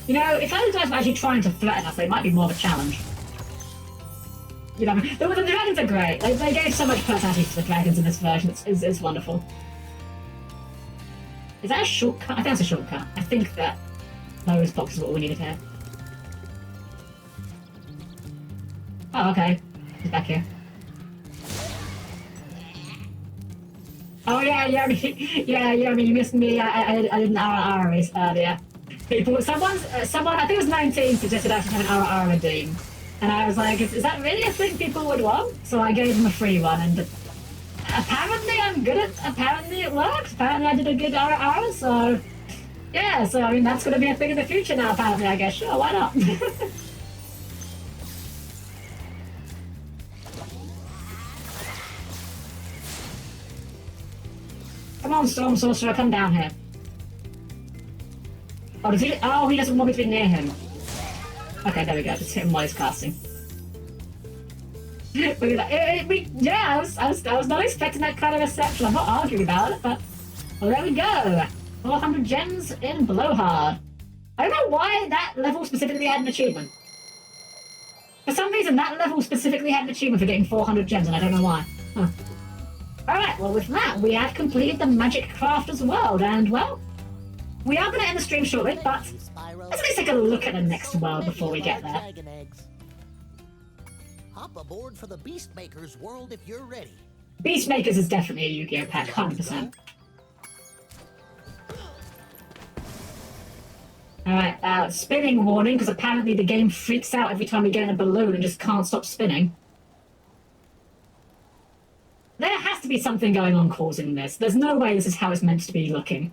A: You know, if those guys were actually trying to threaten us, they might be more of a challenge. You know, the dragons are great. They gave so much personality to the dragons in this version. It's wonderful. Is that a shortcut? I think that's a shortcut. I think that those boxes are what we needed here. Oh, okay. He's back here. Oh yeah, I mean, you missed me. I did an RR race earlier. Someone, I think it was 19, suggested I should have an RR redeem. And I was like, is that really a thing people would want? So I gave them a free one, and apparently it worked. Apparently I did a good RR, so... Yeah, so I mean, that's going to be a thing in the future now, apparently, I guess. Sure, why not? Come on, Storm Sorcerer, come down here. Oh, does he? Oh, he doesn't want me to be near him. Okay, there we go. Just hit him while he's casting. Look at that. Yeah, I was not expecting that kind of reception. I'm not arguing about it, but... Well, there we go. 400 gems in Blowhard. I don't know why that level specifically had an achievement. For some reason, that level specifically had an achievement for getting 400 gems, and I don't know why. Huh. Alright, well, with that, we have completed the Magic Crafters world, and, well... We are going to end the stream shortly, but let's at least take a look at the next world before we get there.
K: Hop aboard for the Beastmaker's world if you're ready.
A: Beastmakers is definitely a Yu-Gi-Oh pack, 100%. Alright, spinning warning, because apparently the game freaks out every time we get in a balloon and just can't stop spinning. There has to be something going on causing this. There's no way this is how it's meant to be looking.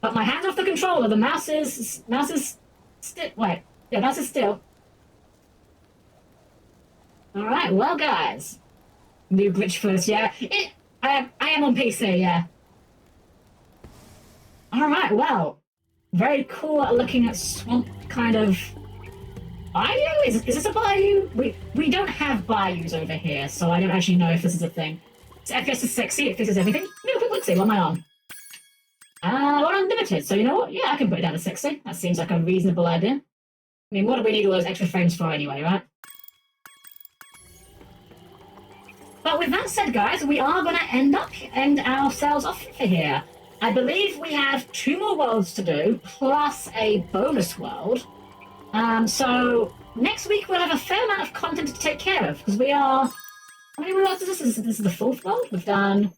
A: But my hand's off the controller, the mouse is still. Wait, yeah, mouse is still. Alright, well guys. New glitch first, yeah. I am on PC, yeah. Alright, well. Very cool looking at swamp kind of bayou? Is this a bayou? We don't have bayous over here, so I don't actually know if this is a thing. So FPS is sexy, it fixes everything. Let's see, what am I on? We're unlimited, so you know what? Yeah, I can put it down to 60. That seems like a reasonable idea. I mean, what do we need all those extra frames for anyway, right? But with that said, guys, we are going to end ourselves off for here. I believe we have 2 more worlds to do, plus a bonus world. So next week we'll have a fair amount of content to take care of, because we are... How many worlds is this? This is the 4th world? We've done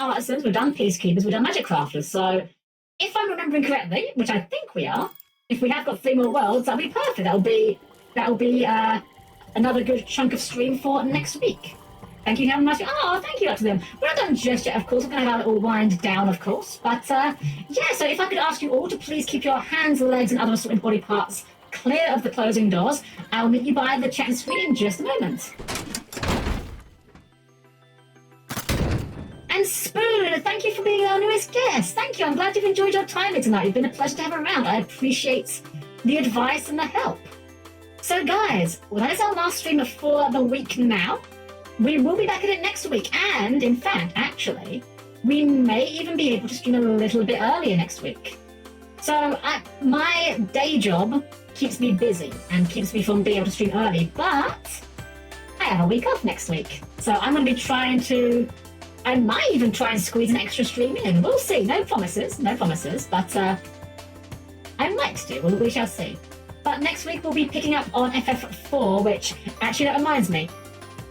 A: Artisans, we've done Peacekeepers, we've done Magic Crafters, so if I'm remembering correctly, which I think we are, if we have got 3 more worlds, that'll be perfect. That'll be another good chunk of stream for next week. Thank you, have a nice... Oh, thank you up to them. We're not done just yet, of course. We're going to have a little wind down, of course. But, yeah, so if I could ask you all to please keep your hands, legs, and other assorted body parts clear of the closing doors. I'll meet you by the chat screen in just a moment. And Spoon, thank you for being our newest guest. Thank you. I'm glad you've enjoyed your time here tonight. You've been a pleasure to have around. I appreciate the advice and the help. So guys, well, that is our last stream for the week now. We will be back at it next week. And in fact, actually, we may even be able to stream a little bit earlier next week. So my day job keeps me busy and keeps me from being able to stream early, but I have a week off next week. So I'm going to be trying to, I might even try and squeeze an extra stream in. We'll see. No promises, but I might do. We shall see. But next week we'll be picking up on FF4, which actually that reminds me.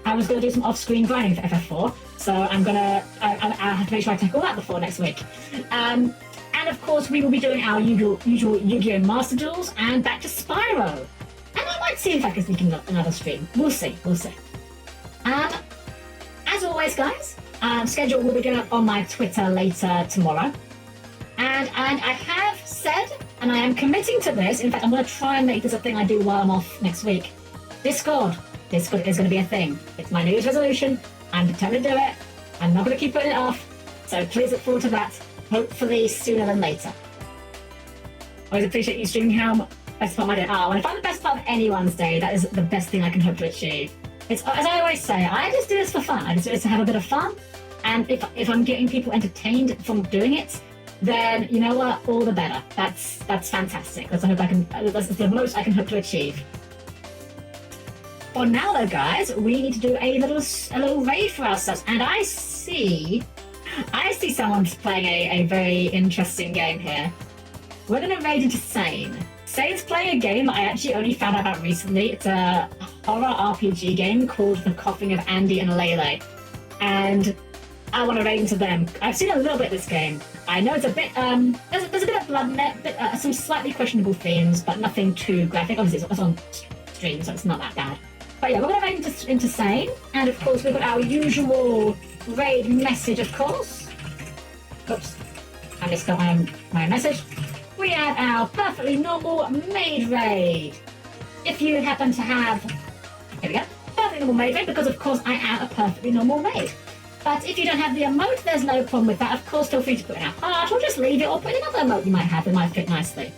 A: I was going to do some off-screen grinding for FF4, so I'll have to make sure I tackle that before next week. And of course, we will be doing our usual Yu-Gi-Oh! Master Duels and back to Spyro. And I might see if I can sneak in another stream. We'll see. As always, guys, schedule will be going up on my Twitter later tomorrow. And I have said, and I am committing to this, in fact, I'm going to try and make this a thing I do while I'm off next week. Discord is going to be a thing. It's my New Year's resolution. I'm determined to do it. I'm not going to keep putting it off. So please look forward to that. Hopefully sooner than later. Always appreciate you streaming, Helm. Best part of my day. Oh, and if I'm the best part of anyone's day, that is the best thing I can hope to achieve. It's, as I always say, I just do this for fun. I just do this to have a bit of fun. And if I'm getting people entertained from doing it, then you know what? All the better. That's fantastic. That's the most I can hope to achieve. For now, though, guys, we need to do a little raid for ourselves. And I see someone's playing a very interesting game here. We're going to raid into Sane. Sane's playing a game I actually only found out about recently. It's a horror RPG game called The Coughing of Andy and Lele. And I want to raid into them. I've seen a little bit of this game. I know it's a bit, there's a bit of blood in it, some slightly questionable themes, but nothing too graphic. Obviously, it's on stream, so it's not that bad. But yeah, we're going to raid into Sane. And of course, we've got our usual raid message, of course. Oops, I missed my message. We have our perfectly normal maid raid. If you happen to have, here we go, perfectly normal maid raid, because of course I am a perfectly normal maid. But if you don't have the emote, there's no problem with that. Of course, feel free to put in a heart, or just leave it, or put in another emote you might have that might fit nicely.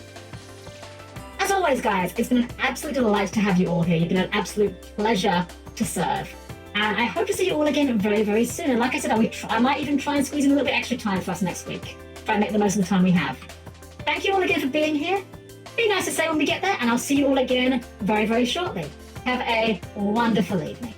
A: As always, guys, it's been an absolute delight to have you all here. You've been an absolute pleasure to serve. And I hope to see you all again very, very soon. And like I said, I might even try and squeeze in a little bit extra time for us next week. Try and make the most of the time we have. Thank you all again for being here. Be nice to say when we get there, and I'll see you all again very, very shortly. Have a wonderful evening.